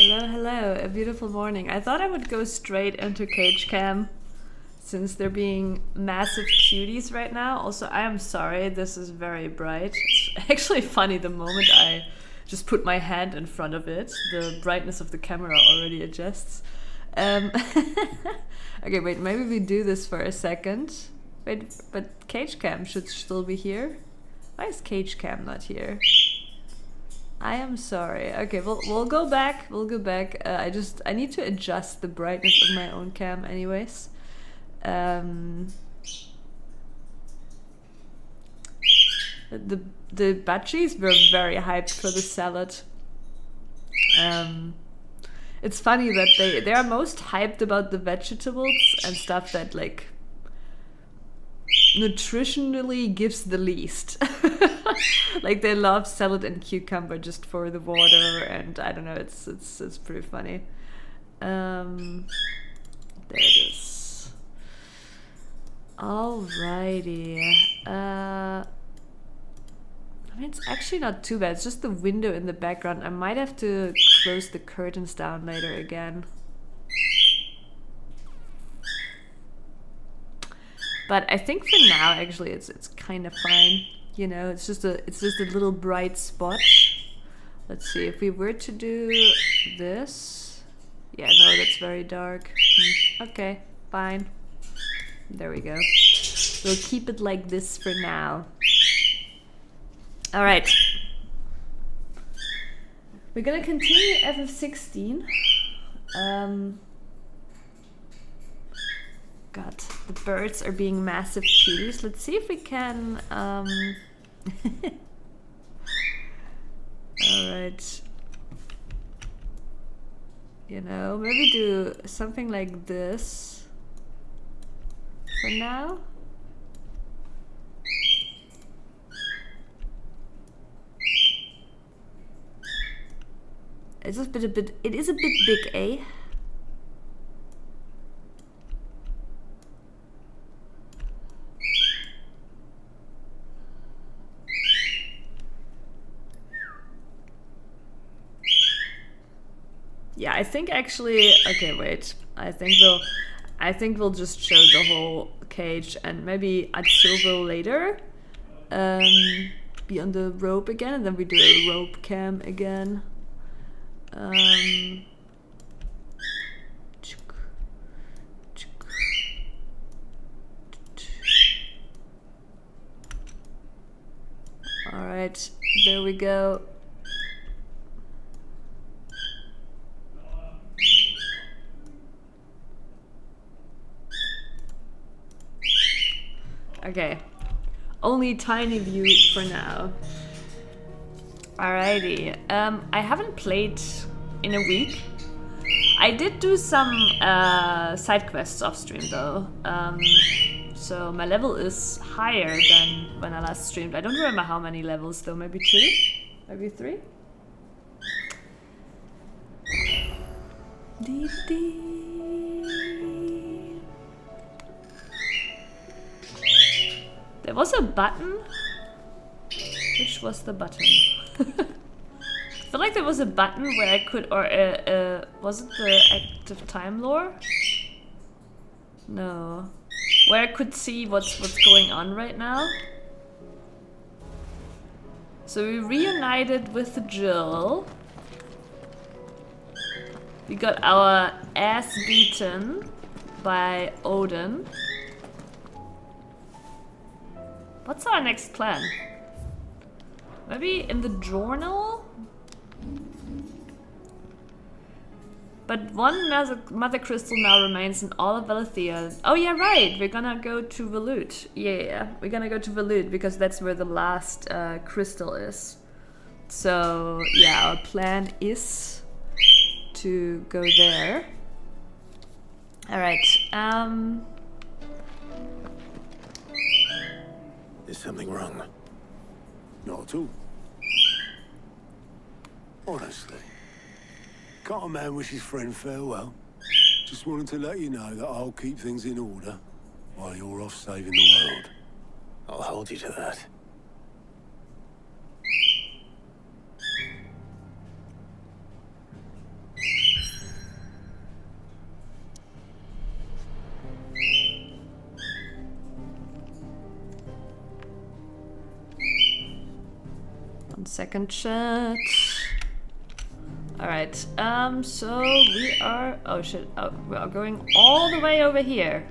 Hello, hello, a beautiful morning. I thought I would go straight into cage cam since they're being massive cuties right now. Also, I am sorry, this is very bright. It's actually funny the moment I just put my hand in front of it, the brightness of the camera already adjusts. Okay, wait, maybe we do this for a second. Wait, but cage cam should still be here. Why is cage cam not here? I am sorry. Okay, we'll go back. We'll go back. I need to adjust the brightness of my own cam, anyways. The budgies were very hyped for the salad. It's funny that they are most hyped about the vegetables and stuff that like nutritionally gives the least. Like they love salad and cucumber just for the water, and I don't know, it's pretty funny. There it is. Alrighty. I mean, it's actually not too bad. It's just the window in the background. I might have to close the curtains down later again. But I think for now, actually, it's kind of fine. You know, it's just a little bright spot. Let's see if we were to do this. Yeah, no, that's very dark. Okay, fine. There we go. We'll keep it like this for now. All right. We're gonna continue FF16. God, the birds are being massive cuties. Let's see if we can... Alright. You know, maybe do something like this for now. It's just a bit, it is a bit big, eh? Yeah, I think actually, okay, wait. I think we'll just show the whole cage and maybe Atsu will later be on the rope again, and then we do a rope cam again. All right, there we go. Okay, only tiny view for now. Alrighty, I haven't played in a week. I did do some side quests off stream though, so my level is higher than when I last streamed. I don't remember how many levels though, maybe 2, maybe 3? Dee -dee. There was a button. Which was the button? I feel like there was a button where I could, or was it the active time lore? No, where I could see what's going on right now. So we reunited with Jill. We got our ass beaten by Odin. What's our next plan? Maybe in the journal? But one mother crystal now remains in all of Valethia. Oh yeah, right! We're gonna go to Velut. Yeah, we're gonna go to Velut because that's where the last crystal is. So yeah, our plan is to go there. Alright, Is something wrong? Not at all. Honestly. Can't a man wish his friend farewell? Just wanted to let you know that I'll keep things in order while you're off saving the world. I'll hold you to that. 1 second, chat. Alright, so we are... Oh shit, oh, we are going all the way over here.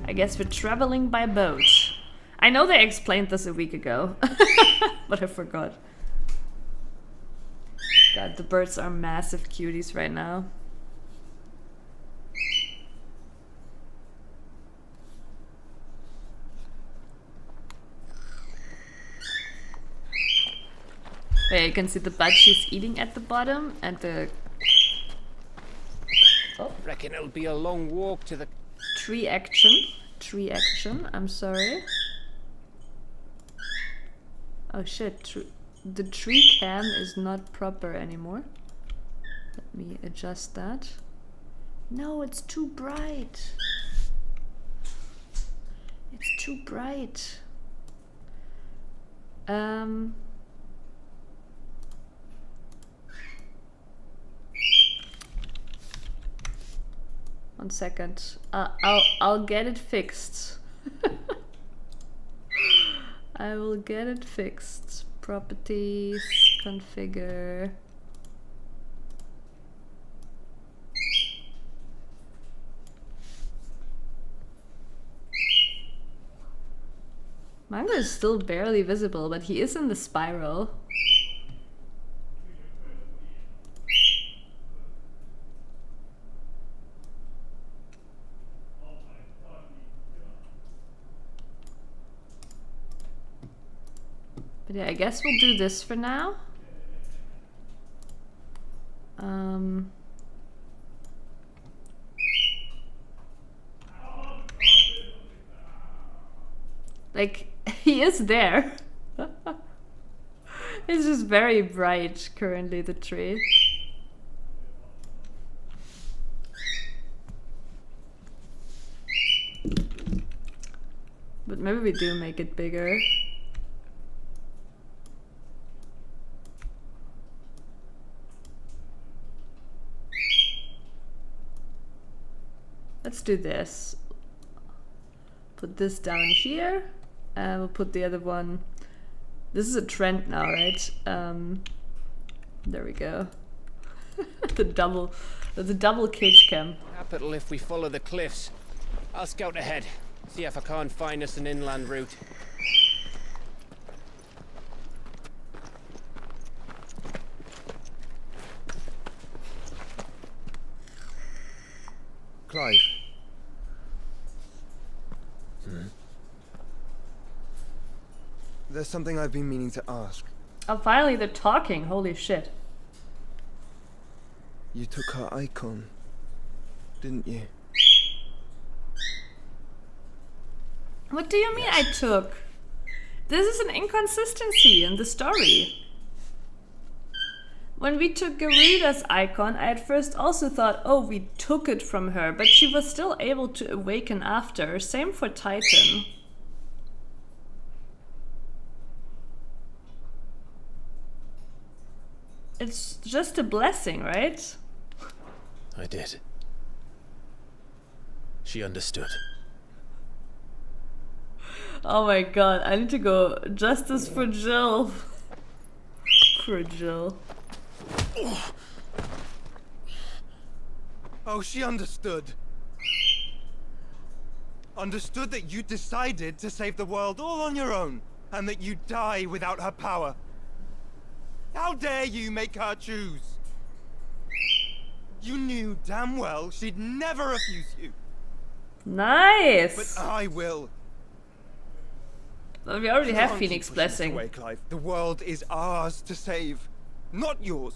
I guess we're traveling by boat. I know they explained this a week ago, but I forgot. God, the birds are massive cuties right now. There you can see the bud she's eating at the bottom and the... Oh. Reckon it'll be a long walk to the... Tree action. Tree action, I'm sorry. Oh shit, the tree cam is not proper anymore. Let me adjust that. No, it's too bright. It's too bright. 1 second. I'll get it fixed. I will get it fixed. Properties, configure. Mango is still barely visible, but he is in the spiral. But yeah, I guess we'll do this for now. Like, he is there. It's just very bright currently, the tree. But maybe we do make it bigger. Let's do this. Put this down here. And we'll put the other one. This is a trend now, right? There we go. the double cage cam. Capital if we follow the cliffs. I'll scout ahead. See if I can't find us an inland route. Clive. There's something I've been meaning to ask. Oh, finally they're talking. Holy shit. You took her icon, didn't you? What do you mean I took? This is an inconsistency in the story. When we took Garuda's icon, I at first also thought, oh, we took it from her, but she was still able to awaken after. Same for Titan. It's just a blessing, right? I did. She understood. Oh my god, I need to go. Justice for Jill. For Jill. Oh, she understood. Understood that you decided to save the world all on your own, and that you'd die without her power. How dare you make her choose? You knew damn well she'd never refuse you. Nice! But I will. Well, we already have Can't Phoenix keep pushing us Blessing. away, Clive. The world is ours to save, not yours.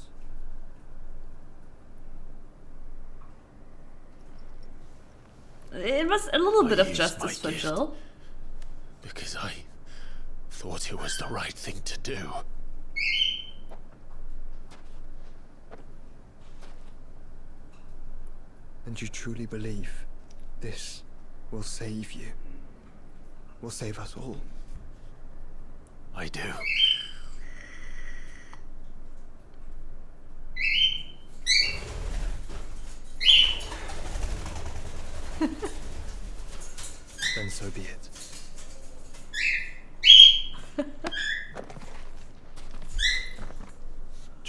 It was a little bit of used justice my for gift. Jill. Because I thought it was the right thing to do. And you truly believe this will save you? Will save us all? I do. Then so be it.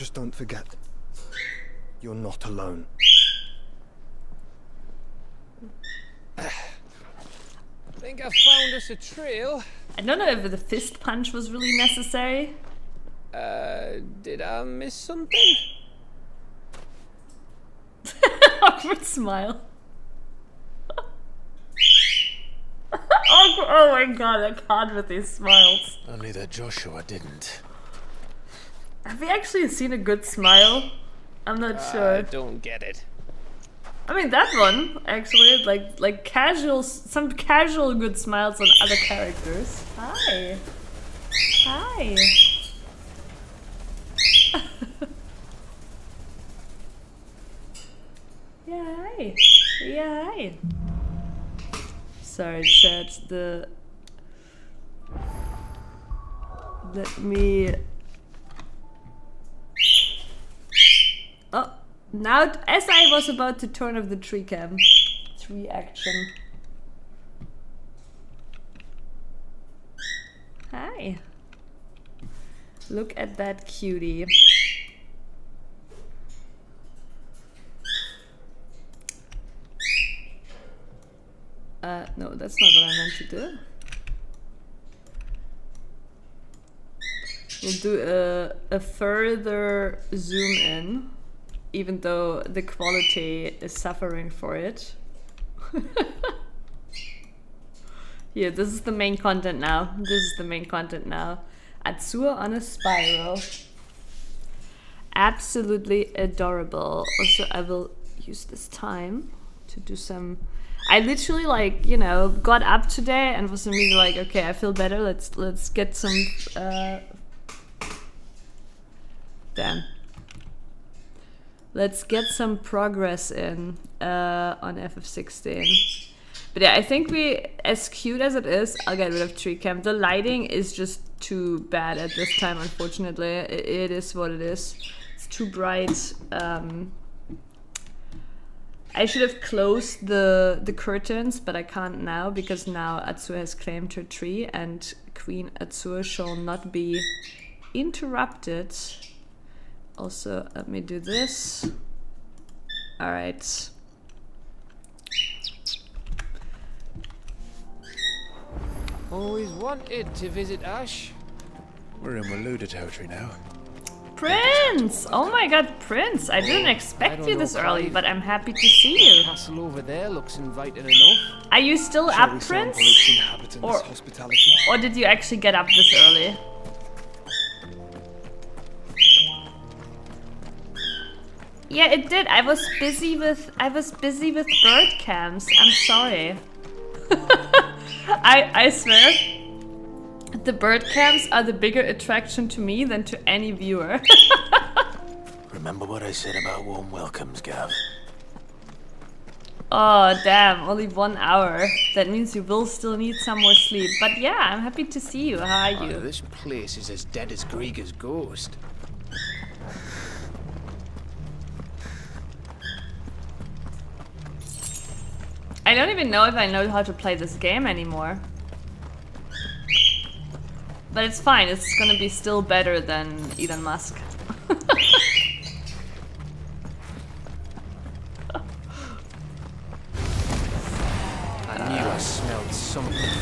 Just don't forget, you're not alone. Think I've found us a trail. I don't know if the fist punch was really necessary. Did I miss something? Awkward smile. Oh my god, I can't with these smiles. Only that Joshua didn't. Have we actually seen a good smile? I'm not I sure. don't get it. I mean that one, actually, like casual, some casual good smiles on other characters. Hi. Hi. Yeah, hi. Yeah, hi. Sorry, chat, let me... Oh, now, as I was about to turn off the tree cam. Tree action. Hi. Look at that cutie. No, that's not what I meant to do. We'll do a further zoom in, even though the quality is suffering for it. Here, this is the main content now. This is the main content now. Azure on a spiral. Absolutely adorable. Also, I will use this time to do some... I literally, like, you know, got up today and was immediately like, okay, I feel better. Let's get some... Damn. Let's get some progress in on FF16. But yeah, I think we, as cute as it is, I'll get rid of tree cam. The lighting is just too bad at this time, unfortunately. It is what it is. It's too bright. I should have closed the curtains, but I can't now because now Azure has claimed her tree and Queen Azure shall not be interrupted. Also, let me do this. Alright. Always wanted to visit Ash. We're in Waluda territory now. Prince! Oh my god, Prince! I didn't expect don't you know, this early, Clive. but I'm happy to see you. Castle over there looks inviting enough. Are you still Shall we up, sample Prince? its inhabitants' Or- hospitality? Or did you actually get up this early? Yeah, it did. I was busy with bird cams. I'm sorry. I swear, the bird cams are the bigger attraction to me than to any viewer. Remember what I said about warm welcomes, Gav? Oh damn, only 1 hour. That means you will still need some more sleep. But yeah, I'm happy to see you. How are Oh, you? this place is as dead as Grieger's ghost. I don't even know if I know how to play this game anymore. But it's fine, it's gonna be still better than Elon Musk. I knew I smelled something.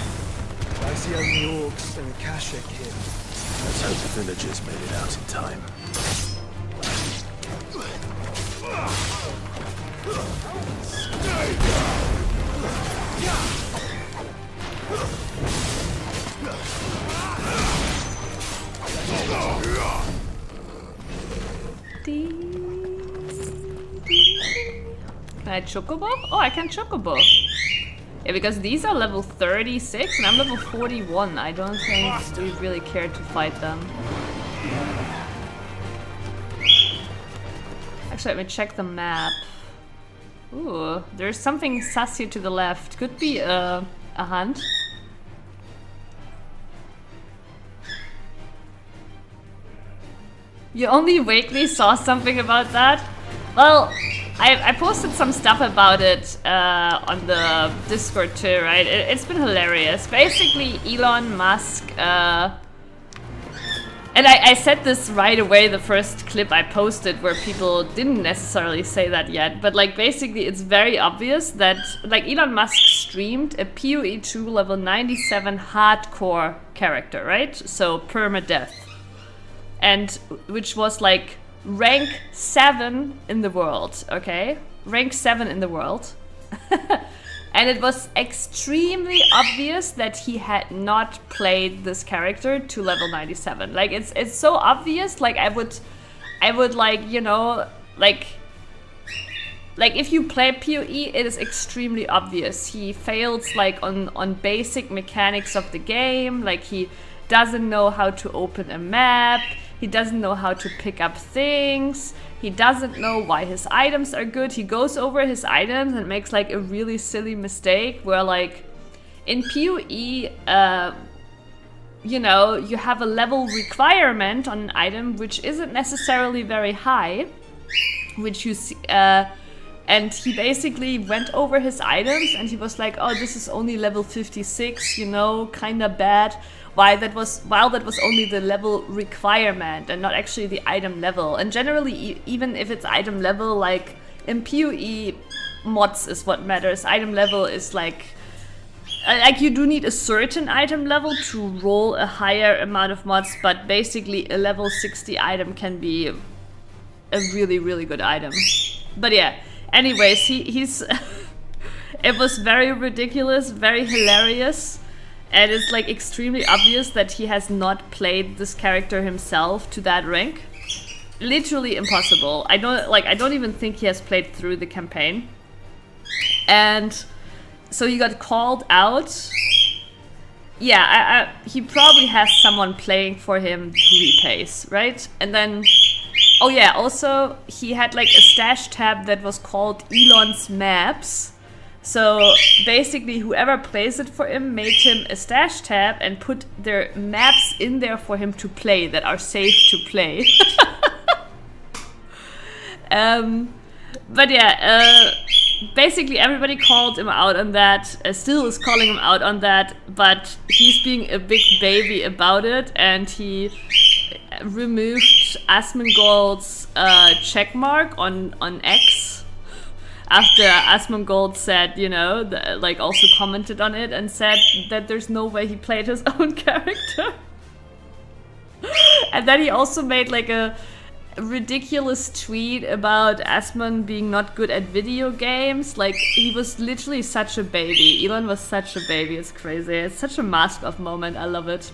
I see only orcs and Kashik here. Let's hope the villagers made it out in time. Can I chocobo? Oh, I can chocobo. Yeah, because these are level 36 and I'm level 41. I don't think we really care to fight them. Actually, let me check the map. Ooh, there's something sassy to the left. Could be a hunt. You only vaguely saw something about that? Well, I posted some stuff about it on the Discord too, right? It's been hilarious. Basically, Elon Musk, And I said this right away, the first clip I posted, where people didn't necessarily say that yet, but like basically it's very obvious that like Elon Musk streamed a PoE 2 level 97 hardcore character, right? So permadeath. And which was like rank 7 in the world, okay? Rank 7 in the world. And it was extremely obvious that he had not played this character to level 97. Like it's so obvious. Like I would like, you know, like if you play PoE, it is extremely obvious. He fails like on basic mechanics of the game. Like he doesn't know how to open a map. He doesn't know how to pick up things. He doesn't know why his items are good. He goes over his items and makes like a really silly mistake where like in PoE, you know, you have a level requirement on an item which isn't necessarily very high, which you see, and he basically went over his items and he was like, oh, this is only level 56, you know, kinda bad. While that was only the level requirement and not actually the item level. And generally, even if it's item level, like in PoE, mods is what matters. Item level is like you do need a certain item level to roll a higher amount of mods, but basically a level 60 item can be a really, really good item. But yeah, anyways, he's it was very ridiculous, very hilarious. And it's like extremely obvious that he has not played this character himself to that rank. Literally impossible. I don't even think he has played through the campaign. And so he got called out. Yeah, he probably has someone playing for him who he pays, right? And then, oh yeah, also he had like a stash tab that was called Elon's Maps. So basically whoever plays it for him made him a stash tab and put their maps in there for him to play that are safe to play. But yeah, basically everybody called him out on that, still is calling him out on that, but he's being a big baby about it, and he removed Asmongold's checkmark on X. After Asmongold said, you know, like also commented on it and said that there's no way he played his own character. And then he also made like a ridiculous tweet about Asmon being not good at video games. Like, he was literally such a baby. Elon was such a baby, it's crazy. It's such a mask-off moment, I love it.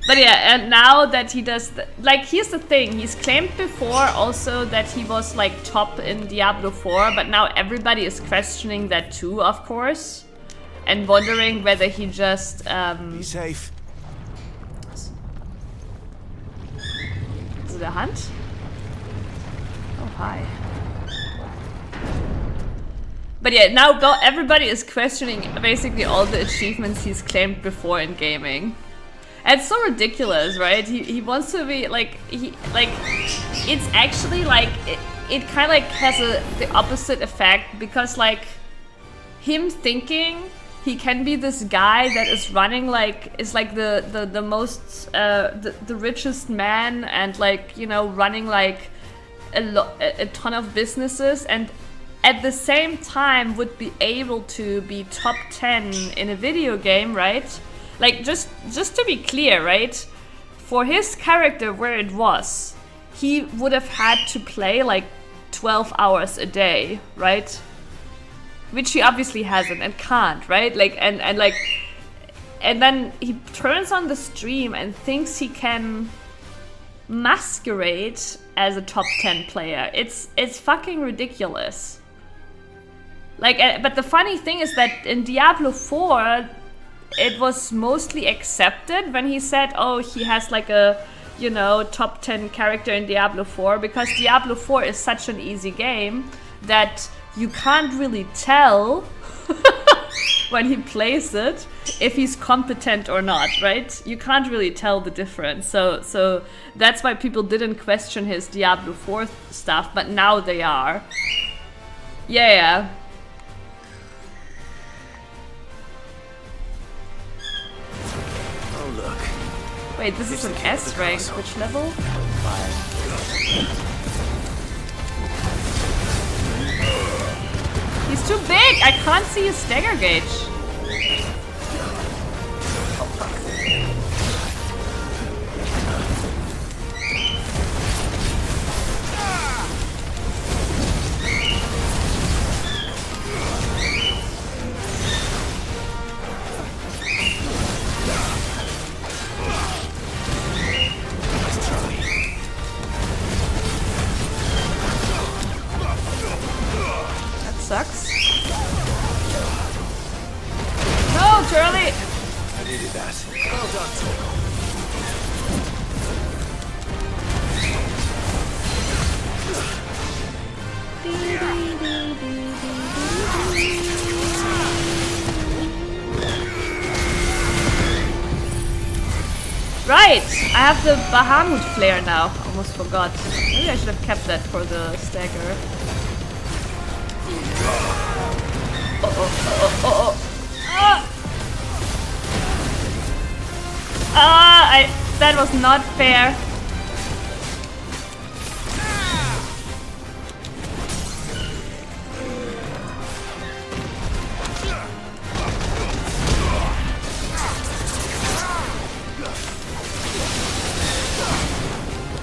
But yeah, and now that he does, like, here's the thing, he's claimed before also that he was like top in Diablo 4, but now everybody is questioning that too, of course, and wondering whether he just Be safe. Is it a hunt? Oh, hi. But yeah, now everybody is questioning basically all the achievements he's claimed before in gaming. And it's so ridiculous, right? He wants to be like, it's actually like, it kind of like has the opposite effect, because like him thinking he can be this guy that is running like, is like the most, the richest man, and like, you know, running like a ton of businesses, and at the same time would be able to be top 10 in a video game, right? Like, just to be clear, right? For his character where it was, he would have had to play like 12 hours a day, right? Which he obviously hasn't and can't, right? Like, and then he turns on the stream and thinks he can masquerade as a top 10 player. It's fucking ridiculous. Like, but the funny thing is that in Diablo 4, it was mostly accepted when he said, oh, he has like a, you know, top 10 character in Diablo 4, because Diablo 4 is such an easy game that you can't really tell when he plays it if he's competent or not, right? You can't really tell the difference. So that's why people didn't question his Diablo 4 stuff, but now they are. Yeah. Wait, this is an S rank. Which level? 5. He's too big! I can't see his stagger gauge. Oh fuck. Sucks. No, Charlie! I needed that. Well done, Right! I have the Bahamut flare now. Almost forgot. Maybe I should have kept that for the stagger. That was not fair.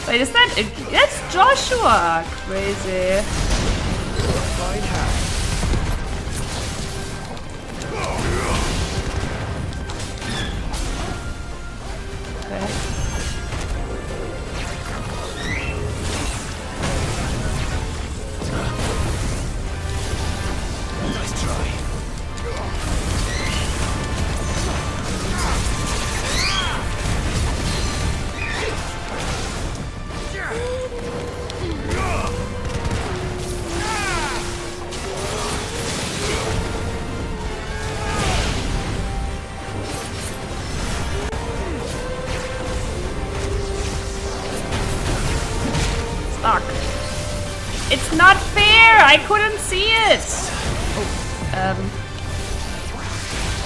Wait, is that that's Joshua? Crazy. Fuck. It's not fair! I couldn't see it! Oh,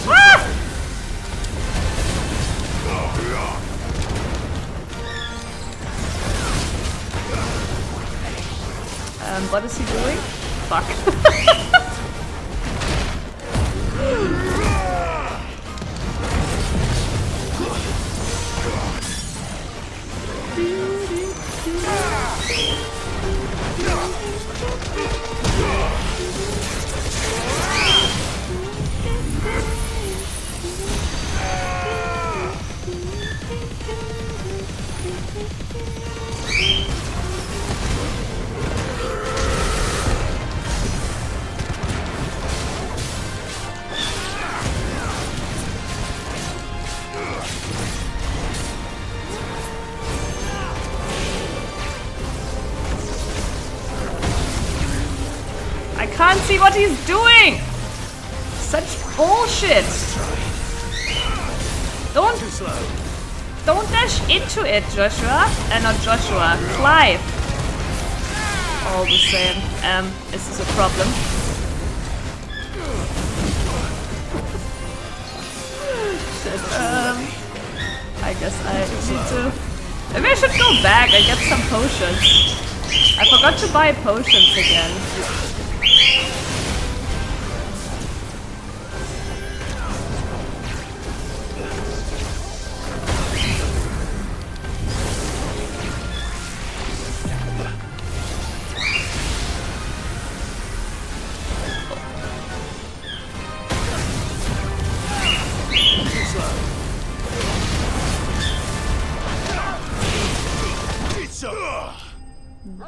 ah! What is he doing? Fuck. I can't see what he's doing! Such bullshit! Don't dash into it, Joshua. Not Joshua, Clive. All the same. This is a problem. Shit, I guess I need to... Maybe I should go back and get some potions. I forgot to buy potions again.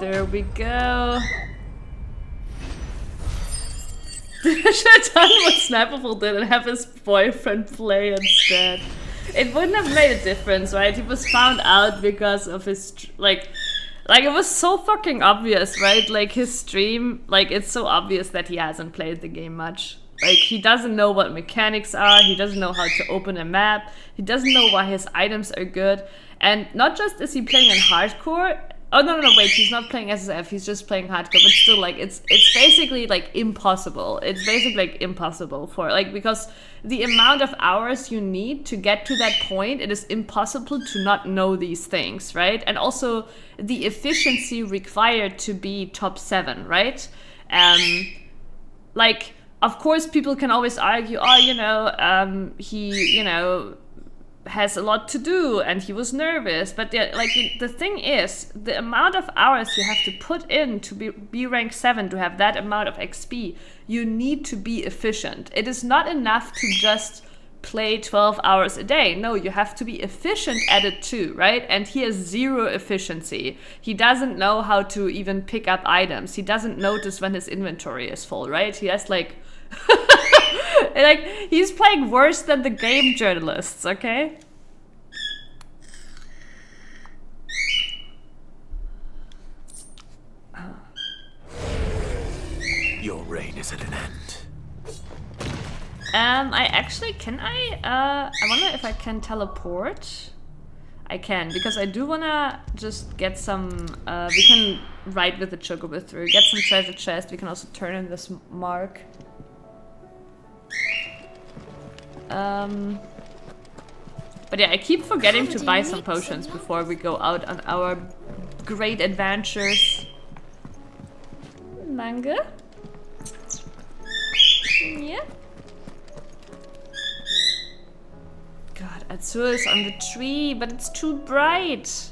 There we go. I should have done what Snappable did and have his boyfriend play instead. It wouldn't have made a difference, right? He was found out because of his, like it was so fucking obvious, right? Like his stream, like it's so obvious that he hasn't played the game much. Like he doesn't know what mechanics are, he doesn't know how to open a map, he doesn't know why his items are good. And not just is he playing in hardcore, Oh no, wait, he's not playing SSF, he's just playing hardcore, but still, like, it's basically, like, impossible. It's basically, like, impossible for, like, because the amount of hours you need to get to that point, it is impossible to not know these things, right? And also, the efficiency required to be top 7, right? Like, of course, people can always argue, oh, you know, he, you know, has a lot to do and he was nervous, but the thing is, the amount of hours you have to put in to be rank 7, to have that amount of XP, you need to be efficient. It is not enough to just play 12 hours a day. No, you have to be efficient at it too, right? And he has 0 efficiency. He doesn't know how to even pick up items. He doesn't notice when his inventory is full, right? He has like like, he's playing worse than the game journalists, okay? Your reign is at an end. I actually, I wonder if I can teleport? I can, because I do wanna just get some, we can ride with the chocobo through, get some treasure chest, we can also turn in this mark. But yeah, I keep forgetting to buy some potions before we go out on our great adventures. Manga? Yeah. God, Azur is on the tree, but it's too bright.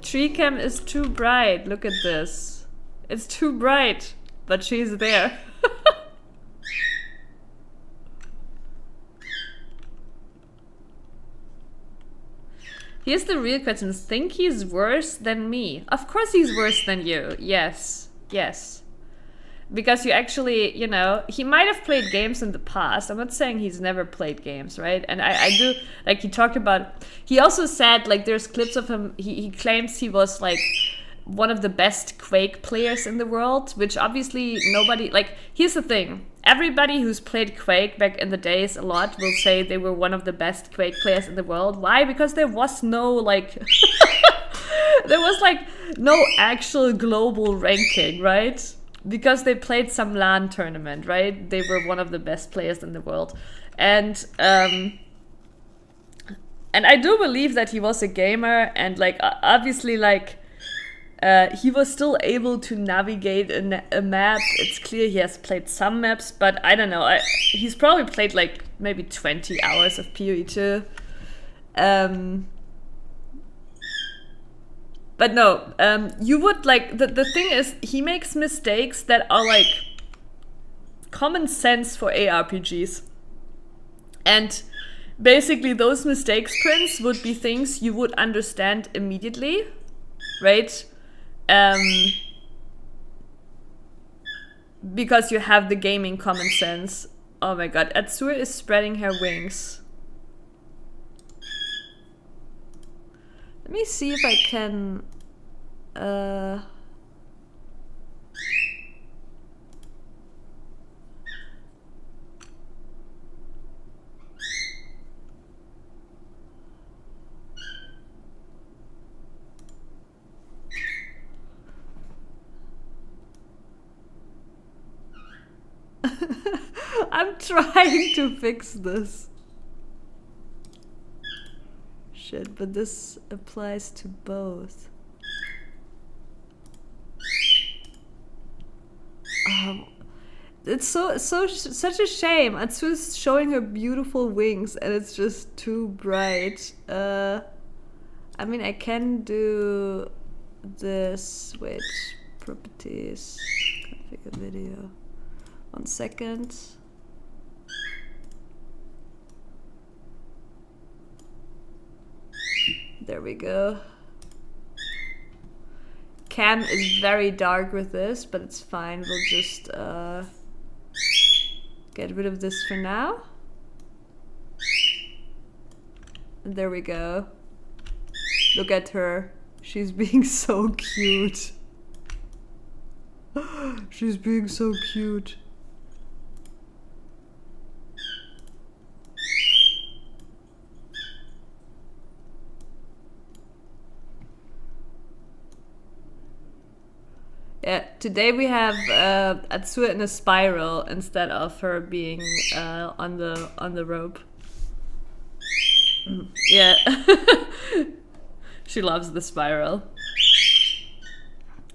Tree cam is too bright. Look at this. It's too bright, but she's there. Here's the real question. Think he's worse than me? Of course he's worse than you. Yes. Yes. Because you actually, you know, he might have played games in the past. I'm not saying he's never played games, right? And I do, like, he talked about, he also said, like, there's clips of him, he claims he was, like, one of the best Quake players in the world, which obviously nobody, like, here's the thing. Everybody who's played Quake back in the days a lot will say they were one of the best Quake players in the world. Why? Because there was no, like, there was, like, no actual global ranking, right? Because they played some LAN tournament, right? They were one of the best players in the world. And I do believe that he was a gamer, and, like, obviously, like, he was still able to navigate a map. It's clear he has played some maps, but I don't know. He's probably played like maybe 20 hours of PoE too. But no, you would like, the thing is, he makes mistakes that are like common sense for ARPGs. And basically those mistakes, Prince, would be things you would understand immediately, right? Because you have the gaming common sense. Oh my god, Azur is spreading her wings. Let me see if I can... I'm trying to fix this. Shit, but this applies to both. It's such a shame. Atsu's showing her beautiful wings and it's just too bright. I mean, I can do this. Wait, properties, configure video. 1 second. There we go. Cam is very dark with this, but it's fine. We'll just get rid of this for now. And there we go. Look at her. She's being so cute. She's being so cute. Today we have Atsua in a spiral instead of her being on the rope. Yeah. She loves the spiral.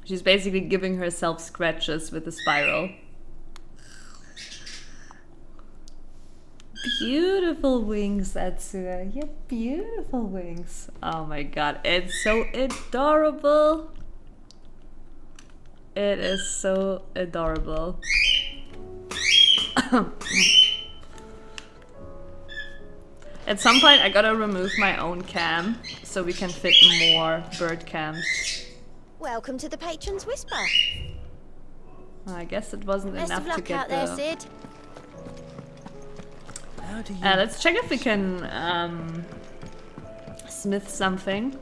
She's basically giving herself scratches with the spiral. Beautiful wings, Atsua. Yeah, beautiful wings. Oh my god, it's so adorable. It is so adorable. At some point I gotta remove my own cam so we can fit more bird cams. Welcome to the Patron's Whisper. I guess it wasn't Best enough of to luck get out there, the... Sid. How do you... let's check if we can smith something.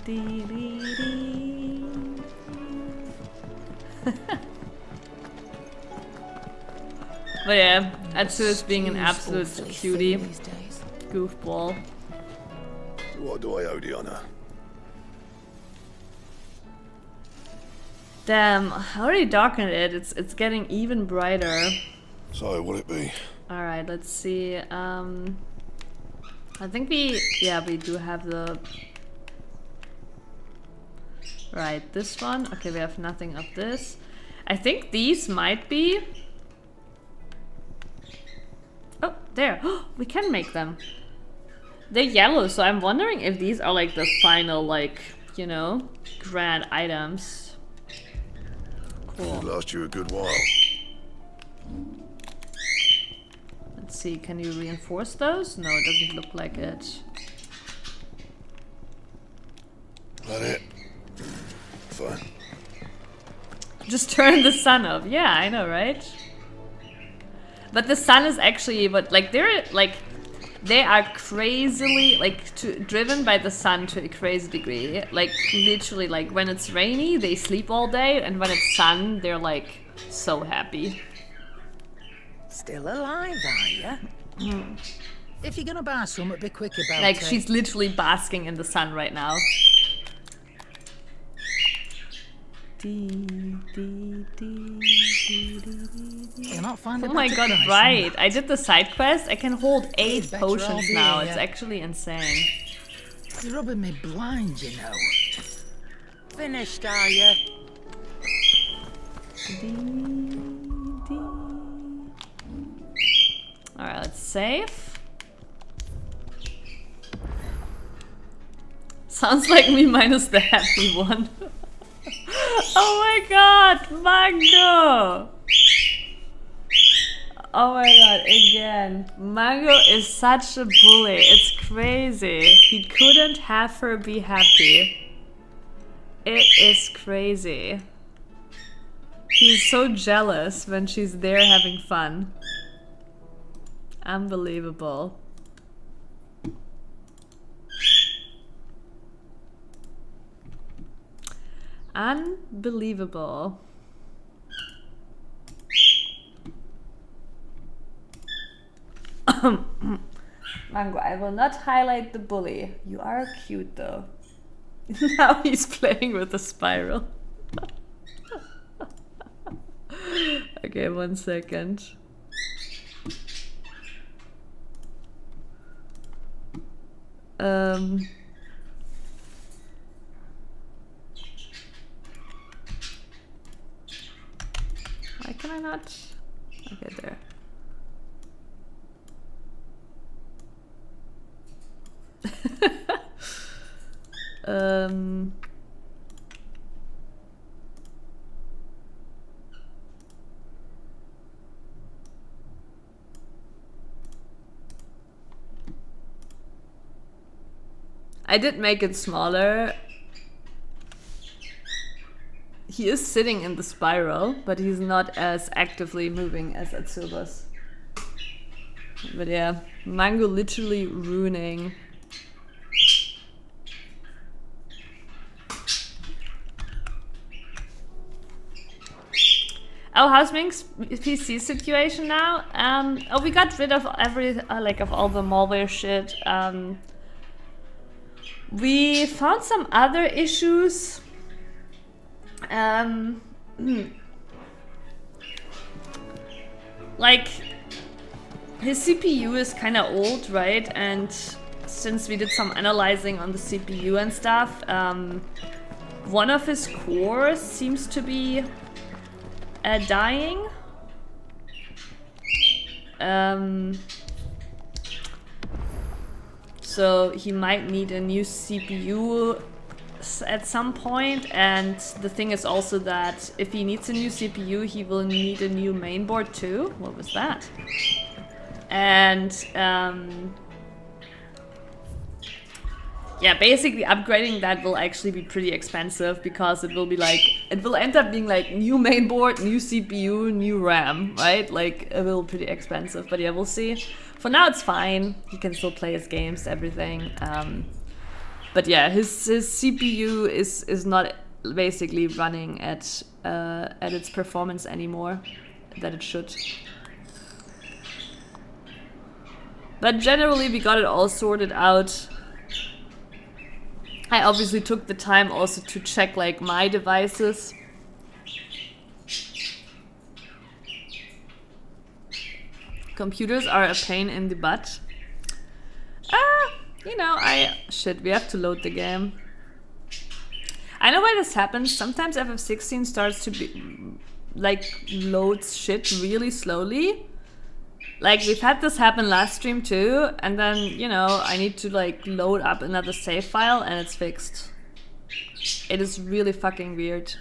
Dee, dee, dee. But yeah, Atsu is being an absolute cutie. Goofball. What do I owe the honor? Damn, I already darkened it. It's getting even brighter. So, what'll it be? Alright, let's see. I think we do have the... Right, this one. Okay, we have nothing of this. I think these might be... Oh, there. We can make them. They're yellow, so I'm wondering if these are like the final, like, you know, grand items. Cool. It'll last you a good while. Let's see, can you reinforce those? No, it doesn't look like it. That it? Fine. Just turn the sun off. Yeah, I know, right? But the sun is actually what, like, they are crazily, like, driven by the sun to a crazy degree. Like, literally, like, when it's rainy, they sleep all day, and when it's sun, they're, like, so happy. Still alive, are you? If you're gonna buy something, be quick about Like, it. she's literally basking in the sun right now. You're not finding Oh my better god, price than right. that. I did the side quest. I can hold 8 better potions off now. here, It's yeah. actually insane. You're rubbing me blind, you know. Finished, are you? Alright, let's save. Sounds like me minus the happy one. Oh my god, Mango! Oh my god, again. Mango is such a bully. It's crazy. He couldn't have her be happy. It is crazy. He's so jealous when she's there having fun. Unbelievable. Unbelievable. Mango, I will not highlight the bully. You are cute though. Now he's playing with the spiral. Okay, 1 second. Why can I not? Okay, there. I did make it smaller. He is sitting in the spiral, but he's not as actively moving as Atsuba's. But yeah, Mango literally ruining. Oh, how's Mink's PC situation now? Oh, we got rid of every of all the malware shit. We found some other issues. Like, his CPU is kind of old, right? And since we did some analyzing on the CPU and stuff, one of his cores seems to be dying. So he might need a new CPU at some point, and the thing is also that if he needs a new CPU, he will need a new mainboard too. What was that? And yeah, basically upgrading that will actually be pretty expensive, because it will be like, it will end up being like new mainboard, new CPU, new RAM, right? Like, it will be pretty expensive, but yeah, we'll see. For now it's fine, he can still play his games, everything. But yeah, his CPU is not basically running at its performance anymore that it should. But generally we got it all sorted out. I obviously took the time also to check like my devices. Computers are a pain in the butt. You know, shit, we have to load the game. I know why this happens. Sometimes FF16 starts to be, like, loads shit really slowly. Like, we've had this happen last stream too, and then, you know, I need to, like, load up another save file and it's fixed. It is really fucking weird.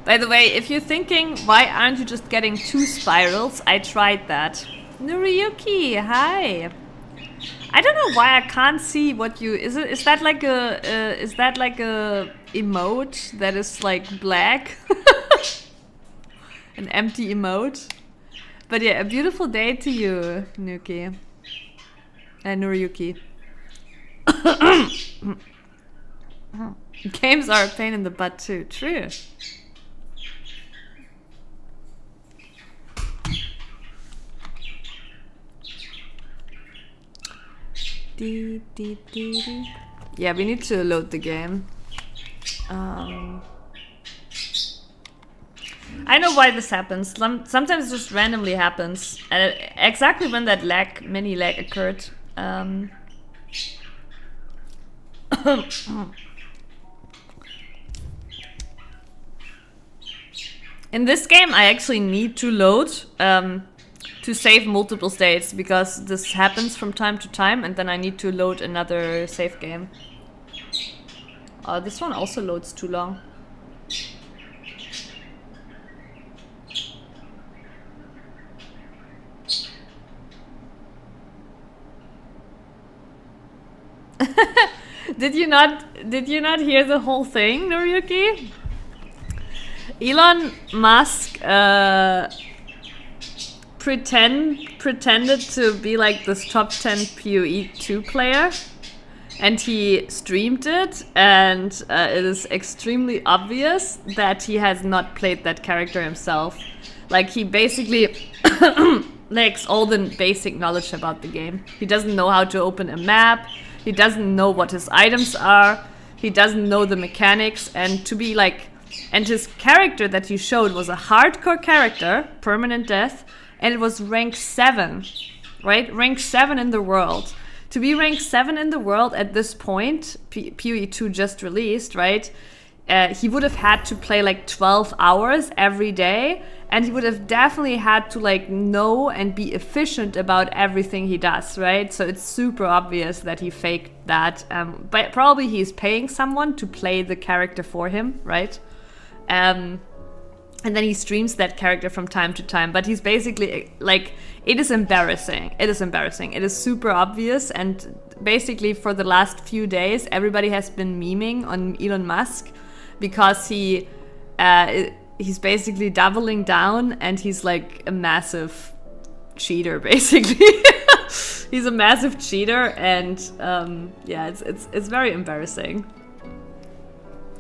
By the way, if you're thinking, why aren't you just getting 2 spirals? I tried that. Noriyuki, hi. I don't know why I can't see what you... Is that like a emote that is like black? An empty emote? But yeah, a beautiful day to you, Nuki. Noriyuki. Games are a pain in the butt too. True. Yeah, we need to load the game. I know why this happens. Sometimes it just randomly happens. And exactly when that mini lag occurred. In this game, I actually need to load to save multiple states, because this happens from time to time, and then I need to load another save game. This one also loads too long. Did you not hear the whole thing, Noriyuki? Elon Musk pretended to be like this top 10 PoE 2 player, and he streamed it, and it is extremely obvious that he has not played that character himself. Like, he basically lacks all the basic knowledge about the game. He doesn't know how to open a map, he doesn't know what his items are, he doesn't know the mechanics, and his character that he showed was a hardcore character, permanent death, and it was rank 7, right? Rank 7 in the world. To be rank 7 in the world at this point, PoE 2 just released, right? He would have had to play like 12 hours every day, and he would have definitely had to like know and be efficient about everything he does, right? So it's super obvious that he faked that. But probably he's paying someone to play the character for him, right? And then he streams that character from time to time, but he's basically like, it is embarrassing. It is embarrassing. It is super obvious, and basically for the last few days, everybody has been memeing on Elon Musk because he's basically doubling down, and he's like a massive cheater, basically. He's a massive cheater, and yeah, it's very embarrassing.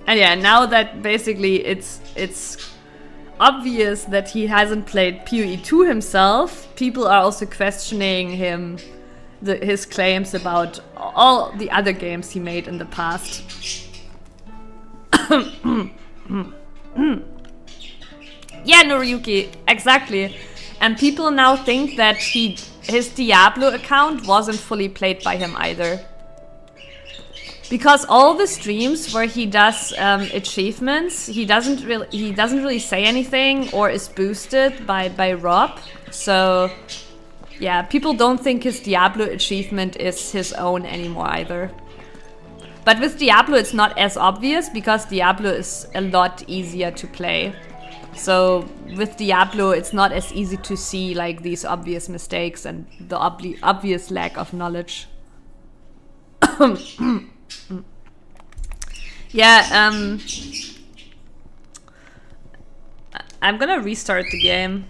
And yeah, now that basically it's obvious that he hasn't played PoE 2 himself, people are also questioning his claims about all the other games he made in the past. Yeah, Noriyuki, exactly. And people now think that his Diablo account wasn't fully played by him either. Because all the streams where he does achievements, he doesn't really say anything or is boosted by Rob. So yeah, people don't think his Diablo achievement is his own anymore either. But with Diablo it's not as obvious because Diablo is a lot easier to play. So with Diablo it's not as easy to see like these obvious mistakes and the obvious lack of knowledge. Yeah, I'm gonna restart the game.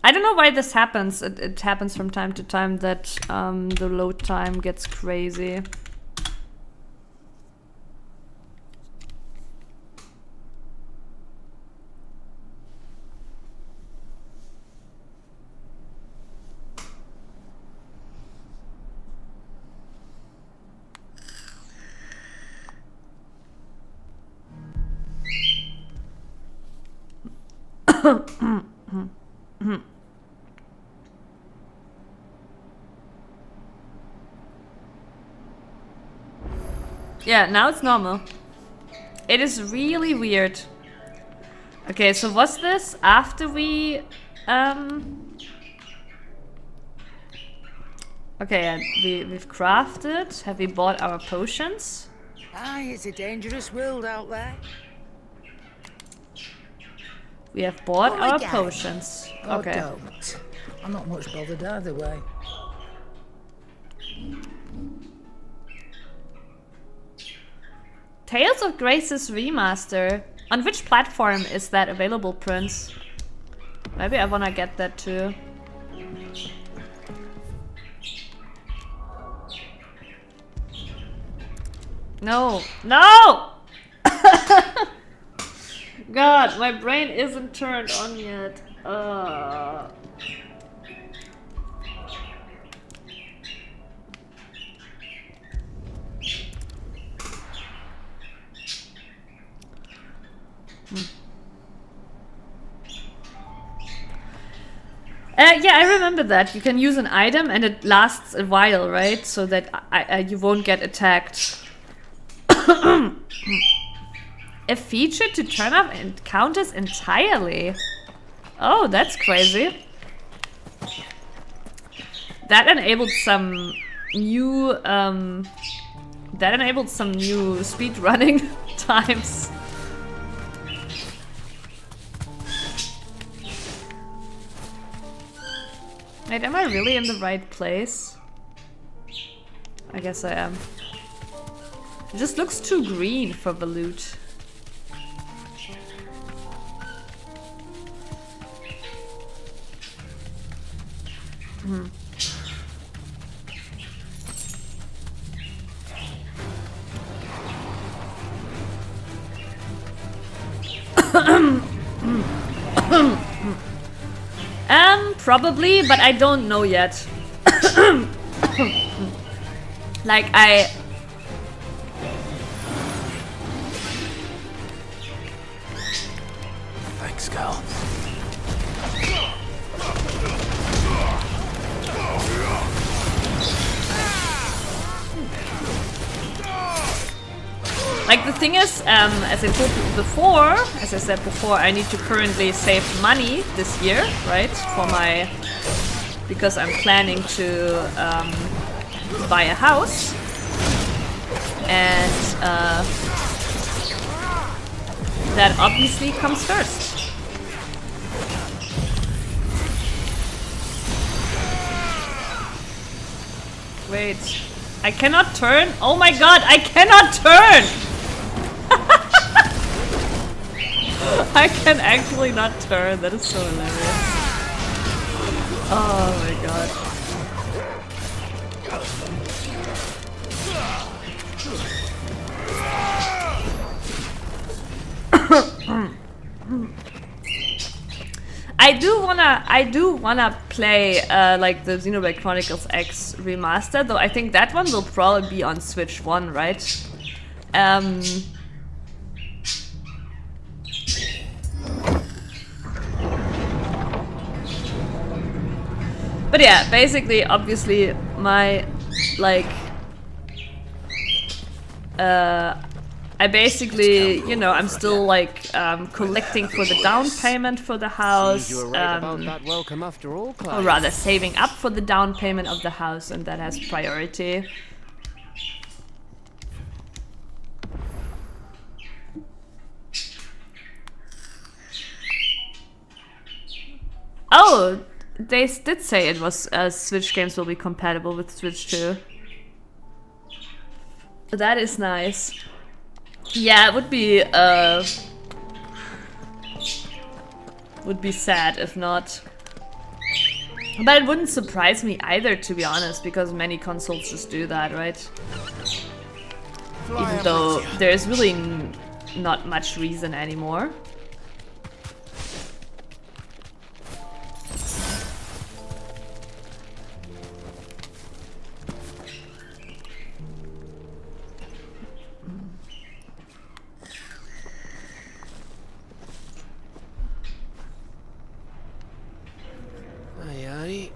I don't know why this happens. It happens from time to time that the load time gets crazy. Yeah, now it's normal. It is really weird. Okay, so was this after we okay, we've crafted. Have we bought our potions? Aye, it's a dangerous world out there. We have bought Or our again. potions. Or Okay. don't. I'm not much bothered either way. Tales of Grace's remaster. On which platform is that available, Prince? Maybe I wanna get that too. No. No! God, my brain isn't turned on yet. Yeah, I remember that. You can use an item and it lasts a while, right? So that you won't get attacked. A feature to turn off encounters entirely. Oh, that's crazy. That enabled some new speed running times. Wait, am I really in the right place? I guess I am. It just looks too green for the loot. Probably, but I don't know yet. Like Thanks, girl. Like the thing is, as I said before, I need to currently save money this year, right? Because I'm planning to buy a house, and that obviously comes first. Wait, I cannot turn? Oh my god, I cannot turn! I can actually not turn. That is so hilarious. Oh my god. I do wanna play like the Xenoblade Chronicles X remaster, though I think that one will probably be on Switch 1, right? But yeah, basically, obviously, my, like, I basically, you know, I'm still, like, collecting for the down payment for the house, You were right about that welcome after all, or Clive. rather saving up for the down payment of the house, and that has priority. Oh! They did say it was Switch games will be compatible with Switch 2. That is nice. Yeah, it would be sad if not. But it wouldn't surprise me either, to be honest, because many consoles just do that, right? Even though there's really not much reason anymore. I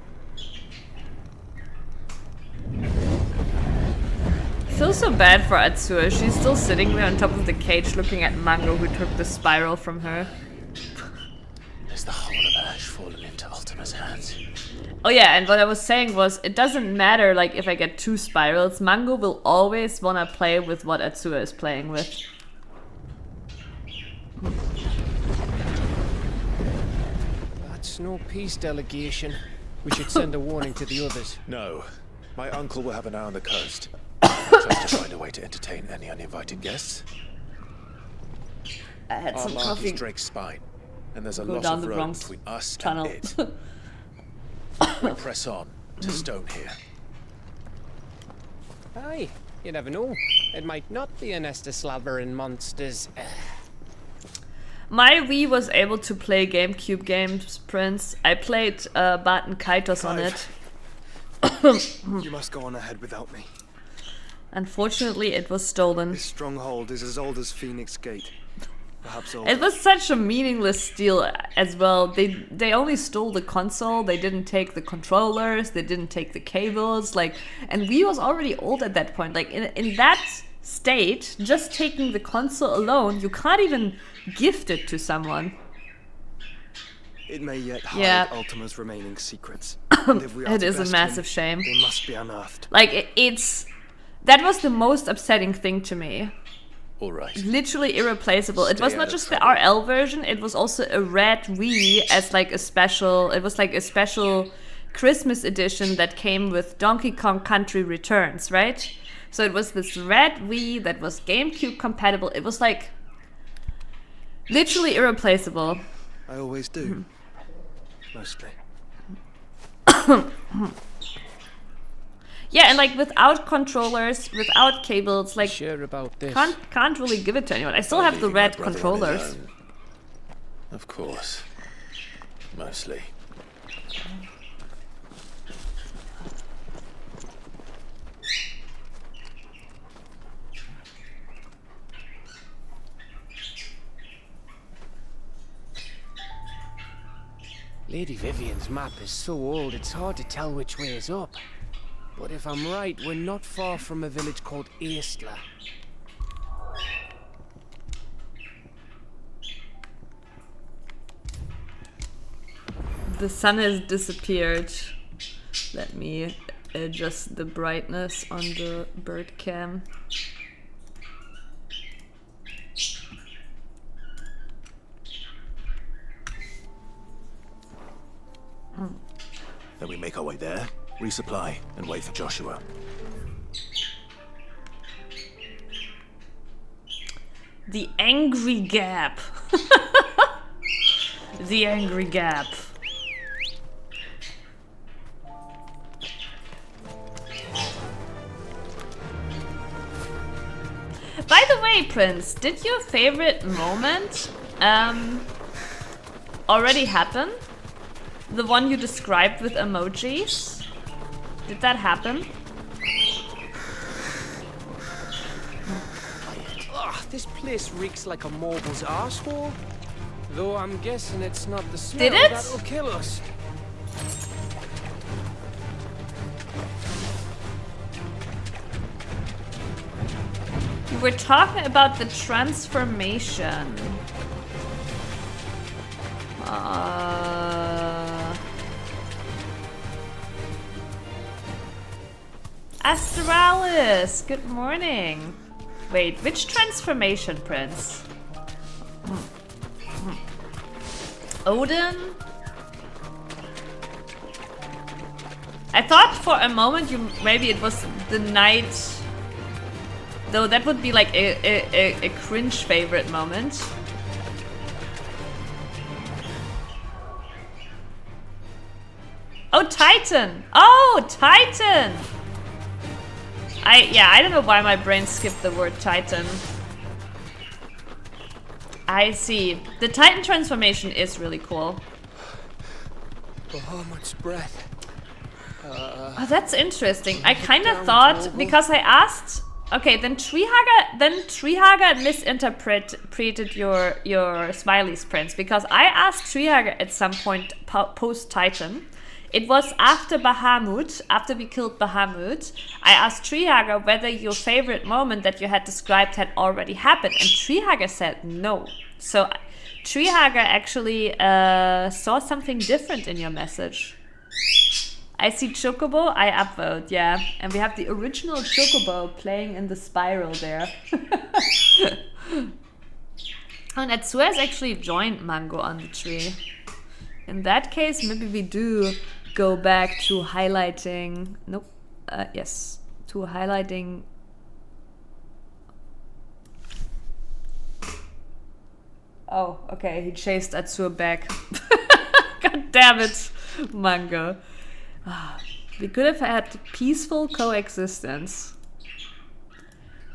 feel so bad for Atsua. She's still sitting there on top of the cage looking at Mango, who took the spiral from her. Is the whole of Ash fallen into Ultima's hands? Oh yeah, and what I was saying was, it doesn't matter like if I get 2 spirals, Mango will always wanna play with what Atsua is playing with. That's no peace delegation. We should send a warning to the others. No. My uncle will have an eye on the coast. Just to find a way to entertain any uninvited guests. I had Our some mark coffee. is Drake's spine, and there's a Go lot down of the road Bronx between us tunnel. and it. We press on to Stone here. Aye, you never know. It might not be a nest of slavering monsters. My Wii was able to play GameCube games, Prince. I played Baten Kaitos on it. You must go on ahead without me. Unfortunately, it was stolen. This stronghold is as old as Phoenix Gate. Perhaps older. It was such a meaningless steal as well. They only stole the console. They didn't take the controllers. They didn't take the cables. Like, and Wii was already old at that point. Like in that state, just taking the console alone, you can't even gift it to someone. It may yet hide Yeah. Ultima's remaining secrets. And if we are It to is a best massive him, shame. they must be unearthed. Like that was the most upsetting thing to me. All right. Literally irreplaceable. It Stay was out not of just the trouble. RL version, it was also a red Wii as like a special, it was like a special Christmas edition that came with Donkey Kong Country Returns, right? So it was this red Wii that was GameCube compatible. It was like literally irreplaceable. I always do. Mostly. Yeah, and like without controllers, without cables, like Sure about this. can't really give it to anyone. I still have the Leaving my red brother on his controllers. own. Of course. Mostly. Lady Vivian's map is so old it's hard to tell which way is up. But if I'm right, we're not far from a village called Aistla. The sun has disappeared. Let me adjust the brightness on the bird cam. Then we make our way there, resupply, and wait for Joshua. The Angry Gap. The Angry Gap. By the way, Prince, did your favorite moment already happen? The one you described with emojis? Did that happen? Ugh, this place reeks like a morble's arsehole. Though I'm guessing it's not the smell Did it? that'll kill us. We were talking about the transformation. Astralis, good morning. Wait, which transformation, Prince? Odin? I thought for a moment maybe it was the knight. Though that would be like a cringe favorite moment. Oh, Titan! Oh, Titan! I don't know why my brain skipped the word Titan. I see. The Titan transformation is really cool. Oh, much breath. Oh, that's interesting. I kind of thought, because I asked... Okay, then Treehaga misinterpreted your Smiley's Prince, because I asked Treehaga at some point post-Titan. It was after Bahamut, after we killed Bahamut. I asked Treehaga whether your favorite moment that you had described had already happened, and Treehaga said no. So Treehaga actually saw something different in your message. I see Chocobo, I upvote, yeah. And we have the original Chocobo playing in the spiral there. And Atsua has actually joined Mango on the tree. In that case, maybe we do go back to highlighting... Nope. Yes. To highlighting... Oh, okay. He chased Atsua back. God damn it, Mango. We could have had peaceful coexistence.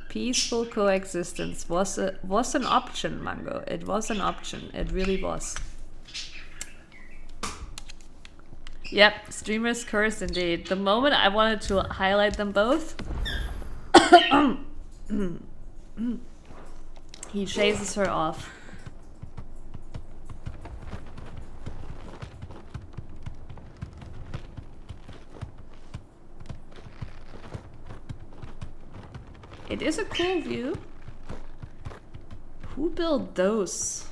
Peaceful coexistence was an option, Mango. It was an option. It really was. Yep, streamer's curse indeed. The moment I wanted to highlight them both, he chases her off. It is a cool view. Who built those?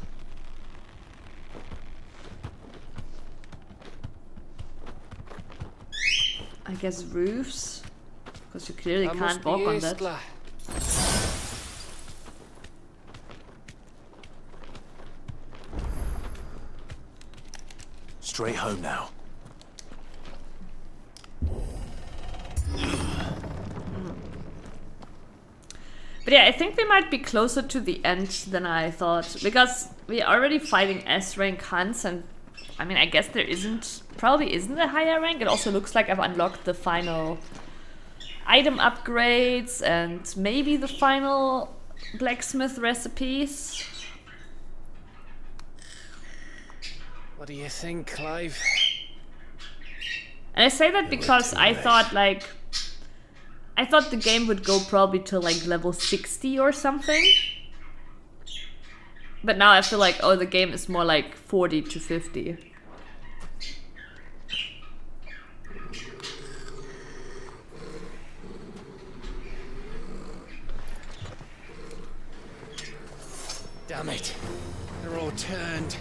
I guess roofs? Because you clearly can't walk on that. Straight home now. But yeah, I think we might be closer to the end than I thought, because we're already fighting S-rank hunts, and I mean, I guess there probably isn't a higher rank. It also looks like I've unlocked the final item upgrades and maybe the final blacksmith recipes. What do you think, Clive? And I say that because I thought the game would go probably to like level 60 or something. But now I feel like, oh, the game is more like 40 to 50. Damn it. They're all turned.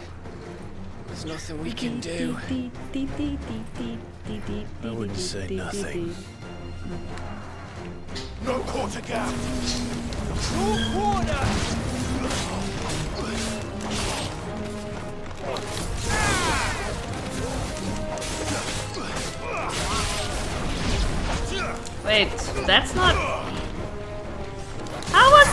There's nothing we can do. I wouldn't say nothing. No quarter gap! No quarter! Wait, that's not... How was...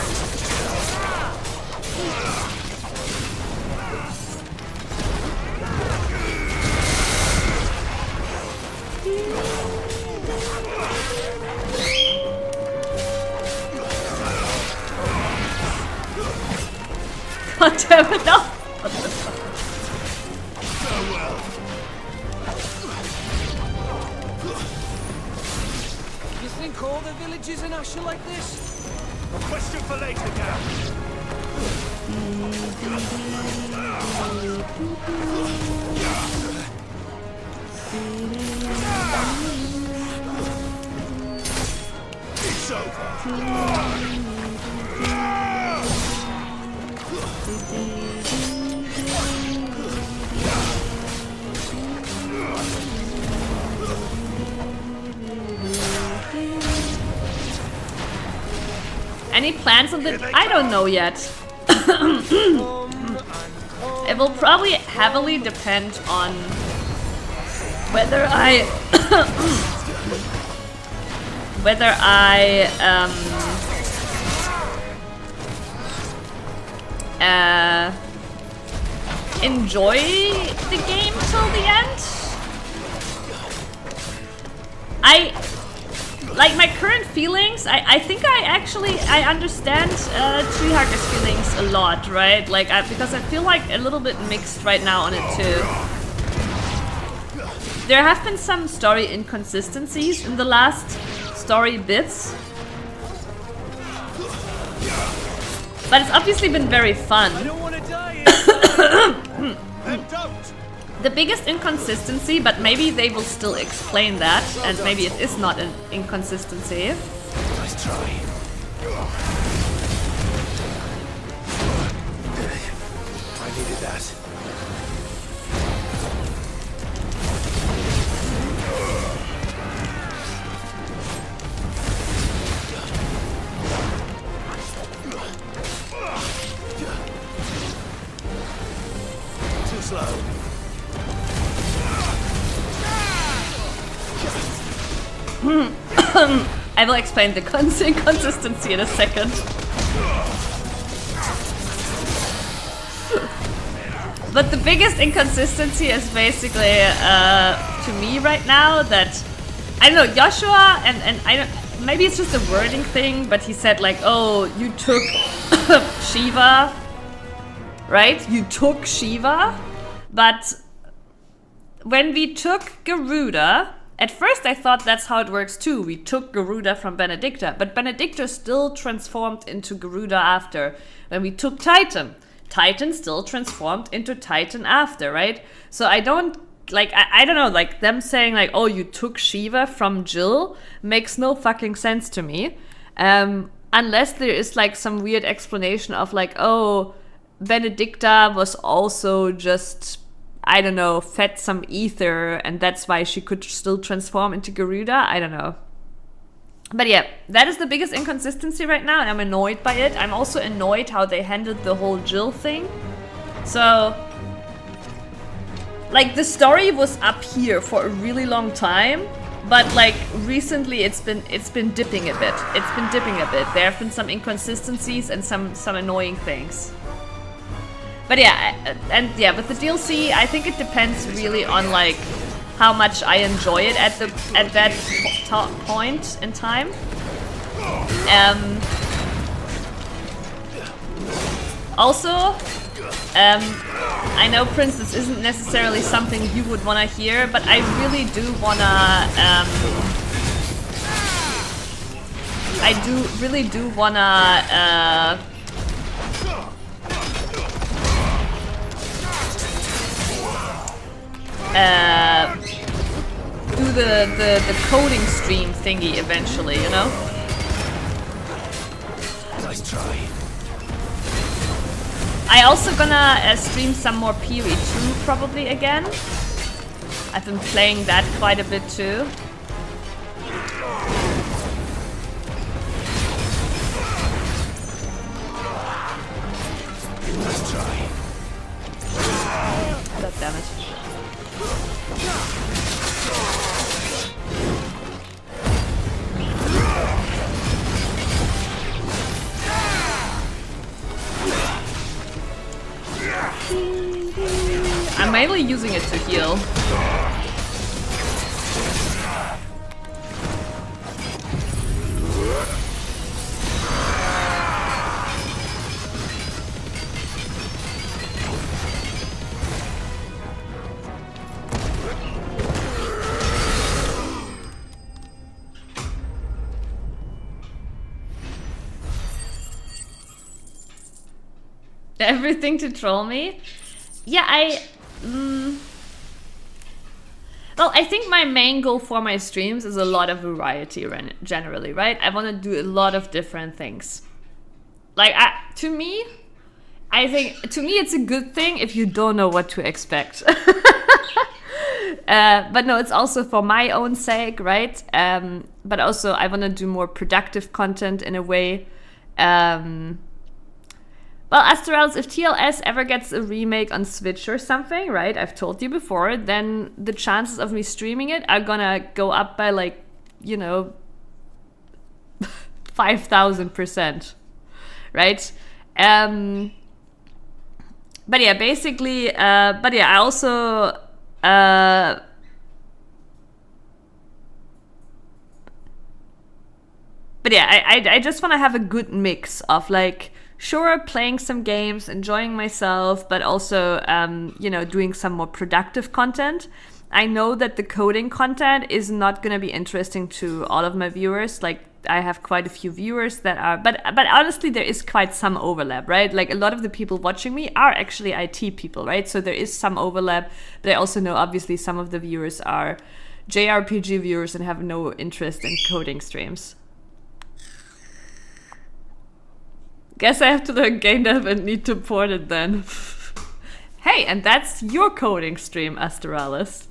God damn it, no! You think all the villages in Ash are like this? A question for later, Gav. It's over. Any plans on the... I don't know yet. It will probably heavily depend on whether I... whether I... enjoy the game till the end. Like my current feelings, I think I understand Treehugger's feelings a lot, right? Like because I feel like a little bit mixed right now on it too. There have been some story inconsistencies in the last story bits, but it's obviously been very fun. I don't want to die. Then don't. The biggest inconsistency, but maybe they will still explain that, and maybe it is not an inconsistency. Nice try. I needed that. Too slow. I will explain the inconsistency in a second. But the biggest inconsistency is basically, to me right now, that I don't know, Joshua and I don't, maybe it's just a wording thing, but he said like, oh, you took Shiva, right? You took Shiva, but when we took Garuda, at first I thought that's how it works too. We took Garuda from Benedicta, but Benedicta still transformed into Garuda after. When we took Titan, Titan still transformed into Titan after, right? So I don't, like, I don't know, like them saying like, oh, you took Shiva from Jill makes no fucking sense to me. Unless there is like some weird explanation of like, oh, Benedicta was also just, I don't know, fed some ether and that's why she could still transform into Garuda. I don't know. But yeah, that is the biggest inconsistency right now and I'm annoyed by it. I'm also annoyed how they handled the whole Jill thing. So, like, the story was up here for a really long time, but like recently it's been dipping a bit. It's been dipping a bit. There have been some inconsistencies and some annoying things. But yeah, and yeah, with the DLC, I think it depends really on like how much I enjoy it at that point in time. Also, I know, Prince, this isn't necessarily something you would want to hear, but I really do wanna. Really do wanna. Do the coding stream thingy eventually, you know? Nice try. I also gonna stream some more Piri 2 probably again. I've been playing that quite a bit too. Nice try. God damn it. I'm mainly using it to heal. Everything to troll me? Yeah, well, I think my main goal for my streams is a lot of variety generally, right? I want to do a lot of different things. Like, to me, it's a good thing if you don't know what to expect. But no, it's also for my own sake, right? But also I want to do more productive content in a way. Well, Astralis, if TLS ever gets a remake on Switch or something, right? I've told you before, then the chances of me streaming it are gonna go up by like, 5,000%, right? But yeah, basically, I also, I just want to have a good mix of like, sure, playing some games, enjoying myself, but also, doing some more productive content. I know that the coding content is not going to be interesting to all of my viewers. Like, I have quite a few viewers that are, but honestly, there is quite some overlap, right? Like, a lot of the people watching me are actually IT people, right? So there is some overlap, but I also know, obviously, some of the viewers are JRPG viewers and have no interest in coding streams. Guess I have to learn game dev and need to port it then. Hey, and that's your coding stream, Astralis.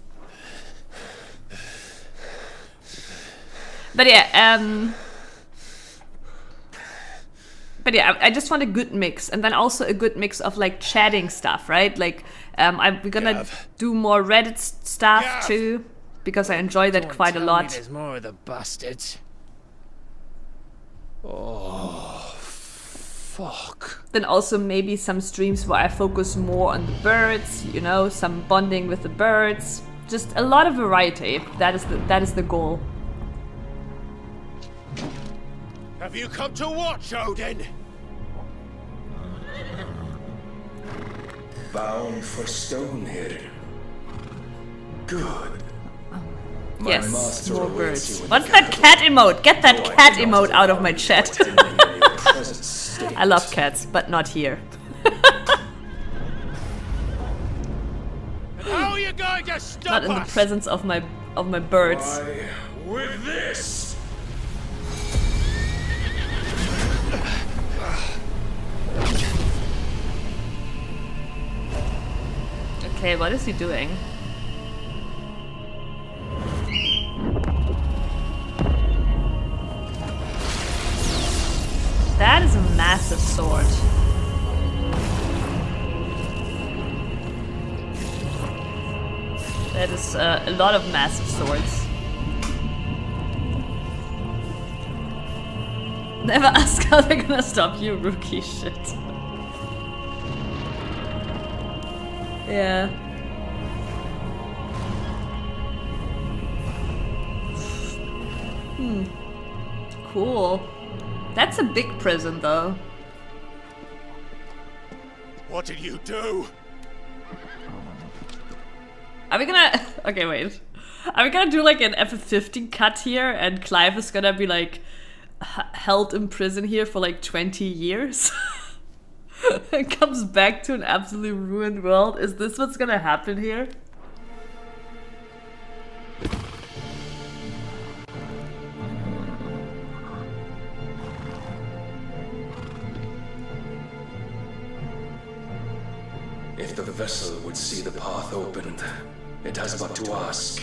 But yeah, I just want a good mix, and then also a good mix of like chatting stuff, right? Like, we're gonna do more Reddit stuff too, because I enjoy that quite a lot. There's more of the bastards. Oh, fuck. Then also maybe some streams where I focus more on the birds, some bonding with the birds. Just a lot of variety. That is the goal. Have you come to watch, Odin? Bound for Stonehill. Good. Yes, more birds. What's that cat emote? Get that cat emote out of my chat. I love cats, but not here. How are you going to stop Not in the presence of my birds. Why, with this. Okay, what is he doing? That is a massive sword. That is a lot of massive swords. Never ask how they're gonna stop you, rookie shit. Yeah. Cool. That's a big prison, though. What did you do? Are we gonna... Okay, wait. Are we gonna do like an F-15 cut here and Clive is gonna be like held in prison here for like 20 years? And comes back to an absolutely ruined world? Is this what's gonna happen here? If the vessel would see the path opened, it has but to ask.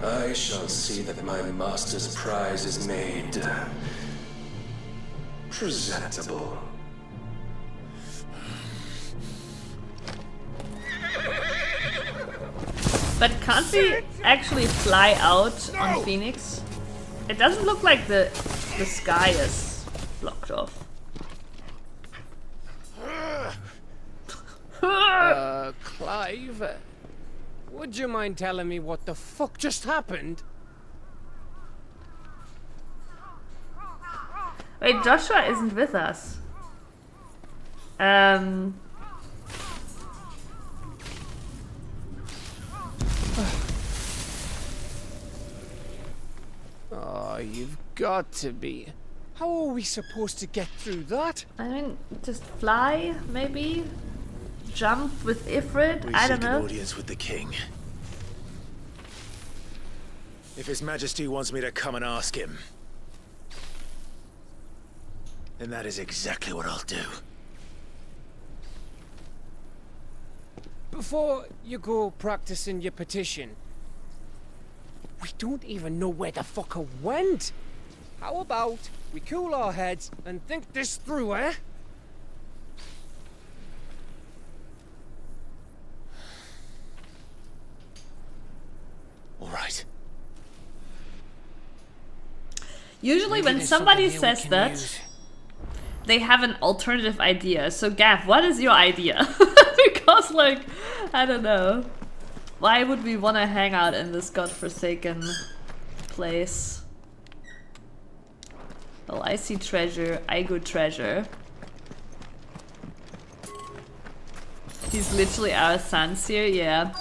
I shall see that my master's prize is made presentable. But can't we actually fly out on Phoenix? It doesn't look like the sky is blocked off. Clive, would you mind telling me what the fuck just happened? Wait, Joshua isn't with us. Oh, you've got to be. How are we supposed to get through that? I mean, just fly, maybe? Jump with Ifrit? We I don't seek an know. audience with the king. If His Majesty wants me to come and ask him, then that is exactly what I'll do. Before you go practicing your petition, we don't even know where the fucker went. How about we cool our heads and think this through, eh? All right. Usually when there's somebody something here we says can that, use. they have an alternative idea. So Gav, what is your idea? Because like, I don't know. Why would we want to hang out in this godforsaken place? Well, I see treasure, I go treasure. He's literally our Sanseer, yeah.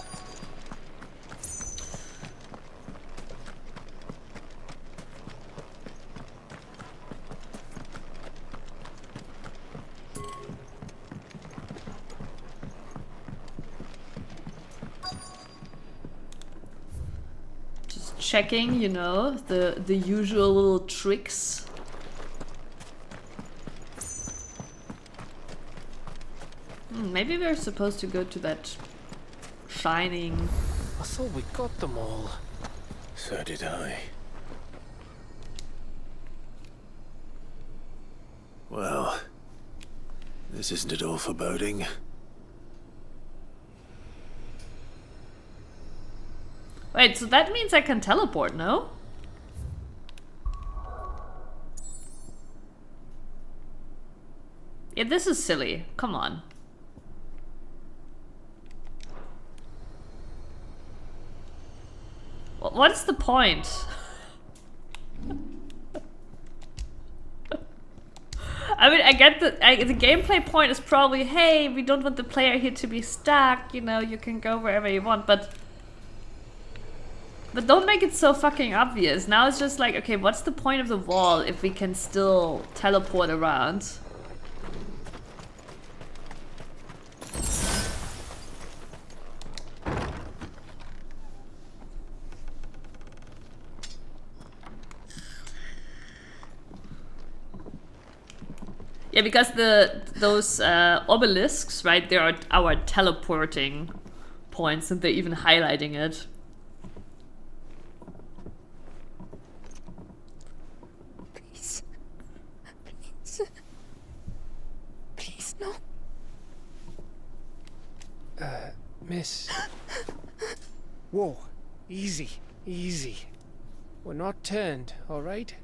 Just checking, you know, the usual little tricks. Maybe we're supposed to go to that shining... I thought we got them all. So did I. Well, this isn't at all foreboding. Wait, so that means I can teleport, no? Yeah, this is silly. Come on. What's the point? I mean, I get the gameplay point is probably, hey, we don't want the player here to be stuck, you know, you can go wherever you want, but don't make it so fucking obvious. Now it's just like, okay, what's the point of the wall if we can still teleport around? Yeah, because those obelisks, right, they are our teleporting points, and they're even highlighting it. Please. Please. Please, no. Miss. Whoa. Easy. Easy. We're not turned, alright?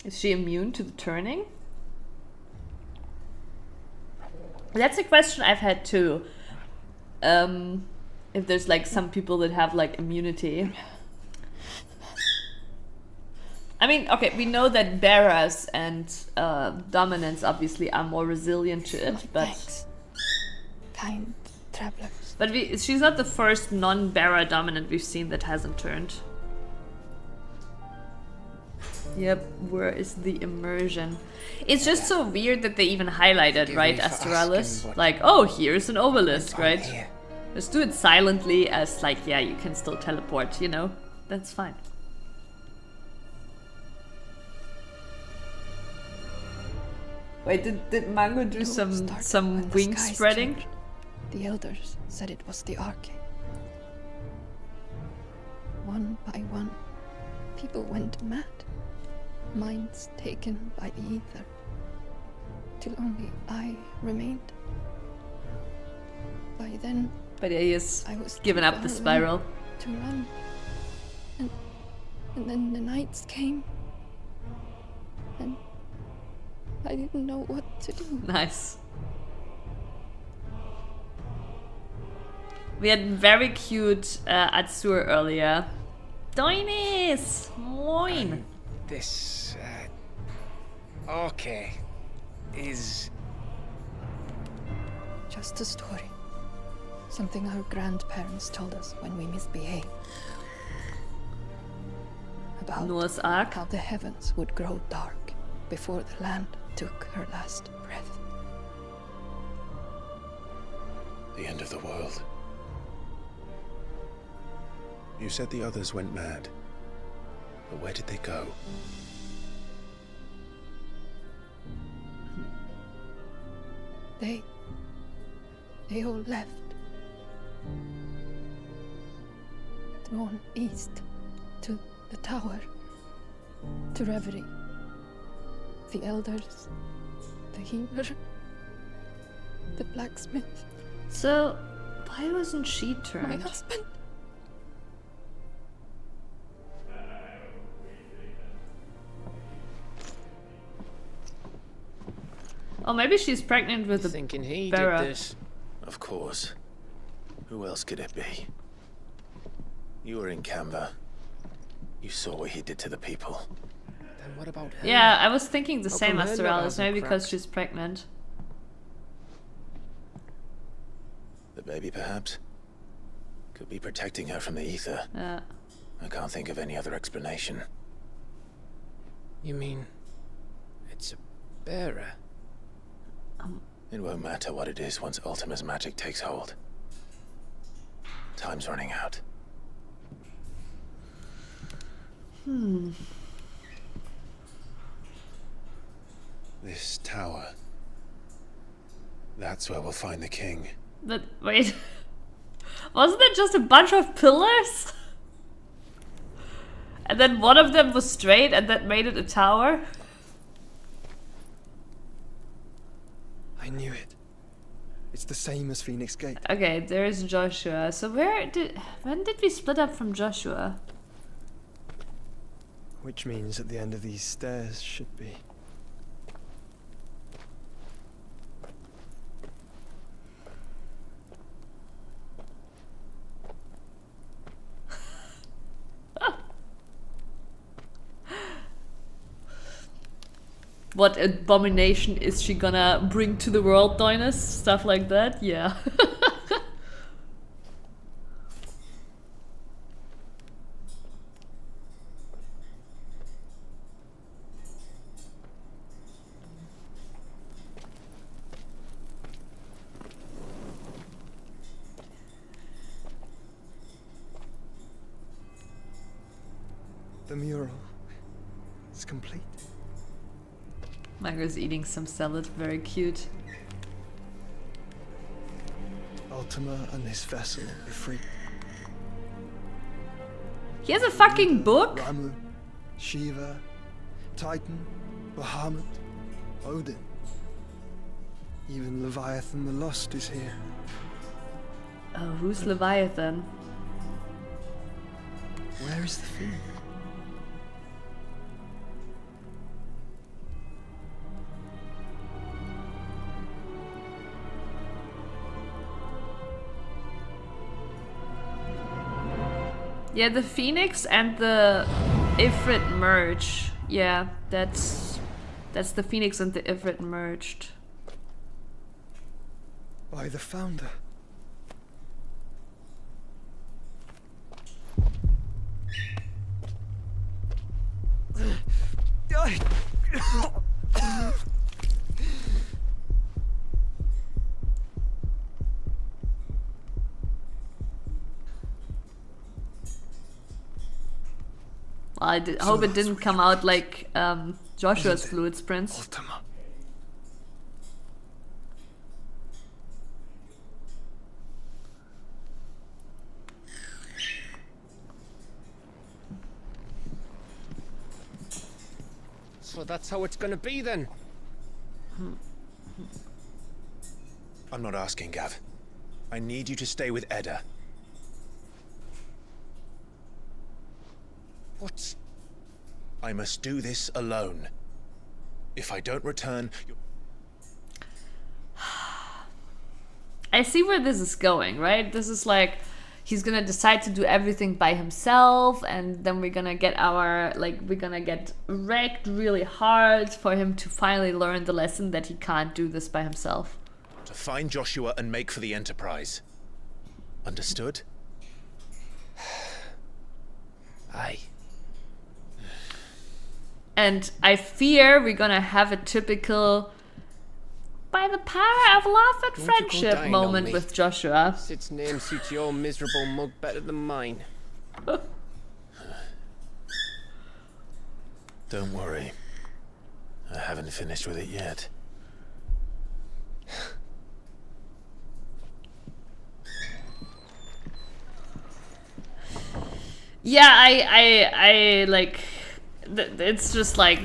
Is she immune to the turning? That's a question I've had too. If there's like some people that have like immunity. I mean, okay, we know that bearers and dominants obviously are more resilient to it, but... Thanks. Kind travelers. But she's not the first non-bearer dominant we've seen that hasn't turned. Yep, where is the immersion? It's just so weird that they even highlighted, right, Astralis? Like, oh, here's an obelisk, right? Here. Just do it silently as like, yeah, you can still teleport, you know? That's fine. Wait, did Mango do some wing spreading? Changed. The elders said it was the arcade. One by one, people went mad. Minds taken by the ether. Till only I remained. By then, But yeah, he has I was given too up the far spiral. to run. And then the nights came. And I didn't know what to do. Nice. We had very cute Azur earlier. Doinis! Moin! This, okay, is... Just a story. Something our grandparents told us when we misbehaved. About Noah's Ark. how the heavens would grow dark before the land took her last breath. The end of the world. You said the others went mad. But where did they go? They all left. Drawn east to the tower, to Reverie. The elders, the healer, the blacksmith, So, why wasn't she my turned? husband. Oh, maybe she's pregnant with the Thinking he Barra. did this. Of course. Who else could it be? You were in Canberra. You saw what he did to the people. Then what about her? Yeah, I was thinking the How same come as her liver Doralis, hasn't maybe because cracked? she's pregnant. The baby, perhaps? Could be protecting her from the ether. Yeah. I can't think of any other explanation. You mean it's a bearer? It won't matter what it is once Ultima's magic takes hold. Time's running out. This tower. That's where we'll find the king. But wait, wasn't it just a bunch of pillars? And then one of them was straight and that made it a tower? I knew it. It's the same as Phoenix Gate. Okay, there's Joshua. So when did we split up from Joshua? Which means at the end of these stairs should be. What abomination is she gonna bring to the world, Doinus? Stuff like that? Yeah. The mural is complete. Margaret's eating some salad, very cute. Ultima and this vessel are free. He has a fucking book? Ramu, Shiva, Titan, Bahamut, Odin. Even Leviathan the Lost is here. Oh, who's Leviathan? Where is the Phoenix? Yeah, the Phoenix and the Ifrit merge. Yeah, that's the Phoenix and the Ifrit merged. By the founder. Well, I hope it didn't come out like Joshua's Fluids Prince. Ultima. So that's how it's gonna be then. I'm not asking, Gav. I need you to stay with Edda. What? I must do this alone. If I don't return, I see where this is going, right? This is like he's gonna decide to do everything by himself, and then we're gonna get wrecked really hard for him to finally learn the lesson that he can't do this by himself. to find Joshua and make for the Enterprise. Understood? Aye. And I fear we're gonna have a typical by the power of love and Don't you go friendship dying on moment me. with Joshua. Sid's name suits your miserable mug better than mine. Don't worry. I haven't finished with it yet. Yeah, I like, it's just like,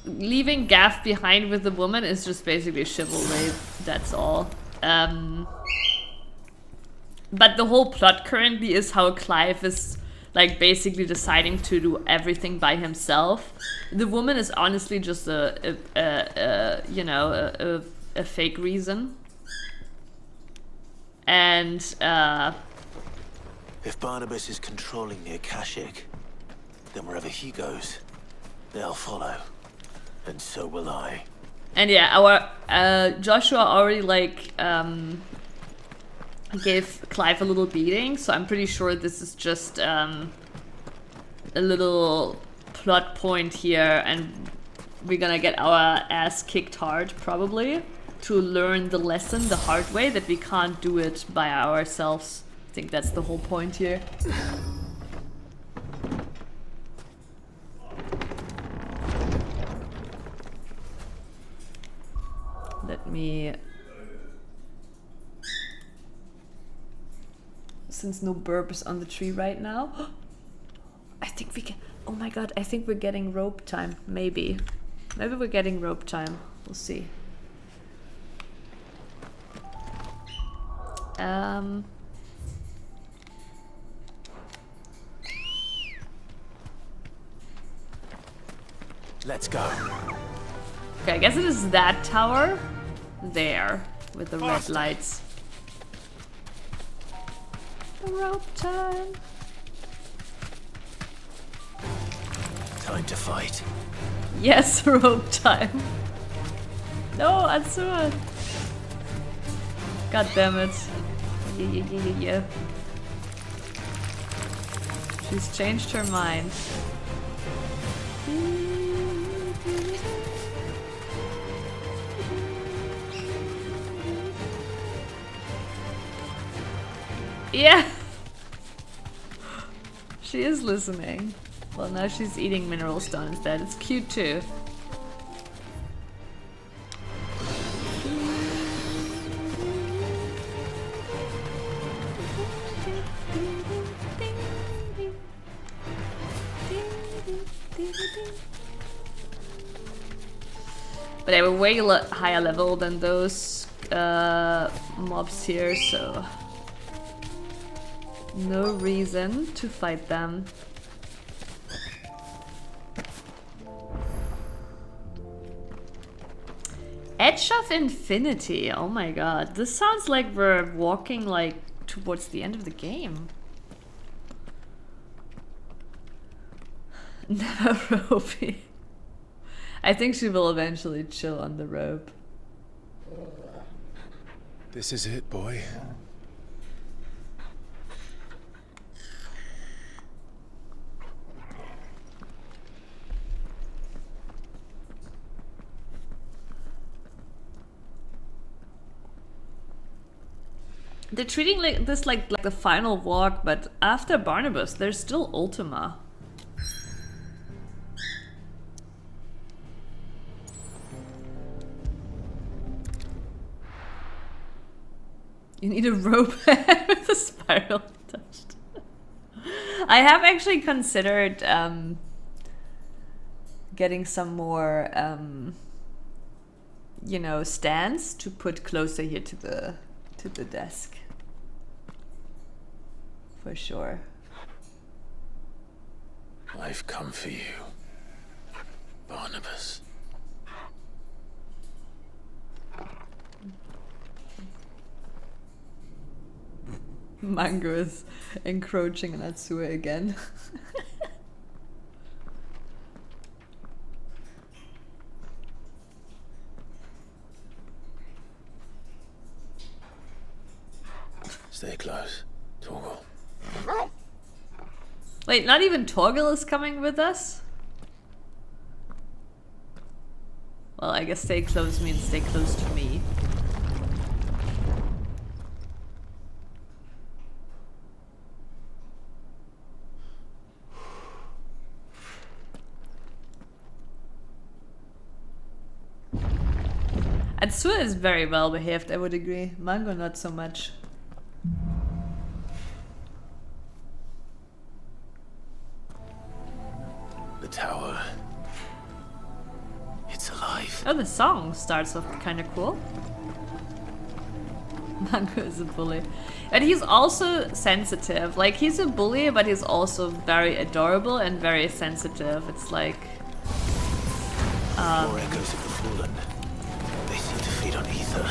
leaving Gaff behind with the woman is just basically chivalry, that's all. But the whole plot currently is how Clive is like basically deciding to do everything by himself. The woman is honestly just a fake reason. And If Barnabas is controlling the Akashic, then wherever he goes, they'll follow. And so will I. And yeah, our Joshua already like gave Clive a little beating, so I'm pretty sure this is just a little plot point here, and we're gonna get our ass kicked hard probably to learn the lesson the hard way, that we can't do it by ourselves. I think that's the whole point here. Let me... Since no burp is on the tree right now, I think we can... Oh my god, I think we're getting rope time. Maybe. Maybe we're getting rope time. We'll see. Let's go. Okay, I guess it is that tower there with the red lights. Rope time. Time to fight. Yes, rope time. No, Atsua. God damn it. Yeah. She's changed her mind. Yeah. She is listening. Well, now she's eating mineral stone instead. It's cute too. But they were way higher level than those mobs here, so no reason to fight them. Edge of Infinity. Oh my god. This sounds like we're walking like towards the end of the game. Never ropey. I think she will eventually chill on the rope. This is it, boy. They're treating like this like the final walk, but after Barnabas, there's still Ultima. You need a rope with a spiral touched. I have actually considered getting some more, you know, stands to put closer here to the desk. For sure. I've come for you, Barnabas. Mango is encroaching on Atsue again. Stay close. Torgal. Wait, not even Torgal is coming with us? Well, I guess stay close means stay close to me. Atsua is very well behaved, I would agree. Mango not so much. The tower. It's alive. Oh, the song starts off kind of cool. Mango is a bully. And he's also sensitive. Like, he's a bully, but he's also very adorable and very sensitive. It's like... More echoes of the fallen. They seem to feed on ether.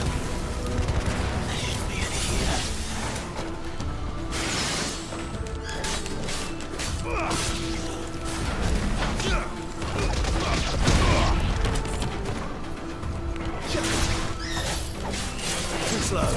There shouldn't be any here. Too slow.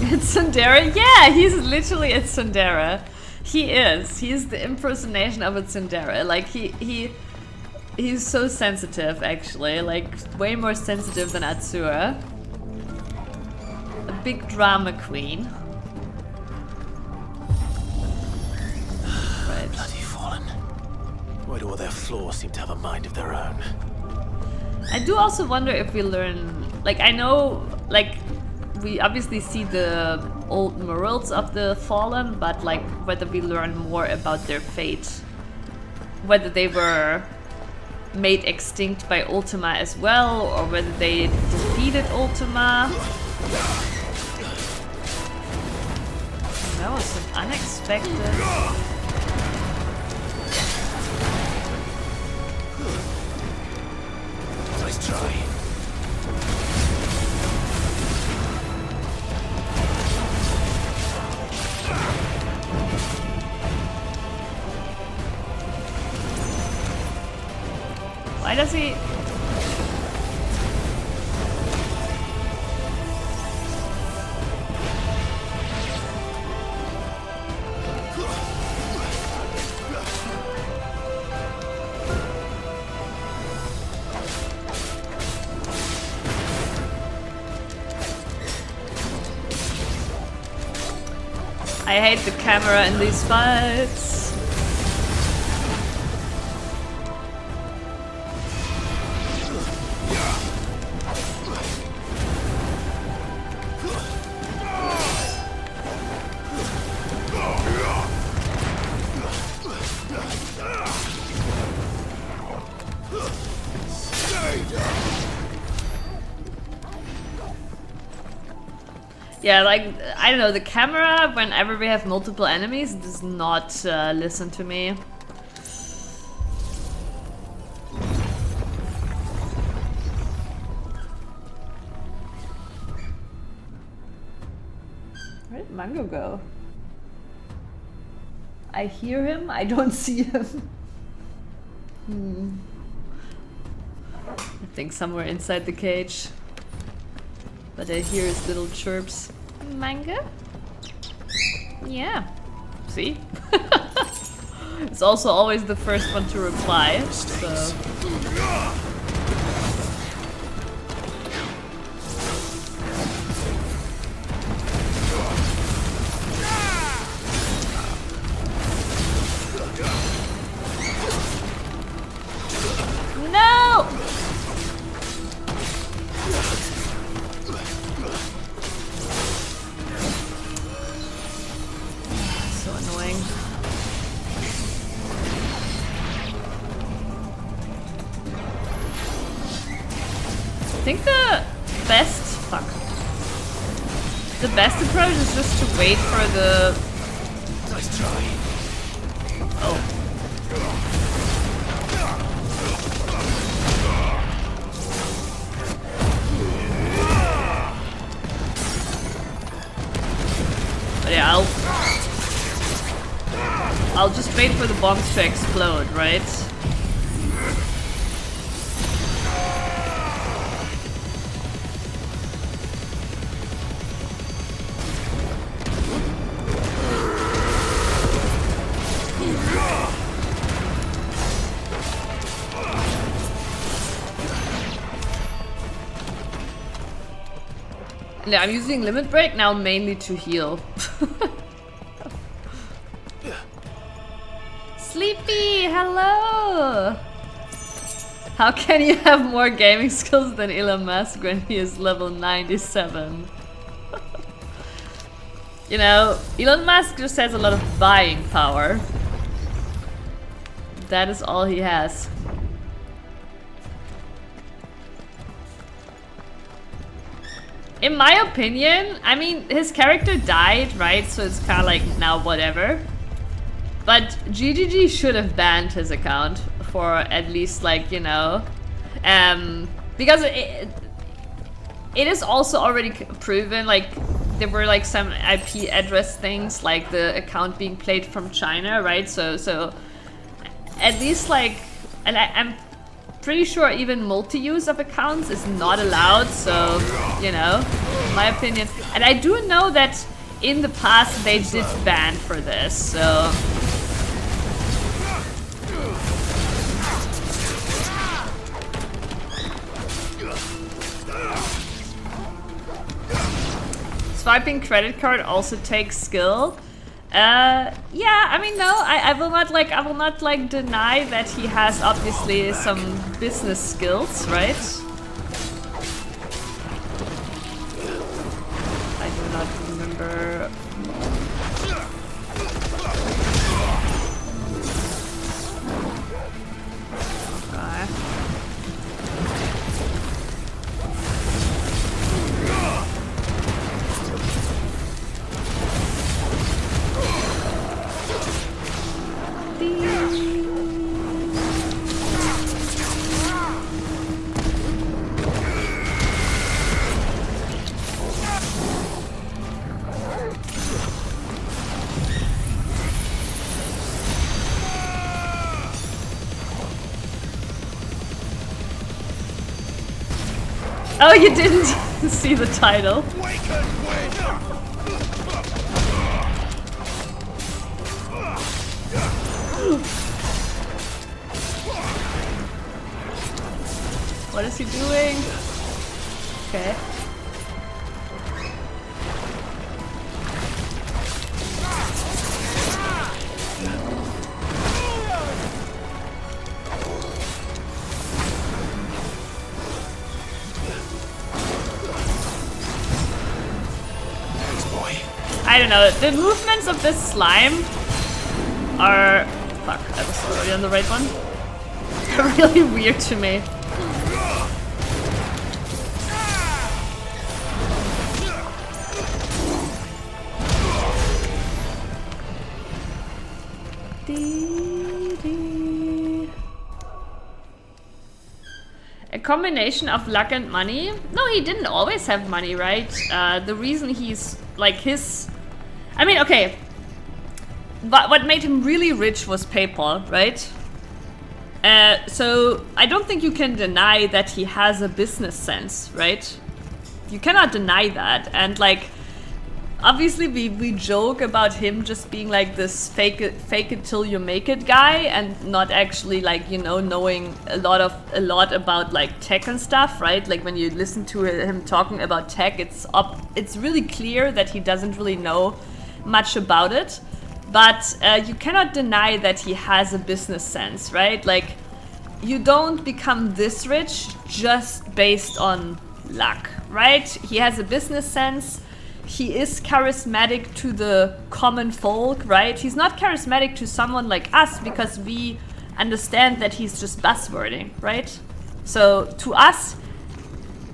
It's Tsundere? Yeah, he's literally a Tsundere. He is. He's the impersonation of a Tsundere. Like, he's so sensitive, actually. Like, way more sensitive than Atsua. A big drama queen. Right. Bloody fallen. Why do all their flaws seem to have a mind of their own? I do also wonder if we learn... Like, I know... Like... We obviously see the old morals of the Fallen, but like whether we learn more about their fate. Whether they were made extinct by Ultima as well, or whether they defeated Ultima. That was some unexpected... Nice try. Why does he... I hate the camera in these fights. Yeah, like, I don't know, the camera, whenever we have multiple enemies, does not listen to me. Where did Mango go? I hear him, I don't see him. I think somewhere inside the cage. But I hear his little chirps. Manga? Yeah. See? It's also always the first one to reply, so... No! So annoying. I think the best approach is just to wait for the... Nice try. Oh. wait for the bombs to explode, right? Yeah, I'm using Limit Break now mainly to heal. Sleepy, hello! How can you have more gaming skills than Elon Musk when he is level 97? You know, Elon Musk just has a lot of buying power. That is all he has. In my opinion, I mean, his character died, right? So it's kind of like, now whatever. But GGG should have banned his account for at least, like, you know... because it is also already proven, like, there were, like, some IP address things, like the account being played from China, right? So at least, like... And I'm pretty sure even multi-use of accounts is not allowed, so, you know, in my opinion. And I do know that in the past they did ban for this, so... Swiping credit card also takes skill. Yeah, I mean, no, I will not like deny that he has obviously some business skills, right? I do not remember. Okay. Oh, you didn't see the title. What is he doing? Okay. I don't know, the movements of this slime are... Fuck, I was already on the right one. They're really weird to me. A combination of luck and money? No, he didn't always have money, right? The reason he's like his... I mean, okay. But what made him really rich was PayPal, right? So I don't think you can deny that he has a business sense, right? You cannot deny that. And like, obviously we joke about him just being like this fake it till you make it guy and not actually, like, you know, knowing a lot about like tech and stuff, right? Like when you listen to him talking about tech, it's really clear that he doesn't really know much about it. But you cannot deny that he has a business sense, right? Like, you don't become this rich just based on luck, right? He has a business sense. He is charismatic to the common folk, right? He's not charismatic to someone like us because we understand that he's just buzzwording, right? So to us,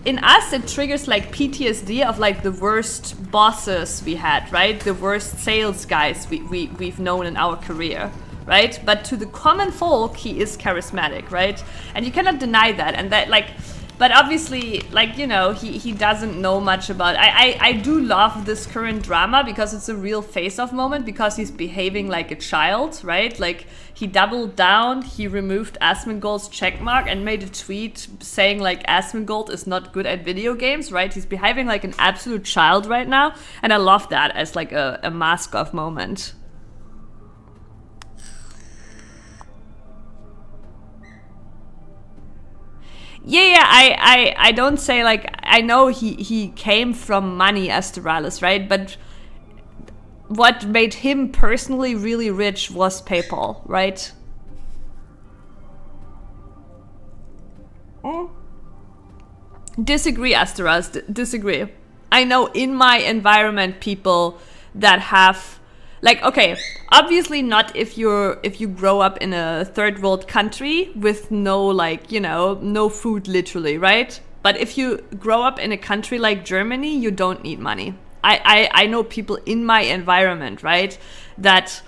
in us, it triggers like PTSD of like the worst bosses we had, right? The worst sales guys we've known in our career, right? But to the common folk, he is charismatic, right? And you cannot deny that. And that, like, But obviously, like, you know, he doesn't know much about... I do love this current drama because it's a real face-off moment, because he's behaving like a child, right? Like, he doubled down, he removed Asmongold's checkmark and made a tweet saying, like, Asmongold is not good at video games, right? He's behaving like an absolute child right now, and I love that as, like, a mask-off moment. Yeah, I don't say, like, I know he came from money, Astralis, right? But what made him personally really rich was PayPal, right? Disagree, Astralis, disagree. I know in my environment people that have... Like, okay, obviously not if you grow up in a third world country with no, like, you know, no food literally, right? But if you grow up in a country like Germany, you don't need money. I know people in my environment, right, that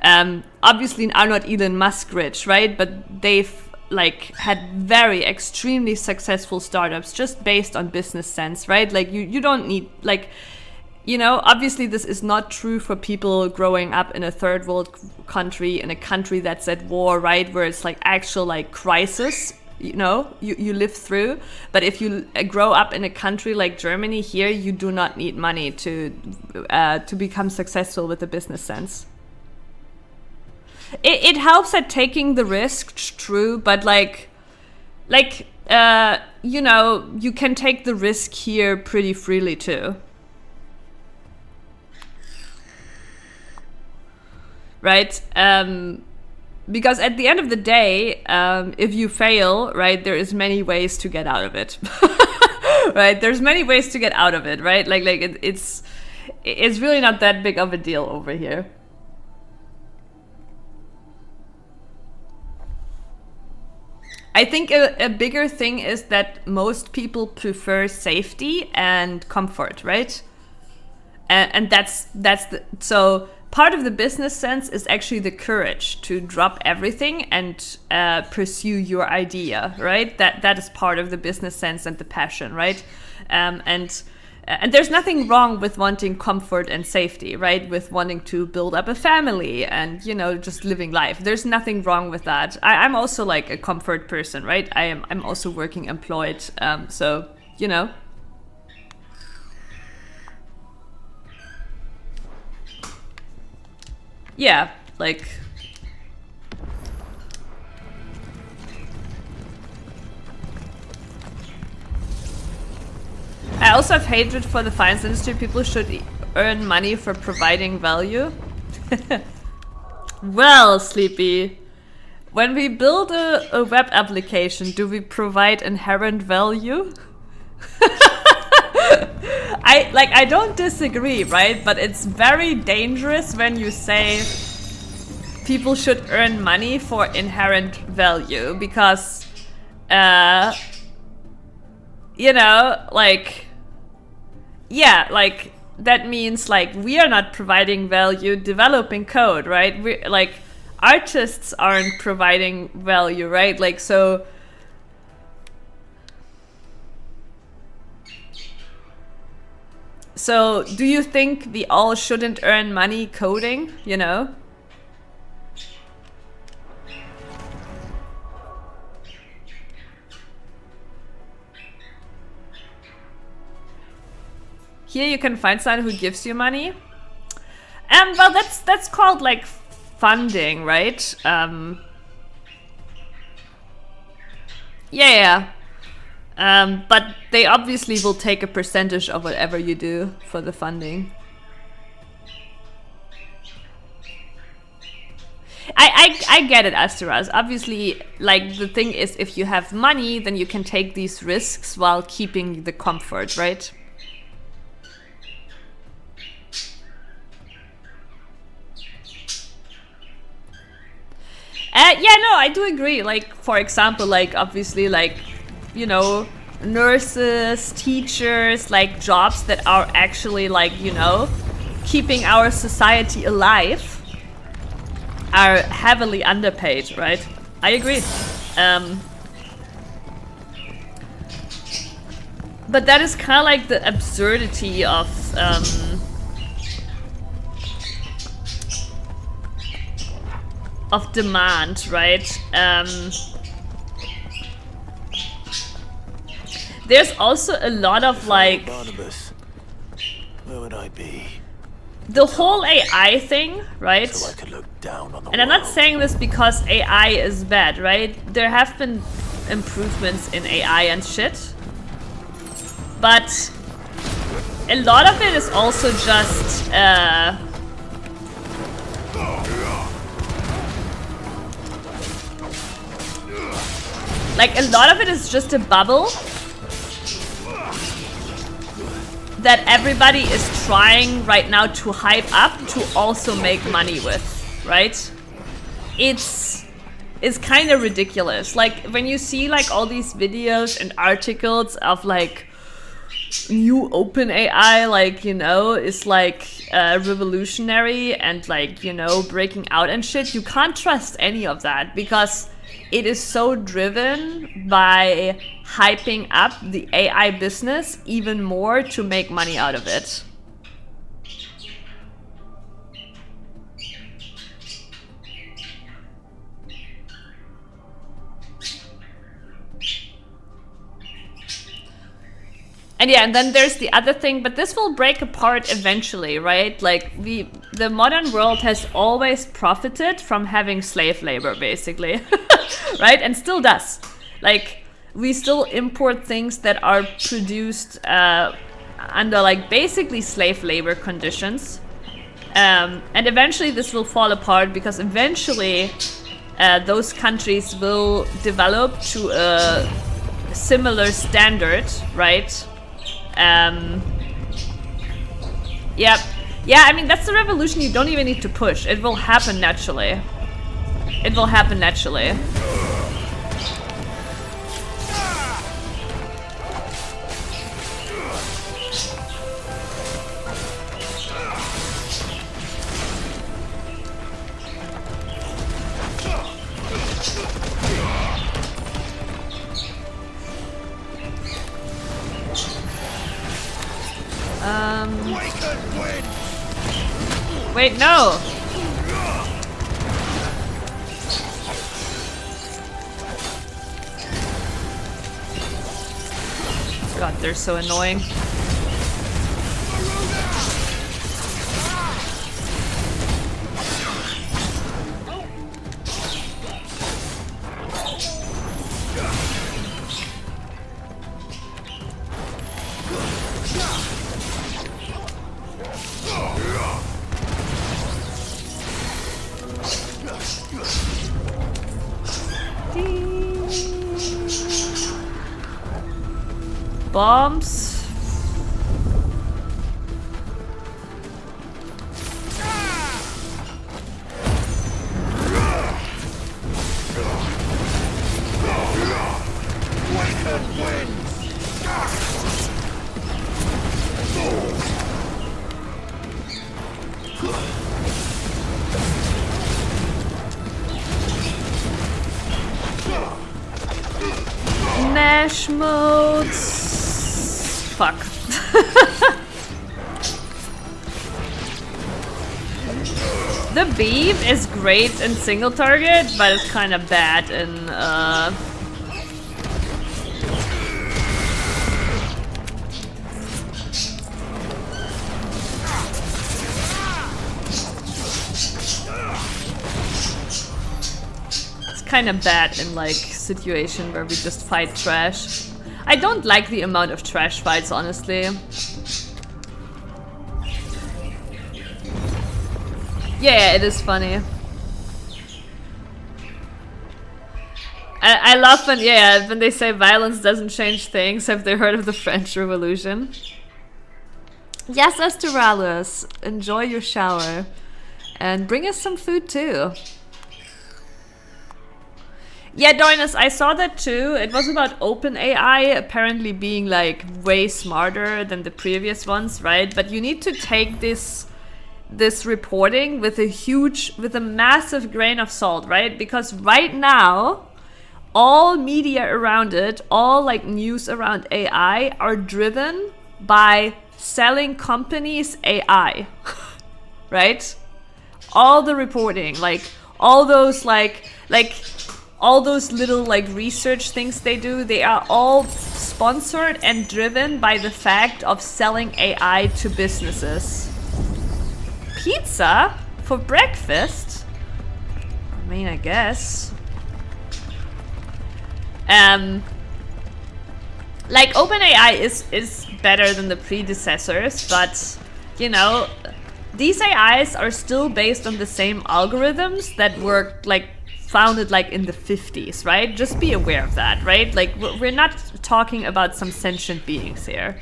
obviously are not Elon Musk rich, right? But they've, like, had very extremely successful startups just based on business sense, right? Like, you don't need, like... You know, obviously this is not true for people growing up in a third world country, in a country that's at war, right? Where it's like actual like crisis, you know, you live through. But if you grow up in a country like Germany here, you do not need money to become successful with the business sense. It helps at taking the risk, true, but you know, you can take the risk here pretty freely too. Right? Because at the end of the day, if you fail, right, there is many ways to get out of it. Right? There's many ways to get out of it, right? Like it's really not that big of a deal over here. I think a bigger thing is that most people prefer safety and comfort, right? And that's so part of the business sense is actually the courage to drop everything and pursue your idea, right? That is part of the business sense and the passion, right? And there's nothing wrong with wanting comfort and safety, right? With wanting to build up a family and, you know, just living life. There's nothing wrong with that. I'm also like a comfort person, right? I'm also working employed, so, you know. Yeah, like... I also have hatred for the finance industry. People should earn money for providing value. Well, Sleepy, when we build a web application, do we provide inherent value? I don't disagree, right? But it's very dangerous when you say people should earn money for inherent value, because you know, like, yeah, like, that means, like, we are not providing value developing code, right? We, like, artists aren't providing value, right? Like, so... So, do you think we all shouldn't earn money coding, you know? Here you can find someone who gives you money. Well, that's called like funding, right? Yeah. But they obviously will take a percentage of whatever you do for the funding. I get it, Asteras. Obviously, like, the thing is, if you have money, then you can take these risks while keeping the comfort, right? Yeah, no, I do agree. Like, for example, like, obviously, like, you know, nurses, teachers, like, jobs that are actually, like, you know, keeping our society alive are heavily underpaid, right? I agree. But that is kind of like the absurdity of demand, right? There's also a lot of like Barnabas, where would I be? the whole AI thing, right? So I could look down on the And I'm not world. saying this because AI is bad, right? There have been improvements in AI and shit. But a lot of it is also just like a lot of it is just a bubble that everybody is trying right now to hype up to also make money with, right? It's kind of ridiculous. Like when you see like all these videos and articles of like new open AI, like, you know, is like revolutionary and like, you know, breaking out and shit, you can't trust any of that because it is so driven by hyping up the AI business even more to make money out of it. And yeah, and then there's the other thing, but this will break apart eventually, right? Like the modern world has always profited from having slave labor, basically, right? And still does. Like we still import things that are produced under like basically slave labor conditions. And eventually this will fall apart because eventually those countries will develop to a similar standard, right? Yeah, I mean, that's the revolution you don't even need to push. It will happen naturally. It will happen naturally. Wait, no! God, they're so annoying. Bombs. Nash modes. Fuck. The beam is great in single target, but it's kind of bad in it's kind of bad in like situation where we just fight trash. I don't like the amount of trash fights, honestly. Yeah, it is funny. I love when, yeah, when they say violence doesn't change things. Have they heard of the French Revolution? Yes, Astralis, enjoy your shower. And bring us some food too. Yeah, Doinus, I saw that too. It was about OpenAI apparently being like way smarter than the previous ones, right? But you need to take this reporting with a massive grain of salt, right? Because right now, all media around it, all like news around AI are driven by selling companies AI, right? All the reporting, like all those all those little like research things they do, they are all sponsored and driven by the fact of selling AI to businesses. Pizza for breakfast? I mean, I guess. Like OpenAI is better than the predecessors, but you know, these AIs are still based on the same algorithms that were like founded like in the 50s, right? Just be aware of that, right? Like we're not talking about some sentient beings here.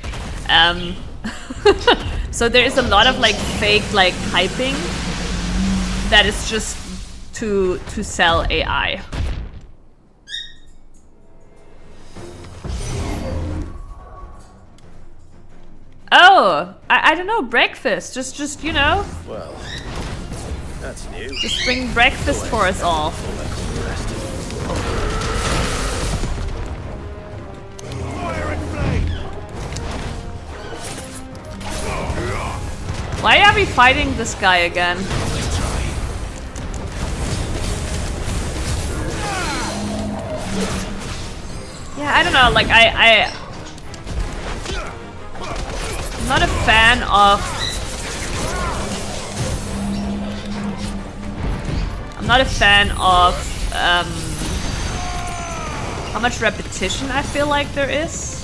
So there is a lot of like fake like hyping that is just to sell AI. Oh, I don't know, breakfast. Just you know. Well, that's new. Just bring breakfast for us all. Why are we fighting this guy again? Yeah, I don't know, like I'm not a fan of how much repetition I feel like there is.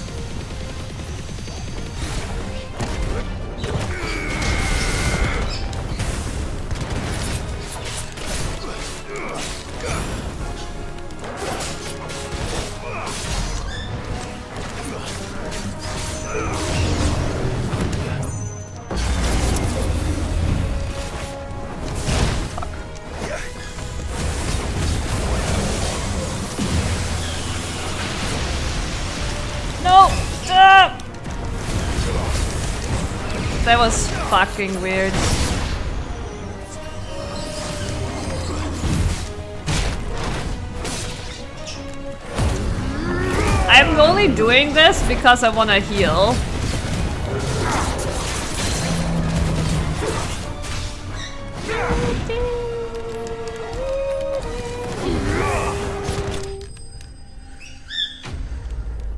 That was fucking weird. I'm only doing this because I want to heal.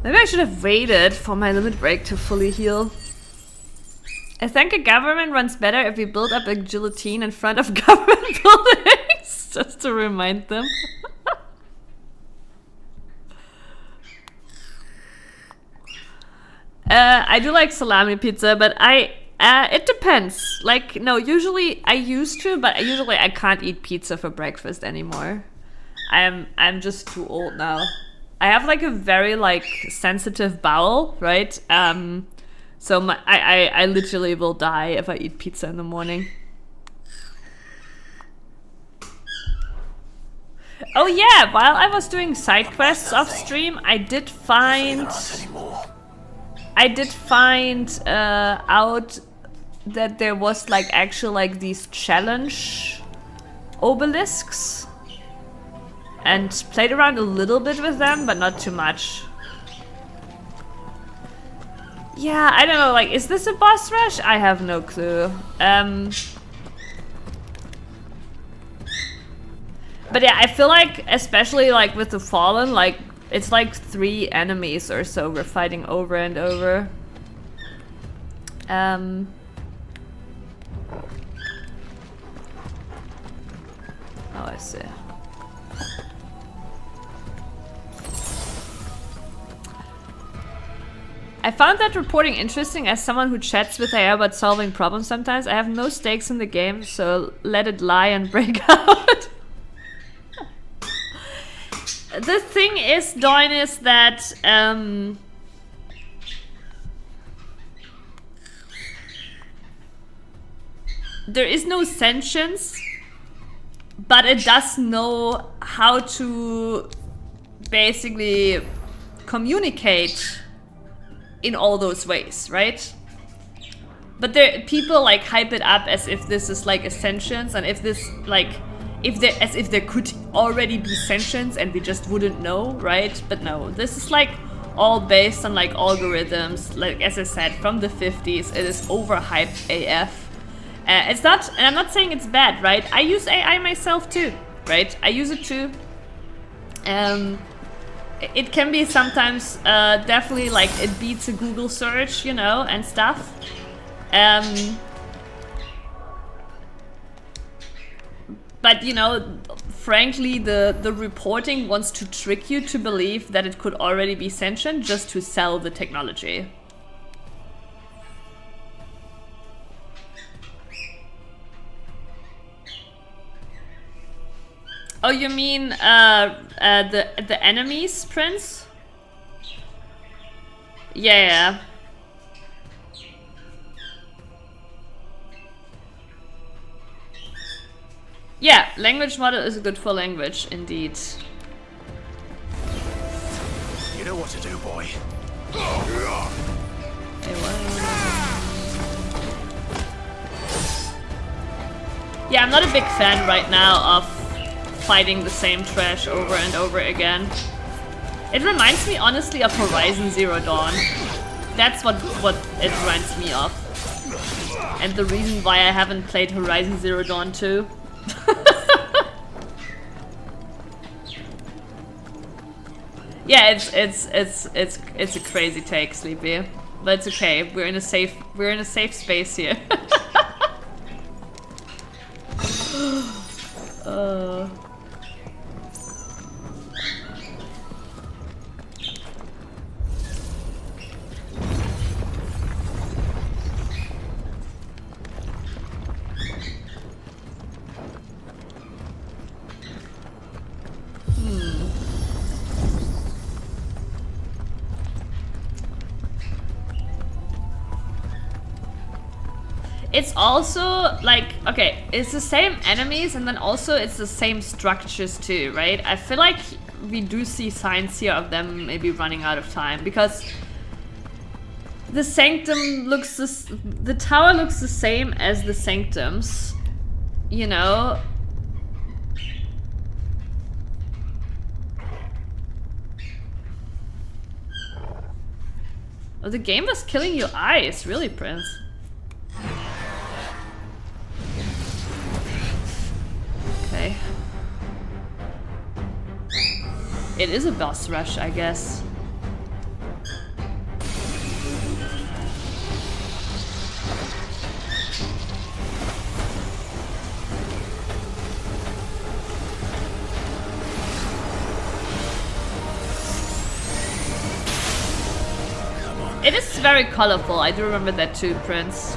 Maybe I should have waited for my limit break to fully heal. I think a government runs better if we build up a guillotine in front of government buildings, just to remind them. I do like salami pizza, but it depends. Like, no, usually I used to, but usually I can't eat pizza for breakfast anymore. I'm just too old now. I have like a very like sensitive bowel, right? So I literally will die if I eat pizza in the morning. Oh yeah, while I was doing side quests off stream, I did find out that there was like actually like these challenge obelisks, and played around a little bit with them, but not too much. Yeah, I don't know, like, is this a boss rush? I have no clue. But yeah, I feel like, especially like with the Fallen, like, it's like 3 enemies or so we're fighting over and over. Oh, I see. I found that reporting interesting as someone who chats with AI about solving problems sometimes. I have no stakes in the game, so let it lie and break out. The thing is, Doin, is that there is no sentience, but it does know how to basically communicate in all those ways, right? But there, people like hype it up as if this is like a sentience, and if as if there could already be sentience and we just wouldn't know, right? But no, this is like all based on like algorithms, like as I said, from the 50s. It is overhyped AF. It's not, and I'm not saying it's bad, right? I use AI myself too, right? I use it too. It can be sometimes definitely like it beats a Google search, you know, and stuff. But you know, frankly, the reporting wants to trick you to believe that it could already be sentient just to sell the technology. Oh, you mean the enemies, Prince? Yeah. Yeah, language model is good for language, indeed. You know what to do, boy. Yeah, I'm not a big fan right now of fighting the same trash over and over again. It reminds me honestly of Horizon Zero Dawn. That's what it reminds me of. And the reason why I haven't played Horizon Zero Dawn 2. Yeah, it's a crazy take, Sleepy. But it's okay. We're in a safe space here. It's also like, okay, it's the same enemies and then also it's the same structures too, right? I feel like we do see signs here of them maybe running out of time because the sanctum looks, the tower looks the same as the sanctums, you know? Oh, the game was killing your eyes, really, Prince? Okay. It is a boss rush, I guess. It is very colorful, I do remember that too, Prince.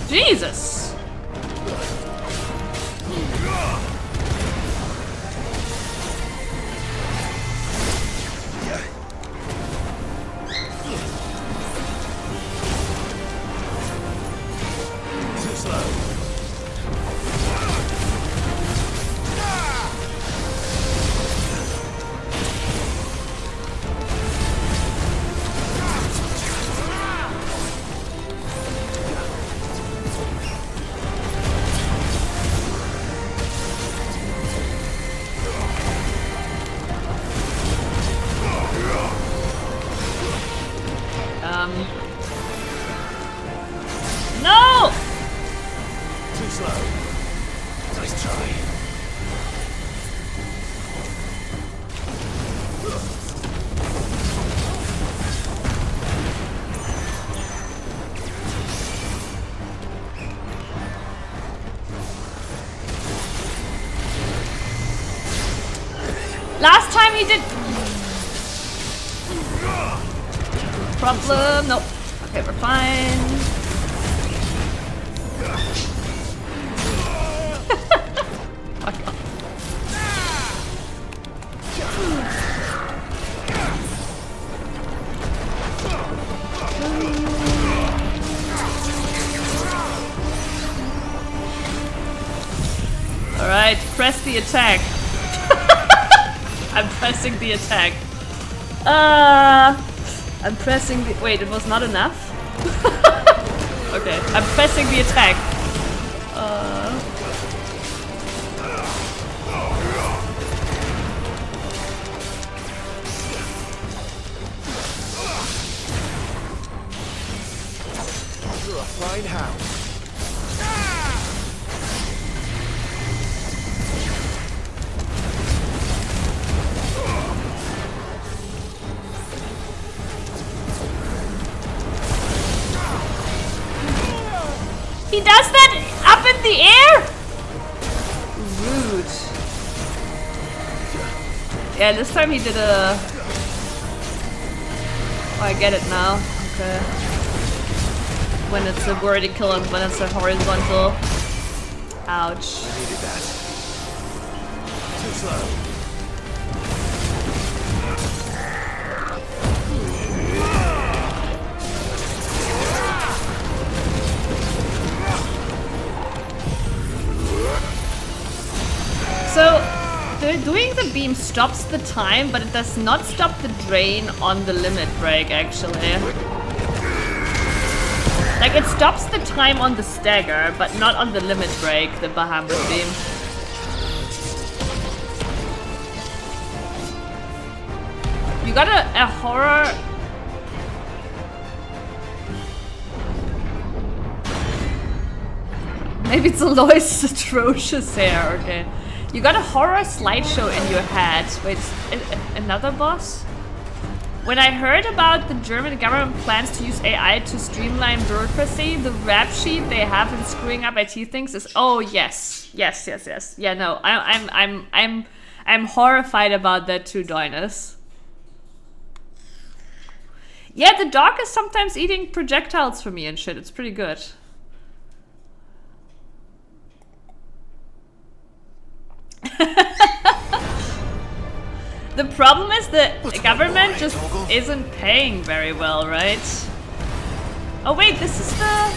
Jesus! Too slow. No! Too slow. Nice try. Last time he did... Problem, nope. Okay, we're fine. Fuck off. Alright, press the attack. I'm pressing the attack. I'm pressing the... Wait, it was not enough? Okay, I'm pressing the attack. out. He does that up in the air? Rude. Yeah, this time he did a... Oh, I get it now. Okay. When it's a vertical and when it's a horizontal. Ouch. I needed that. Too slow. So, doing the beam stops the time, but it does not stop the drain on the limit break, actually. Like, it stops the time on the stagger, but not on the limit break, the Bahamut beam. You got a horror... Maybe it's Aloy's atrocious hair, okay. You got a horror slideshow in your head. Wait, another boss? When I heard about the German government plans to use AI to streamline bureaucracy, the rap sheet they have in screwing up IT things is oh yes. Yeah, no, I'm horrified about that too, Doinus. Yeah, the dog is sometimes eating projectiles for me and shit. It's pretty good. The problem is that the government just isn't paying very well, right? Oh wait, this is the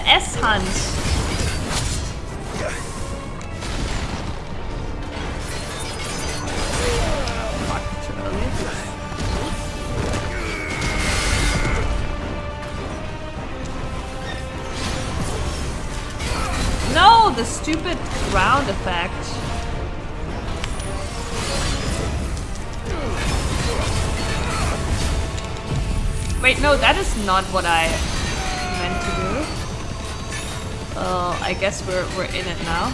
S hunt. No, the stupid ground effect. Wait, no, that is not what I meant to do. I guess we're in it now.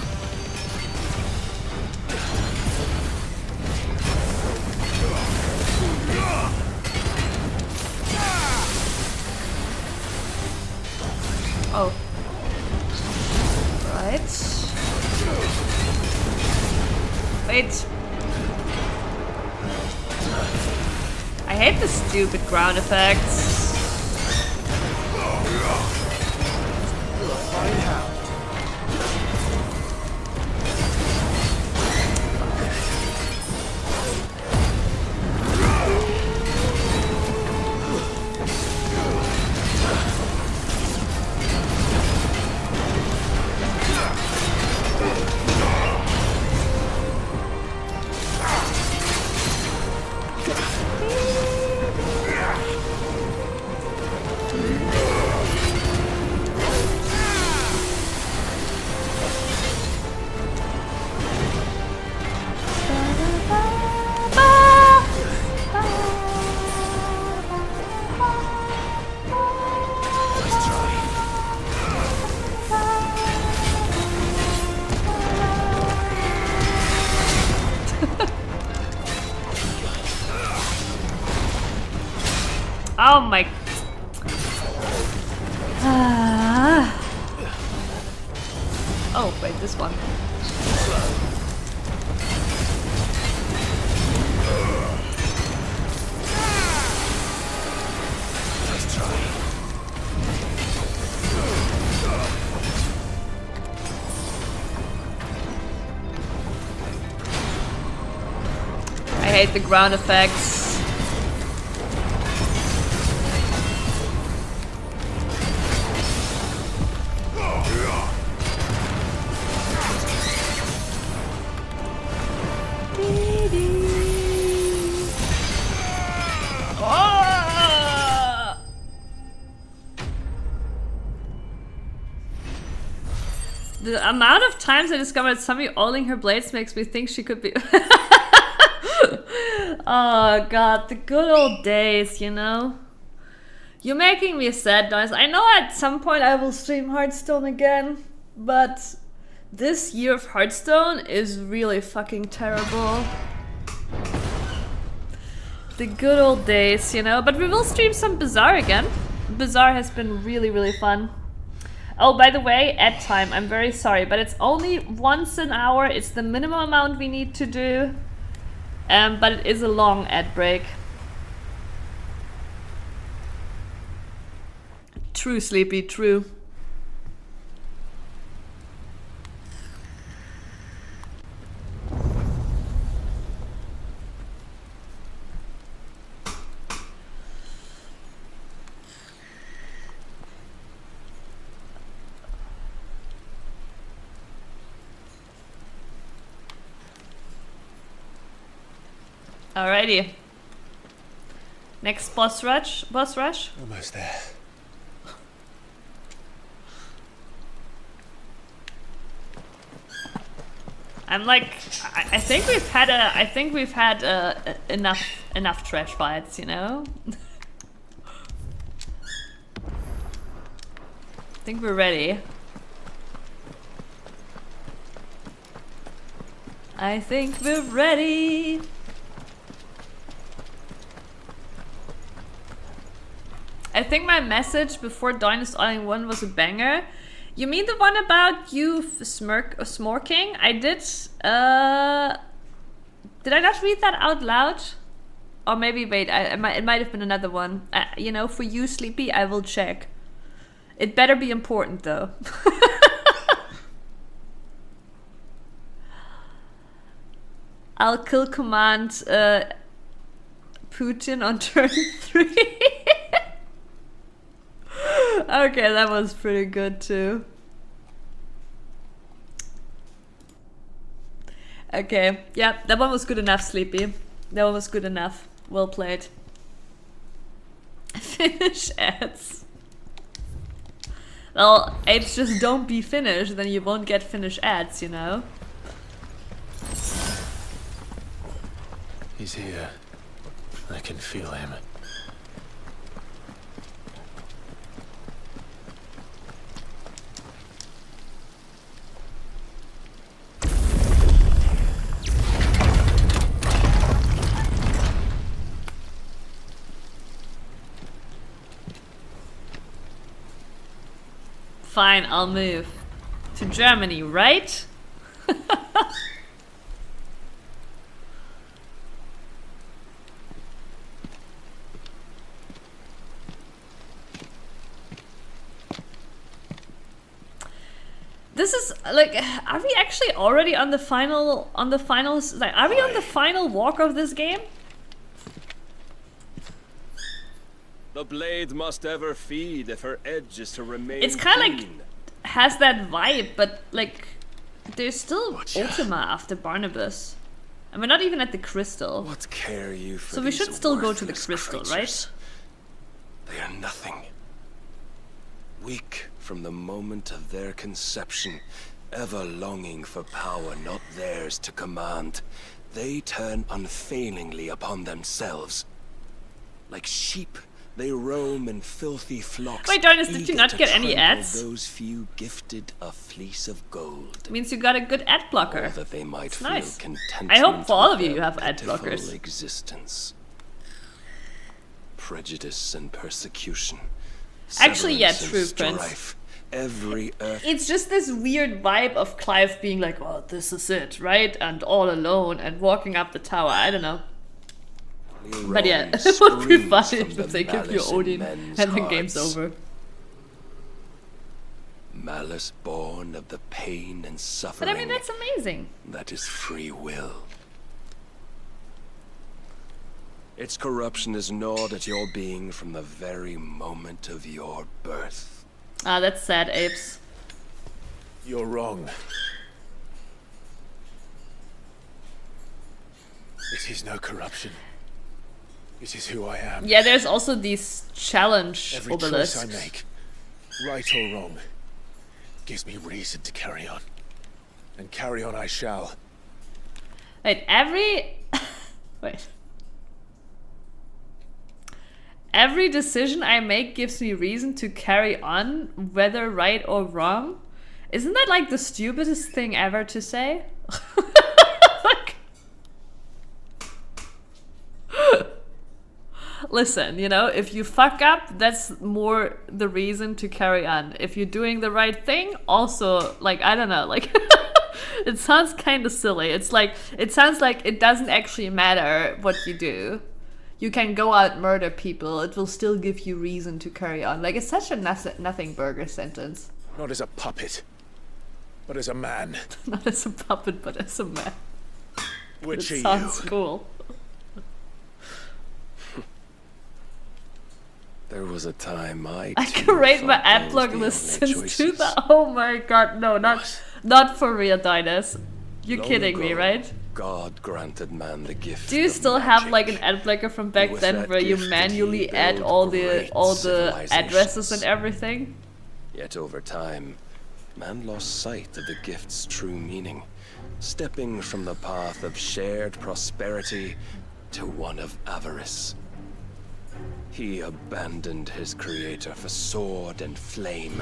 Oh. Right. Wait. I hate the stupid ground effects. Oh my... Oh, wait, this one. Let's try. I hate the ground effects. The amount of times I discovered somebody oiling her blades makes me think she could be... Oh god, the good old days, you know? You're making me sad, guys. I know at some point I will stream Hearthstone again, but this year of Hearthstone is really fucking terrible. The good old days, you know? But we will stream some Bazaar again. Bazaar has been really, really fun. Oh, by the way, ad time. I'm very sorry, but it's only once an hour. It's the minimum amount we need to do. But it is a long ad break. True, Sleepy, true. Alrighty. Next boss rush. Boss rush. Almost there. I'm like, I think we've had enough trash fights, you know. I think we're ready. I think we're ready. I think my message before Dynasty Island 1 was a banger. You mean the one about you smorking? I did. Did I not read that out loud? Or maybe wait, it might have been another one. You know, for you, Sleepy, I will check. It better be important though. I'll kill command Putin on turn 3. Okay, that was pretty good too. Okay, yeah, that one was good enough, Sleepy. That one was good enough. Well played. Finish ads. Well, it's just don't be finished, then you won't get finished ads, you know? He's here. I can feel him. Fine, I'll move. To Germany, right? This is like, are we actually already on the final, like, are we on the final walk of this game? The blade must ever feed if her edge is to remain. It's kind of like has that vibe, but like there's still Ultima after Barnabas, and we're not even at the crystal. What care you for? So we should still go to the crystal, creatures? right? They are nothing. Weak from the moment of their conception, ever longing for power not theirs to command, they turn unfailingly upon themselves. Like sheep, they roam in filthy flocks. Wait, Darnus, did you not get any ads? Those few gifted a fleece of gold. Means you got a good ad blocker. Or that they might It's feel nice. contentment I hope for all of with you their have ad pitiful blockers. Existence. Prejudice and persecution. Actually, yeah, severance true, and Prince. strife. Every earth. It's just this weird vibe of Clive being like, "Oh, this is it, right?" And all alone and walking up the tower. I don't know. But yeah, it would be funny if they give you Odin and then game's over. Malice born of the pain and suffering. But I mean, that's amazing. That is free will. Its corruption is gnawed at your being from the very moment of your birth. Ah, that's sad, Apes. You're wrong. It is no corruption. It is who I am. Yeah, there's also these challenge Every obelisks. choice I make, right or wrong, gives me reason to carry on. And carry on I shall. Wait, wait. Every decision I make gives me reason to carry on, whether right or wrong. Isn't that like the stupidest thing ever to say? Like, listen, you know, if you fuck up, that's more the reason to carry on. If you're doing the right thing, also, like, I don't know, like, it sounds kind of silly. It's like, it sounds like it doesn't actually matter what you do. You can go out murder people, it will still give you reason to carry on. Like, it's such a nothing burger sentence. Not as a puppet, but as a man. Not as a puppet, but as a man. Which It are sounds you? cool. There was a time I can rate my thought ad those block the list only since choices. 2000. Oh my god, no, not for real, Dinus. You're Long kidding me, ago, right? God granted man the gift. Do you of still have like an magic. ad blocker from back With then that where you gift did manually he add build all great the addresses and civilizations. everything? Yet over time, man lost sight of the gift's true meaning, stepping from the path of shared prosperity to one of avarice. He abandoned his creator for sword and flame,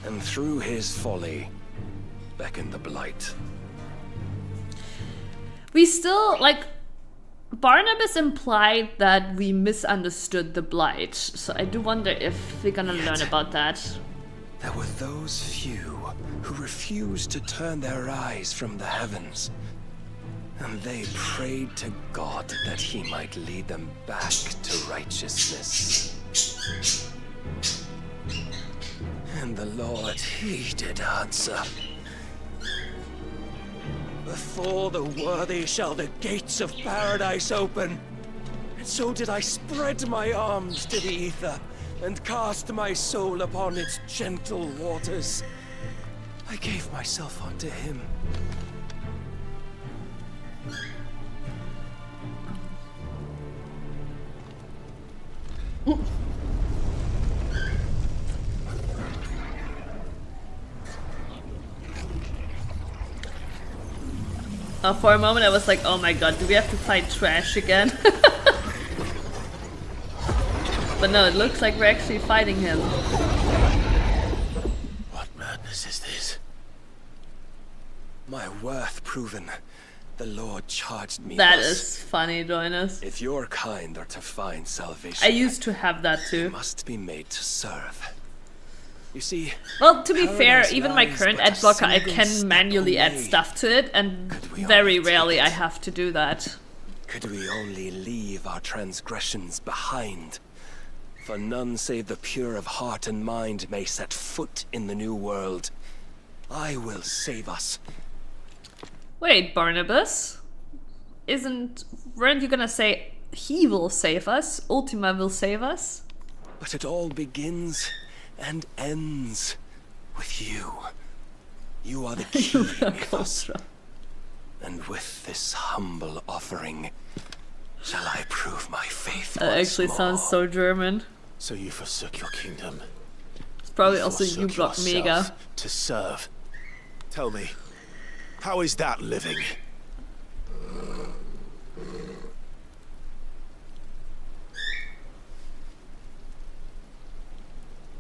and through his folly, beckoned the blight. We still, like, Barnabas implied that we misunderstood the blight, so I do wonder if we're gonna learn about that. There were those few who refused to turn their eyes from the heavens, and they prayed to God that he might lead them back to righteousness. And the Lord, he did answer. Before the worthy shall the gates of paradise open. And so did I spread my arms to the ether, and cast my soul upon its gentle waters. I gave myself unto him. For a moment I was like, oh my god, do we have to fight trash again? But no, it looks like we're actually fighting him. What madness is this? My worth proven, the Lord charged me That thus. is funny, Joinus. If your kind are to find salvation, I used to have that you too. must be made to serve. You see, Well, to be fair, paradise even my lies current but a ad blocker, I single can step manually add away. stuff to it, and Could we very only rarely take I it? have to do that. Could we only leave our transgressions behind? For none save the pure of heart and mind may set foot in the new world. I will save us. Wait, Barnabas? Weren't you gonna say he will save us? Ultima will save us? But it all begins and ends with you. You are the key, Mythos. And with this humble offering, shall I prove my faith That once actually more. sounds so German. So you forsook your kingdom. It's probably You also you forsook block yourself Mega. to serve. Tell me, how is that living?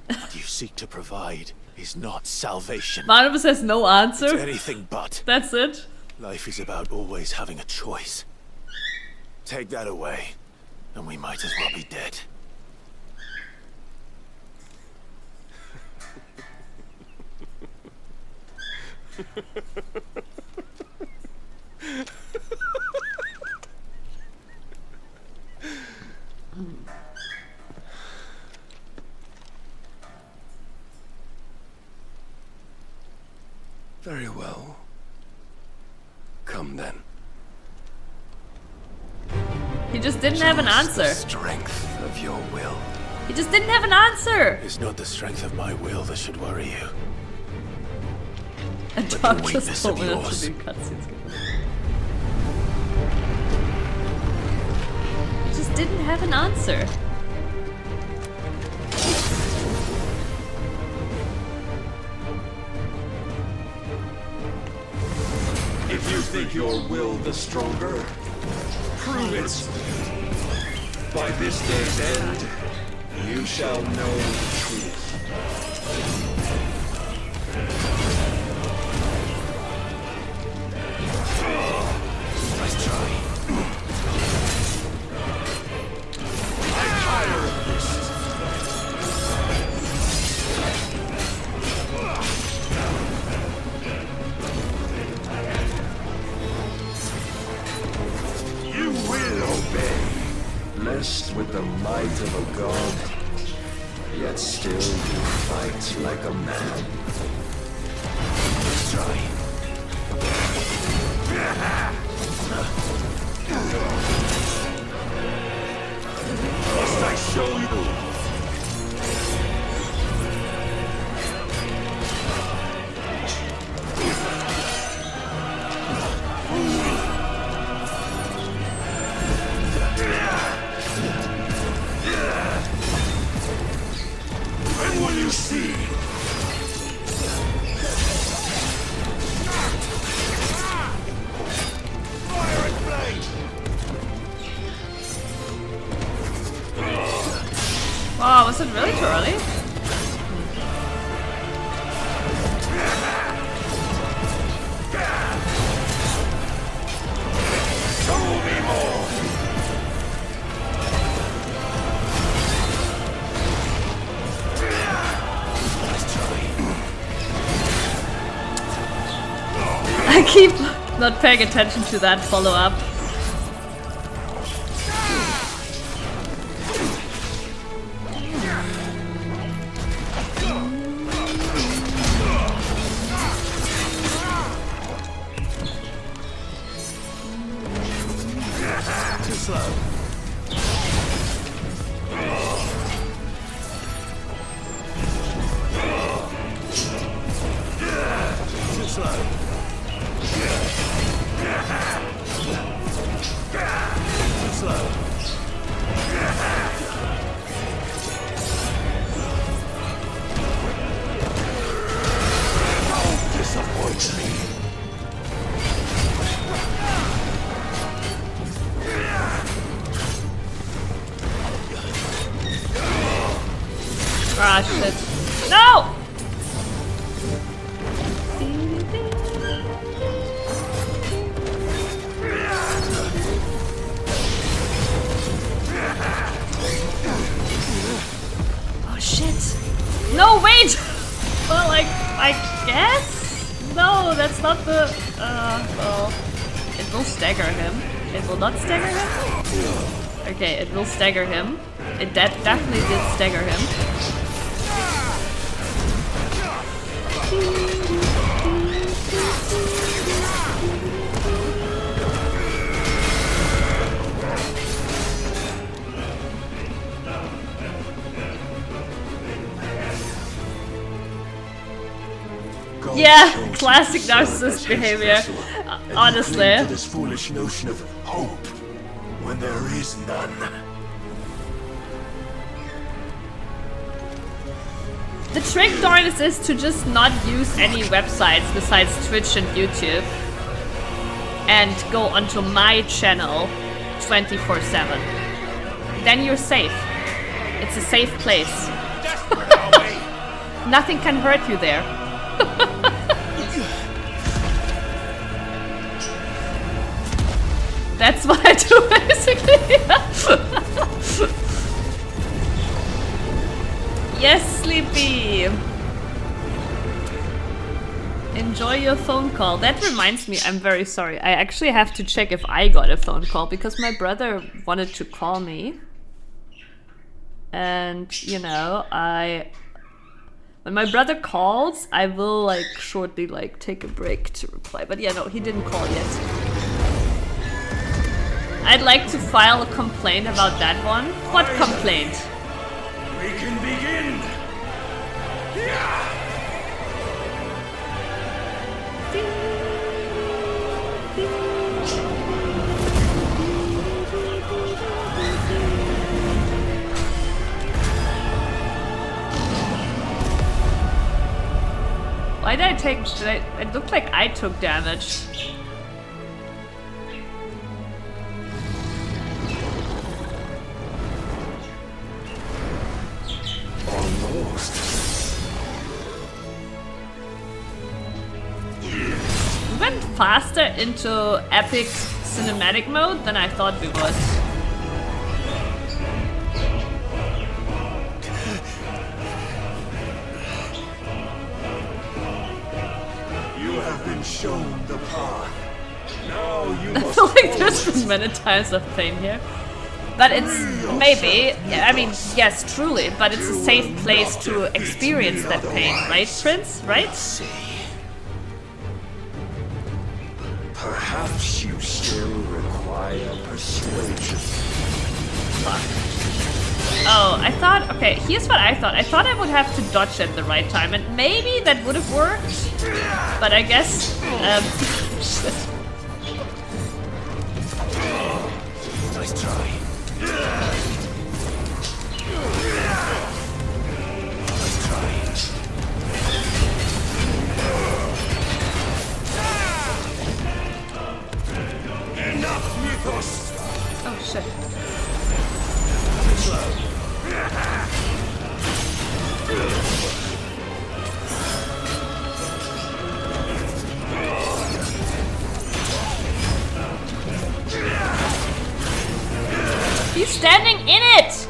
What you seek to provide is not salvation. Barnabas has no It's answer. anything but. That's it. Life is about always having a choice. Take that away, and we might as well be dead. Very well. Come then. He just didn't have an Show us answer. The strength of your will. He just didn't have an answer. It's not the strength of my will that should worry you. And the Doc weakness just told of me not to yours. do cutscenes. He just didn't have an answer. If you think your will the stronger, prove it. By this day's end, You shall know the truth. Nice try. I'm tired of this. You will obey. Blessed with the might of a god, yet still you fight like a man. Nice try. Must I show you? When will you see? Fire and flame! Wow, was it really too early? Show me more! I keep not paying attention to that follow-up. Too slow. Too slow. Too slow. Don't disappoint me. Ah, shit. No! Oh, shit. No, wait! Well, like, I guess? No, that's not the... well... It will stagger him. It will not stagger him? Okay, it will stagger him. It definitely did stagger him. Yeah, classic narcissist behavior. Honestly. This foolish notion of hope when there is none. The trick, Dornis, is to just not use any websites besides Twitch and YouTube and go onto my channel 24/7. Then you're safe. It's a safe place. Nothing can hurt you there. That's what I do, basically. Yes, Sleepy. Enjoy your phone call. That reminds me, I'm very sorry. I actually have to check if I got a phone call because my brother wanted to call me. And, you know, when my brother calls, I will like shortly like take a break to reply. But yeah, no, he didn't call yet. I'd like to file a complaint about that one. What complaint? We can begin. Why did I take... it looked like I took damage. faster into epic cinematic mode than I thought we would. You have been shown the path. Now you I must feel like follow there's it. been many times of pain here. But it's maybe, I mean, yes, truly, but it's a safe place to experience that pain, right, Prince? Right? See. Perhaps you still require persuasion. Oh, I thought, okay, here's what I thought. I thought I would have to dodge at the right time, and maybe that would have worked. But I guess, shit. Nice try. Oh shit. He's standing in it!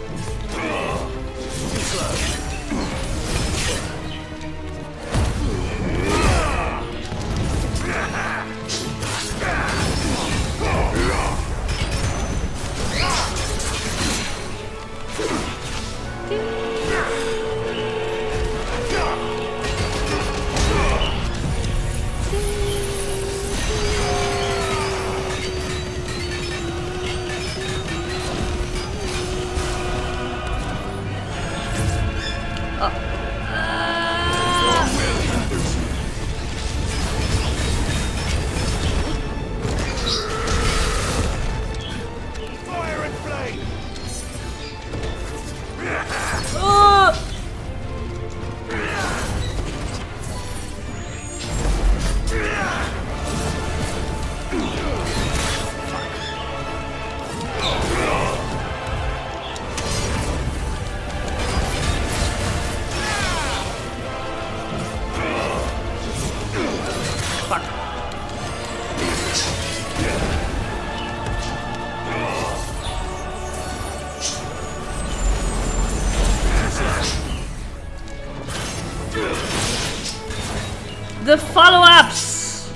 The follow-ups!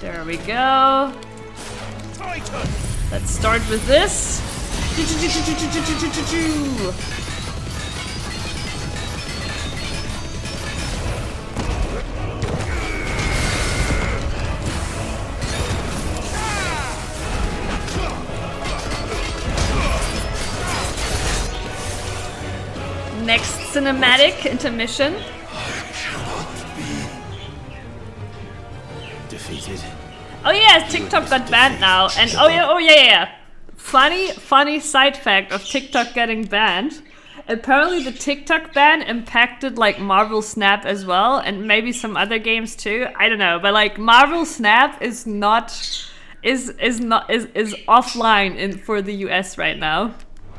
There we go. Let's start with this. Next cinematic intermission. Defeated. Oh yeah, TikTok got banned now, and oh yeah. Funny side fact of TikTok getting banned. Apparently the TikTok ban impacted like Marvel Snap as well, and maybe some other games too. I don't know, but like Marvel Snap is offline for the US right now.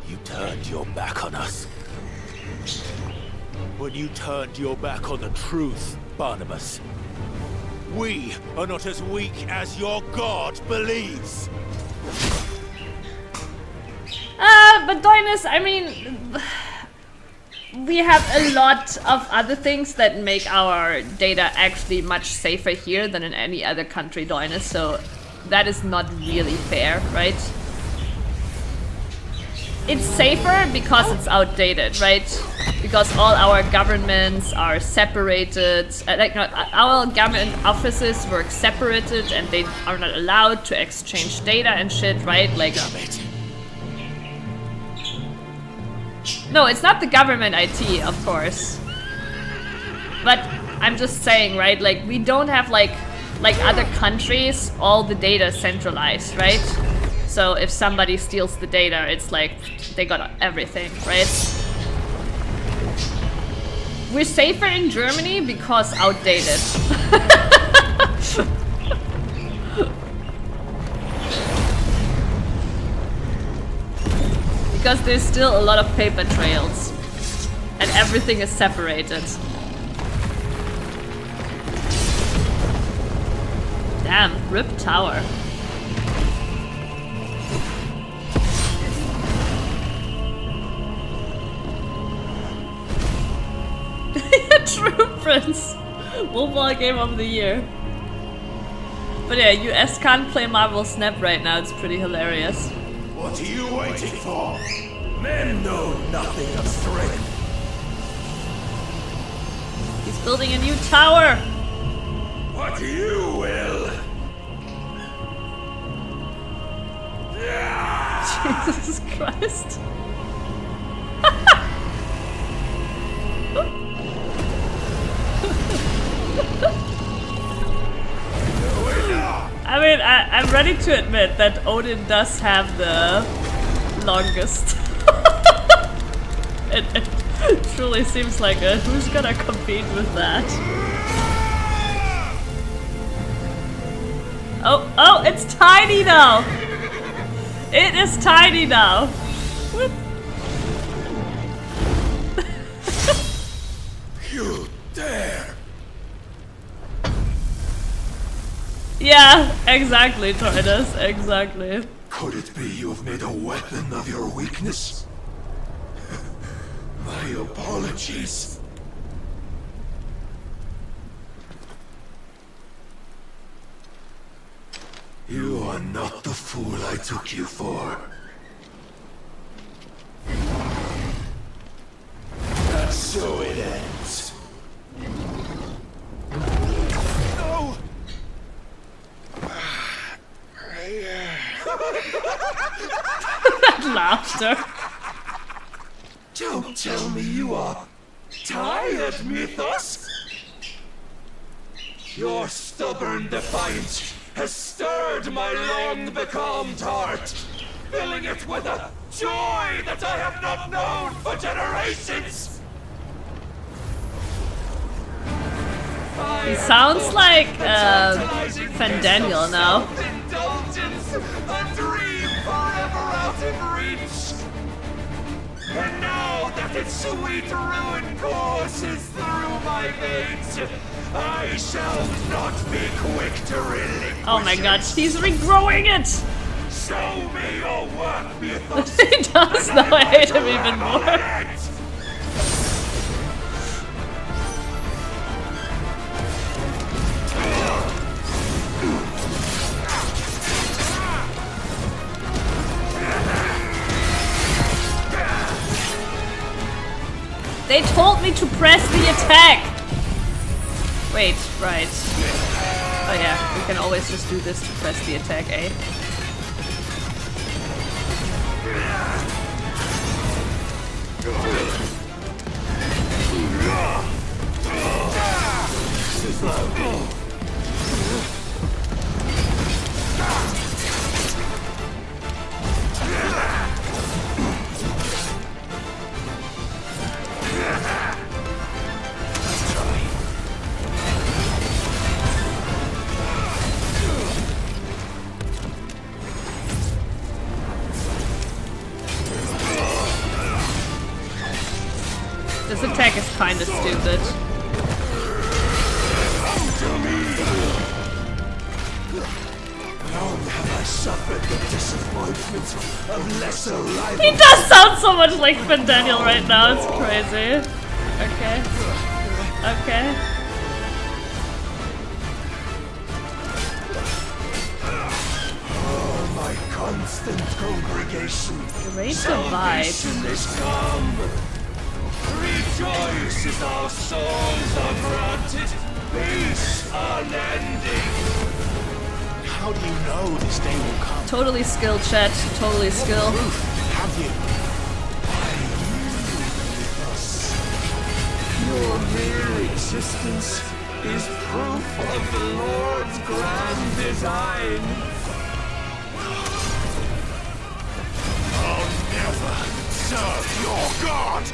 You turned your back on us. When you turned your back on the truth, Barnabas. We are not as weak as your god believes. But Doinus, I mean, we have a lot of other things that make our data actually much safer here than in any other country, Doinus, so that is not really fair, right? It's safer because it's outdated, right? Because all our governments are separated, our government offices work separated and they are not allowed to exchange data and shit, right? Like, Damn it. no, it's not the government IT, of course. But I'm just saying, right? Like, we don't have like other countries, all the data centralized, right? So if somebody steals the data, it's like they got everything, right? We're safer in Germany because outdated. Because there's still a lot of paper trails. And everything is separated. Damn, RIP tower. True, Prince. Mobile Game of the Year. But yeah, US can't play Marvel Snap right now. It's pretty hilarious. What are you waiting for? Men know nothing of strength. He's building a new tower. What you will. Jesus Christ. I mean, I'm ready to admit that Odin does have the longest. It truly seems like it. Who's gonna compete with that? Oh, it's tiny now! It is tiny now! Whoop. You dare! Yeah, exactly, Tortoise, exactly. Could it be you have made a weapon of your weakness? My apologies. You are not the fool I took you for. And so it ends. No! Laughter. Don't tell me you are tired, Mythos! Your stubborn defiance has stirred my long-becalmed heart, filling it with a joy that I have not known for generations! He sounds like Van Daniel now. Indulgence, a dream forever out of reach! And now that its sweet ruin courses through my veins, I shall not be quick to relinquish. Oh my god, he's regrowing it! Show me your work, Mythos! He does, now I hate him even more. They told me to press the attack! Wait, right. Oh yeah, we can always just do this to press the attack, eh? This attack is kinda stupid. Long have I suffered the disappointment of lesser rivals. He does sound so much like Van Daniel right now, it's crazy. Okay. Okay. Oh, my constant congregation. Great divide. Salvation is come. Rejoice as our souls are granted. Peace unending. How do you know this day will come? Totally skill, chat. Totally skill. Have you? Your mere existence is proof of the Lord's grand design. I'll never serve your God!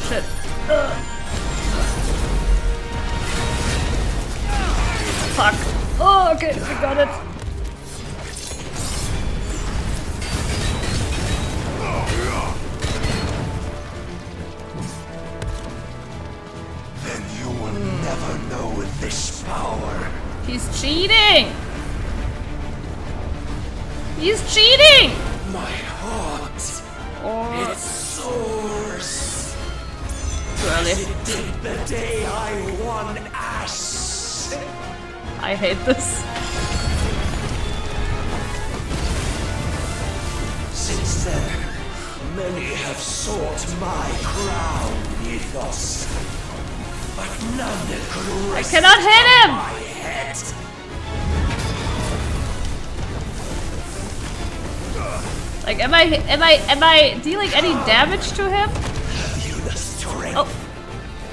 Shit. He's cheating! My heart. Oh, It soars. too early. It did the day I won Ash. I hate this. Since then, many have sought my crown, Ethos. But none could I cannot hit him! my head. Like, am I dealing any damage to him? Have you the strength? Oh.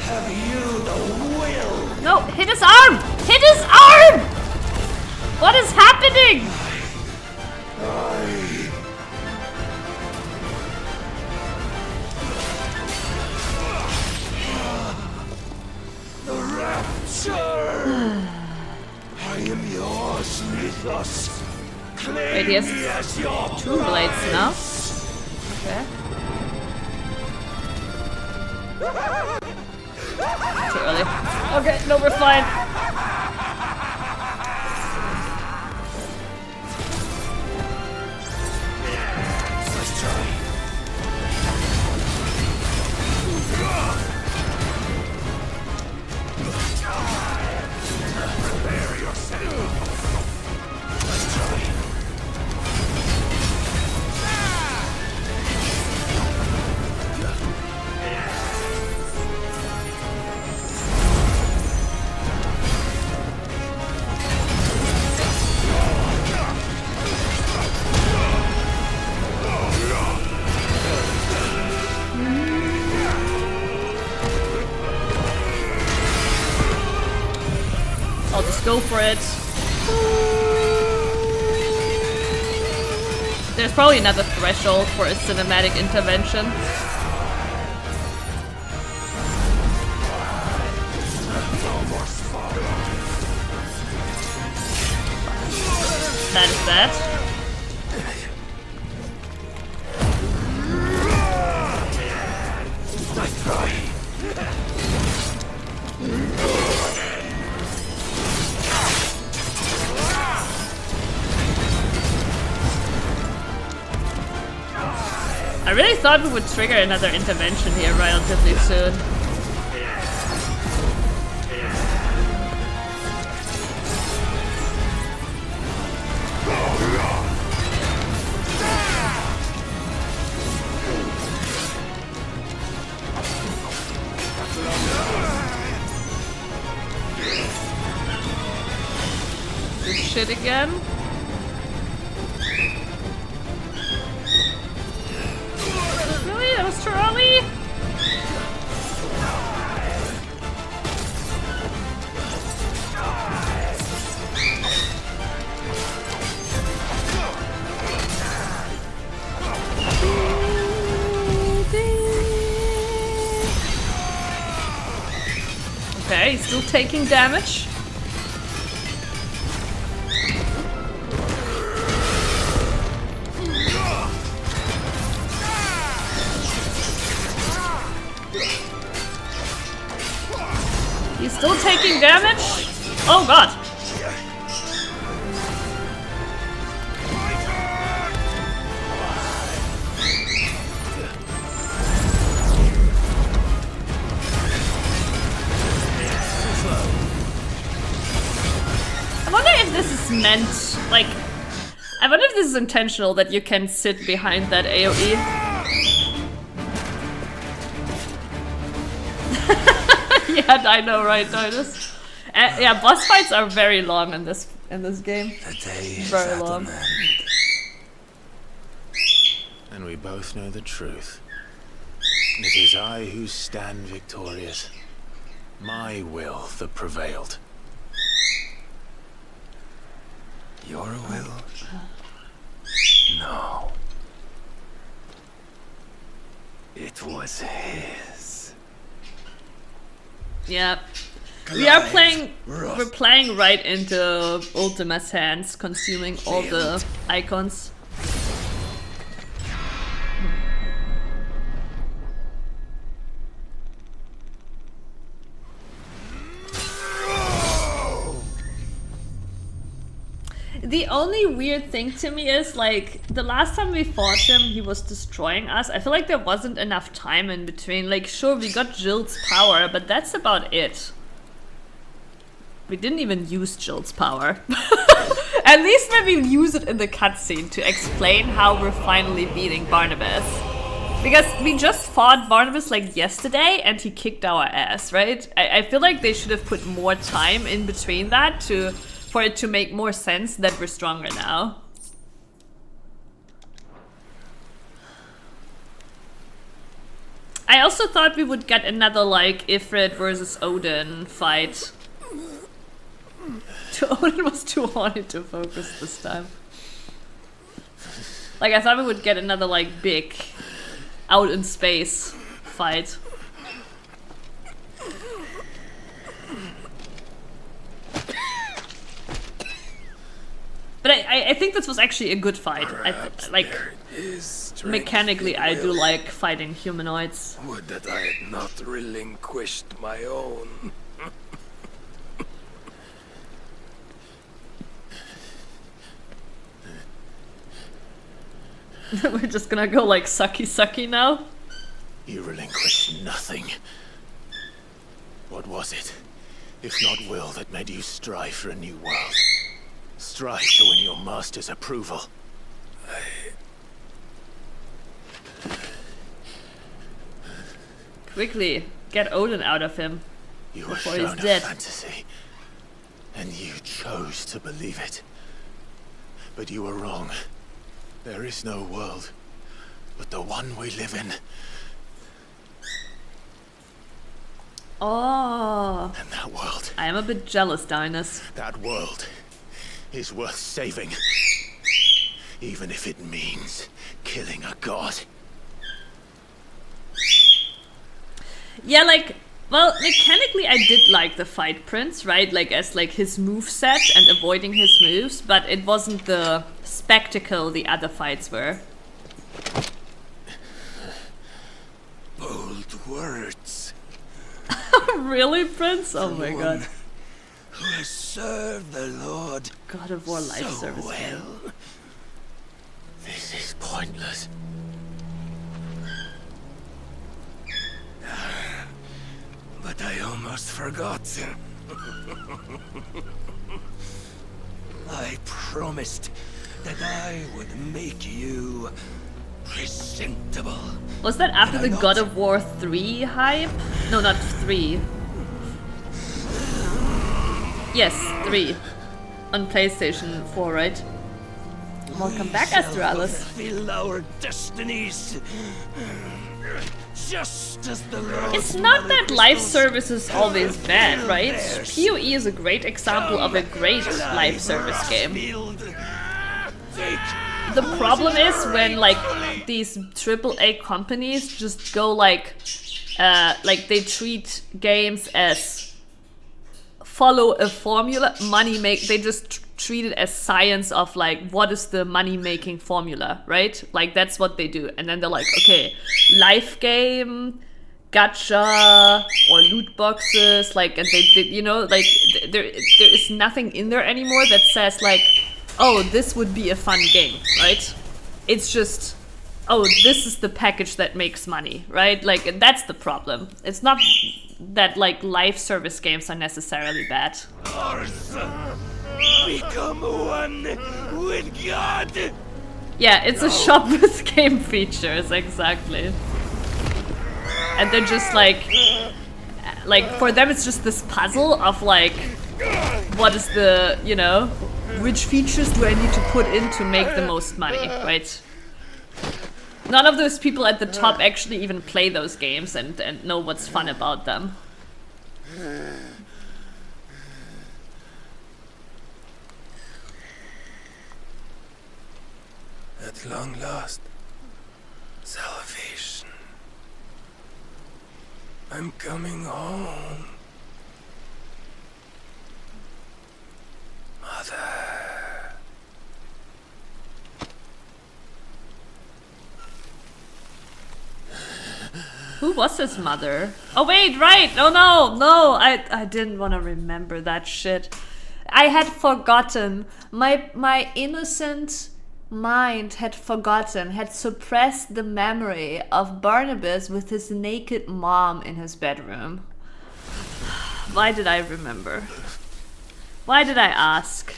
Have you the will? No, hit his arm! Hit his arm! What is happening? The rapture! I am yours, Mythos. Claim Wait, he has me as your 2 blades now. Okay. Too early. Okay, no, we're fine. Let's try. Prepare yourself. Let's try. I'll just go for it. There's probably another threshold for a cinematic intervention. That is that. Nice try. I really thought we would trigger another intervention here relatively soon. This shit again. Really? That was too early? Okay, he's still taking damage. He's still taking damage? Oh god! I wonder if this is meant, like... I wonder if this is intentional that you can sit behind that AoE. Yeah, I know, right, Titus? Yeah, boss fights are very long in this game. The day is Very at long. an end. And we both know the truth. It is I who stand victorious. My will that prevailed. Your will? No. It was his. Yeah. We are playing, we're playing right into Ultima's hands, consuming all the icons. The only weird thing to me is, like, the last time we fought him, he was destroying us. I feel like there wasn't enough time in between. Like, sure, we got Jill's power, but that's about it. We didn't even use Jill's power. At least maybe use it in the cutscene to explain how we're finally beating Barnabas. Because we just fought Barnabas like yesterday and he kicked our ass, right? I feel like they should have put more time in between that for it to make more sense that we're stronger now. I also thought we would get another like Ifrit versus Odin fight. Odin was too horny to focus this time. Like I thought we would get another like big out in space fight. But I think this was actually a good fight. Like mechanically I do like fighting humanoids. Would that I had not relinquished my own. We're just gonna go like sucky sucky now? You relinquished nothing. What was it, if not will, that made you strive for a new world? Strive to win your master's approval. Quickly, get Odin out of him You were before shown he's dead. a fantasy, and you chose to believe it. But you were wrong. There is no world, but the one we live in. Oh. And that world. I am a bit jealous, Dinus. That world is worth saving. Even if it means killing a god. Yeah, like, well, mechanically I did like the fight Prince, right? Like, as like his moveset and avoiding his moves, but it wasn't the spectacle the other fights were. Bold words. Really, Prince? Oh my god. Who has served the Lord God of War life so service well. game. This is pointless. But I almost forgot. I promised that I would make you presentable. Was that after the Did I God not? of War 3 hype? No, not 3. Yes, 3. On PlayStation 4, right? Welcome back, Astralis. Fulfill our destinies. Just as the Lord It's not that life service is always bad, right? PoE is a great example of a great life service game. The problem is when like these AAA companies just go like they treat games as follow a formula, they just treat it as science of like what is the money making formula, right? Like that's what they do, and then they're like, okay, life game, gacha or loot boxes, like, and they you know, like there is nothing in there anymore that says like, oh, this would be a fun game, right? It's just, oh, this is the package that makes money, right? Like, and that's the problem. It's not that like life service games are necessarily bad. Become one with God. Yeah, it's a shop with game features, exactly. And they're just like for them it's just this puzzle of like, what is the, you know, which features do I need to put in to make the most money, right? None of those people at the top actually even play those games and know what's fun about them. At long last, salvation. I'm coming home. Mother. Who was his mother? Oh wait, right! Oh no, I didn't want to remember that shit. I had forgotten. My innocent mind had forgotten, had suppressed the memory of Barnabas with his naked mom in his bedroom. Why did I remember? Why did I ask?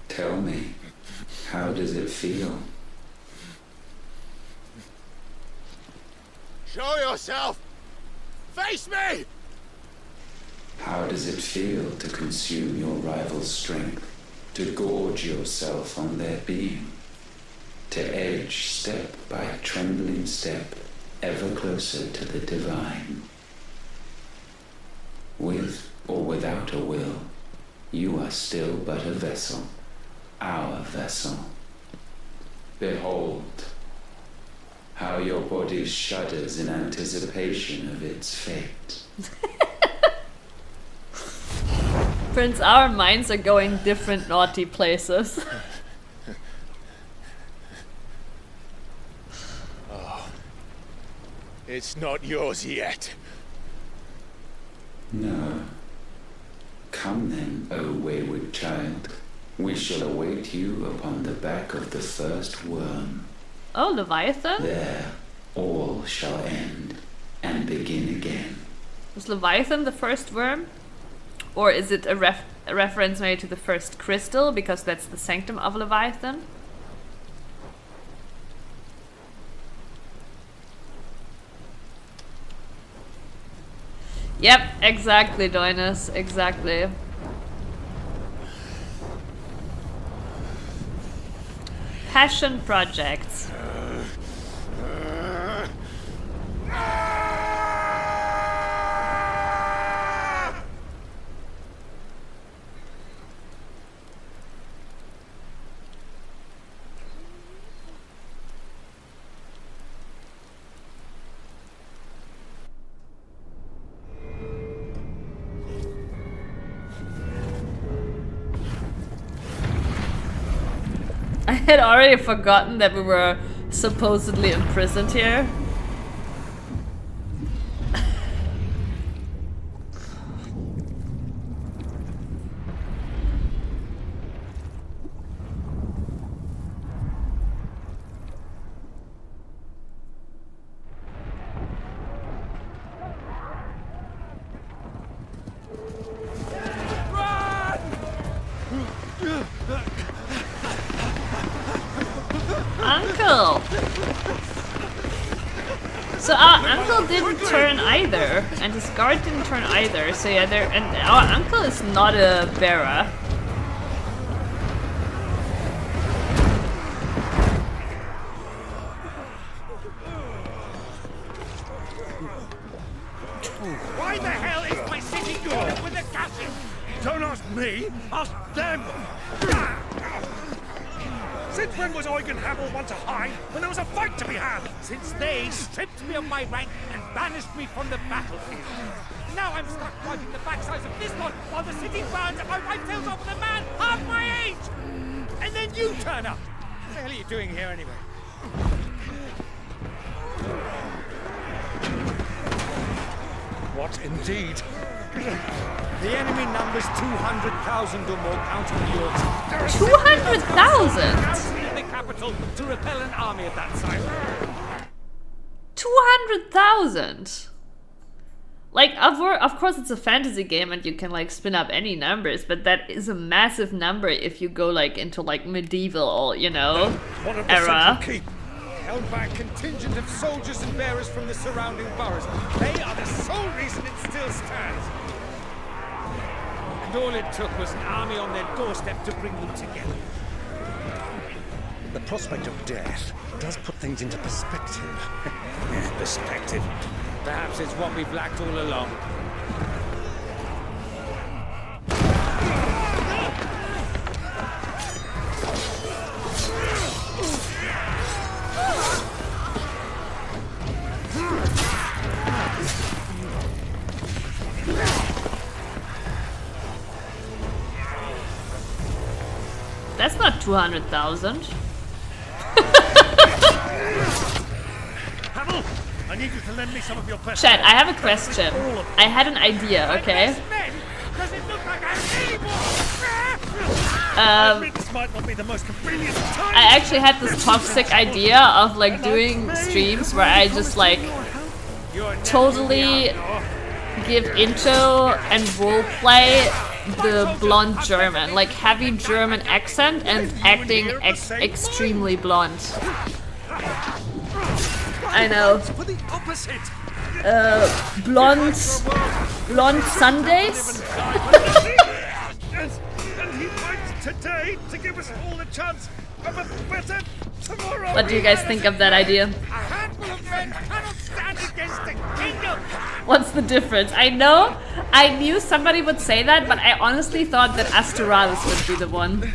Tell me, how does it feel? Show yourself! Face me! How does it feel to consume your rival's strength, to gorge yourself on their being, to edge step by trembling step ever closer to the divine? With or without a will, you are still but a vessel, our vessel. Behold, how your body shudders in anticipation of its fate. Prince, our minds are going different naughty places. Oh, it's not yours yet. No. Come then, O wayward child. We shall await you upon the back of the first worm. Oh, Leviathan? There, all shall end and begin again. Was Leviathan the first worm? Or is it a reference maybe to the first crystal, because that's the sanctum of Leviathan? Yep, exactly, Doinus, exactly. Passion projects. I had already forgotten that we were supposedly imprisoned here. Uncle! So our uncle didn't turn either, and his guard didn't turn either, so yeah, and our uncle is not a bearer. Why the hell is my city going up with the casting? Don't ask me, ask them! Since when was Eugen Hamel one to hide when there was a fight to be had? Since they stripped me of my rank and banished me from the battlefield. Now I'm stuck wiping the backsides of this lot while the city burns and my wife kills off with a man half my age! And then you turn up! What the hell are you doing here anyway? What indeed? The enemy numbers 200,000 or more, counting yours. 200,000? In the capital to repel an army of that size. 200,000? Like, of course it's a fantasy game and you can like spin up any numbers, but that is a massive number if you go like into like medieval, you know, One of the era. central keep, held by a contingent of soldiers and bearers from the surrounding boroughs. They are the sole reason it still stands. And all it took was an army on their doorstep to bring them together. The prospect of death does put things into perspective. Perspective. Perhaps it's what we've lacked all along. That's not 200,000. Hamel, I need you to lend me some of your best. Chat, I have a question. I had an idea, okay? Does it look like I'm anymore? This might not be the most convenient time. I actually had this toxic idea of like doing streams where I just like totally give intro and roleplay the blonde German, like heavy German accent and acting extremely blonde. I know. Blonde Sundays. And he fights today to give us all a chance of a better tomorrow. What do you guys think of that idea? A handful of men cannot stand against the kingdom. What's the difference? I knew somebody would say that, but I honestly thought that Astralis would be the one.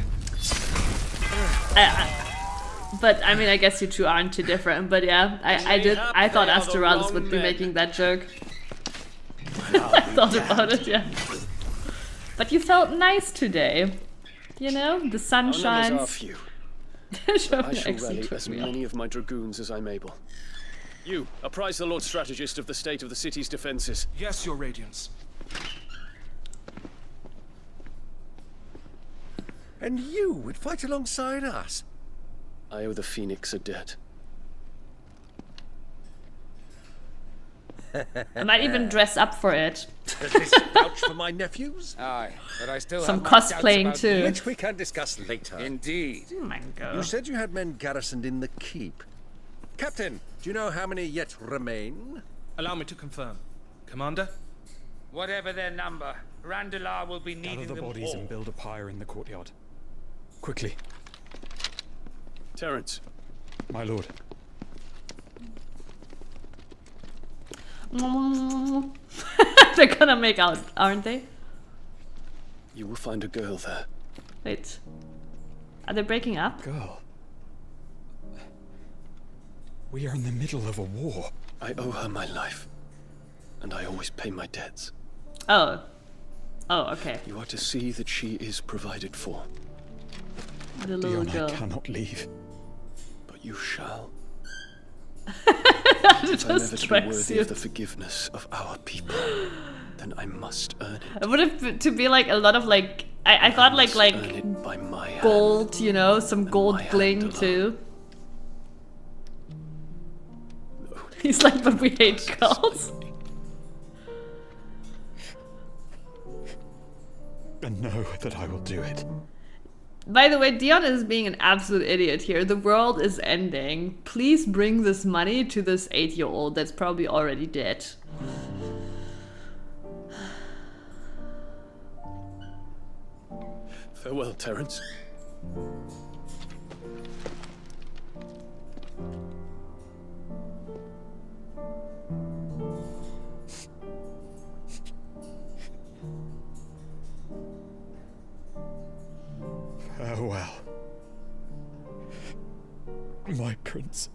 But I mean, I guess you two aren't too different. But yeah, I thought Astralis would be making that joke. I thought about it, yeah. But you felt nice today. You know, the sun shines. Our numbers are few. I shall rally as many of my dragoons as I'm able. You, apprise the Lord Strategist of the state of the city's defenses. Yes, Your Radiance. And you would fight alongside us? I owe the Phoenix a debt. I might even dress up for it. Does this vouch for my nephews? Aye, but I still Some have my doubts cosplaying about too. Which we can discuss later. Indeed. Oh my god. You said you had men garrisoned in the keep. Captain, do you know how many yet remain? Allow me to confirm. Commander? Whatever their number, Randalar will be needing Gather the them bodies all. and build a pyre in the courtyard. Quickly. Terence. My lord. They're gonna make out, aren't they? You will find a girl there. Wait. Are they breaking up? Girl. We are in the middle of a war. I owe her my life. And I always pay my debts. Oh. Oh, okay. You are to see that she is provided for. The little Dion, girl. I cannot leave. But you shall. It If I'm ever just to be strikes worthy you. of the forgiveness of our people, then I must earn it. It would have to be like a lot of like I thought like Earn it by my gold, you know, some gold my bling hand too. He's like, but we hate girls. And know that I will do it. By the way, Dion is being an absolute idiot here. The world is ending. Please bring this money to this 8-year-old that's probably already dead. Farewell, Terence. Farewell. My prince.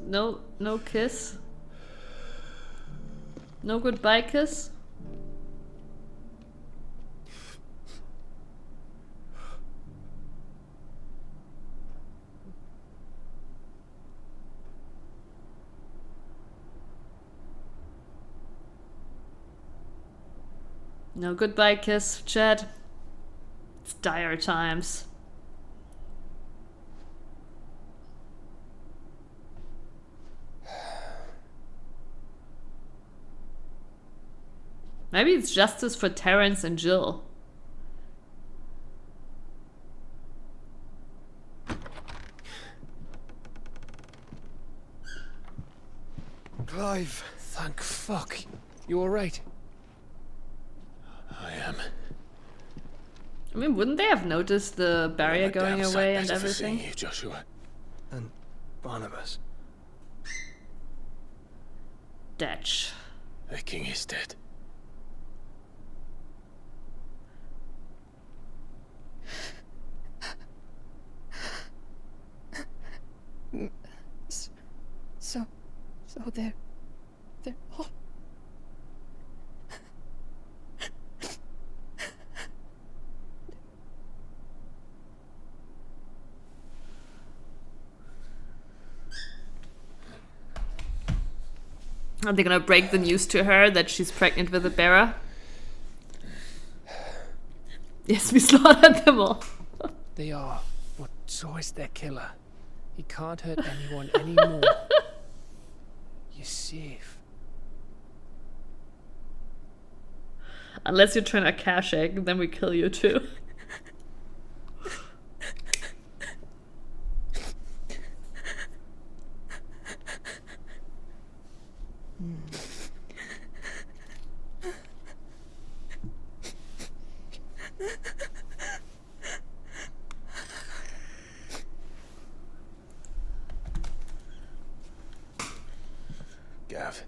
No kiss. No goodbye kiss. No goodbye kiss, Chad. It's dire times. Maybe it's justice for Terence and Jill. Clive, thank fuck. You alright? I am. I mean, wouldn't they have noticed the barrier going away and everything? You, Joshua. And Barnabas. Datch. The king is dead. So they're all... Are they gonna break the news to her that she's pregnant with a bearer? Yes, we slaughtered them all. They are, but so is their killer. He can't hurt anyone anymore. You're safe. Unless you're trying to cash egg, then we kill you too. Gav,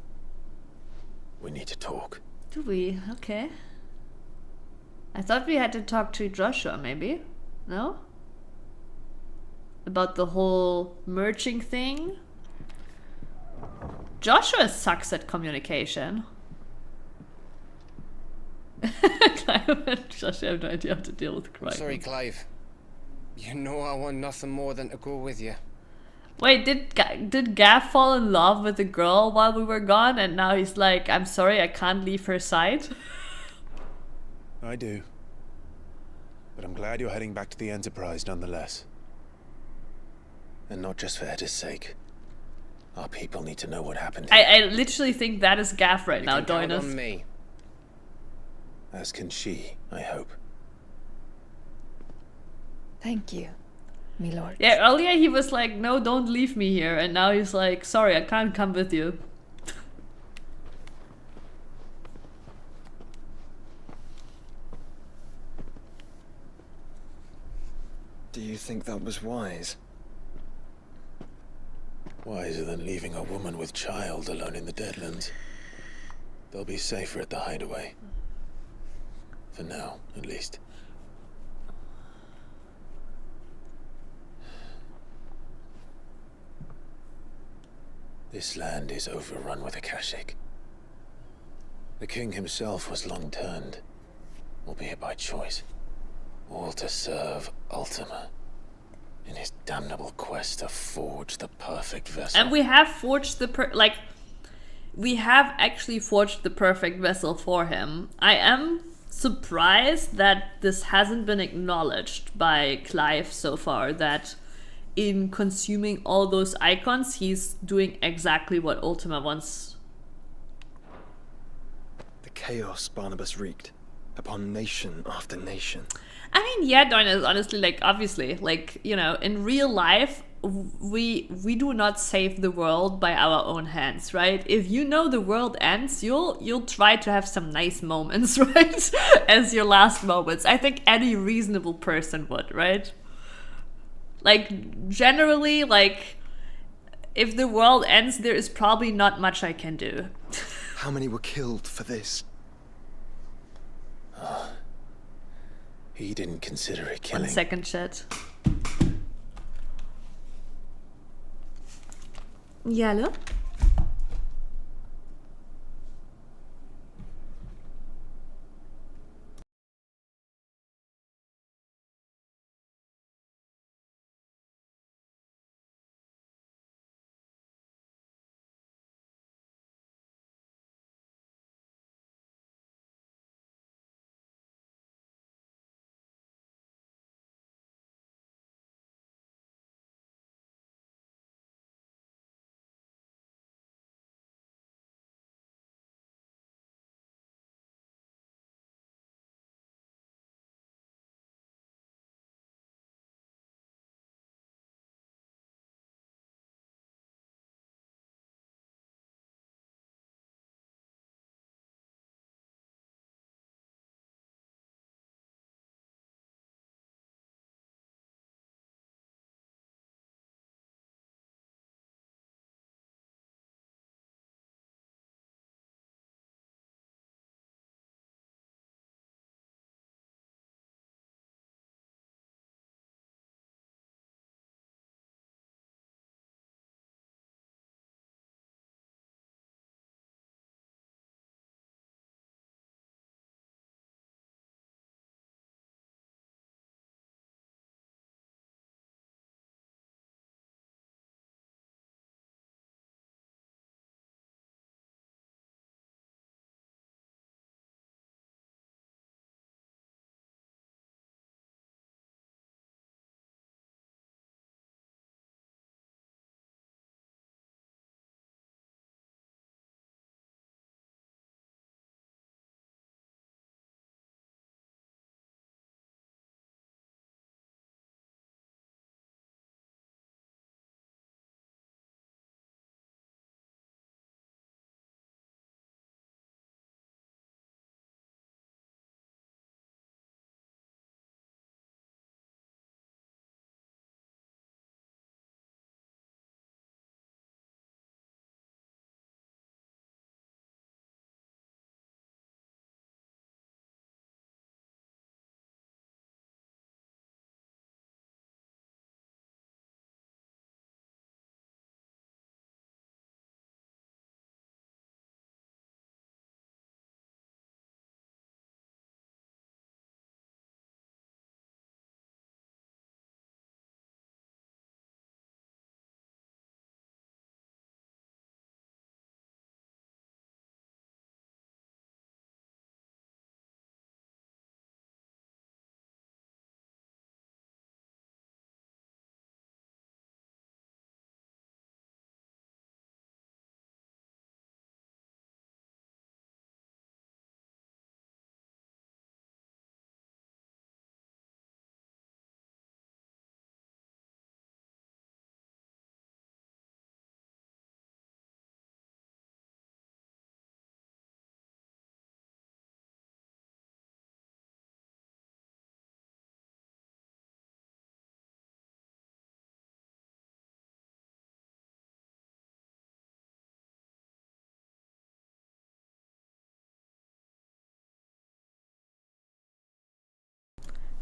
we need to talk. Do we? Okay. I thought we had to talk to Joshua, maybe? No? About the whole merging thing? Joshua sucks at communication. Clive and Joshua have no idea how to deal with crime. Sorry, Clive. You know I want nothing more than to go with you. Wait, did Gav fall in love with the girl while we were gone, and now he's like, I'm sorry, I can't leave her side? I do. But I'm glad you're heading back to the Enterprise nonetheless. And not just for Etta's sake. Our people need to know what happened here. I literally think that is Gav right now, Count Doinus. on me. As can she, I hope. Thank you, my lord. Yeah, earlier he was like, no, don't leave me here. And now he's like, sorry, I can't come with you. Do you think that was wise? Wiser than leaving a woman with child alone in the Deadlands. They'll be safer at the hideaway. For now, at least. This land is overrun with Akashic. The king himself was long turned, albeit by choice, all to serve Ultima in his damnable quest to forge the perfect vessel. And we have forged the we have actually forged the perfect vessel for him. I am surprised that this hasn't been acknowledged by Clive so far, that in consuming all those icons, he's doing exactly what Ultima wants. The chaos Barnabas wreaked upon nation after nation. I mean, yeah, Doinus, honestly, like, obviously, like, you know, in real life, we do not save the world by our own hands, right? If you know the world ends, you'll try to have some nice moments, right? As your last moments. I think any reasonable person would, right? Like, generally, like, if the world ends, there is probably not much I can do. How many were killed for this? He didn't consider it killing. 1 second, chat. Ja, hallo?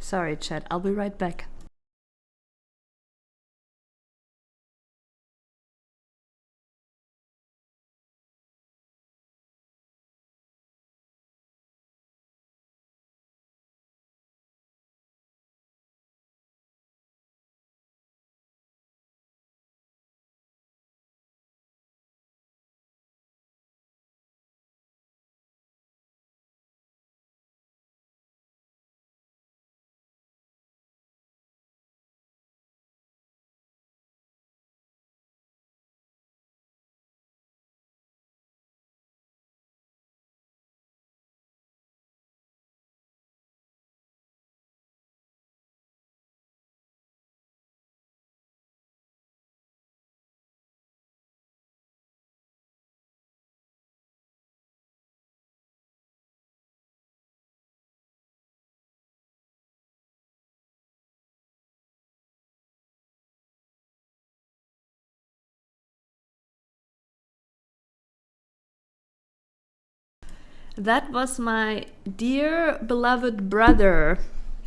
Sorry, chat. I'll be right back. That was my dear beloved brother.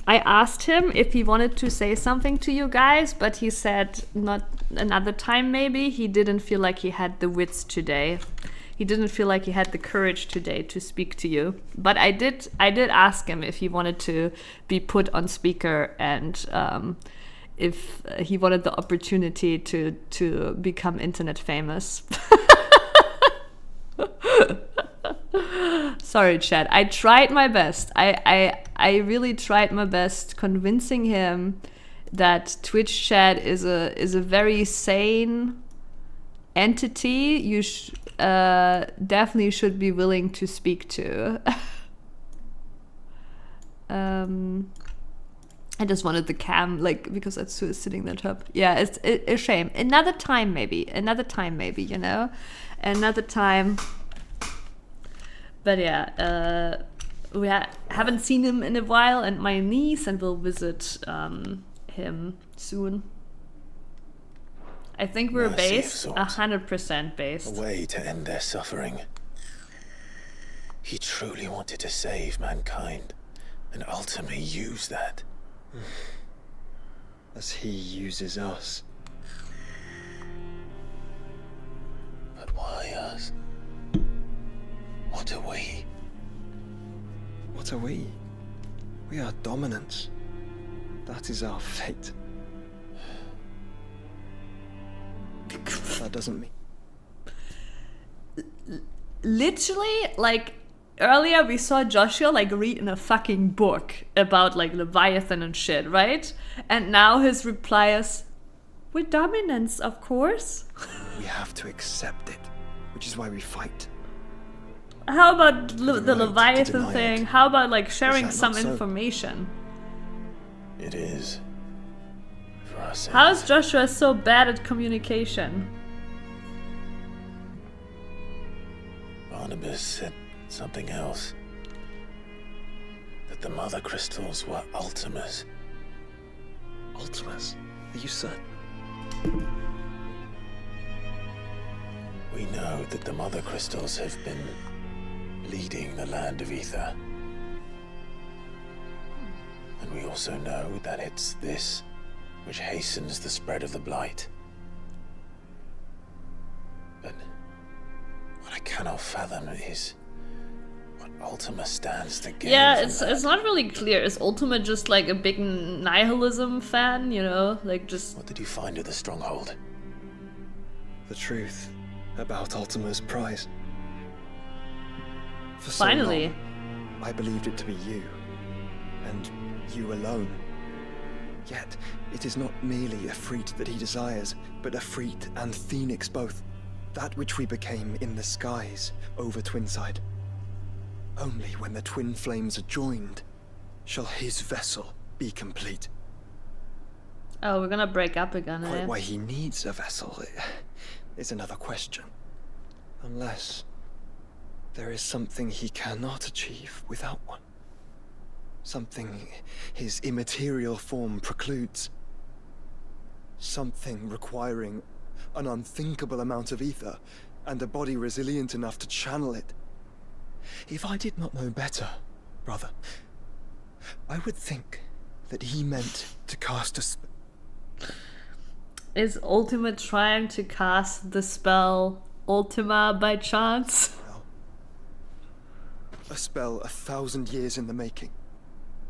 I asked him if he wanted to say something to you guys, but he said not another time maybe. He didn't feel like he had the wits today. He didn't feel like he had the courage today to speak to you. But I did ask him if he wanted to be put on speaker and if he wanted the opportunity to become internet famous. Sorry, chat. I tried my best. I really tried my best convincing him that Twitch chat is a very sane entity you definitely should be willing to speak to. I just wanted the cam, like, because that's who is sitting there top. Yeah, it's a shame. Another time maybe, you know? Another time. But yeah, we haven't seen him in a while, and my niece, and we'll visit him soon. I think we're based, 100% based. A way to end their suffering. He truly wanted to save mankind, and ultimately use that. As he uses us. But why us? What are we? What are we? We are dominance. That is our fate. That doesn't mean... Literally, like, earlier we saw Joshua, like, read in a fucking book about, like, Leviathan and shit, right? And now his reply is, we're dominance, of course. We have to accept it, which is why we fight. How about the Leviathan thing? How about, like, sharing some information? It is. For us. How is Joshua so bad at communication? Barnabas said something else. That the mother crystals were Ultimas. Ultimas? Are you certain? We know that the mother crystals have been leading the land of Aether. And we also know that it's this which hastens the spread of the blight. But what I cannot fathom is what Ultima stands to gain. Yeah, it's not really clear. Is Ultima just like a big nihilism fan, you know? Like just... What did you find at the stronghold? The truth about Ultima's prize. For finally. So long, I believed it to be you. And you alone. Yet, it is not merely a freat that he desires, but a freat and phoenix both. That which we became in the skies over Twinside. Only when the twin flames are joined shall his vessel be complete. Oh, we're gonna break up again, eh? Quite why he needs a vessel is another question. Unless there is something he cannot achieve without one. Something his immaterial form precludes. Something requiring an unthinkable amount of ether and a body resilient enough to channel it. If I did not know better, brother, I would think that he meant to cast a Is Ultima trying to cast the spell Ultima by chance? A spell 1,000 years in the making.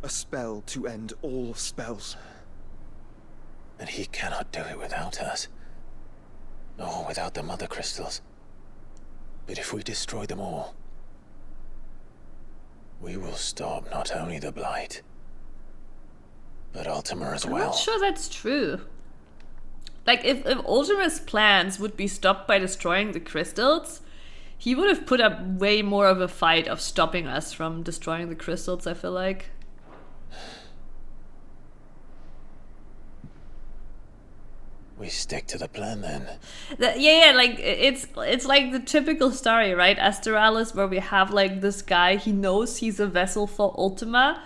A spell to end all spells. And he cannot do it without us. Or without the Mother Crystals. But if we destroy them all, we will stop not only the Blight, but Ultima as well. I'm not sure that's true. Like, if Ultima's plans would be stopped by destroying the crystals, he would have put up way more of a fight of stopping us from destroying the crystals, I feel like. We stick to the plan then. Yeah, like it's like the typical story, right? Astralis, where we have like this guy, he knows he's a vessel for Ultima.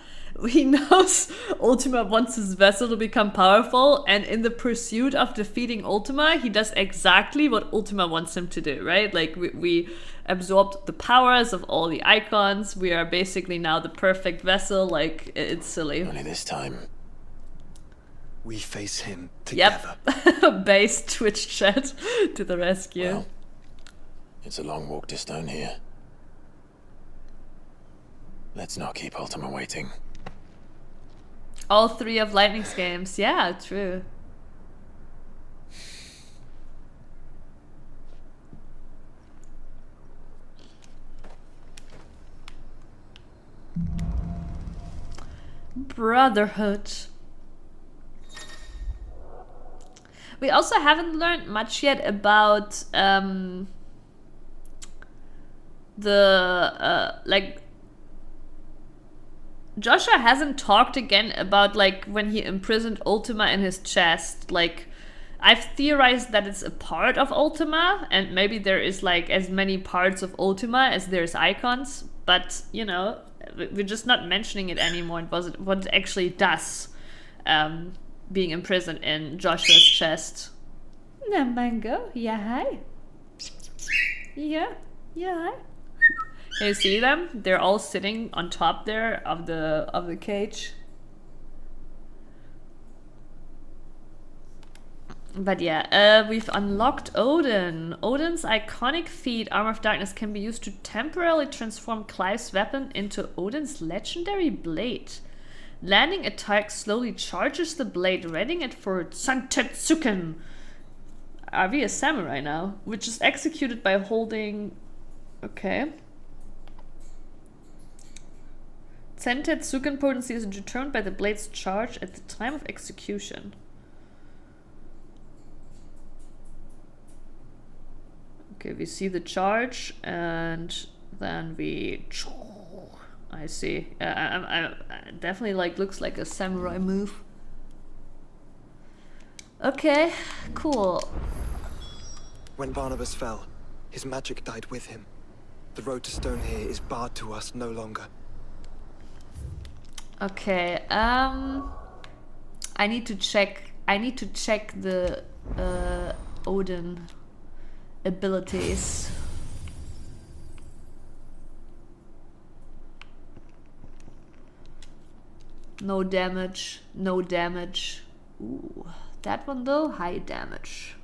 He knows Ultima wants his vessel to become powerful, and in the pursuit of defeating Ultima, he does exactly what Ultima wants him to do, right? Like we absorbed the powers of all the icons. We are basically now the perfect vessel. Like, it's silly. Only this time, we face him together. Yep. Base Twitch chat to the rescue. Well, it's a long walk to Stone here. Let's not keep Ultima waiting. All 3 of Lightning's games. Yeah, true. Brotherhood. We also haven't learned much yet about like, Joshua hasn't talked again about like when he imprisoned Ultima in his chest. Like, I've theorized that it's a part of Ultima, and maybe there is like as many parts of Ultima as there's icons, but you know, we're just not mentioning it anymore. It was what it actually does. Being imprisoned in Joshua's chest. No, Mango. Yeah, hi. Yeah, hi. Can you see them? They're all sitting on top there of the cage. But yeah, we've unlocked Odin. Odin's iconic feat, Armor of Darkness, can be used to temporarily transform Clive's weapon into Odin's legendary blade. Landing attack slowly charges the blade, readying it for Santetsuken. Are we a samurai now? Which is executed by holding... Okay. Santetsuken potency is determined by the blade's charge at the time of execution. Okay, we see the charge, and then we... I see. I definitely like looks like a samurai move. Okay, cool. When Barnabas fell, his magic died with him. The road to Stone here is barred to us no longer. Okay. I need to check the Odin abilities. No damage, no damage. Ooh, that one though, high damage.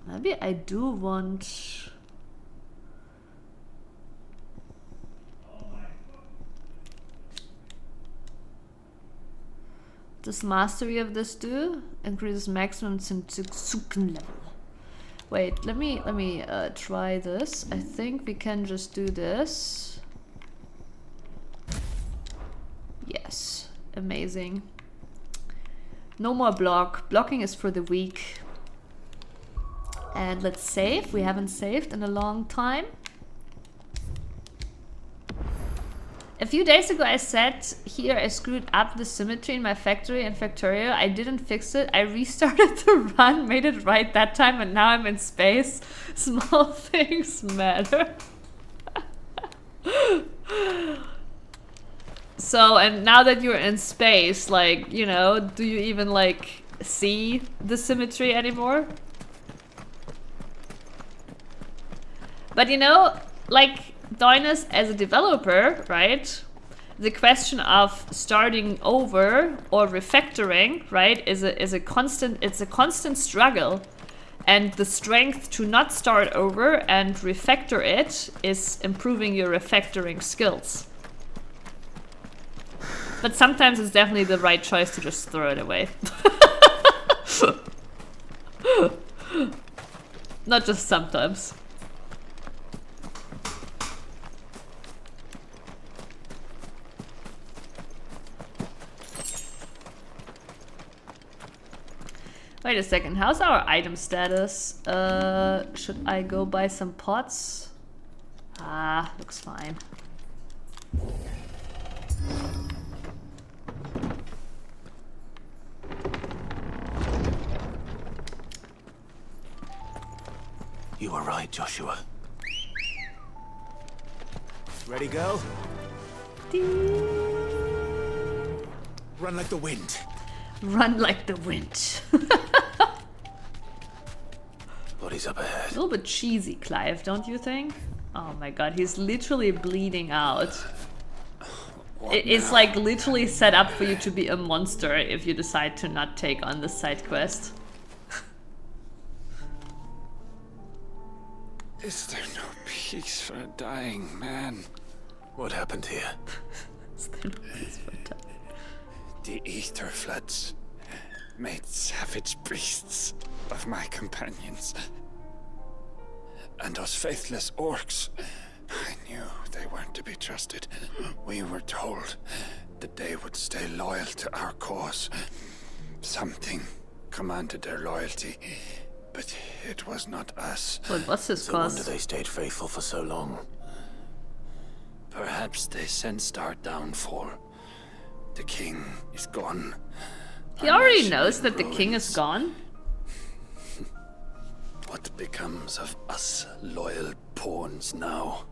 Maybe I do want... Does mastery of this do? Increases maximum Santetsuken level. Wait, let me try this. I think we can just do this. Yes, amazing. No more block. Blocking is for the weak. And let's save. We haven't saved in a long time. A few days ago I said, here I screwed up the symmetry in my factory and Factorio. I didn't fix it. I restarted the run, made it right that time, and now I'm in space. Small things matter. So, and now that you're in space, like, you know, do you even, like, see the symmetry anymore? But, you know, like, Doinus as a developer, right? The question of starting over or refactoring, right, is a constant struggle. And the strength to not start over and refactor it is improving your refactoring skills. But sometimes it's definitely the right choice to just throw it away. Not just sometimes. Wait a second, how's our item status? Should I go buy some pots? Ah, looks fine. You were right, Joshua. Ready, go? Run like the wind. Run like the wind. Bodies up ahead. A little bit cheesy, Clive, don't you think? Oh my god, he's literally bleeding out. It's like literally set up for you to be a monster if you decide to not take on the side quest. Is there no peace for a dying man? What happened here? Is there no peace for a dying? The ether floods made savage beasts of my companions. And those faithless orcs, I knew they weren't to be trusted. We were told that they would stay loyal to our cause. Something commanded their loyalty, but it was not us. What was his No cause? wonder they stayed faithful for so long. Perhaps they sensed our downfall. The king is gone. He already knows that the king is gone. What becomes of us loyal pawns now?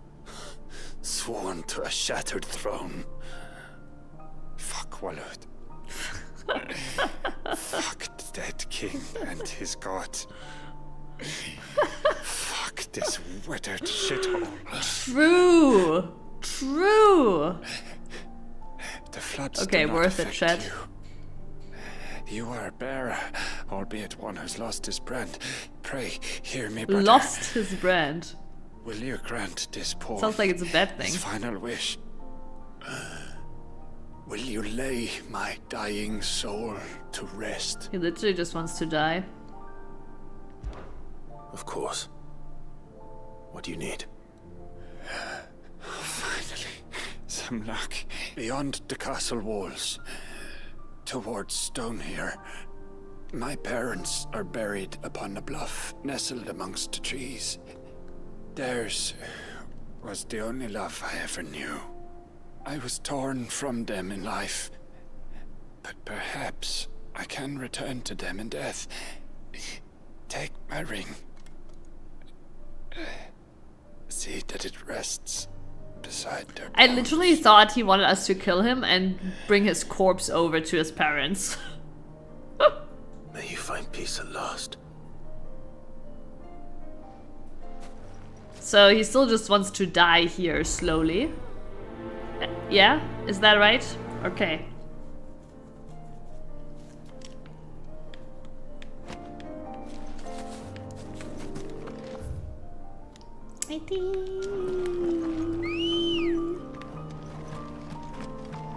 Sworn to a shattered throne. Fuck Walud. Fuck the dead king and his god. Fuck this withered shithole. True. True. The floods okay, do not worth it, affect Chet. you. You are a bearer, albeit one who's lost his brand. Pray, hear me, brother. Lost his brand. Will you grant this poor Sounds like it's a bad thing. his final wish? Will you lay my dying soul to rest? He literally just wants to die. Of course. What do you need? Finally, some luck. Beyond the castle walls, towards Stone here, my parents are buried upon a bluff nestled amongst the trees. Theirs was the only love I ever knew. I was torn from them in life, but perhaps I can return to them in death. Take my ring. See that it rests beside their I literally thought he wanted us to kill him and bring his corpse over to his parents. May you find peace at last. So he still just wants to die here slowly. Yeah? Is that right? Okay.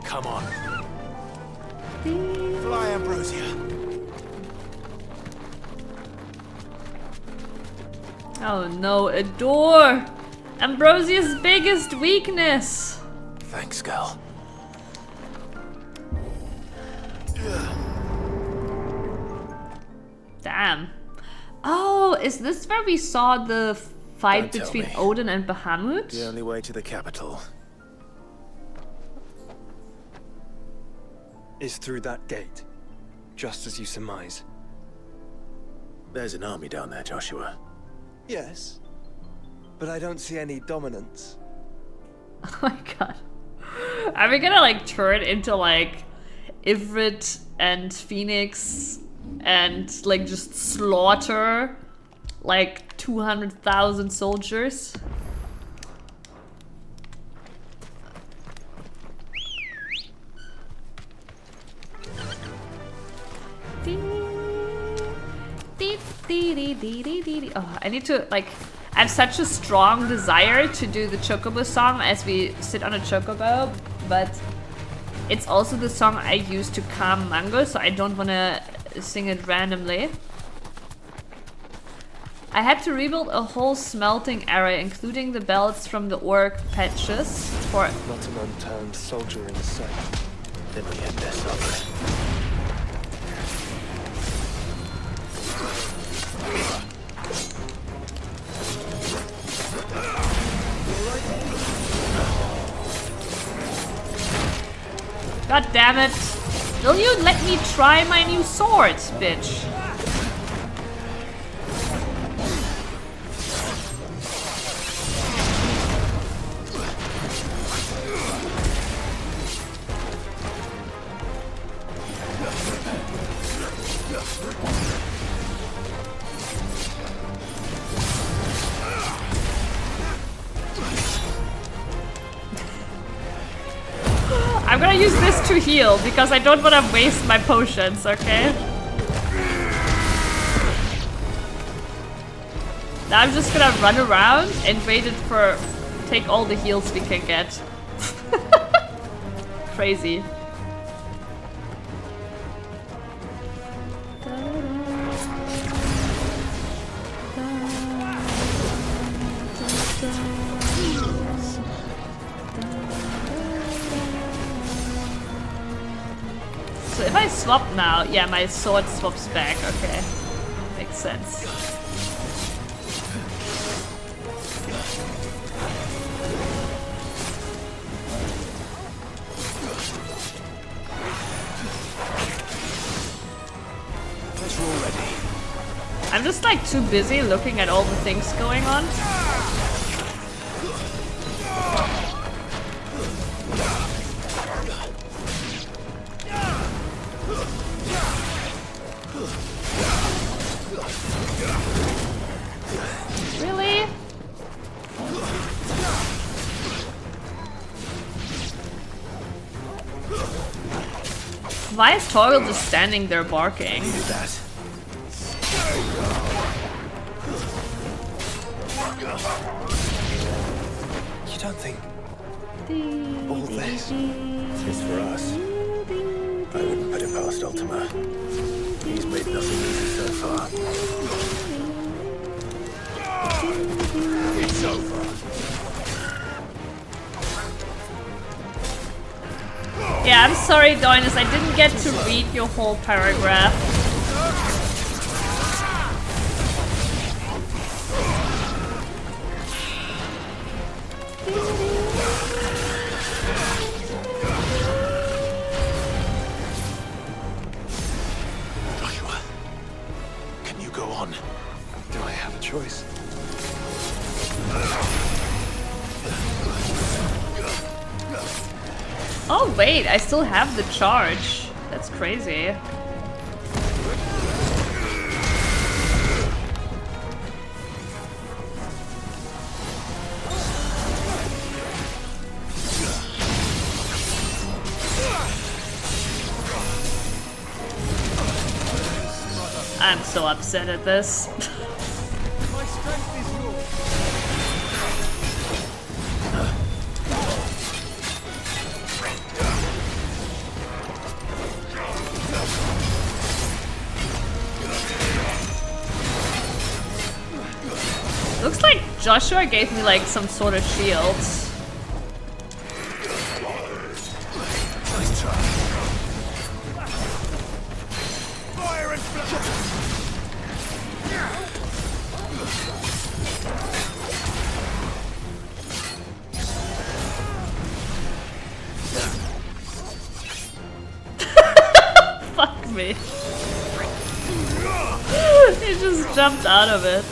Come on. Fly, Ambrosia. Oh no, a door! Ambrosia's biggest weakness! Thanks, Gal. Damn. Oh, is this where we saw the fight Don't tell between me. Odin and Bahamut? The only way to the capital. Is through that gate, just as you surmise. There's an army down there, Joshua. Yes, but I don't see any dominance. Oh my god. Are we gonna like turn into like Ivrit and Phoenix and like just slaughter like 200,000 soldiers? Oh, I need to like, I have such a strong desire to do the Chocobo song as we sit on a Chocobo, but it's also the song I use to calm Mango, so I don't want to sing it randomly. I had to rebuild a whole smelting area, including the belts from the orc patches for... Not an unturned soldier in sight. Then we end their suffering. God damn it! Will you let me try my new sword, bitch? I'm gonna use this to heal because I don't want to waste my potions, okay? Now I'm just gonna run around and wait it for... take all the heals we can get. Crazy. So if I swap now, yeah, my sword swaps back, okay. Makes sense. I'm just like too busy looking at all the things going on. Really? Why is Torgal just standing there barking? You don't think all this is for us? I wouldn't put it past Ultima. He's made nothing easy so far. It's over. Yeah, I'm sorry, Doinus, I didn't get to read your whole paragraph. Joshua, can you go on? Do I have a choice? Oh wait, I still have the charge. That's crazy. I'm so upset at this. My strength is yours. Looks like Joshua gave me like some sort of shield. Nice try. Fire and Fuck me. He just jumped out of it.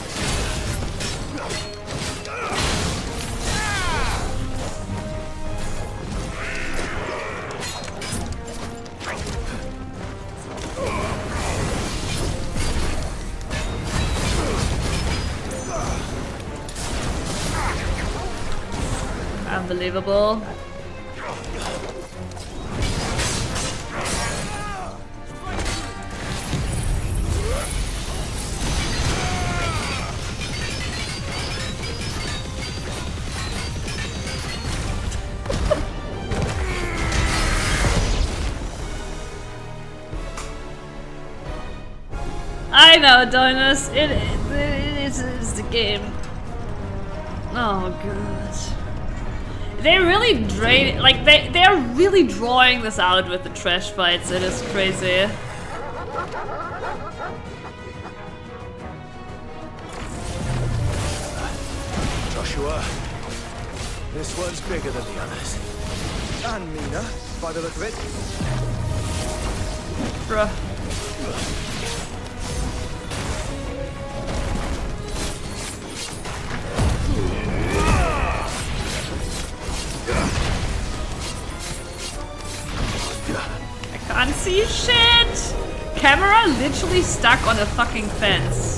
Unbelievable. I know, Donus. It is the game. Oh god. They really drain, like they're really drawing this out with the trash fights. It is crazy. Joshua, this one's bigger than the others. And Mina, by the look of it. Bruh. I can't see shit! Camera literally stuck on a fucking fence.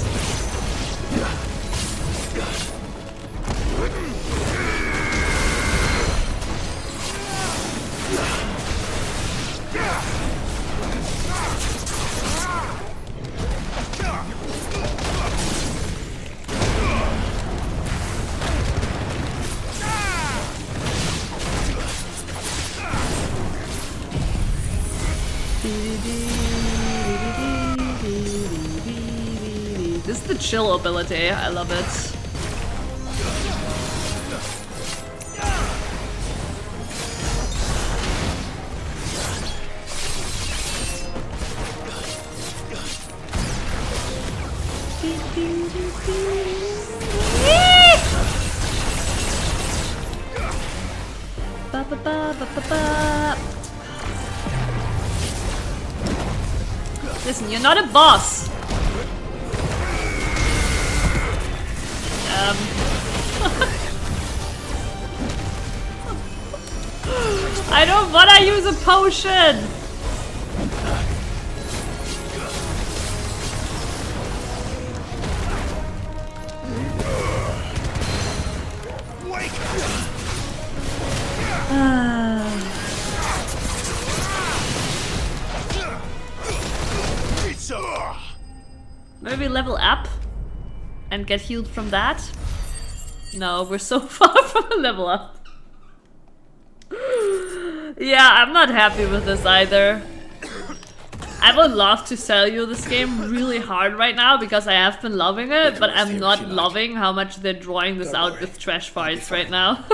This is the chill ability. I love it. Ba, ba, ba, ba, ba, ba. Listen, you're not a boss. I don't wanna use a potion. Maybe level up and get healed from that? No, we're so far from a level up. Yeah, I'm not happy with this either. I would love to sell you this game really hard right now because I have been loving it, but I'm not loving how much they're drawing this out with trash farts right now.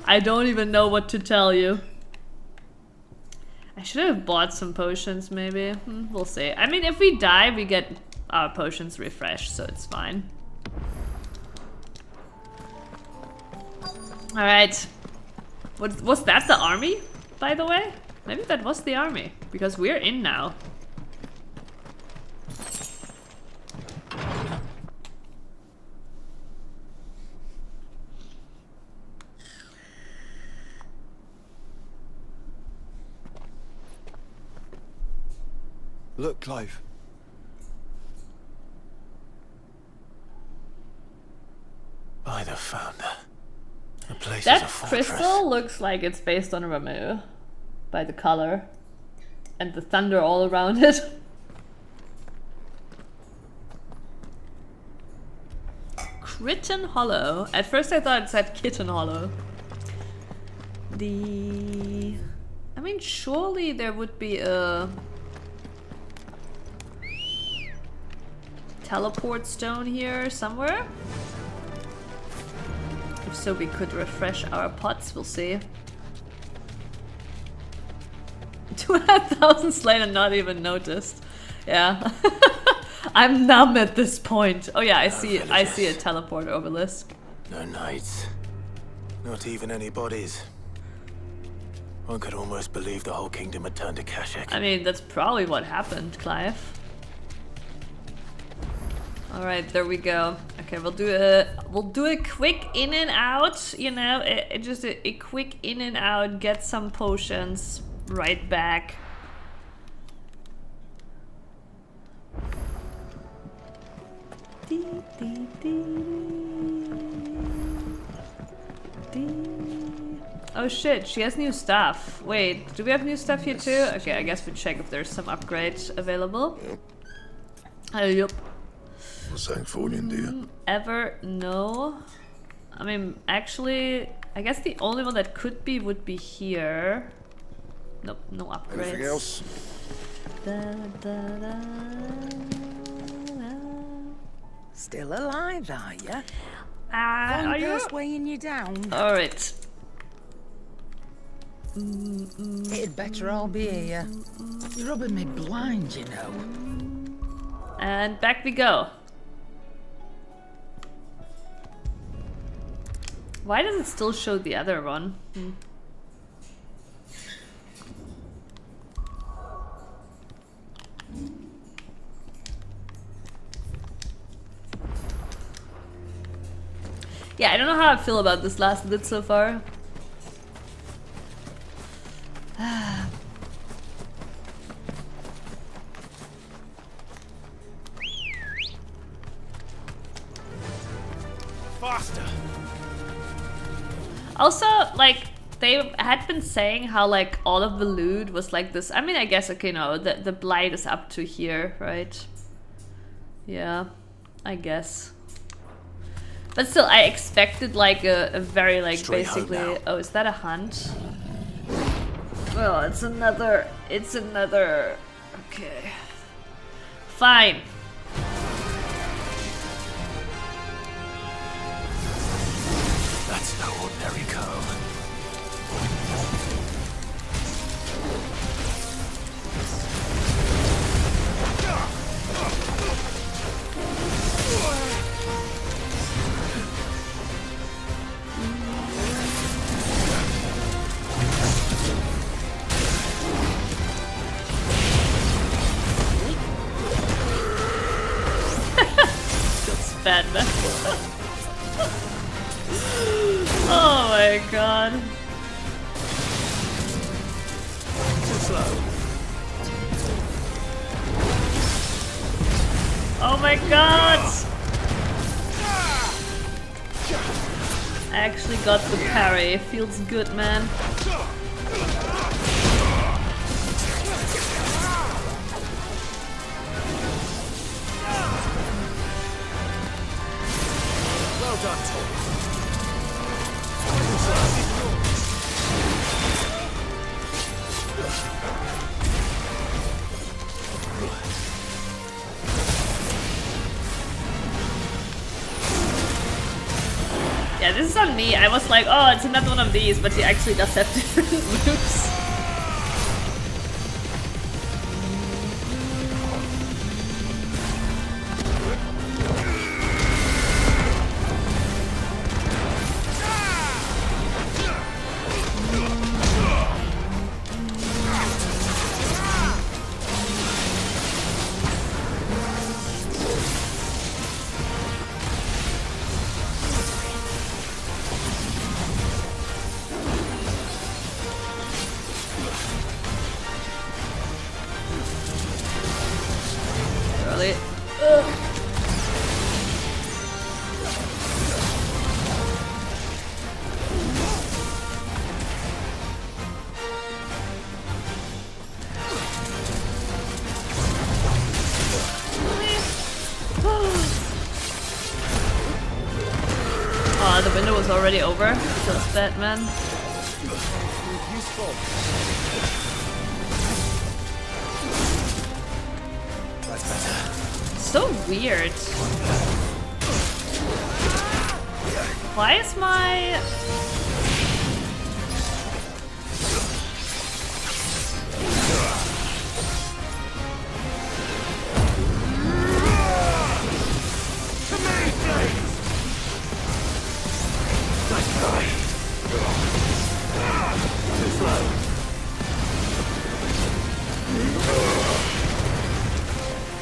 I don't even know what to tell you. I should have bought some potions maybe. We'll see. I mean, if we die, we get our potions refreshed, so it's fine. Alright. Was that the army, by the way? Maybe that was the army, because we're in now. Look, Clive. By the Founder. The place That is a fortress. crystal looks like it's based on Ramu. By the color. And the thunder all around it. Kitten Hollow. At first I thought it said Kitten Hollow. I mean, surely there would be a teleport stone here somewhere. If so, we could refresh our pots. We'll see. 2,500 slain and not even noticed. Yeah. I'm numb at this point. Oh yeah, I see a teleport obelisk. No knights. Not even any bodies. One could almost believe the whole kingdom had turned to Kashyyyk. I mean, that's probably what happened, Clive. All right, there we go. Okay, we'll do a quick in and out. You know, just a quick in and out. Get some potions. Right back. Oh shit, she has new stuff. Wait, do we have new stuff here too? Okay, I guess we check if there's some upgrades available. Yep. What's that for you, dear? Ever? No. I mean, actually, I guess the only one that could be would be here. Nope, no upgrades. Anything else? Still alive, are you? Are you? Weighing you down. All right. It'd better all be here. You're rubbing me blind, you know. And back we go. Why does it still show the other one? Yeah, I don't know how I feel about this last bit so far. Faster. Also, like, they had been saying how, like, all of the loot was like this. I mean, I guess, okay, no, the blight is up to here, right? Yeah, I guess. But still, I expected, like, a very, like, Straight home basically... now. Oh, is that a hunt? Oh, it's another... Okay. Fine. That's no ordinary girl. That's bad, man. Oh my god. Too slow. Oh my god! I actually got the parry. It feels good, man. Well done, Tom. Yeah, this is on me. I was like, oh, it's another one of these, but he actually does have different moves. Really? Oh, the window was already over. Feels bad, man. Useful. That's better. So weird. Why is my...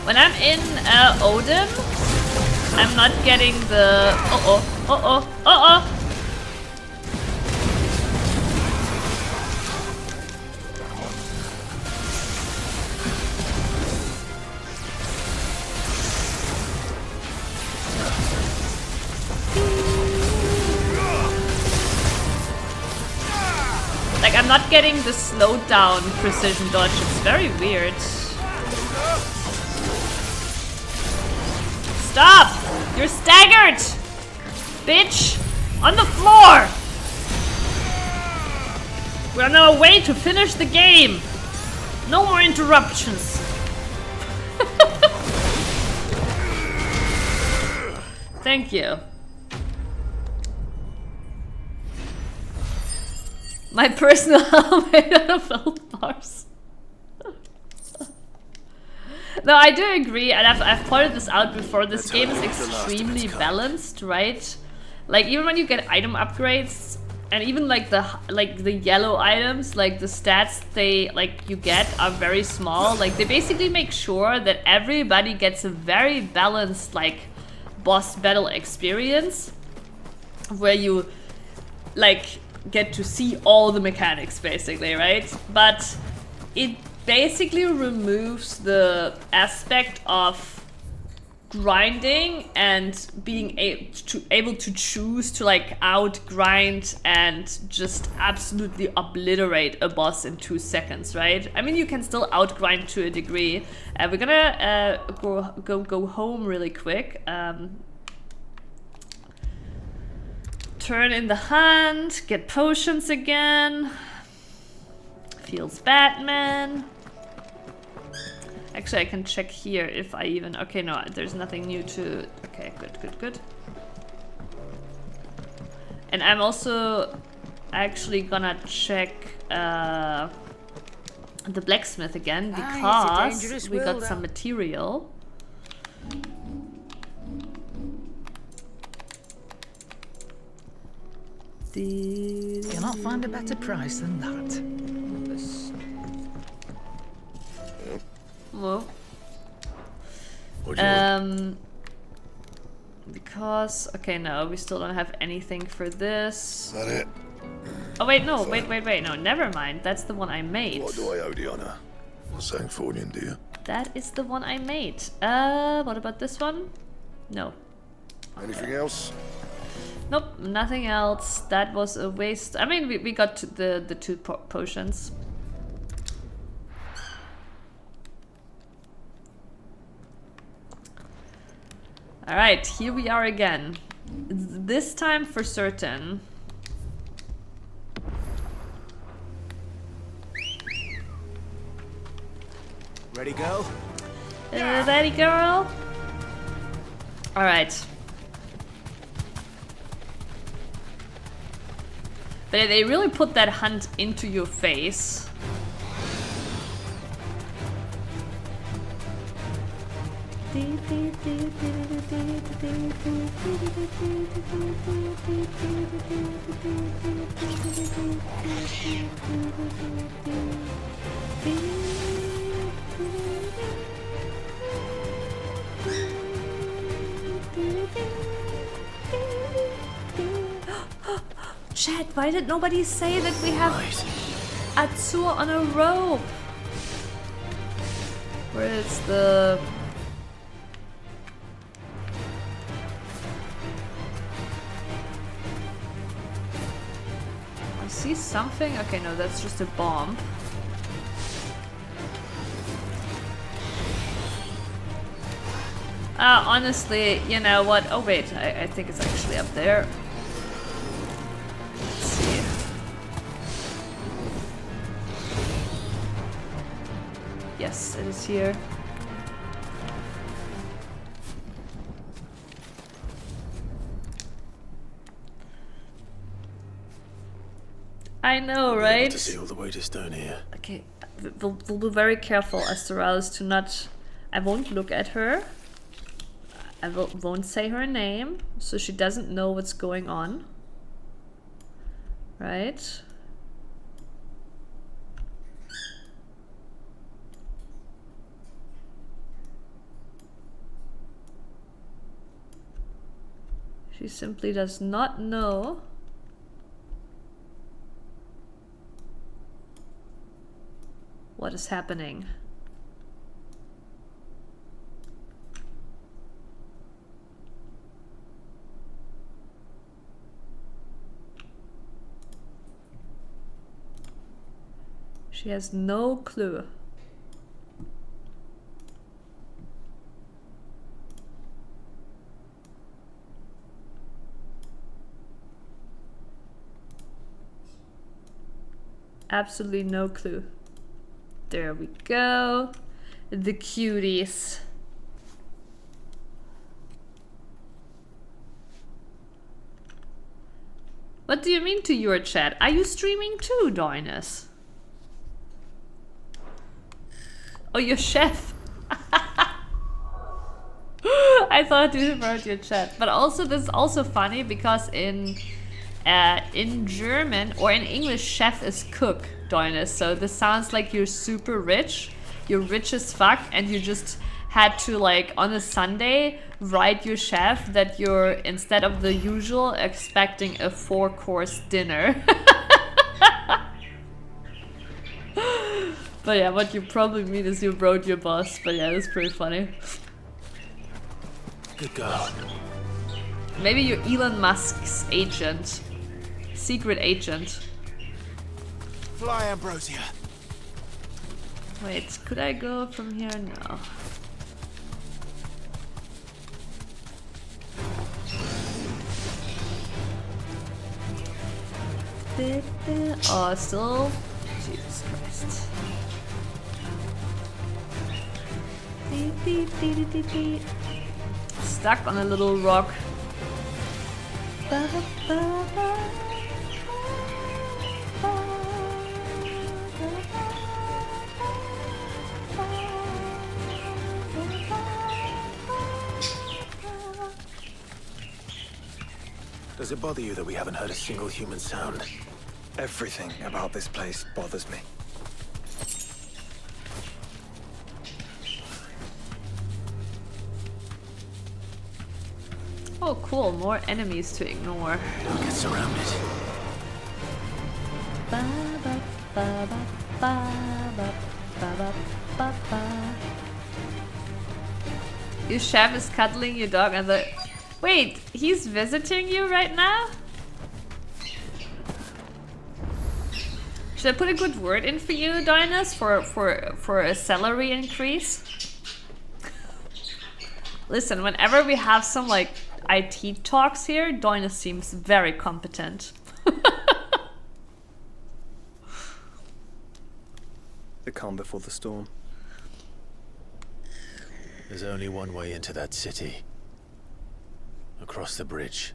When I'm in Odin, I'm not getting the... Uh-oh. I'm not getting the slowed down precision dodge. It's very weird. Stop! You're staggered! Bitch! On the floor! We're on our way to finish the game! No more interruptions. Thank you. My personal helmet out of felt bars. No, I do agree, and I've pointed this out before. This game is extremely balanced, right? Like even when you get item upgrades, and even like the yellow items, like the stats you get are very small. Like they basically make sure that everybody gets a very balanced like boss battle experience, where you like get to see all the mechanics basically, right? But it basically removes the aspect of grinding and being able to choose to like outgrind and just absolutely obliterate a boss in 2 seconds, right? I mean, you can still outgrind to a degree. We're gonna go home really quick. Turn in the hunt, get potions again. Feels Batman. Actually, I can check here if I even... Okay, no, there's nothing new to... Okay, good. And I'm also actually gonna check the blacksmith again, because we got some material. Cannot find a better price than that. Well, because okay, no, we still don't have anything for this. Is that it? Oh wait, no, wait, no, never mind. That's the one I made. What do I owe the honor? What's St. Fornian, dear? That is the one I made. What about this one? No. Anything else? Nope, nothing else. That was a waste. I mean, we got to the 2 potions. Alright, here we are again. This time for certain. Ready, go? Ready, girl? Alright. But they really put that hunt into your face. Chat, why did nobody say that we have Azur on a rope? Where is the... I see something. Okay, no, that's just a bomb. Honestly, you know what? Oh wait, I think it's actually up there. Let's see. Yes, it is here. I know, right? To see all the way to stone here. Okay, we'll be very careful, Astralis, to not... I won't look at her. I won't say her name, so she doesn't know what's going on. Right? She simply does not know what is happening. She has no clue. Absolutely no clue. There we go. The cuties. What do you mean to your chat? Are you streaming too, Darnus? Oh, your chef. I thought you wrote your chat. But also, this is also funny because in German or in English, chef is cook, Darnus. So this sounds like you're super rich. You're rich as fuck, and you just had to, like, on a Sunday write your chef that you're, instead of the usual, expecting a 4-course dinner. But yeah, what you probably mean is you wrote your boss. But yeah, that's pretty funny. Good girl. Maybe you're Elon Musk's agent. Secret agent. Fly, Ambrosia. Wait, could I go from here? No. Oh, still? Jesus Christ. Stuck on a little rock. Does it bother you that we haven't heard a single human sound? Everything about this place bothers me. Oh, cool. More enemies to ignore. Don't get surrounded. Your chef is cuddling your dog and the... Wait, he's visiting you right now? Should I put a good word in for you, Dinus, for a salary increase? Listen, whenever we have some, like, IT talks here, Dinus seems very competent. The calm before the storm. There's only one way into that city. Across the bridge.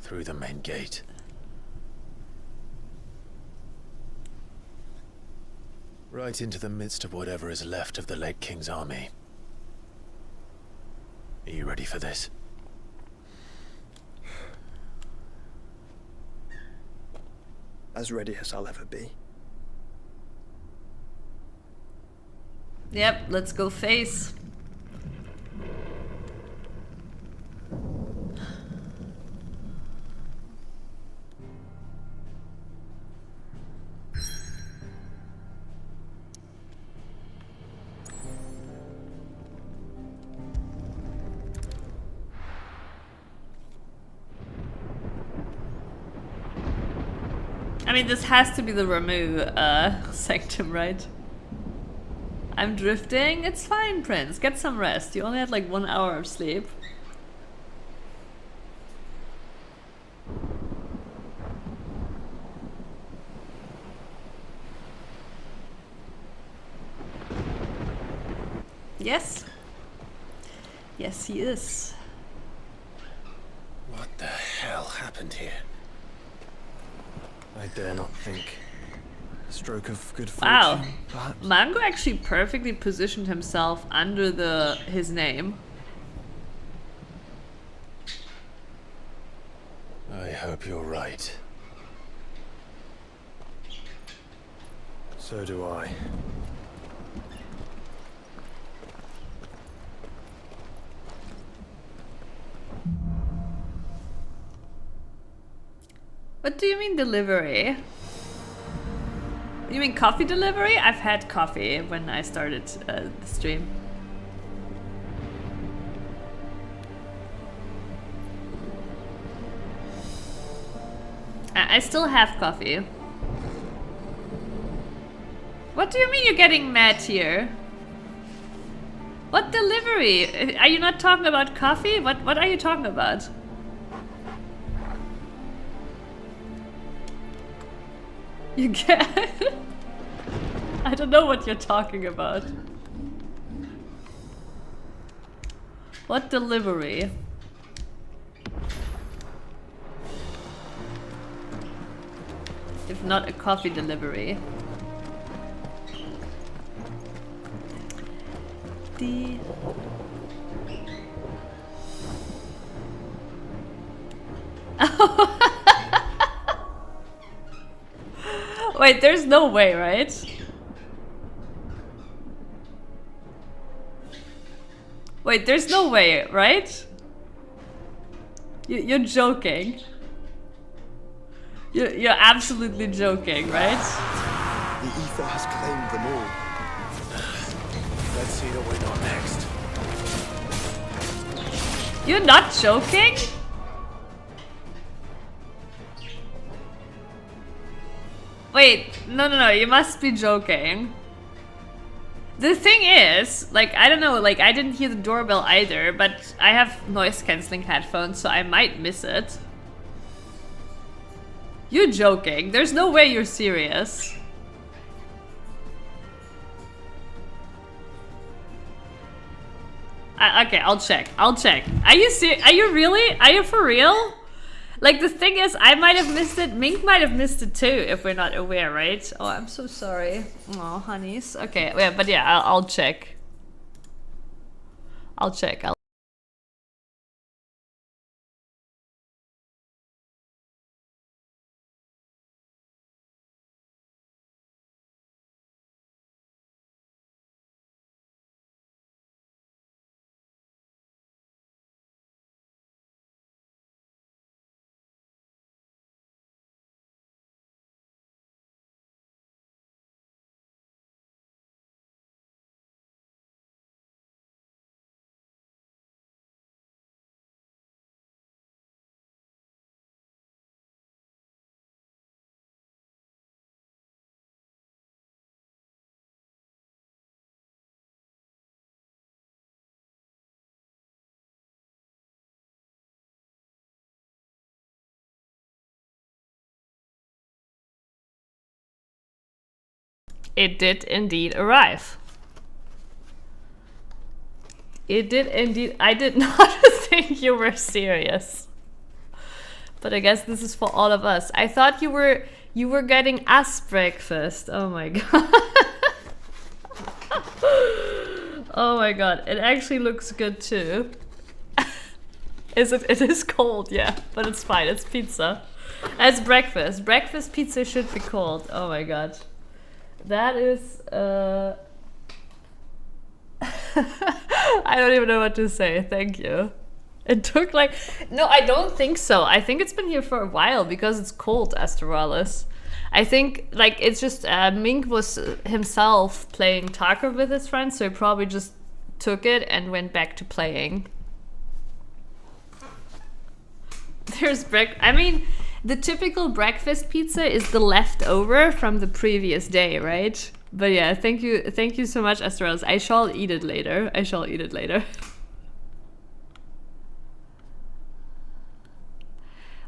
Through the main gate. Right into the midst of whatever is left of the late King's army. Are you ready for this? As ready as I'll ever be. Yep, let's go face. I mean, this has to be the Ramu sanctum, right? I'm drifting. It's fine, Prince. Get some rest. You only had like 1 hour of sleep. Yes. Yes, he is. What the hell happened here? I dare not think. A stroke of good fortune, Wow. perhaps? Mango actually perfectly positioned himself under his name. I hope you're right. So do I. What do you mean delivery? You mean coffee delivery? I've had coffee when I started the stream. I still have coffee. What do you mean you're getting mad here? What delivery? Are you not talking about coffee? What are you talking about? You get... I don't know what you're talking about. What delivery? If not a coffee delivery. Wait, there's no way, right? Wait, there's no way, right? You're joking. You're absolutely joking, right? The ether has claimed them all. Let's see the window next. You're not joking? Wait, no, you must be joking. The thing is, like, I don't know, like, I didn't hear the doorbell either, but I have noise-canceling headphones, so I might miss it. You're joking. There's no way you're serious. Okay, I'll check. Are you Are you really? Are you for real? Like, the thing is, I might have missed it. Mink might have missed it too, if we're not aware, right? Oh, I'm so sorry. Oh, honeys. Okay, yeah, but yeah, I'll check. It did indeed arrive. It did indeed. I did not think you were serious. But I guess this is for all of us. I thought you were getting us breakfast. Oh my god. Oh my god. It actually looks good too. It is cold, yeah, but it's fine. It's pizza. It's breakfast. Breakfast pizza should be cold. Oh my god. That is I don't even know what to say. Thank you. It took like... No, I don't think so. I think it's been here for a while because it's cold, Astralis. I think, like, it's just Mink was himself playing Tarkov with his friends, so he probably just took it and went back to playing. There's I mean, the typical breakfast pizza is the leftover from the previous day, right? But yeah, thank you so much, Astralis. I shall eat it later.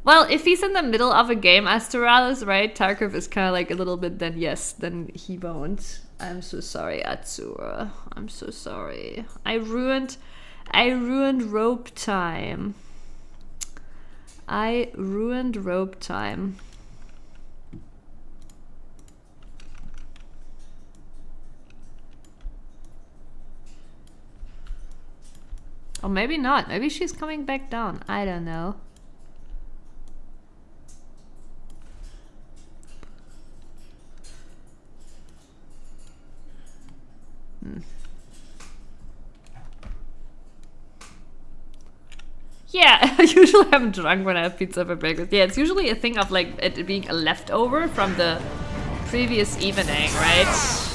Well, if he's in the middle of a game, Astralis, right? Tarkov is kind of like a little bit, then yes, then he won't. I'm so sorry, Atsura. I'm so sorry. I ruined rope time. Or maybe not. Maybe she's coming back down. I don't know. Yeah, usually I'm drunk when I have pizza for breakfast. Yeah, it's usually a thing of like it being a leftover from the previous evening, right?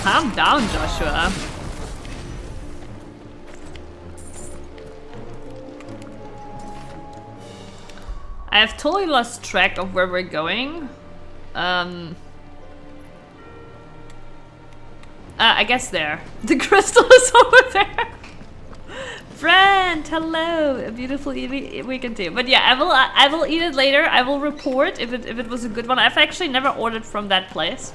calm down, Joshua. I have totally lost track of where we're going. I guess there. The crystal is over there. Friend, hello. A beautiful weekend to you. But yeah, I will eat it later. I will report if it was a good one. I've actually never ordered from that place.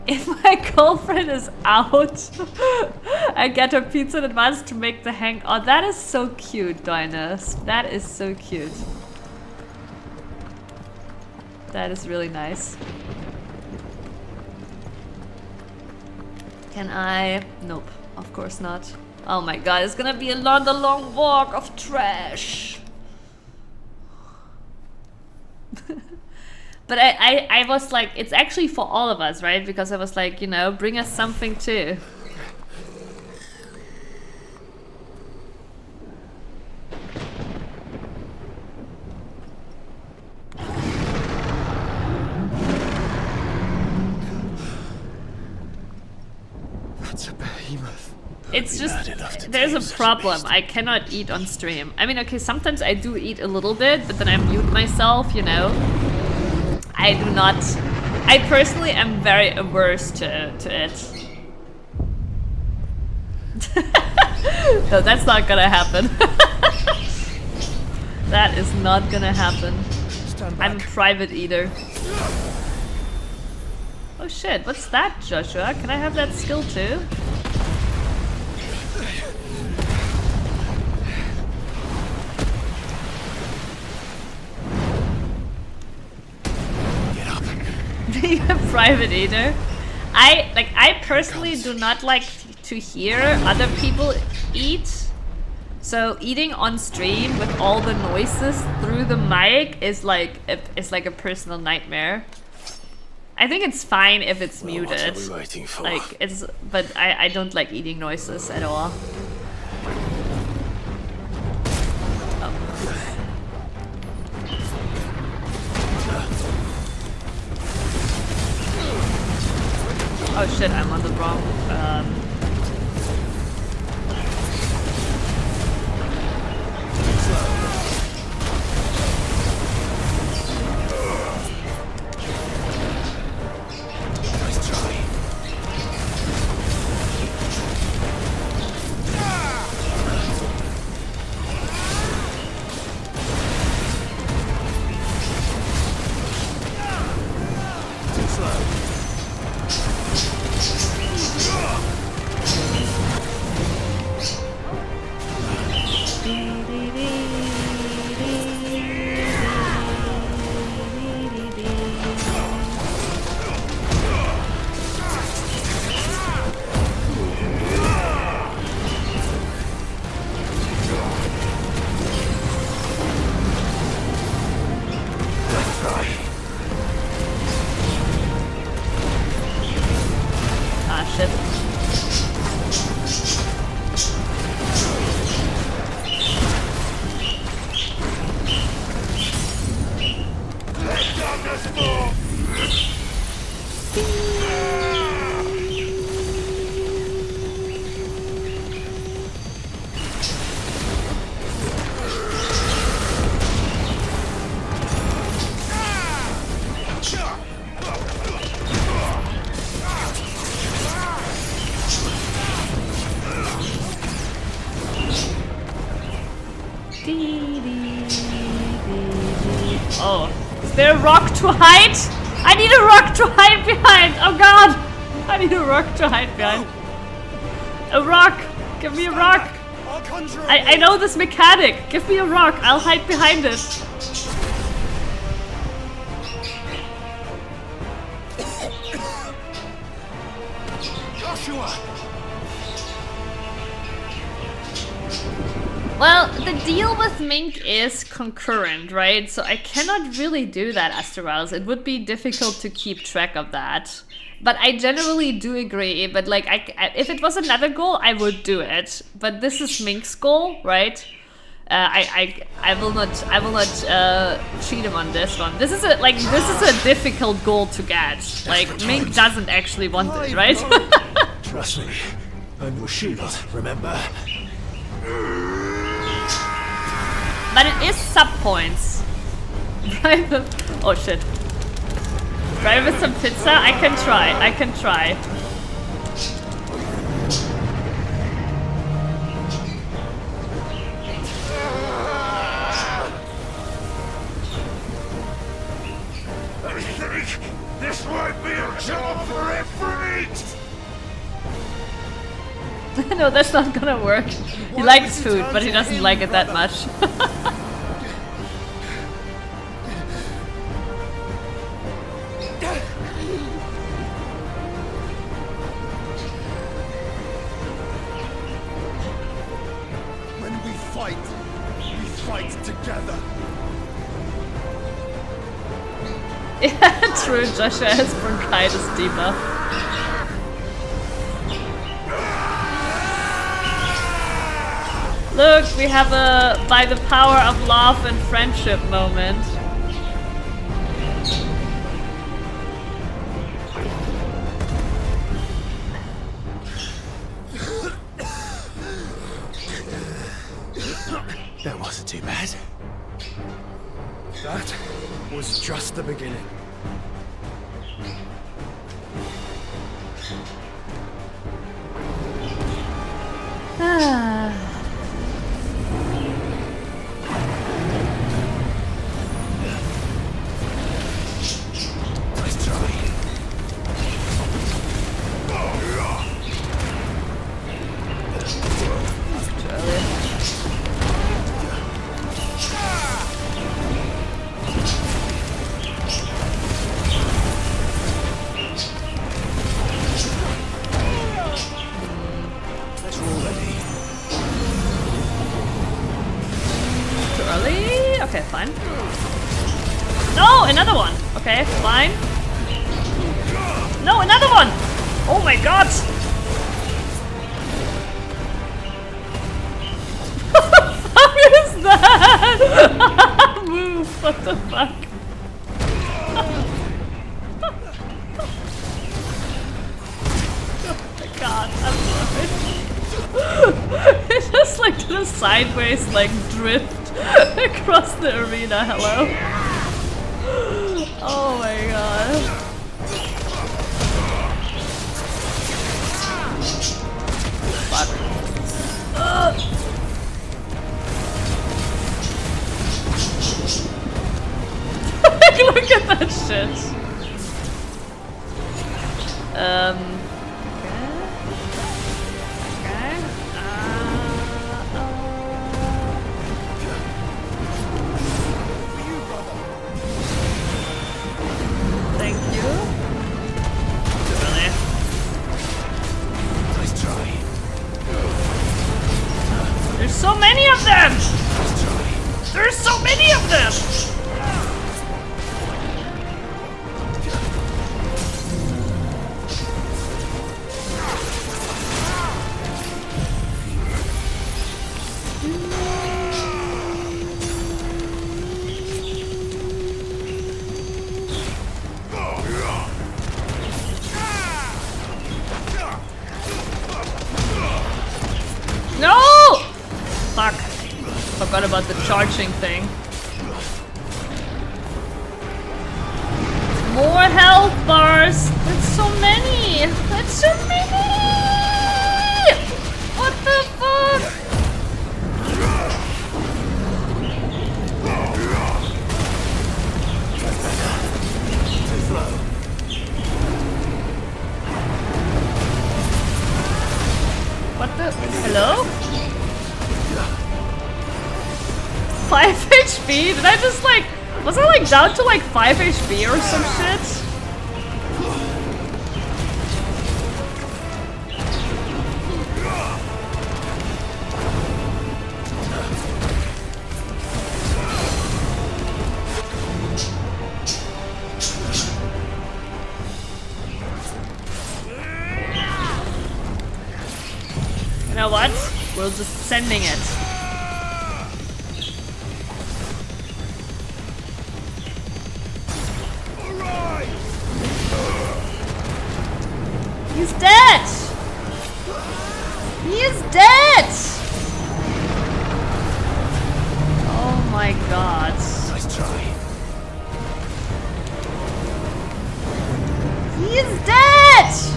If my girlfriend is out, I get her pizza in advance to make the hang. Oh, that is so cute, Dinus. That is so cute. That is really nice. Can I? Nope, of course not. Oh my god, it's gonna be another long walk of trash. But I was like, it's actually for all of us, right? Because I was like, you know, bring us something too. That's a behemoth. It's just, there's a problem. I cannot eat on stream. I mean, okay, sometimes I do eat a little bit, but then I mute myself, you know? I do not... I personally am very averse to it. No, that's not gonna happen. That is not gonna happen. I'm a private eater. Oh shit, what's that, Joshua? Can I have that skill too? Being a private eater, I personally do not like to hear other people eat. So eating on stream with all the noises through the mic is like a personal nightmare. I think it's fine if it's muted. What are we waiting for? Like it's, but I don't like eating noises at all. Oh shit, I'm on the wrong, Nice try. Too slow. ah shit. Oh, is there a rock to hide? I need a rock to hide behind! Oh god! I need a rock to hide behind. A rock! Give me a rock! I know this mechanic! Give me a rock, I'll hide behind it. Joshua! Well, the deal with Mink is concurrent, right? So I cannot really do that, Asterals. It would be difficult to keep track of that. But I generally do agree, but like, if it was another goal, I would do it. But this is Mink's goal, right? I will not cheat him on this one. This is a difficult goal to get. Like Mink doesn't actually want it, right? Trust me, I'm your shield, remember? But it is sub points. Oh shit. Right with some pizza? I can try. I think this might be a job for Ifrit! No, that's not gonna work. He likes food, but he doesn't like it that much. When we fight together. Yeah, true, Joshua has bronchitis debuff. Look, we have a by the power of love and friendship moment. That wasn't too bad. That was just the beginning. Ah. Nice try. Too early? Okay, fine. No, another one. Okay, fine. No, another one! Oh my god! What the fuck is that? Move, what the fuck? Oh my god, I'm sorry. It just like did a sideways like drift across the arena, hello? Oh my god. Fuck. Look at that shit. Thank you. Really? Nice try. There's so many of them! There's so many of them! No! Fuck. Forgot about the charging thing. More health bars! That's so many! That's so many! What the fuck? What the? Hello? 5 HP? Did I just like... Was I like down to like 5 HP or some shit? You know what? We're just sending it. He's dead! He is dead! Oh my god. Nice try. He is dead!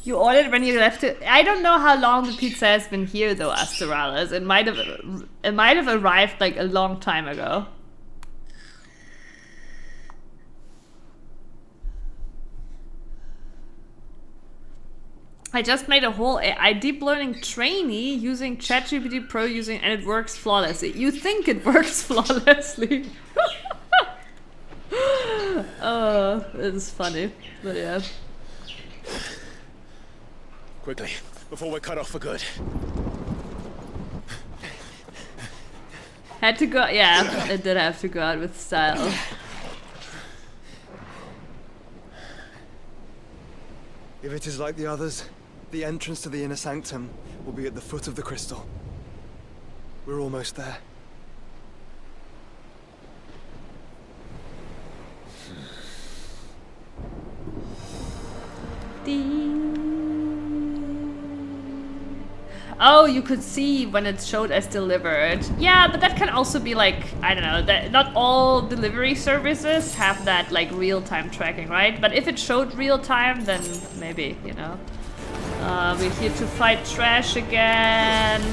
You ordered when you left it. I don't know how long the pizza has been here though, Astralis. It might have arrived like a long time ago. I just made a whole AI deep learning trainee using ChatGPT Pro and it works flawlessly. You think it works flawlessly? Oh, it's funny, but yeah. Quickly, before we're cut off for good. Had to go, yeah, it did have to go out with style. If it is like the others, the entrance to the inner sanctum will be at the foot of the crystal. We're almost there. Oh, you could see when it showed as delivered. Yeah, but that can also be like, I don't know, that not all delivery services have that like real-time tracking, right? But if it showed real-time, then maybe, you know. We're here to fight trash again.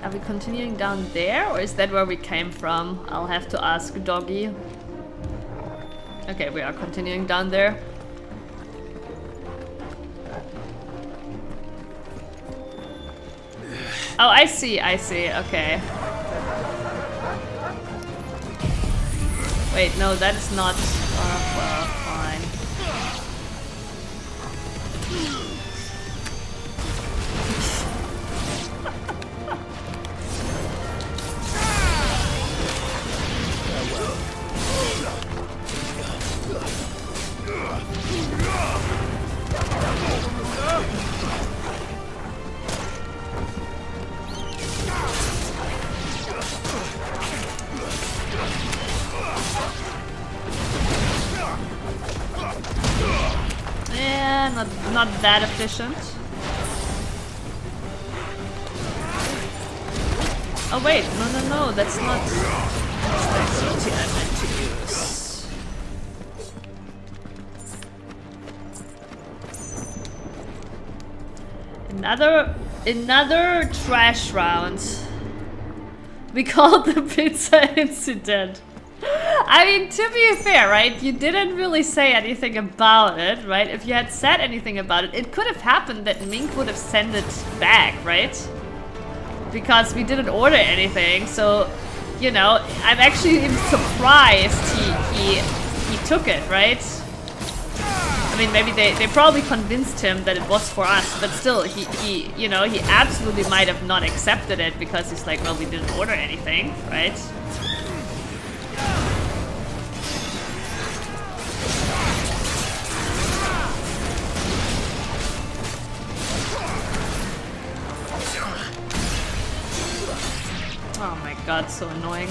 Are we continuing down there, or is that where we came from? I'll have to ask Doggy. Okay, we are continuing down there. Oh, I see, okay. Wait, no, that is not... well, fine. Yeah, not that efficient. Oh wait, no, that's not the key I meant to use. Another trash round. We called the pizza incident. I mean, to be fair, right? You didn't really say anything about it, right? If you had said anything about it, it could have happened that Mink would have sent it back, right? Because we didn't order anything, so, you know, I'm actually surprised he took it, right? I mean, maybe they probably convinced him that it was for us, but still, he you know, he absolutely might have not accepted it because he's like, well, we didn't order anything, right? Oh my god, so annoying.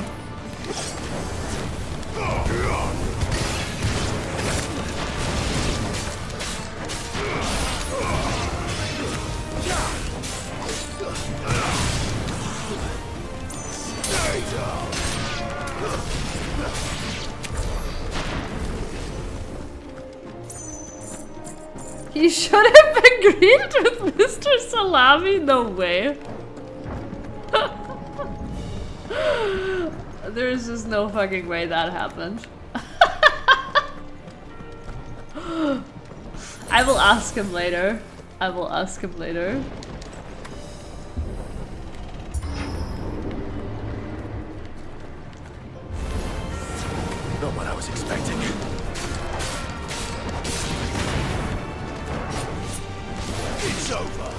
He should have been greeted with Mr. Salami? No way. There's just no fucking way that happened. I will ask him later. I will ask him later. Not what I was expecting. It's over.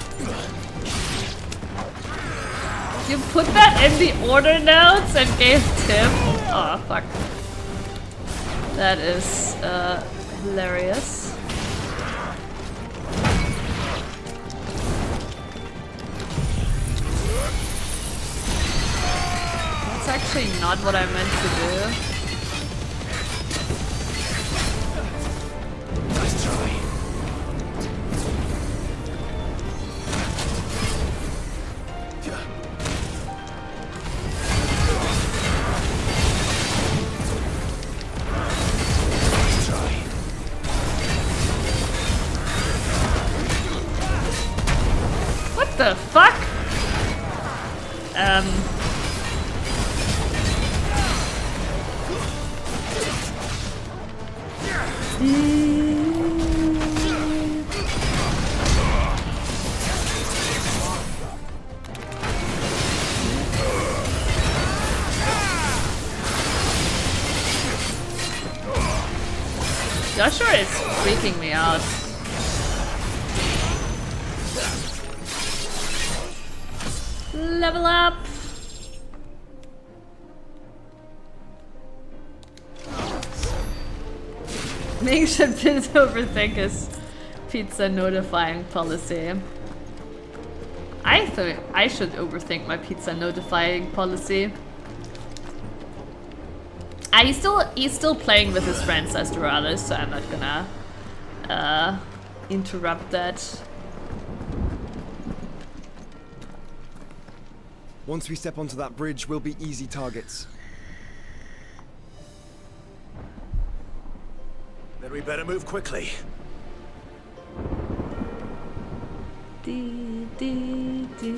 You put that in the order notes and gave Tim? Oh, fuck. That is hilarious. That's actually not what I meant to do. Nice try. What the fuck? Joshua is freaking me out. Level up! Make sure to overthink his pizza notifying policy. I thought I should overthink my pizza notifying policy. He's still playing with his friend Astralis, so I'm not gonna interrupt that. Once we step onto that bridge, we'll be easy targets. Then we better move quickly. Dee, dee, dee.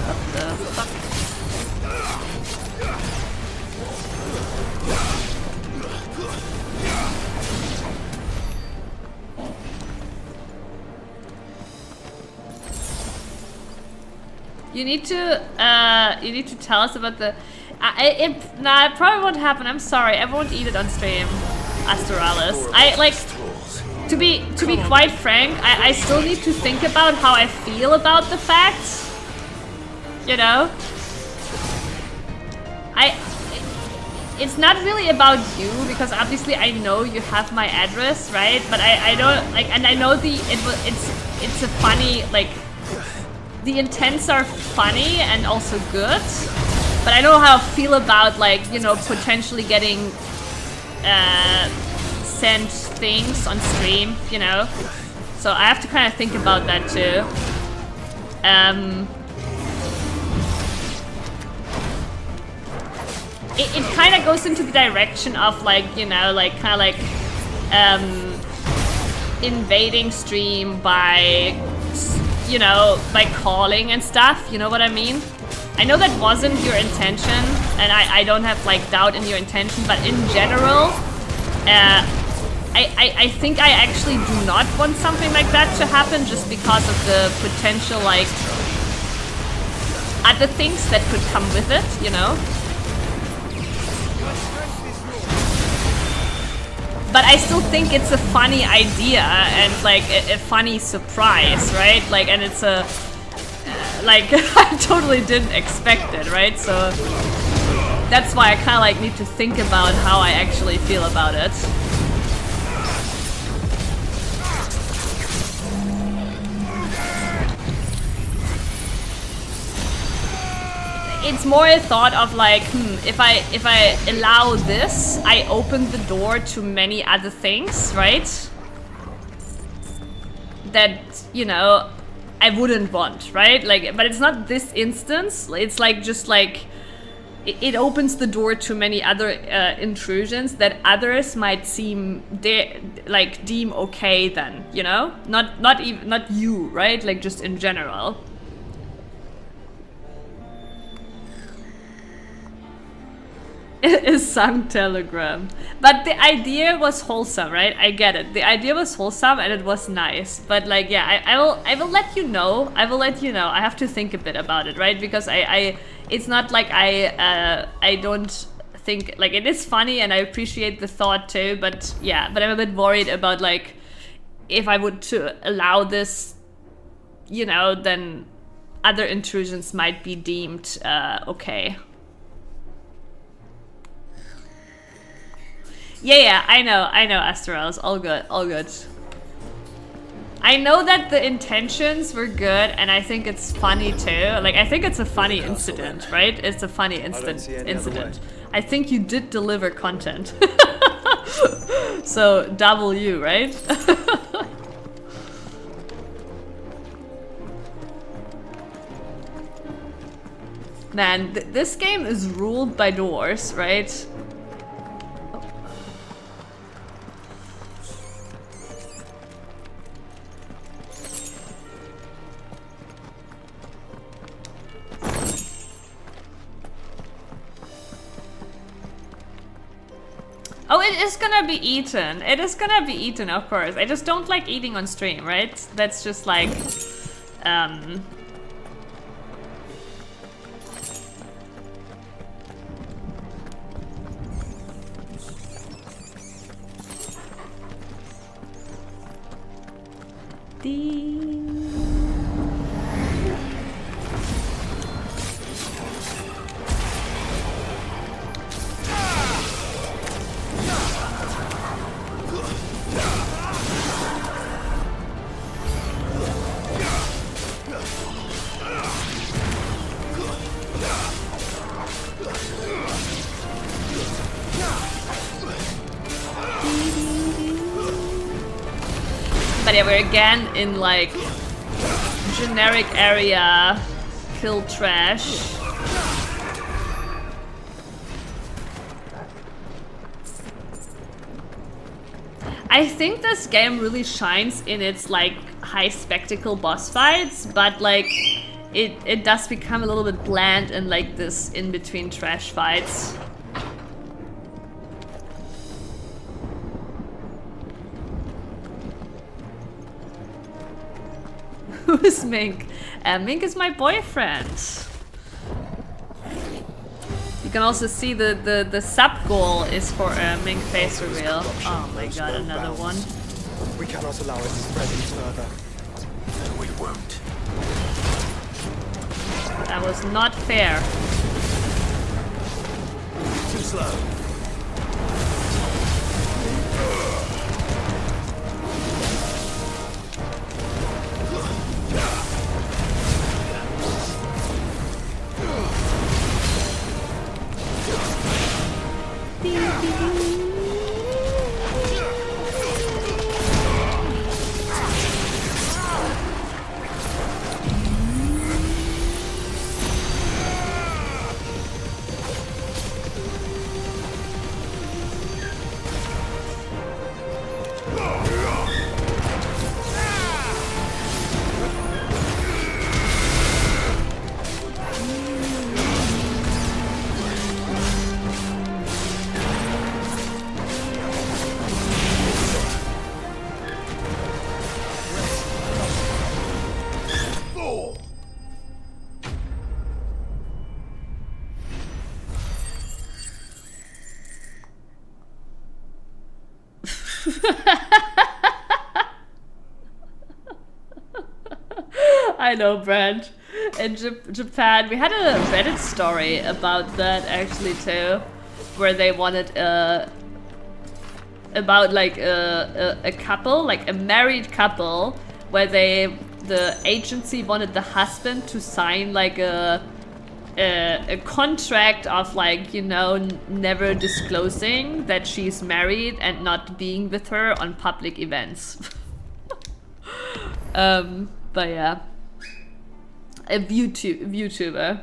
What the fuck? You need to tell us about the. Nah, it probably won't happen. I'm sorry. I won't eat it on stream, Astralis. I like to be quite frank. I still need to think about how I feel about the fact. You know, it's not really about you because obviously I know you have my address, right? But I don't like, and I know it's a funny like. The intents are funny and also good, but I know how I feel about like, you know, potentially getting sent things on stream, you know? So I have to kind of think about that too. It kind of goes into the direction of like, you know, like kind of like invading stream by, you know, by calling and stuff, you know what I mean? I know that wasn't your intention, and I don't have like doubt in your intention, but in general, I think I actually do not want something like that to happen just because of the potential like other things that could come with it, you know? But I still think it's a funny idea and like a funny surprise, right? Like, and it's a like I totally didn't expect it, right? So that's why I kind of like need to think about how I actually feel about it. It's more a thought of like, if I allow this, I open the door to many other things, right? That, you know, I wouldn't want, right? Like, but it's not this instance. It's like just like it opens the door to many other intrusions that others might deem okay then, you know? Not you, right? Like just in general. A sung telegram. But the idea was wholesome, right? I get it. The idea was wholesome and it was nice. But like, yeah, I will let you know. I will let you know. I have to think a bit about it, right? Because it's not like I don't think, like, it is funny and I appreciate the thought too, but yeah, but I'm a bit worried about like, if I would to allow this, you know, then other intrusions might be deemed okay. Yeah, I know, Asteros. All good, all good. I know that the intentions were good, and I think it's funny too. Like, I think it's a funny incident, right? It's a funny incident. I think you did deliver content. So, W, right? Man, this game is ruled by doors, right? Oh, it is gonna be eaten. It is gonna be eaten, of course. I just don't like eating on stream, right? That's just like, but yeah, we're again in like generic area, kill trash. I think this game really shines in its like high spectacle boss fights, but like it does become a little bit bland in like this in between trash fights. Who's Mink? Mink is my boyfriend. You can also see the sub goal is for a Mink face reveal. Oh my god, another one. We cannot allow it to spread any further. No, we won't. That was not fair. Too slow. I know, Brent. In Japan, we had a Reddit story about that actually too, where they wanted about like a couple, like a married couple, where the agency wanted the husband to sign like a contract of like, you know, never disclosing that she's married and not being with her on public events. But yeah, a VTuber.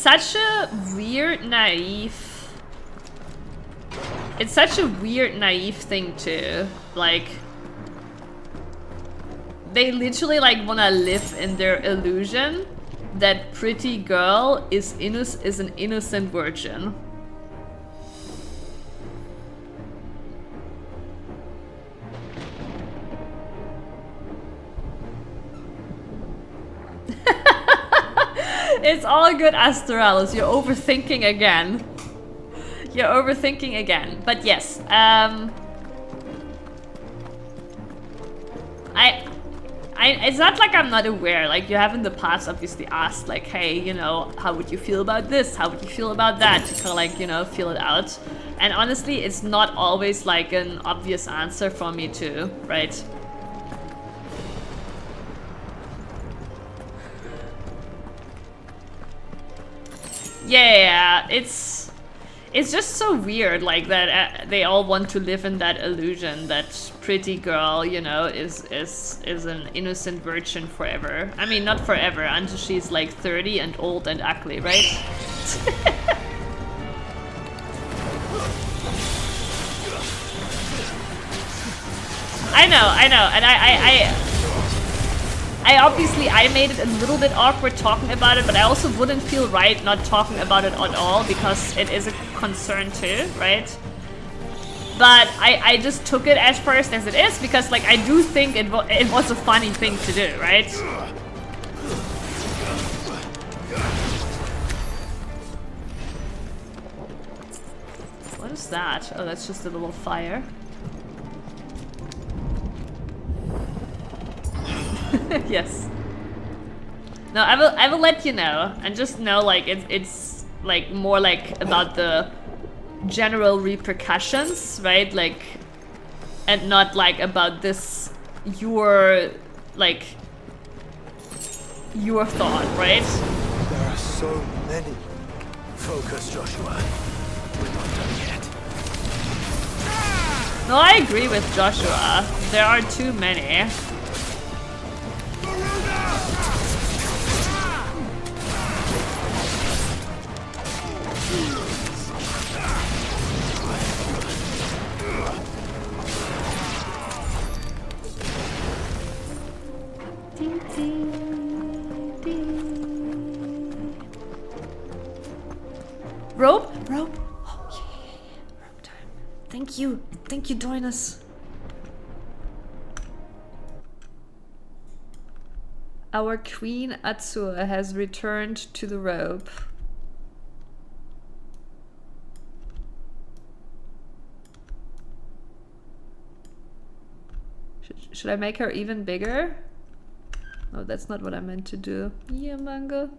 such a weird, naive... It's such a weird, naive thing too. Like, they literally like wanna live in their illusion that pretty girl is an innocent virgin. It's all good, Astralis. You're overthinking again. You're overthinking again. But yes, it's not like I'm not aware. Like, you have in the past obviously asked, like, hey, you know, how would you feel about this? How would you feel about that? To kind of like, you know, feel it out. And honestly, it's not always like an obvious answer for me too, right? Yeah, it's just so weird, like that they all want to live in that illusion that pretty girl, you know, is an innocent virgin forever. I mean, not forever, until she's like 30 and old and ugly, right? I know, and I obviously made it a little bit awkward talking about it, but I also wouldn't feel right not talking about it at all because it is a concern too, right? But I just took it as first as it is because, like, I do think it was a funny thing to do, right? What is that? Oh, that's just a little fire. Yes. No, I will let you know, and just know, like, it's like more like about the general repercussions, right? Like, and not like about this your thought, right? There are so many. Focus, Joshua. We're not done yet. No, I agree with Joshua. There are too many. Rope? Rope? Oh, yeah. Rope time. Thank you. Thank you, Doinus. Our Queen Atsua has returned to the rope. Should I make her even bigger? Oh, that's not what I meant to do. Yeah, Mango.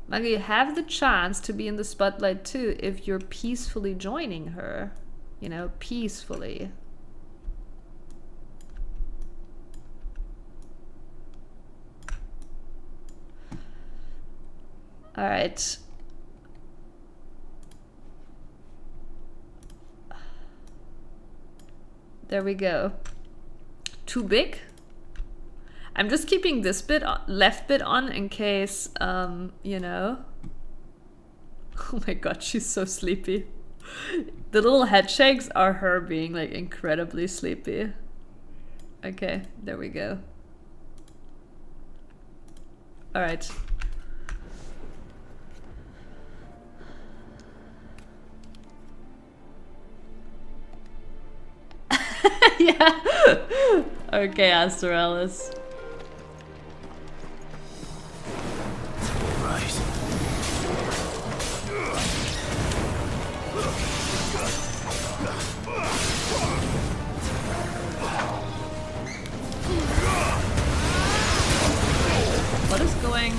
Mango, you have the chance to be in the spotlight too if you're peacefully joining her. You know, peacefully. Alright. There we go. Too big? I'm just keeping this bit left bit on in case, you know. Oh my god, she's so sleepy. The little head shakes are her being like incredibly sleepy. Okay, there we go. All right. Yeah. Okay, Astralis. What is going...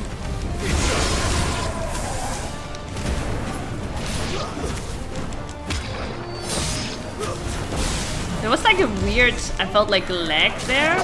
There was like a weird, I felt like lag there.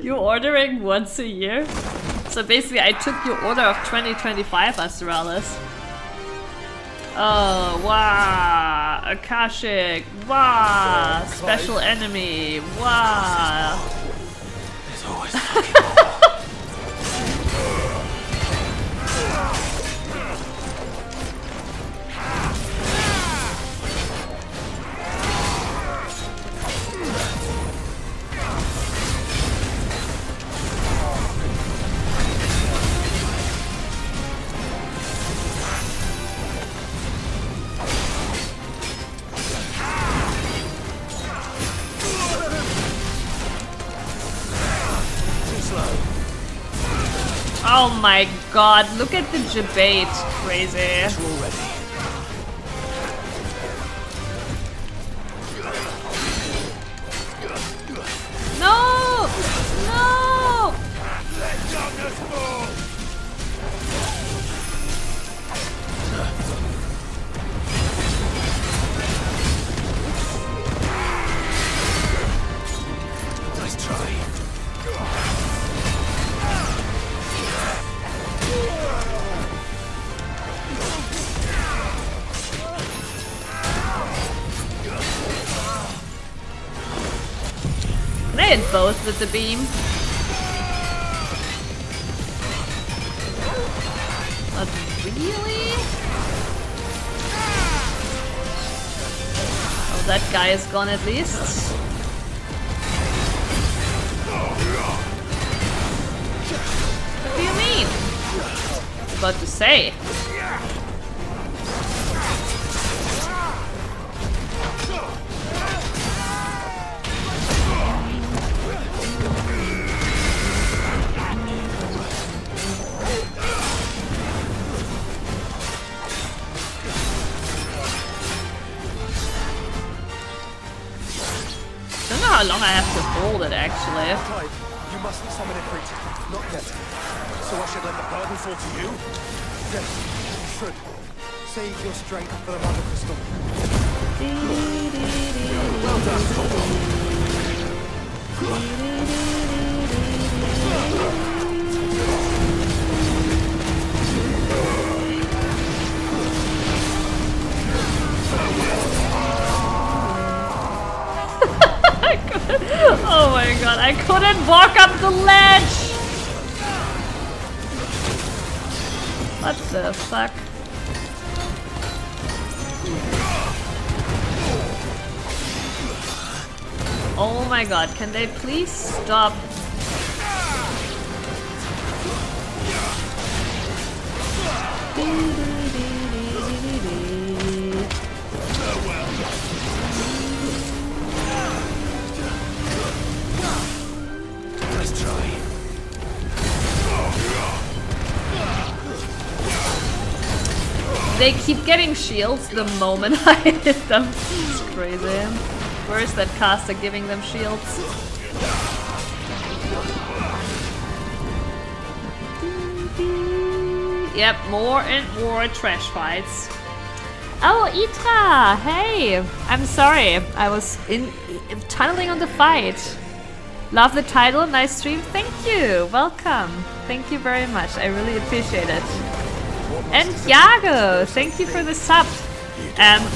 You're ordering once a year? So basically I took your order of 2025, Astralis. Oh, wow! Akashic! Wow! Special enemy! Wow! There's always fucking more. Oh my god, look at the debate. Crazy. No! No! Let darkness fall! Nice try. Can I hit both with the beam? Not really? Oh, that guy is gone at least. What do you mean? I was about to say. I don't know how long I have to hold it actually. Clive, you mustn't summon Ifrit. Not yet. So I should let the burden fall to you? Yes, you should. Save your strength for the Mother Crystal. Well Oh my god, I couldn't walk up the ledge! What the fuck? Oh my god, can they please stop? Nice try. They keep getting shields the moment I hit them. It's crazy. Where is that caster giving them shields? Yep, more and more trash fights. Oh, AITAH! Hey! I'm sorry. I was tunneling on the fight. Love the title, nice stream. Thank you. Welcome. Thank you very much. I really appreciate it. And Yago, thank you for the sub.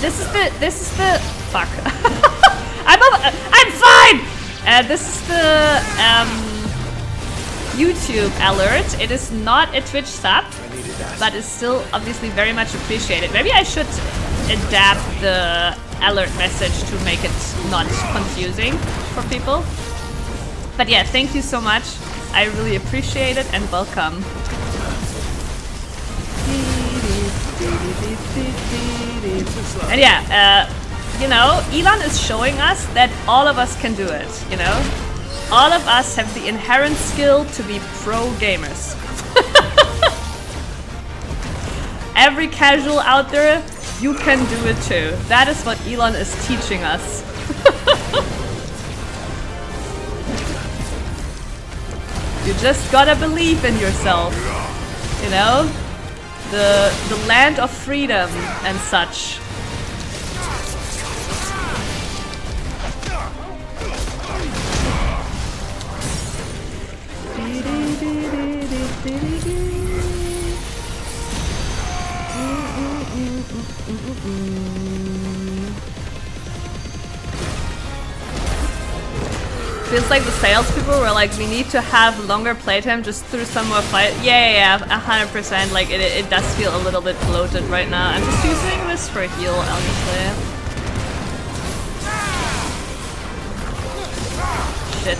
This is the fuck. I'm fine. This is the YouTube alert. It is not a Twitch sub, but it's still obviously very much appreciated. Maybe I should adapt the alert message to make it not confusing for people. But yeah, thank you so much. I really appreciate it and welcome. And yeah, you know, Elon is showing us that all of us can do it, you know? All of us have the inherent skill to be pro gamers. Every casual out there, you can do it too. That is what Elon is teaching us. You just gotta believe in yourself, you know? The land of freedom and such. Feels like the salespeople were like, we need to have longer playtime just through some more fight. Yeah, 100%. Like, it does feel a little bit bloated right now. I'm just using this for heal, honestly. Shit.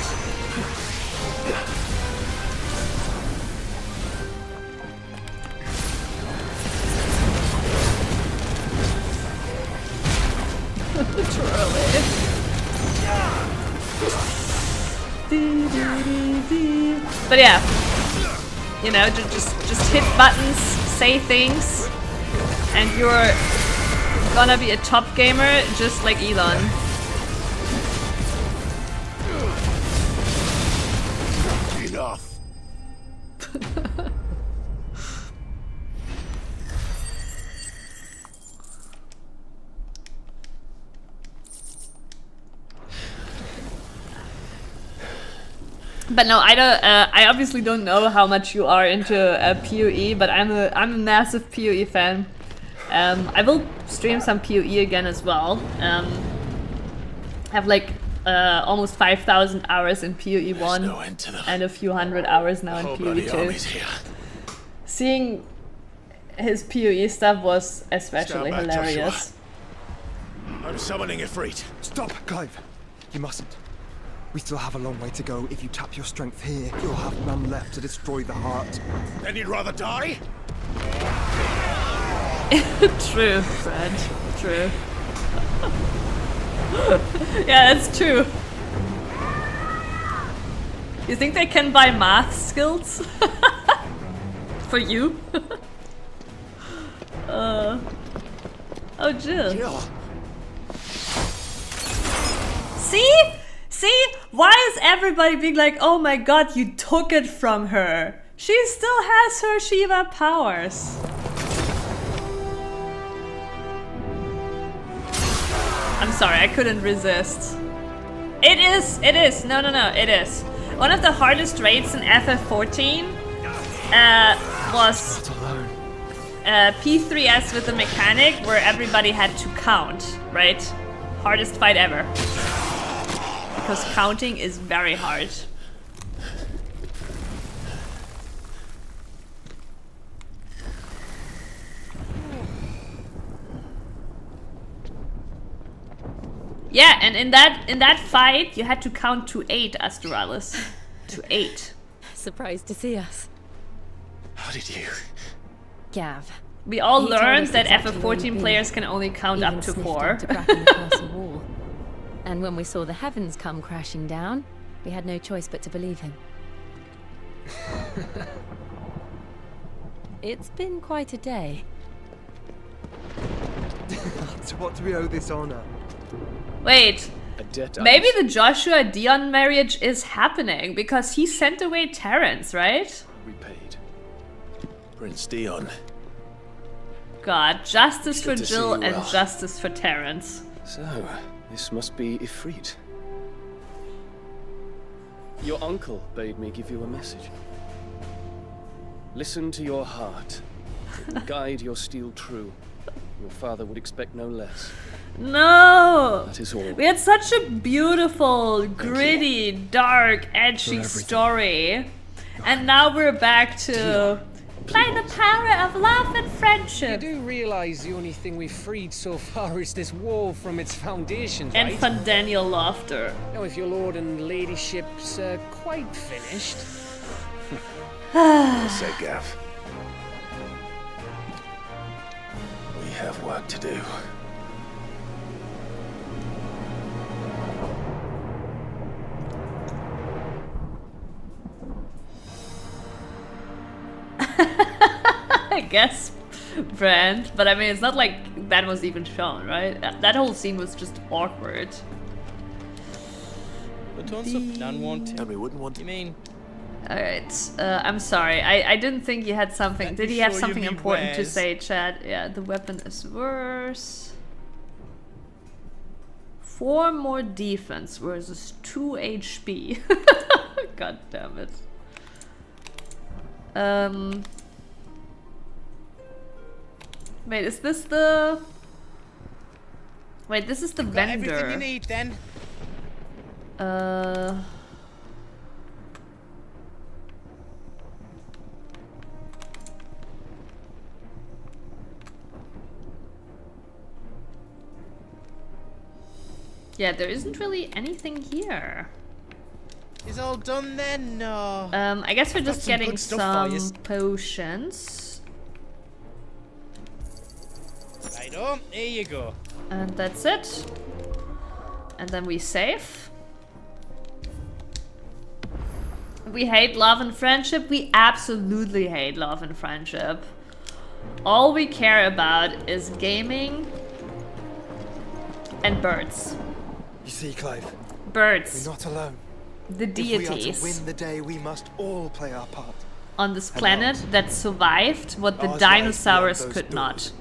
Literally. But yeah, you know, just hit buttons, say things, and you're gonna be a top gamer just like Elon. Enough. But no, I don't. I obviously don't know how much you are into PoE, but I'm a massive PoE fan. I will stream some PoE again as well. Have like almost 5,000 hours in PoE 1 and a few hundred hours now in PoE 2. Seeing his PoE stuff was especially hilarious. I'm summoning Ifrit. Stop, Clive. You mustn't. We still have a long way to go. If you tap your strength here, you'll have none left to destroy the heart. Then you'd rather die? True, friend. True. Yeah, that's true. You think they can buy math skills? For you? Oh, Jill. See? Why is everybody being like, oh my god, you took it from her? She still has her Shiva powers. I'm sorry, I couldn't resist. It is. No, it is. One of the hardest raids in FF14 was P3S with the mechanic where everybody had to count, right? Hardest fight ever. Because counting is very hard. Yeah, and in that fight you had to count to 8, Astralis. To 8. Surprised to see us. How did you? Gav. We all He told learned us that exactly where FF14 we'd players be. can only count Even up to sniffed 4. into cracking the castle wall. And when we saw the heavens come crashing down, we had no choice but to believe him. It's been quite a day. To what do we owe this honor? Wait, A debt maybe the Joshua Dion marriage is happening because he sent away Terrence, right? repaid. Prince Dion. God, justice for Good to see Jill you and well. justice for Terrence. So, this must be Ifrit. Your uncle bade me give you a message. Listen to your heart. It will guide your steel true. Your father would expect no less. No! That is all. We had such a beautiful, gritty, dark, edgy story. And now we're back to play the power of love and friendship. You do realise the only thing we've freed so far is this wall from its foundations, And right? fun Daniel laughter. Now, if your lord and ladyship's quite finished... Well said, Gav. We have work to do. I guess, Brand. But I mean, it's not like that was even shown, right? That whole scene was just awkward. But tons of none want. And we wouldn't want. You mean? Alright, I'm sorry. I didn't think you had something. Did he have sure you something mean important to Wes? say, Chad? Yeah, the weapon is worse. 4 more defense versus 2 HP. God damn it. Wait, is this the... Wait, this is the Got vendor. everything you need then. Yeah, there isn't really anything here. Is all done then? No. I guess we're I've got just some getting good stuff for yous. some potions. Righto, here you go. And that's it. And then we save. We hate love and friendship. We absolutely hate love and friendship. All we care about is gaming and birds. You see, Clive? Birds. We're not alone. The If we are to deities win the day, we must all play our part. on this And planet ours. that survived what the Ours lies beyond dinosaurs those could doors. not.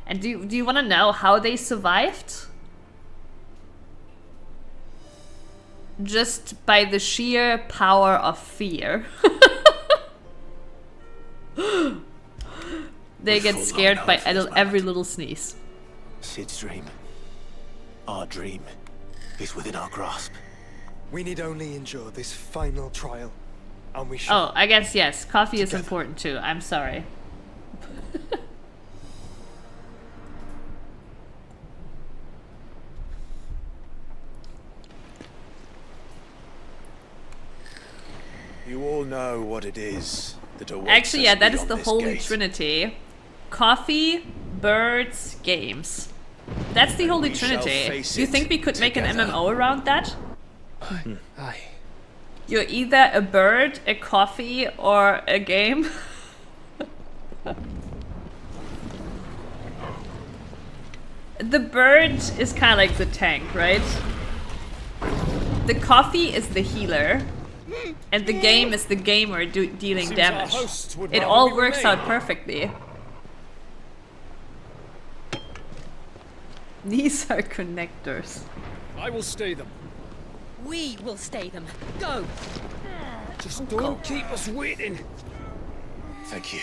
And do you want to know how they survived? Just by the sheer power of fear. They get scared by every little sneeze. Sid's dream. Our dream is within our grasp. We need only endure this final trial, and we shall. Oh, I guess yes. Coffee is important too. I'm sorry. You all know what it is that awaits Actually, yeah, us that is beyond the this Holy gate. Trinity. Coffee, birds, games. That's the Holy we shall Trinity. face Do you it think we could make an together. MMO around that? Aye. You're either a bird, a coffee, or a game. The bird is kind of like the tank, right? The coffee is the healer. And the game is the gamer dealing Seems our damage. hosts would It rather all we works remain. out perfectly. These are connectors. I will stay them. We will stay them. Go! Just don't keep us waiting. Thank you.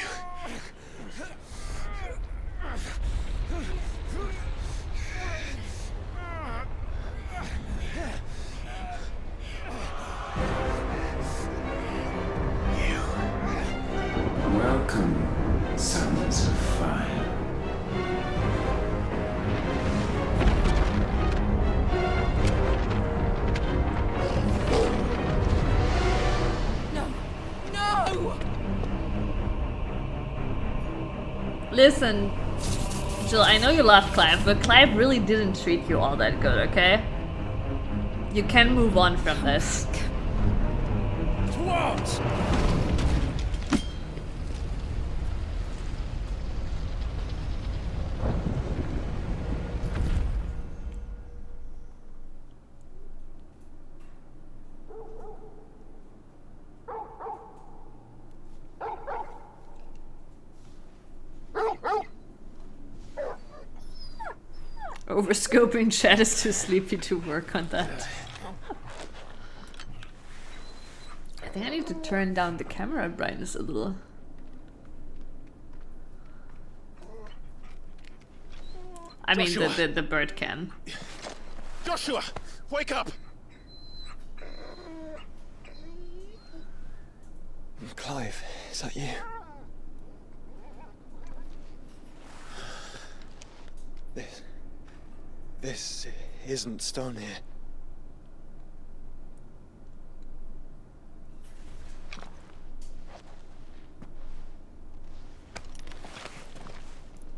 Welcome, sons of fire. No! Listen, Jill, I know you love Clive, but Clive really didn't treat you all that good, okay? You can move on from this. Towards! Overscoping chat is too sleepy to work on that. I think I need to turn down the camera brightness a little. I mean, Joshua. the bird can. Joshua, wake up! Clive, is that you? This isn't stone here.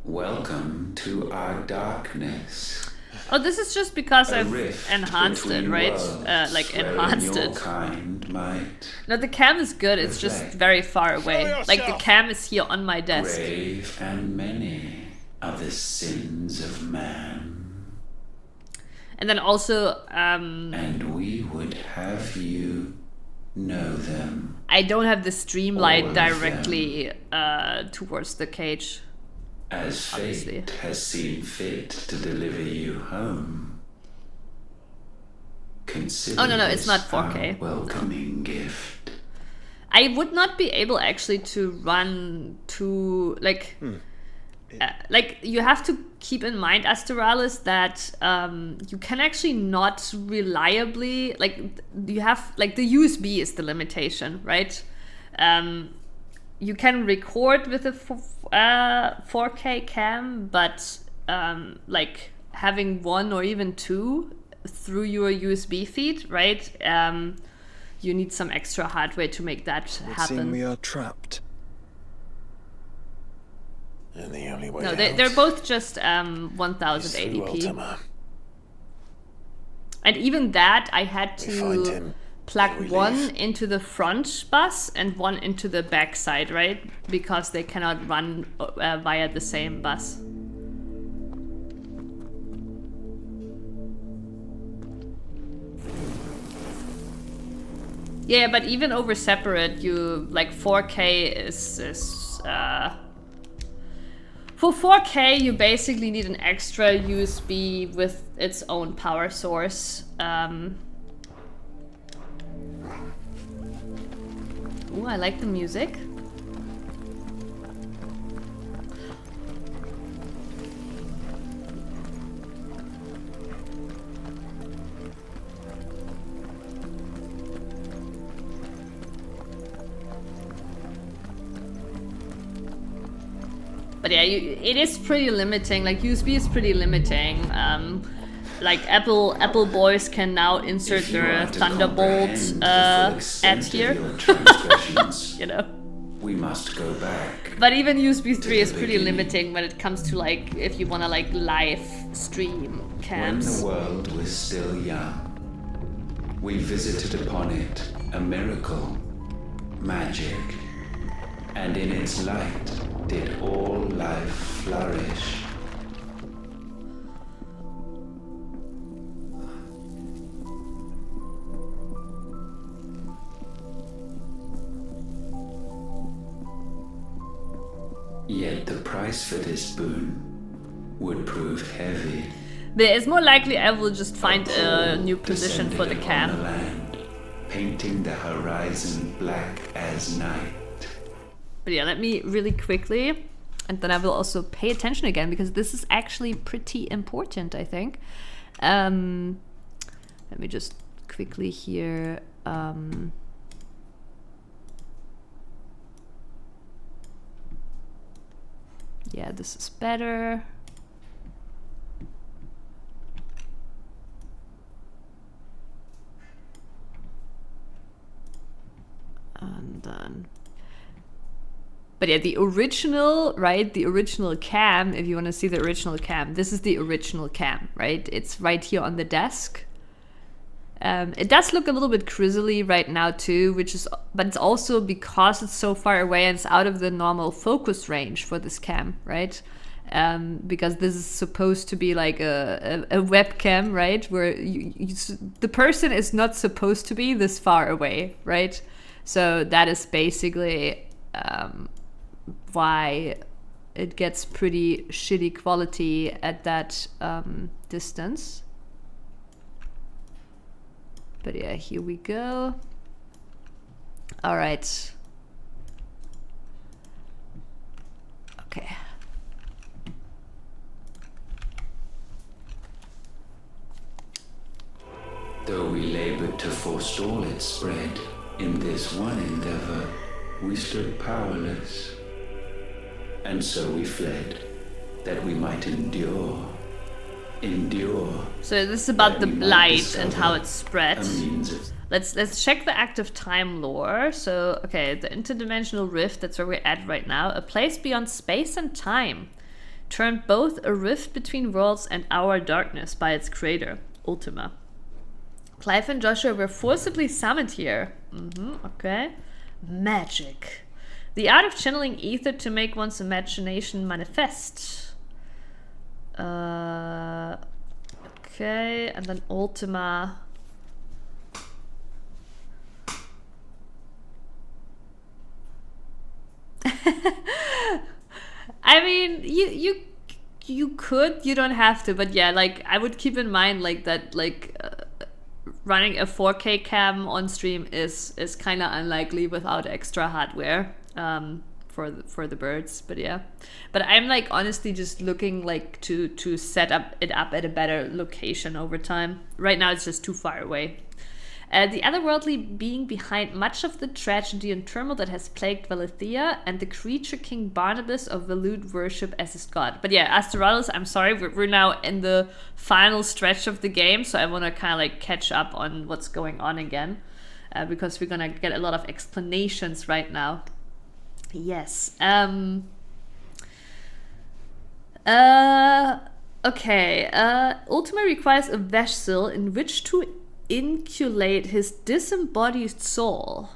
Welcome to our darkness. Oh, this is just because A I've rift enhanced it, between right? worlds Like wherein enhanced your it. kind might No, the cam is good. It's just reflect. very far away. Like the cam is here on my desk. Grave and many are the sins of man, And then also, and we would have you know them. I don't have the stream All light of directly towards the cage. As Obviously. fate has seen fit to deliver you home. Consider Oh, no, it's this not our 4K. welcoming gift. I would not be able actually to run to like you have to keep in mind, Astralis, that you can actually not reliably you have like the USB is the limitation, right? You can record with a 4K cam, but like having 1 or even 2 through your USB feed, right? You need some extra hardware to make that It would happen. seem we are trapped. And the only way No, out they're both just is 1080p. through Ultima. And even that, I had We find to him, plug we one leave. into the front bus and one into the back side, right? Because they cannot run via the same bus. Yeah, but even over separate, you like 4K is for 4K you basically need an extra USB with its own power source. Ooh, I like the music. But yeah, it is pretty limiting. Like USB is pretty limiting. Like Apple boys can now insert their Thunderbolt ad here. You know. We must go back. But even USB 3 is pretty limiting when it comes to like if you wanna like live stream cams. When the world was still young, we visited upon it a miracle, magic, and in its light did all life flourish. Yet the price for this boon would prove heavy. But it's more likely I will just find a new position for the cam. On the land, painting the horizon black as night. But yeah, let me really quickly, and then I will also pay attention again because this is actually pretty important, I think. Let me just quickly here. Yeah, this is better. And then... But yeah, the original, right? The original cam, if you want to see the original cam, this is the original cam, right? It's right here on the desk. It does look a little bit grizzly right now too, but it's also because it's so far away and it's out of the normal focus range for this cam, right? Because this is supposed to be like a webcam, right? Where the person is not supposed to be this far away, right? So that is basically why it gets pretty shitty quality at that distance. But yeah, here we go. All right. Okay. Though we labored to forestall its spread, in this one endeavor, we stood powerless. And so we fled, that we might endure. So this is about the blight and how it spreads. Let's check the active time lore. So okay, the interdimensional rift, that's where we're at right now. A place beyond space and time, turned both a rift between worlds and our darkness by its creator, Ultima. Clive and Joshua were forcibly summoned here. Okay. Magic. The art of channeling ether to make one's imagination manifest. Okay, and then Ultima. I mean, you could, you don't have to, but yeah, like I would keep in mind like that, like running a 4K cam on stream is kind of unlikely without extra hardware. For the birds, but yeah, but I'm like honestly just looking like to set it up at a better location over time. Right now it's just too far away. The otherworldly being behind much of the tragedy and turmoil that has plagued Valithea, and the creature King Barnabas of Valud worship as his god. But yeah, Asterales, I'm sorry, we're now in the final stretch of the game, so I want to kind of like catch up on what's going on again, because we're gonna get a lot of explanations right now. Yes. Okay. Ultima requires a vessel in which to inculate his disembodied soul.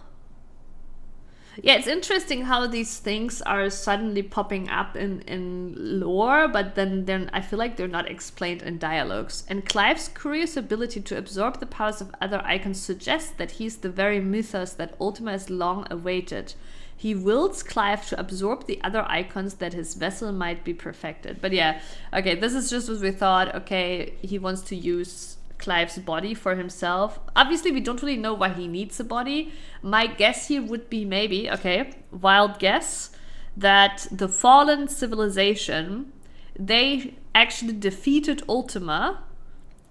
Yeah, it's interesting how these things are suddenly popping up in lore, but then I feel like they're not explained in dialogues. And Clive's curious ability to absorb the powers of other icons suggests that he's the very mythos that Ultima has long awaited. He wills Clive to absorb the other icons that his vessel might be perfected. But yeah, okay, this is just what we thought. Okay, he wants to use Clive's body for himself. Obviously, we don't really know why he needs a body. My guess here would be maybe, okay, wild guess, that the fallen civilization, they actually defeated Ultima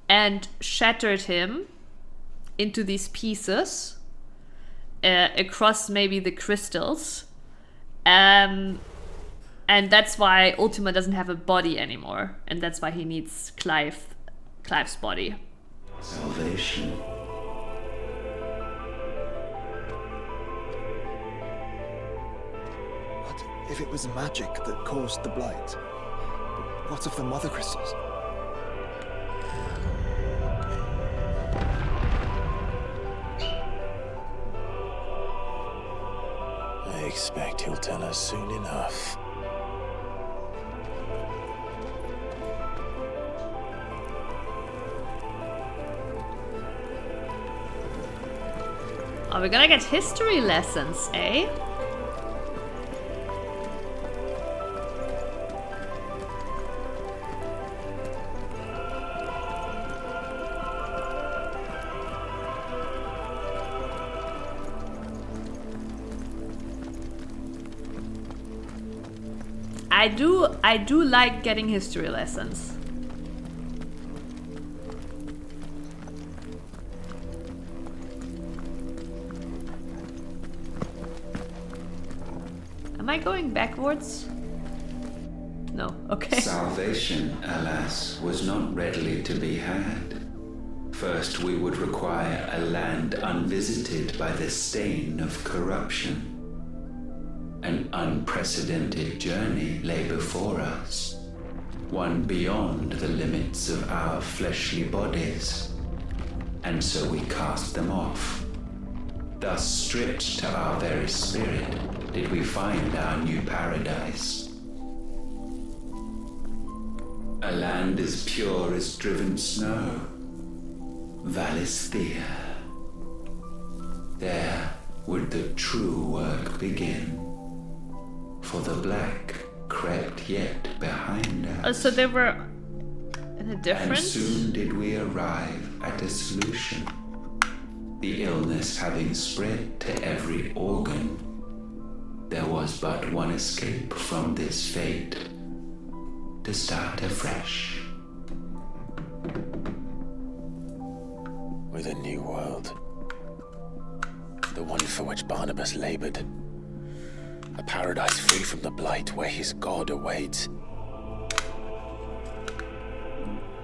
and shattered him into these pieces across maybe the crystals. And that's why Ultima doesn't have a body anymore. And that's why he needs Clive's body. Salvation. What if it was magic that caused the blight? But what of the mother crystals? I expect he'll tell us soon enough. Are we gonna get history lessons, eh? I do like getting history lessons. Am I going backwards? No, okay. Salvation, alas, was not readily to be had. First, we would require a land unvisited by the stain of corruption. An unprecedented journey lay before us, one beyond the limits of our fleshly bodies, and so we cast them off. Thus, stripped to our very spirit, did we find our new paradise. A land as pure as driven snow, Valithea. There would the true work begin. For the black crept yet behind us. Oh, so they were in a different... And soon did we arrive at a solution. The illness having spread to every organ, there was but one escape from this fate. To start afresh. With a new world. The one for which Barnabas labored. A paradise free from the blight where his god awaits.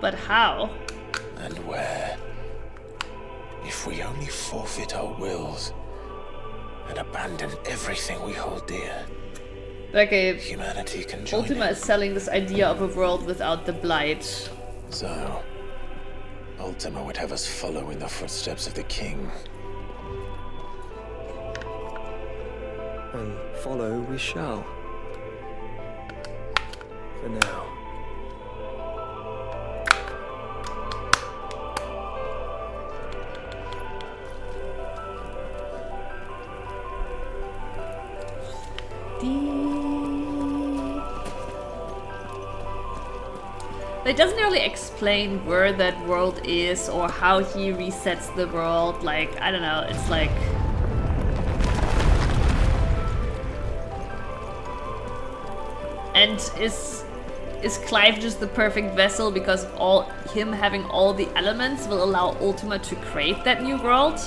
But how? And where? If we only forfeit our wills and abandon everything we hold dear, okay, humanity can join Ultima is selling this idea of a world without the blight. So, Ultima would have us follow in the footsteps of the king. And follow we shall. For now. It doesn't really explain where that world is or how he resets the world. Like, I don't know, it's like... And is Clive just the perfect vessel because him having all the elements will allow Ultima to create that new world?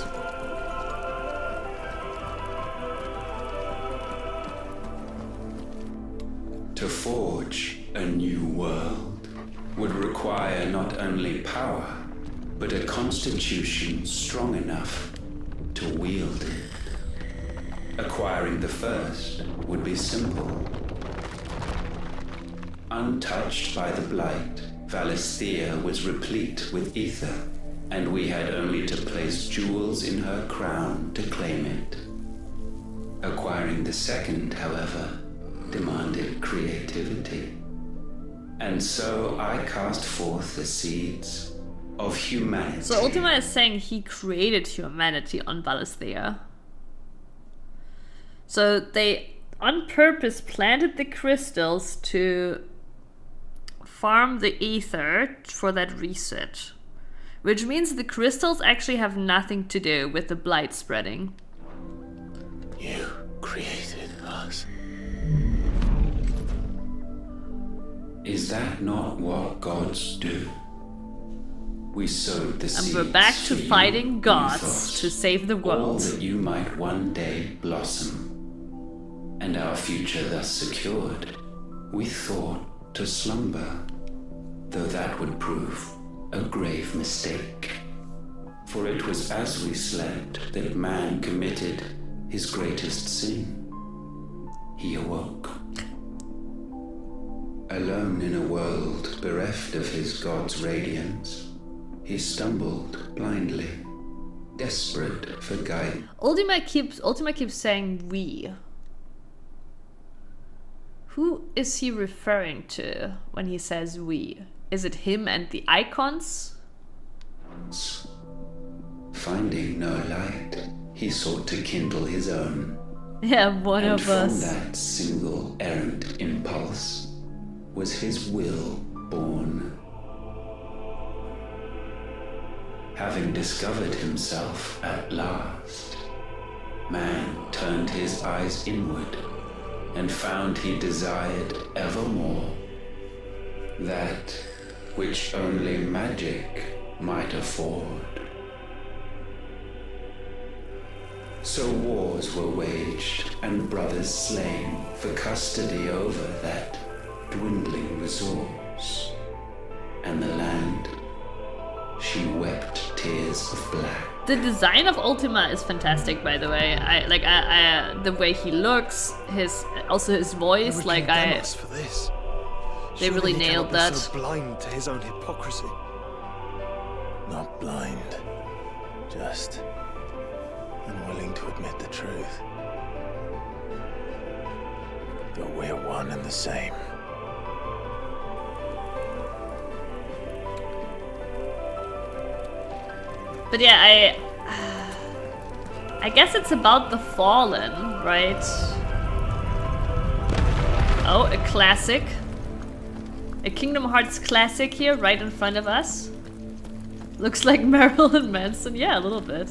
To forge a new world would require not only power, but a constitution strong enough to wield it. Acquiring the first would be simple. Untouched by the Blight, Valisthea was replete with ether, and we had only to place jewels in her crown to claim it. Acquiring the second, however, demanded creativity. And so I cast forth the seeds of humanity. So Ultima is saying he created humanity on Valisthea. So they on purpose planted the crystals to farm the ether for that reset. Which means the crystals actually have nothing to do with the blight spreading. You created us. Is that not what gods do? We sowed the seeds. And we're back to fighting gods to save the world. All that you might one day blossom. And our future thus secured, we thought to slumber, though that would prove a grave mistake. For it was as we slept that man committed his greatest sin. He awoke. Alone in a world bereft of his god's radiance, he stumbled blindly, desperate for guidance. Ultima keeps saying we. Who is he referring to when he says we? Is it him and the icons? Finding no light, he sought to kindle his own. Yeah, one and of us. From that single errant impulse was his will born. Having discovered himself at last, man turned his eyes inward and found he desired evermore that which only magic might afford. So wars were waged and brothers slain for custody over that dwindling resource, and the land, she wept tears of black. The design of Ultima is fantastic, by the way. I the way he looks, his voice, For this. They really he nailed cannot that. be so blind to his own hypocrisy. Not blind, just unwilling to admit the truth. Though we're one and the same. But yeah, I guess it's about the Fallen, right? Oh, a classic. A Kingdom Hearts classic here, right in front of us. Looks like Marilyn Manson. Yeah, a little bit.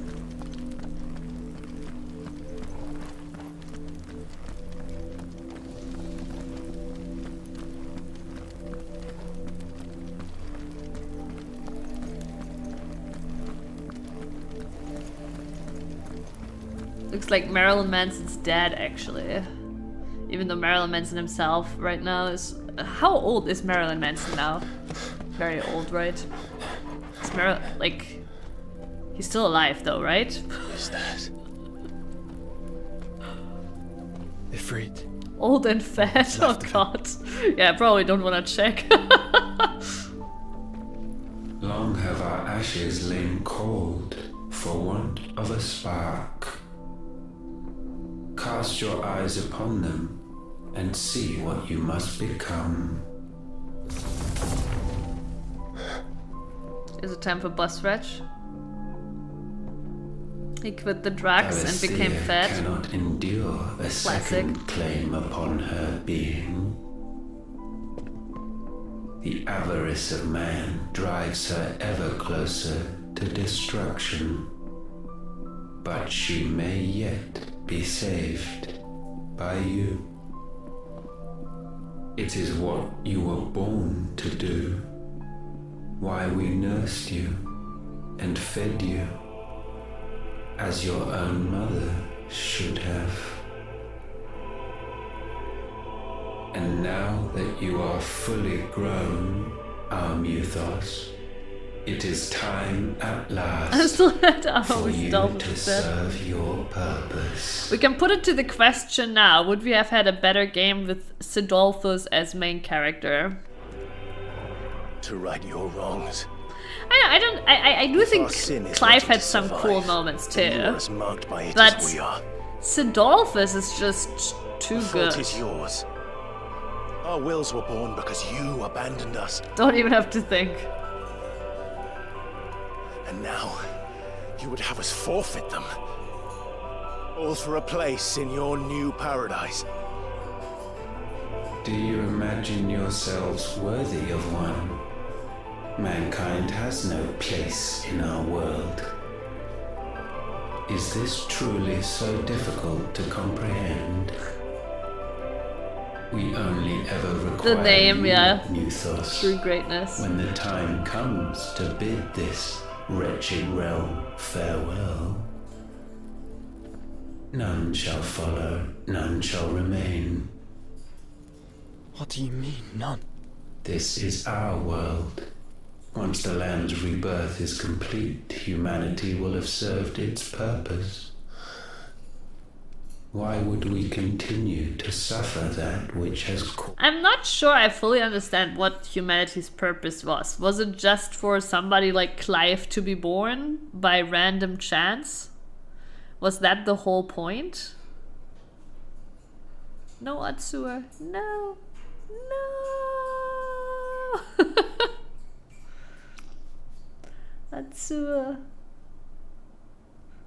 Looks like Marilyn Manson's dead, actually. Even though Marilyn Manson himself right now is... How old is Marilyn Manson now? Very old, right? Is like... He's still alive though, right? Who's that? Ifrit. Old and fat, oh god. Yeah, probably don't want to check. Long have our ashes lain cold for want of a spark. Cast your eyes upon them and see what you must become. Is it time for bus stretch? He quit the drugs and became Valisthea fat. Cannot endure a second claim upon her being. The avarice of man drives her ever closer to destruction. But she may yet be saved by you. It is what you were born to do. Why we nursed you and fed you as your own mother should have. And now that you are fully grown, our Muthos, it is time at last for you to serve your purpose. We can put it to the question now. Would we have had a better game with Sidolphus as main character? To right your wrongs. I do think Clive had some cool moments too. But Sidolphus is just too good. The fault is yours. Our wills were born because you abandoned us. Don't even have to think. And now, you would have us forfeit them. All for a place in your new paradise. Do you imagine yourselves worthy of one? Mankind has no place in our world. Is this truly so difficult to comprehend? We only ever require the name, Muthos, true greatness. When the time comes to bid this wretched realm farewell, none shall follow, none shall remain. What do you mean, none? This is our world. Once the land's rebirth is complete, humanity will have served its purpose. Why would we continue to suffer that which has... I'm not sure I fully understand what humanity's purpose was. Was it just for somebody like Clive to be born by random chance? Was that the whole point? No, Atsua. No. No. Atsua.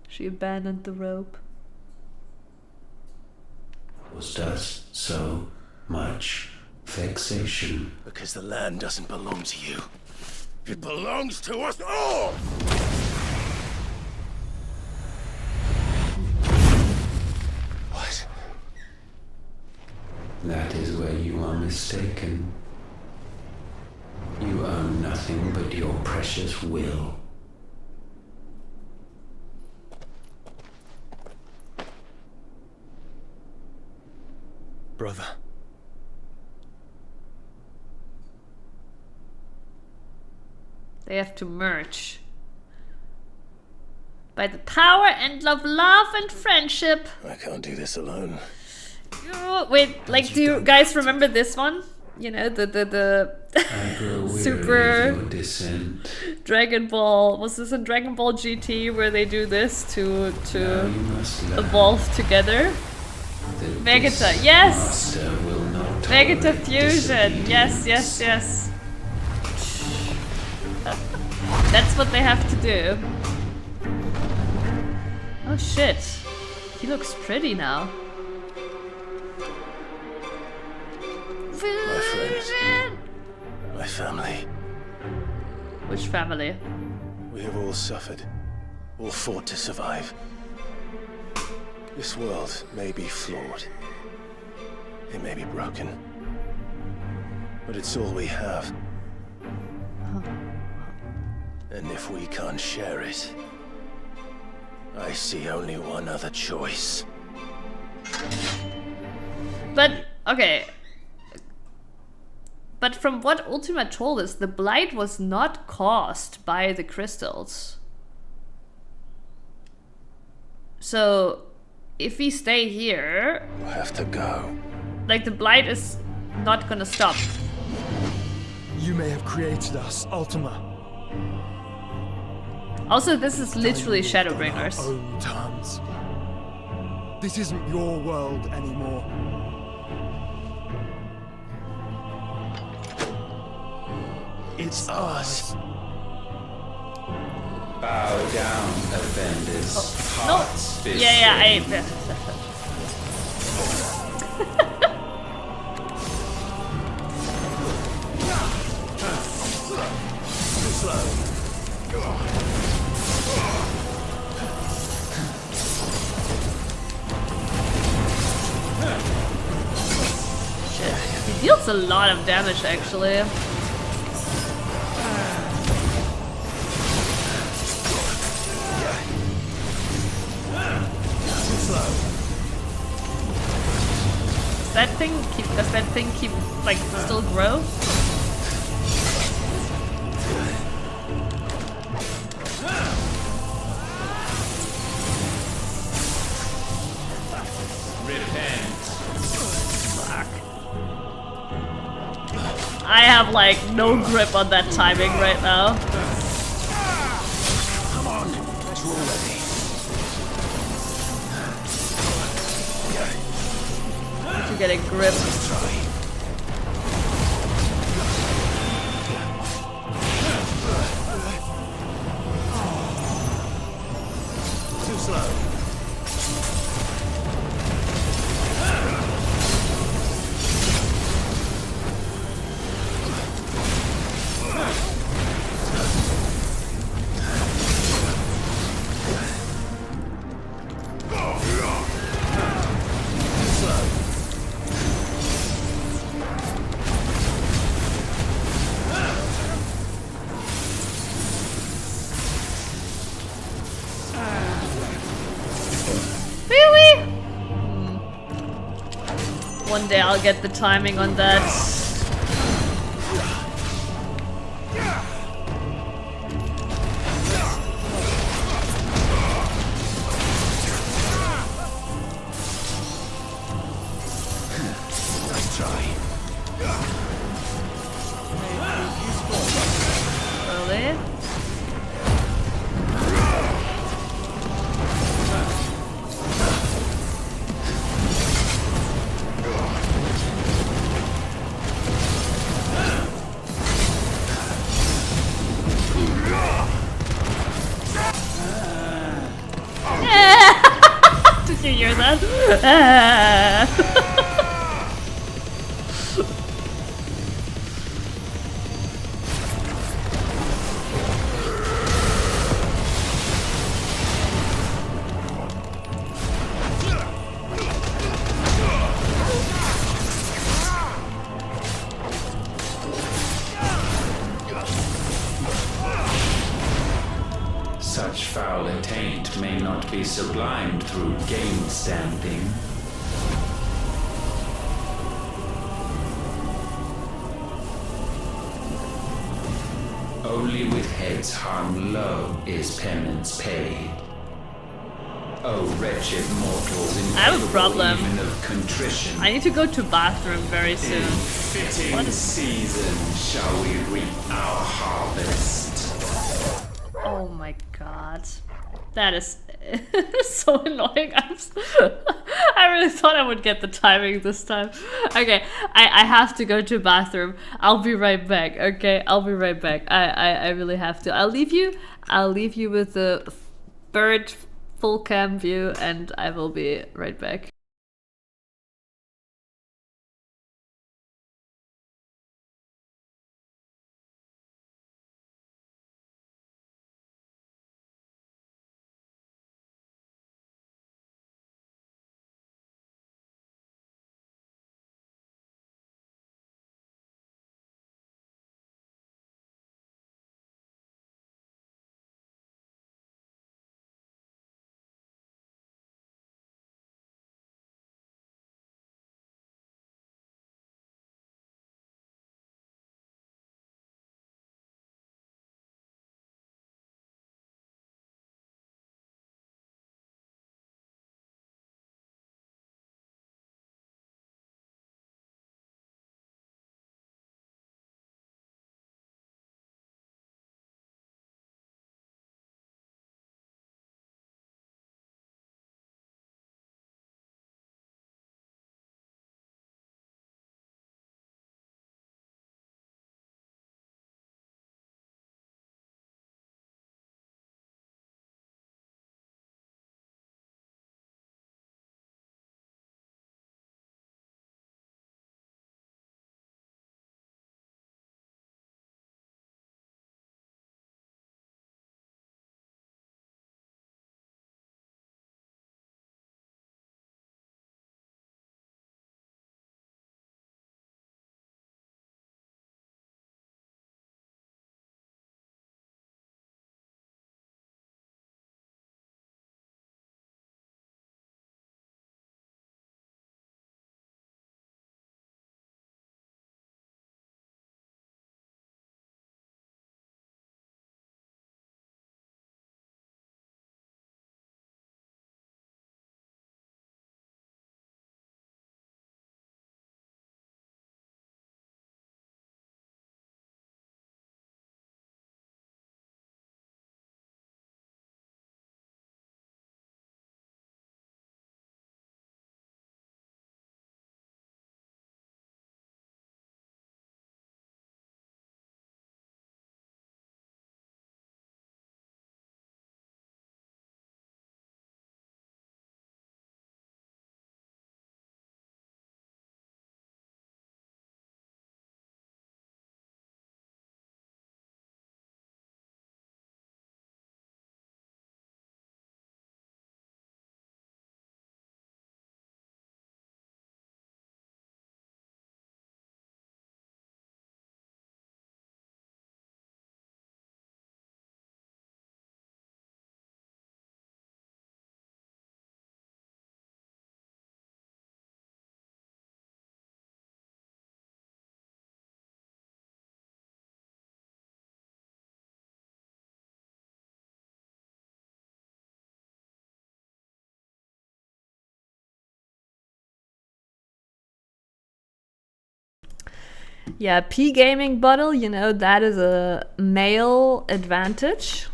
She abandoned the rope. Caused us so much vexation. Because the land doesn't belong to you. It belongs to us all! What? That is where you are mistaken. You own nothing but your precious will. Brother. They have to merge. By the power and of love and friendship. I can't do this alone. Wait, like, do you guys remember this one? You know, the super Dragon Ball. Was this in Dragon Ball GT where they do this to evolve together? Vegeta, yes! Vegeta fusion, yes. That's what they have to do. Oh shit, he looks pretty now. My friends, my family. Which family? We have all suffered, all fought to survive. This world may be flawed. It may be broken. But it's all we have. And if we can't share it, I see only one other choice. But, okay. But from what Ultima told us, the blight was not caused by the crystals. So, if we stay here... We'll have to go. Like, the blight is not gonna stop. You may have created us, Ultima. Also, this is literally Shadowbringers. On our own terms. This isn't your world anymore. It's ours. Bow down, offenders. No. Yeah, Shit, he deals a a lot of damage actually. Does that thing keep like still grow? Repent. Fuck. I have like no grip on that timing right now. Come on, let's roll ready. To get a grip. Let's try. Too slow. One day I'll get the timing on that. Let's try. Really? Did you hear that? Such foul attaint may not be sublimed through game stamping. Only with heads hung low is penance paid. Oh, wretched mortals, I have a problem. even of contrition. I need to go to bathroom very soon. In fitting season shall we reap our harvest. Oh my god. That is so annoying. I really thought I would get the timing this time. Okay, I have to go to bathroom. I'll be right back. Okay, I'll be right back. I really have to. I'll leave you with the bird full cam view and I will be right back. Yeah, P gaming bottle, you know, that is a male advantage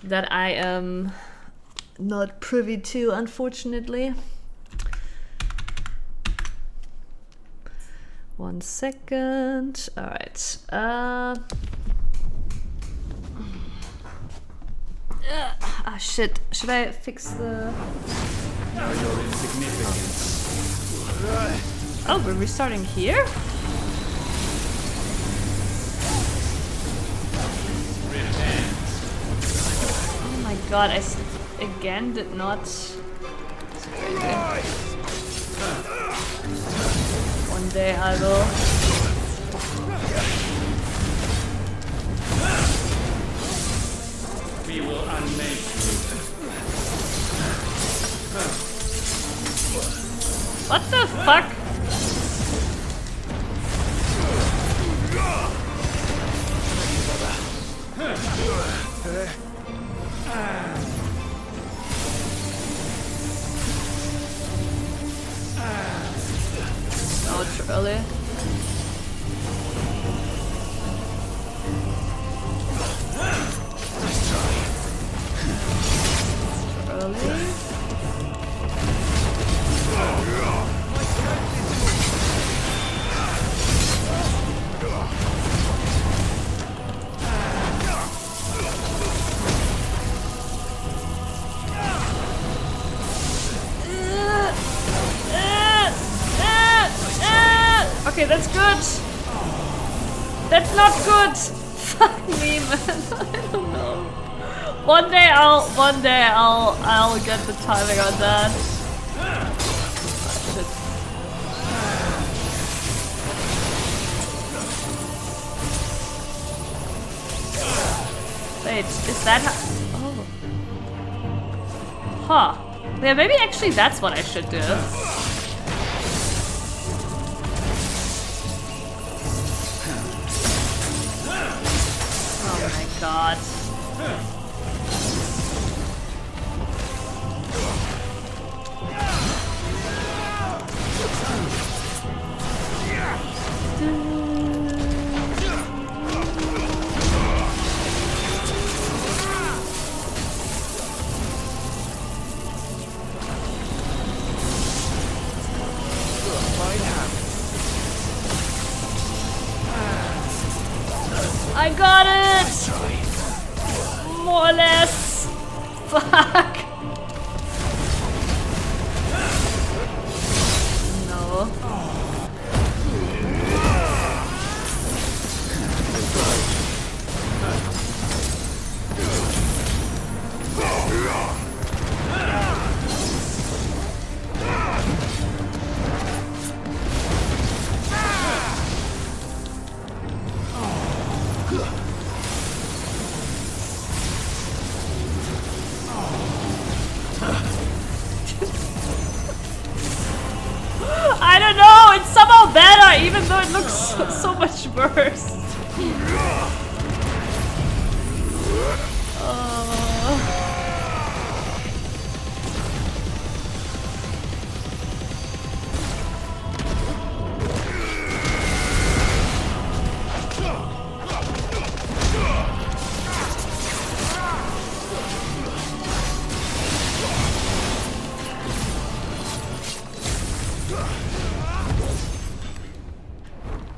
that I am not privy to, unfortunately. 1 second. All right. Shit. Should I fix the... Know your insignificance. Oh, we're restarting here? Oh my god, I again did not... One day I will... We will unmake you. What the fuck? Oh, it's early. Early. Okay, that's good. That's not good. Fuck me, man. I don't know. One day I'll get the timing on that. Shit. Wait, is that how... Oh. Huh. Yeah, maybe actually that's what I should do. Oh my god. I got it! More or less. Fuck. No. I don't know, it's somehow better even though it looks so much worse.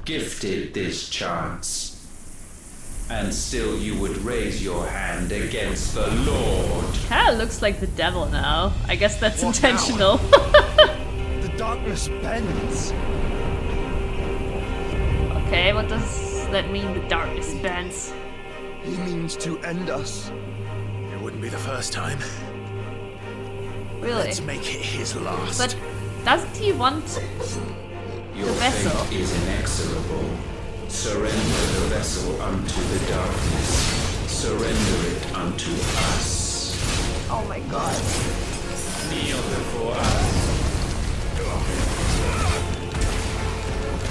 Gifted this chance, and still you would raise your hand against the Lord. Kinda looks like the devil now. I guess that's intentional. The darkness bends. Okay, what does that mean, the darkness bends? He means to end us. It wouldn't be the first time. Really? Let's make it his last. But doesn't he want Your the vessel? fate is inexorable. Surrender the vessel unto the darkness. Surrender it unto us. Oh my god. Kneel before us.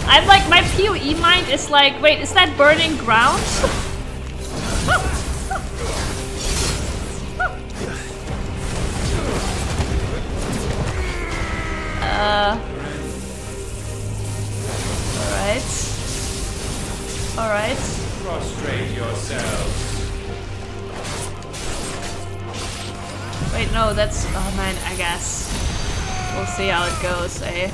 I'm like, my PoE mind is like, wait, is that burning ground? Alright. no, that's... Oh man, I guess. We'll see how it goes, eh?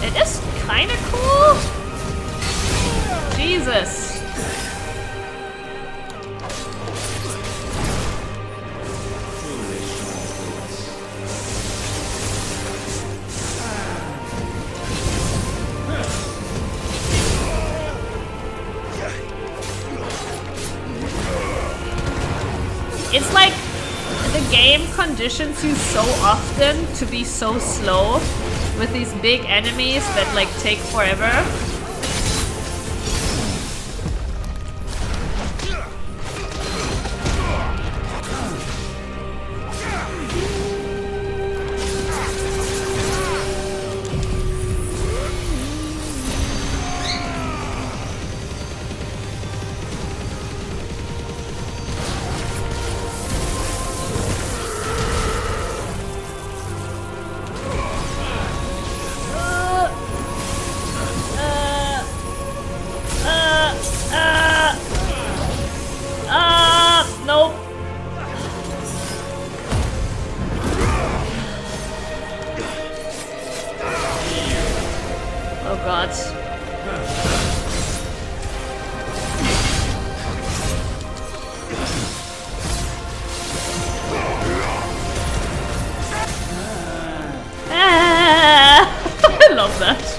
It is kinda cool. Jesus. It's like the game conditions you so often to be so slow with these big enemies that like take forever. Nope. Oh god. I love that.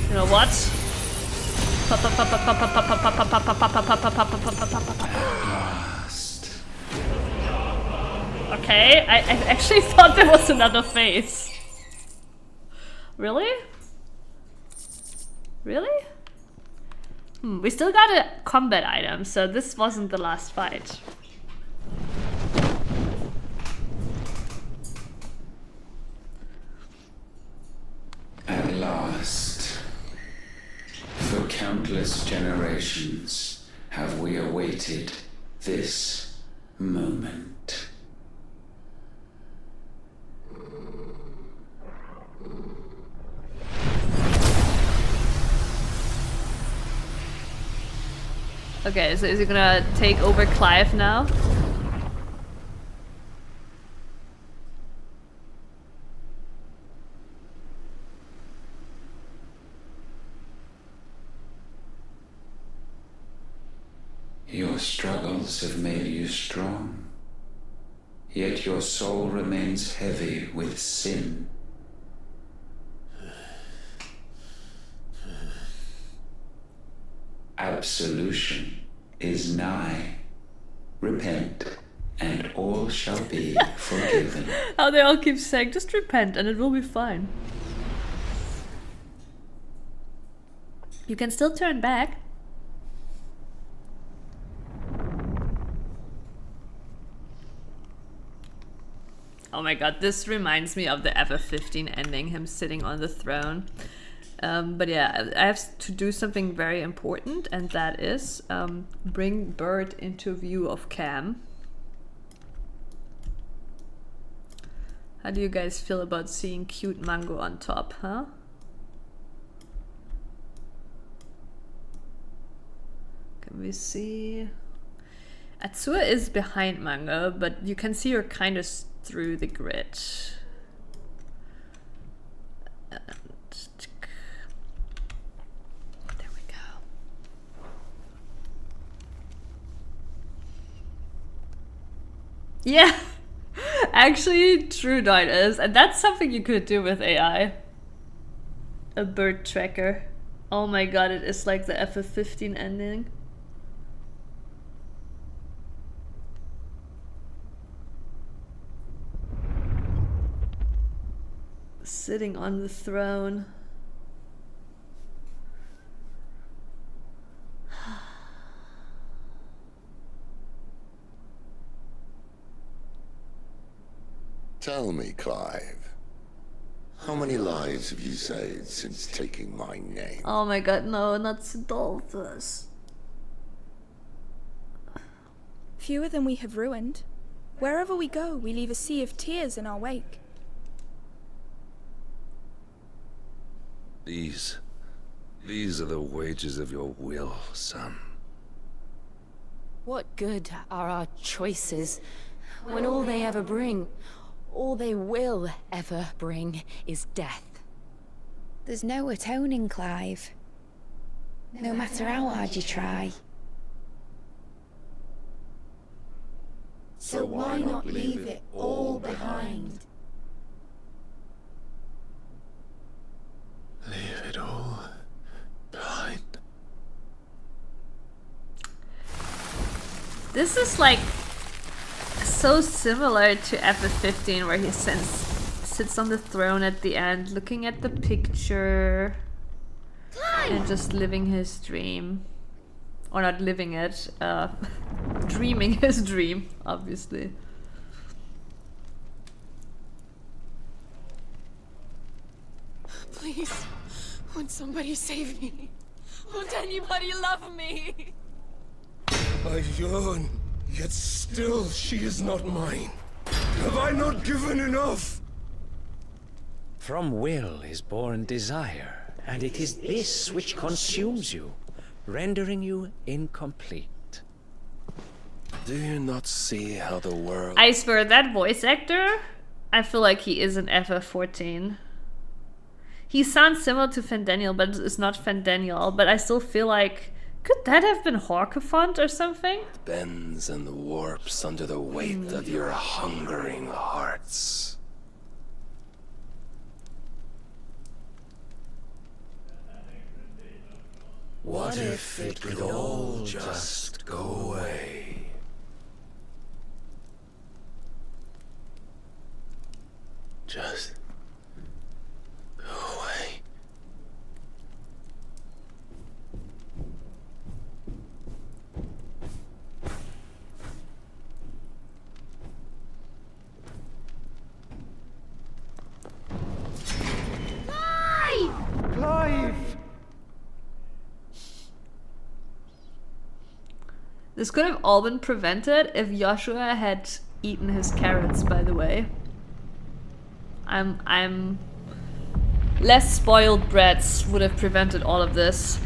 You know what? Okay, I actually thought there was another phase. Really? Really? We still got a combat item, so this wasn't the last fight. At last, for countless generations, have we awaited this moment. Okay, so is he gonna take over Clive now? Your struggles have made you strong, yet your soul remains heavy with sin. Absolution is nigh. Repent, and all shall be forgiven. How they all keep saying, just repent and it will be fine. You can still turn back. Oh my god, this reminds me of the FF15 ending, him sitting on the throne. But yeah, I have to do something very important, and that is bring Bird into view of Cam. How do you guys feel about seeing cute Mango on top, huh? Can we see? Atsua is behind Mango, but you can see her kind of through the grid. There we go. Yeah, actually, true that is, and that's something you could do with AI. A bird tracker. Oh my god, it is like the FF15 ending. sitting on the throne. Tell me, Clive, how many lives have you saved since taking my name? Oh my god, no, not Sidolphus. Fewer than we have ruined. Wherever we go, we leave a sea of tears in our wake. These are the wages of your will, son. What good are our choices when all they ever bring, all they will ever bring, is death? There's no atoning, Clive. No matter how hard you try. So why not leave it all behind? Leave it all behind. This is like so similar to FF15, where he sits on the throne at the end, looking at the picture and just living his dream. Or not living it, dreaming his dream, obviously. Please, won't somebody save me? Won't anybody love me? I yearn, yet still she is not mine. Have I not given enough? From will is born desire, and it is this which consumes you, rendering you incomplete. Do you not see how the world... I swear, that voice actor, I feel like he is in FF14. He sounds similar to Fandaniel, but it's not Fandaniel. But I still feel like, could that have been Horkefont or something? bends and warps under the weight of your hungering hearts. What if it could all just go away? Just go away. Clive! This could have all been prevented if Joshua had eaten his carrots, by the way. I'm less spoiled brats would have prevented all of this.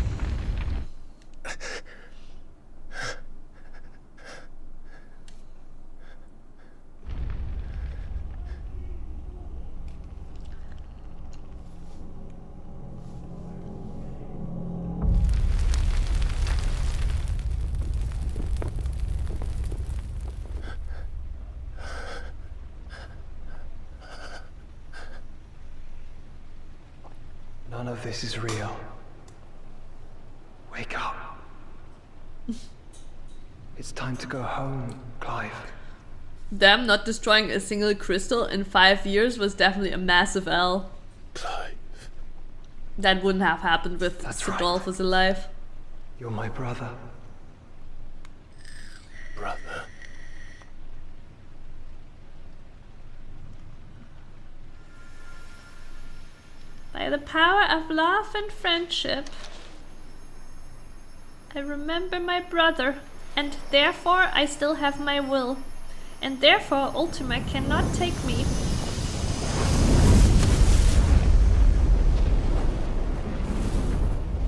None of this is real. Wake up. It's time to go home, Clive. Them not destroying a single crystal in 5 years was definitely a massive L. Clive. That wouldn't have happened with Sidolphus alive. You're my brother. Brother. By the power of love and friendship, I remember my brother, and therefore I still have my will, and therefore Ultima cannot take me.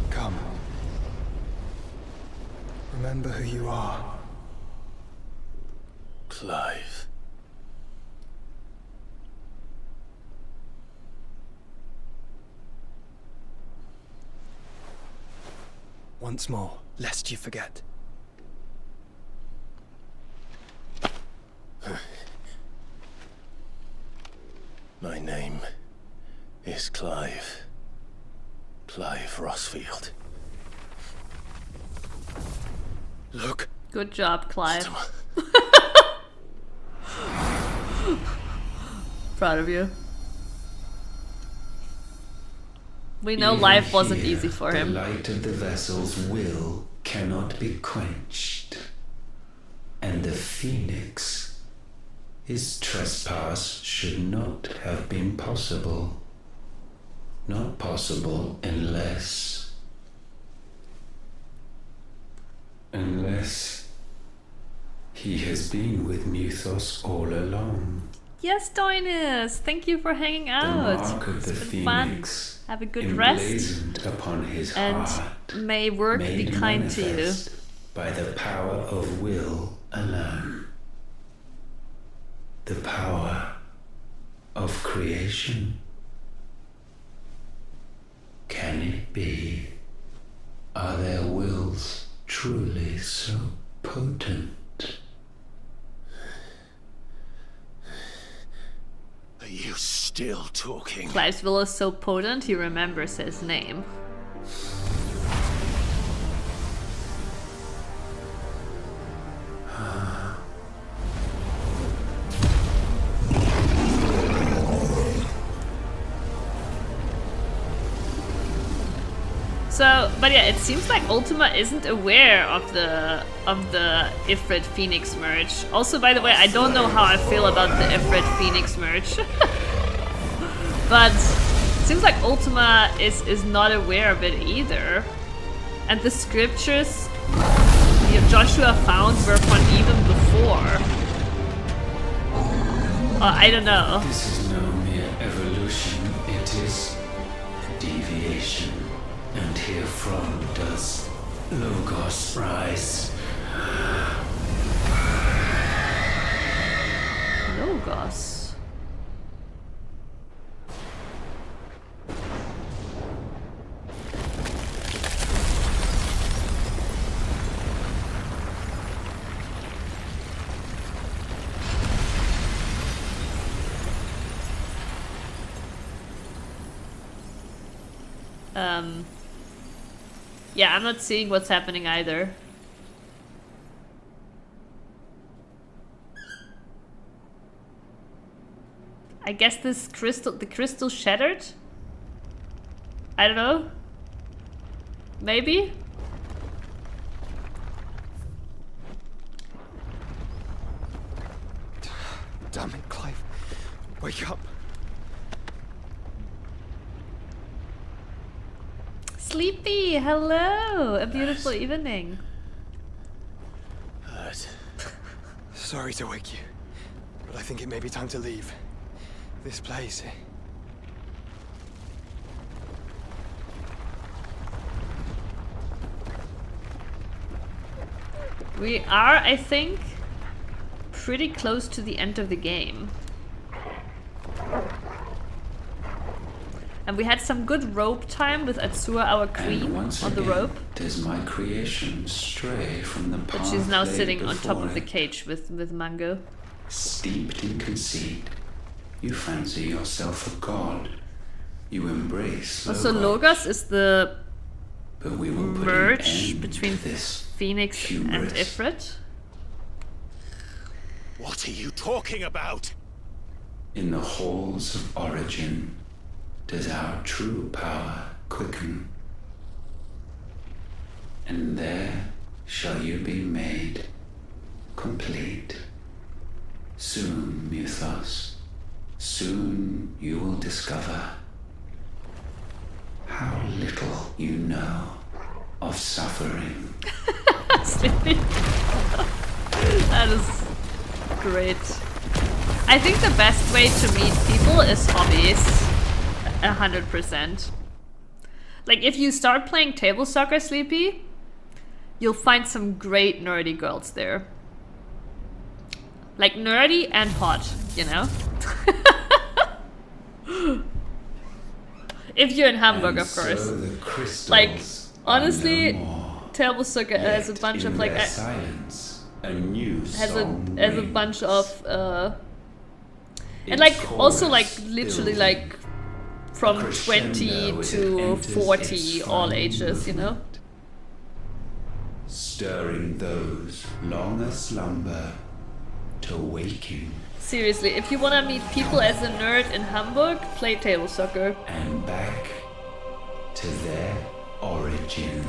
Come. Remember who you are. Clive. Once more, lest you forget. My name is Clive. Clive Rossfield. Look. Good job, Clive. Proud of you. We know Even life wasn't here, easy for him. The light of the vessel's will cannot be quenched. And the Phoenix, his trespass should not have been possible. Not possible unless he has been with Mythos all along. Yes, Doinus, thank you for hanging out. The mark of the It's been fun. Phoenix, Have a good rest. emblazoned upon his And heart, may work be made kind to you. manifest by the power of will alone. The power of creation. Can it be? Are their wills truly so potent? Are you still talking? Clive's will is so potent, he remembers his name. So, but yeah, it seems like Ultima isn't aware of the Ifrit Phoenix merge. Also, by the way, I don't know how I feel about the Ifrit Phoenix merge. But it seems like Ultima is not aware of it either. And the scriptures Joshua found were from even before. I don't know. This is no mere evolution, it is deviation. And herefrom does Logos rise. Logos. Yeah, I'm not seeing what's happening either. I guess the crystal shattered? I don't know. Maybe? Damn it, Clive. Wake up. Sleepy, hello! A beautiful evening. Sorry to wake you, but I think it may be time to leave. This place. We are, I think, pretty close to the end of the game. And we had some good rope time with Atsua, our queen, on the rope. Does my creation stray from the path But she's now laid sitting on top of the before cage with Mango. it? Steeped in conceit, you fancy yourself a god. You embrace Also, Logos. Logos is the But we will put an merge end between to this Phoenix and hubris. Ifrit. What are you talking about? In the halls of origin, does our true power quicken. And there shall you be made complete. Soon, Mythos, soon you will discover how little you know of suffering. That is great. I think the best way to meet people is hobbies. 100%. Like, if you start playing table soccer, Sleepy, you'll find some great nerdy girls there. Like, nerdy and hot, you know? If you're in Hamburg, And of course. so the crystals Like, are honestly, no more. table soccer has a bunch In of, like, their silence, a new has song a bunch of and Its like also like chorus literally building. like from A crescendo 20 as it to enters 40 its all final ages, you know. Stirring those long aslumber to waking Seriously, if you want to meet people as a nerd in Hamburg, play table soccer. and back to their origin.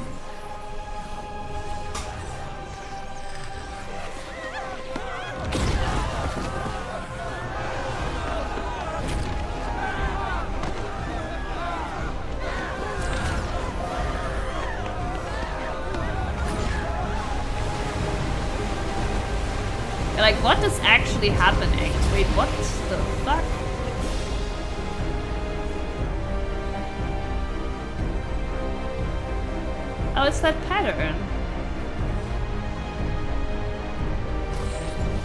Like, what is actually happening? Wait, what the fuck? Oh, it's that pattern.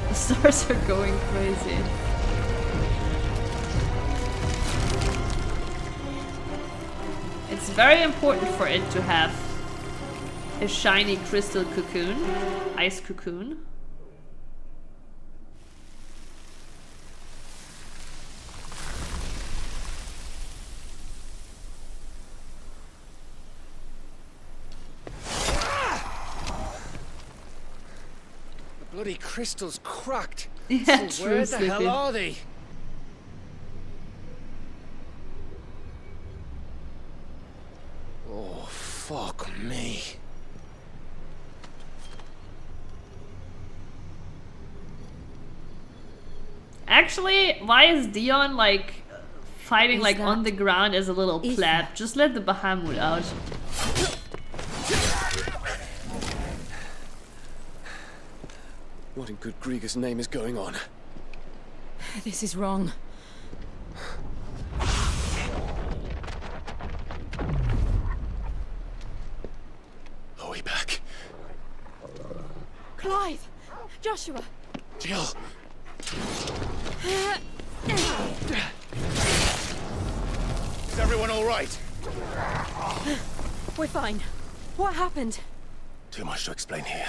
The stars are going crazy. It's very important for it to have a shiny crystal cocoon, ice cocoon. The bloody crystal's cracked. Yeah, So where the hell are they? Oh, fuck me. Actually, why is Dion like fighting Is like that on the ground as a little AITAH? pleb? Just let the Bahamut out. What in good Grieger's name is going on? This is wrong. Are we back? Clive! Joshua! Jill! Is everyone all right? We're fine. What happened? Too much to explain here.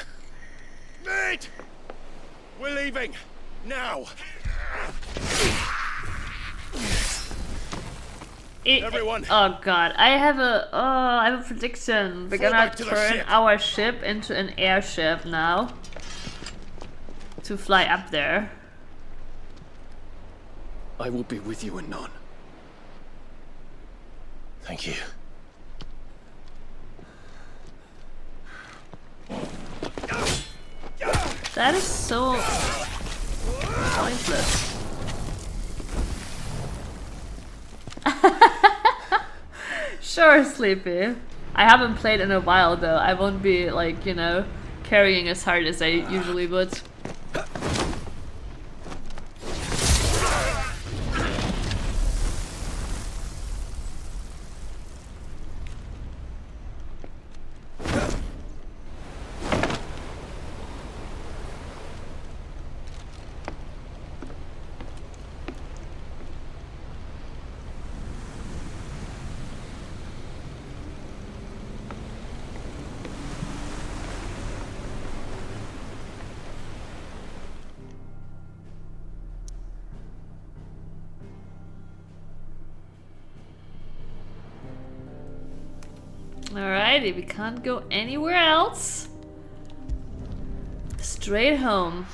Mate! We're leaving! Now! Everyone! Oh god, I have a prediction. We're Fall gonna back to the turn ship. our ship into an airship now to fly up there. I will be with you, Anon. Thank you. That is so pointless. Sure, Sleepy. I haven't played in a while though. I won't be like, you know, carrying as hard as I usually would. Alrighty, we can't go anywhere else. Straight home.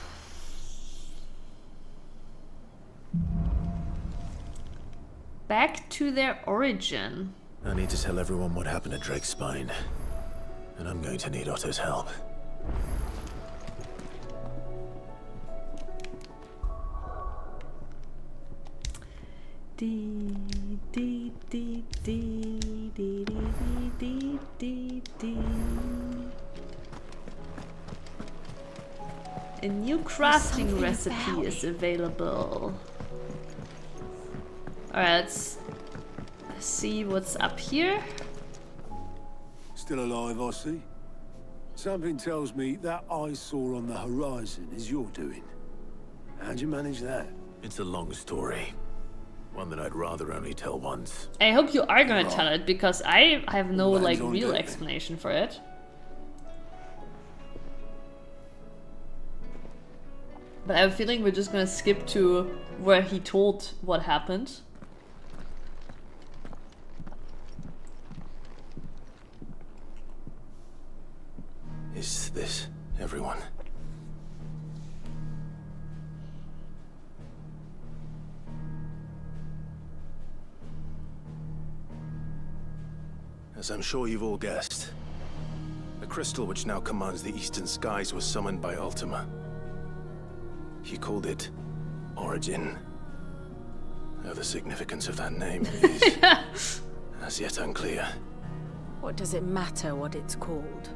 Back to their origin. I need to tell everyone what happened at Drake's Spine. And I'm going to need Otto's help. Dee, dee, dee, dee, dee, dee, dee, dee, dee. A new crafting recipe is available. Alright, let's see what's up here. Still alive, I see. Something tells me that eyesore on the horizon is your doing. How'd you manage that? It's a long story. One that I'd rather only tell once. I hope you are gonna tell it, because I have no Lands like on real deck. explanation for it. But I have a feeling we're just gonna skip to where he told what happened. Is this everyone? As I'm sure you've all guessed, the crystal which now commands the eastern skies was summoned by Ultima. He called it Origin. Though the significance of that name is as yet unclear. What does it matter what it's called?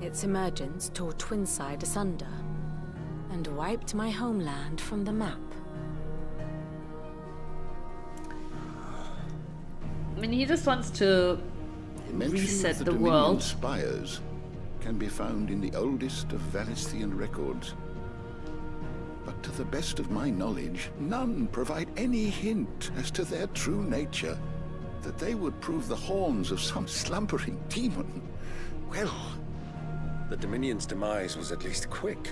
Its emergence tore Twinside asunder and wiped my homeland from the map. I mean, he just wants to reset the world. Spires can be found in the oldest of Valisthian records. But to the best of my knowledge, none provide any hint as to their true nature. That they would prove the horns of some slumbering demon. Well, the Dominion's demise was at least quick.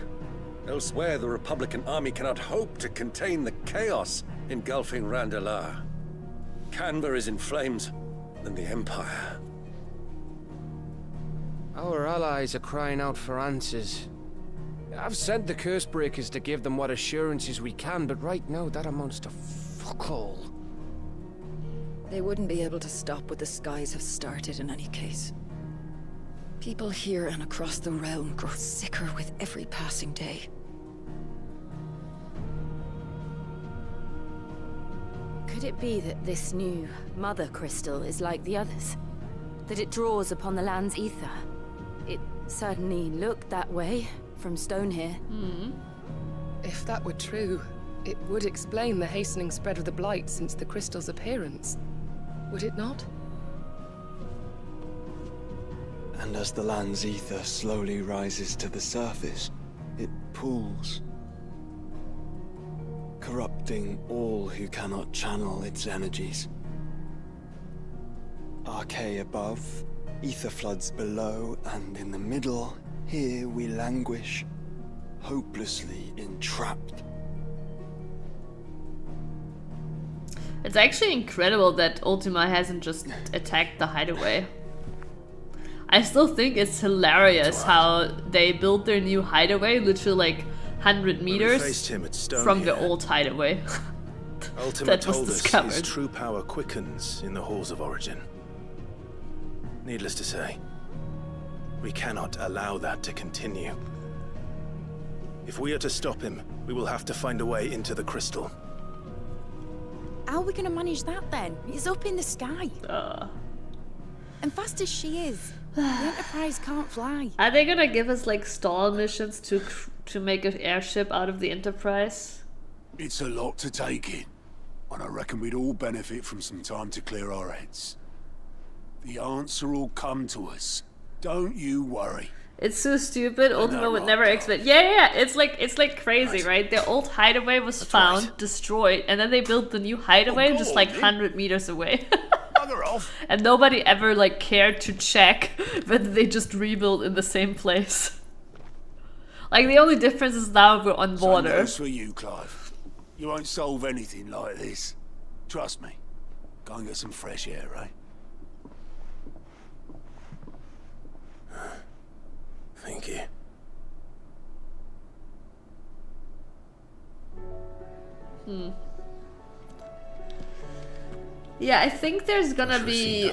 Elsewhere, the Republican army cannot hope to contain the chaos engulfing Randalar. Canva is in flames, and the Empire. Our allies are crying out for answers. I've sent the Cursebreakers to give them what assurances we can, but right now that amounts to fuck all. They wouldn't be able to stop what the skies have started in any case. People here and across the realm grow sicker with every passing day. Could it be that this new Mother Crystal is like the others? That it draws upon the land's ether? It certainly looked that way from stone here. If that were true, it would explain the hastening spread of the Blight since the crystal's appearance. Would it not? And as the land's ether slowly rises to the surface, it pools, corrupting all who cannot channel its energies. Archay above, ether floods below, and in the middle, here we languish, hopelessly entrapped. It's actually incredible that Ultima hasn't just attacked the hideaway. I still think it's hilarious how they built their new hideaway literally like 100 meters from the old hideaway. Ultima that was told us discovered. his true power quickens in the halls of Origin. Needless to say, we cannot allow that to continue. If we are to stop him, we will have to find a way into the crystal. How are we going to manage that then? It's up in the sky. And fast as she is, the Enterprise can't fly. Are they gonna give us like stall missions to make an airship out of the Enterprise? It's a lot to take in, and I reckon we'd all benefit from some time to clear our heads. The answer will come to us. Don't you worry. It's so stupid. Ultima would never expect. Yeah. It's like crazy, right? Their old hideaway was found, destroyed, and then they built the new hideaway just like 100 meters away. And nobody ever like cared to check whether they just rebuilt in the same place. Like the only difference is now we're on water. Same goes for you, Clive. You won't solve anything like this. Trust me. Go and get some fresh air, right? Thank you. Yeah, I think there's gonna be.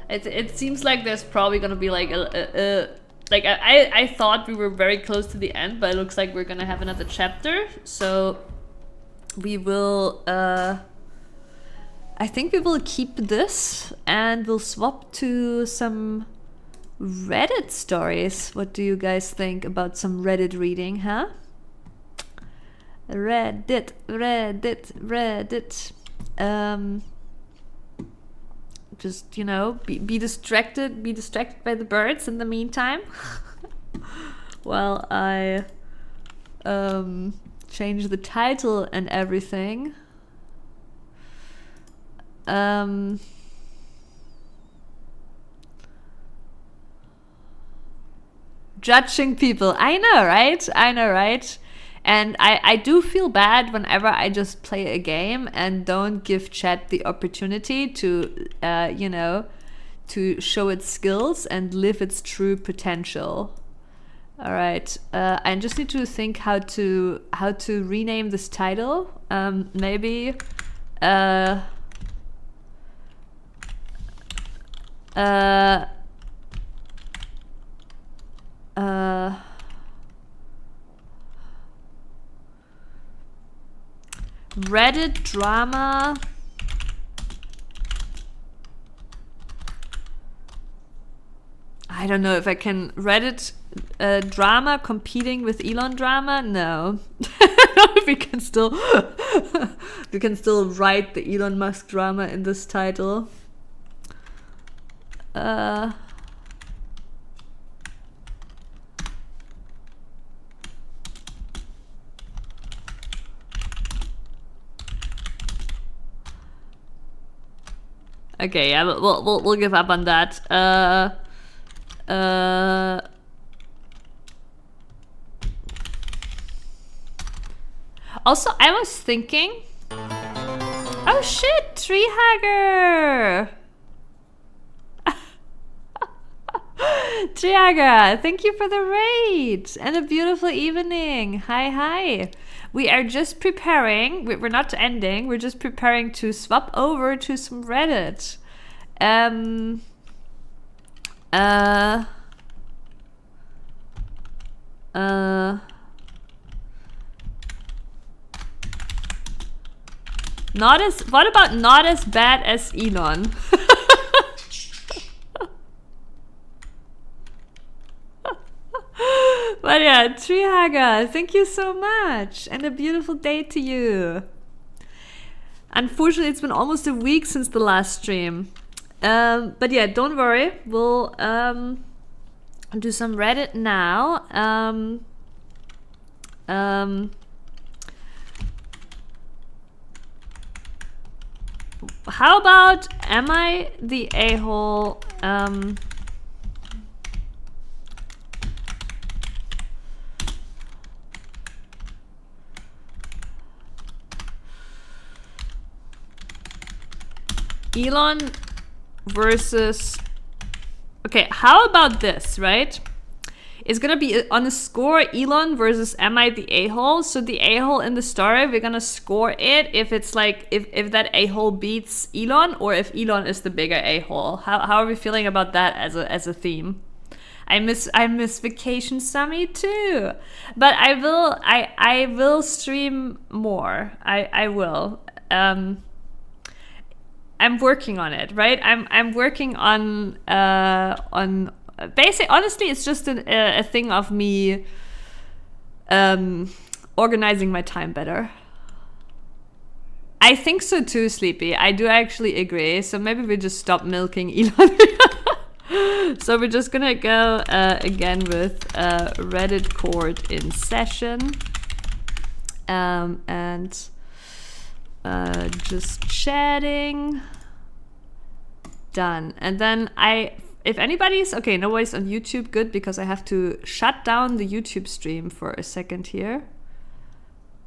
It seems like there's probably gonna be like like I thought we were very close to the end, but it looks like we're gonna have another chapter. So we will. I think we will keep this and we'll swap to some Reddit stories. What do you guys think about some Reddit reading, huh? Reddit. Just, you know, be distracted by the birds in the meantime. While I change the title and everything. Judging people. I know, right? And I do feel bad whenever I just play a game and don't give chat the opportunity to, you know, to show its skills and live its true potential. All right, I just need to think how to rename this title. Maybe Reddit drama. I don't know if I can. Reddit drama competing with Elon drama? No. we can still we can still write the Elon Musk drama in this title. Okay, yeah, we'll give up on that. Also, I was thinking. Oh shit, Treehugger! Treehugger, thank you for the raid and a beautiful evening. Hi. We are just preparing. We're not ending. We're just preparing to swap over to some Reddit. What about not as bad as Elon? But yeah, Treehugger, thank you so much, and a beautiful day to you. Unfortunately, it's been almost a week since the last stream. But yeah, don't worry, we'll do some Reddit now. How about, am I the a-hole? Elon versus... Okay, how about this, right? It's gonna be on a score Elon versus am I the a-hole? So the a-hole in the story, we're gonna score it if it's like, if that a-hole beats Elon, or if Elon is the bigger a-hole. How are we feeling about that as a theme? I miss Vacation Summy too. But I will stream more. I will. I'm working on it, right? I'm working on basically, honestly, it's just a thing of me organizing my time better. I think so too, Sleepy. I do actually agree. So maybe we just stop milking Elon. So we're just gonna go again with Reddit court in session, and just chatting. Done. And then if anybody's okay, nobody's on YouTube, good, because I have to shut down the YouTube stream for a second here.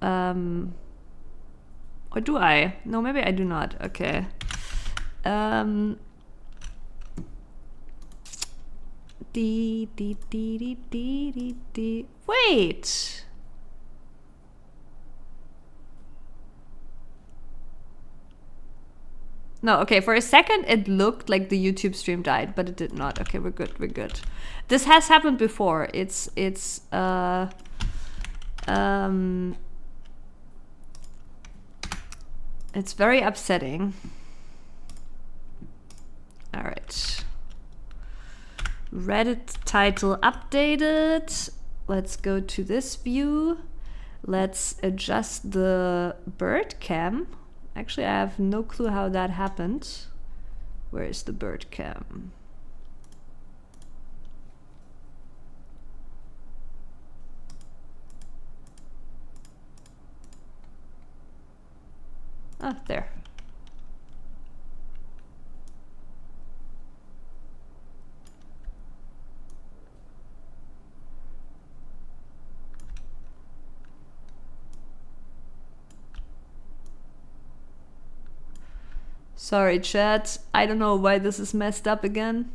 Or do I? No, maybe I do not. Okay. Wait. No, okay, for a second it looked like the YouTube stream died, but it did not. Okay, we're good. This has happened before. It's very upsetting. All right. Reddit title updated. Let's go to this view. Let's adjust the bird cam. Actually, I have no clue how that happened. Where is the bird cam? Ah, there. Sorry, chat. I don't know why this is messed up again.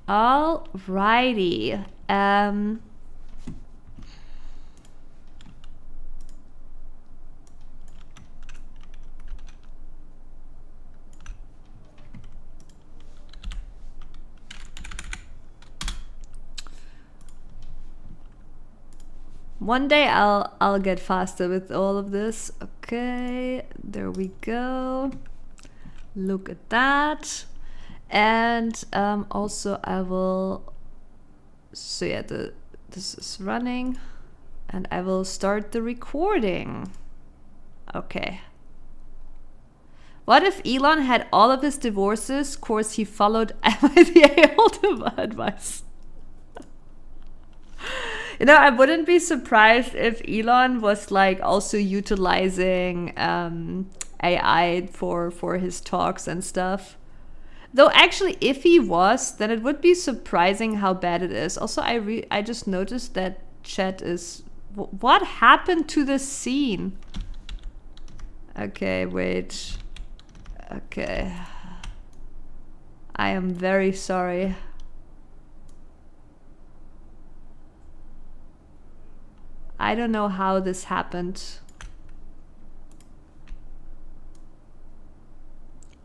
Alrighty. One day I'll get faster with all of this. Okay, there we go. Look at that. And also I will, so yeah, this is running, and I will start the recording. Okay. What if Elon had all of his divorces? Of course, he followed AITAH Ultima advice. You know, I wouldn't be surprised if Elon was like also utilizing AI for his talks and stuff. Though actually, if he was, then it would be surprising how bad it is. Also, I just noticed that chat is... What happened to the scene? Okay, wait. Okay. I am very sorry. I don't know how this happened.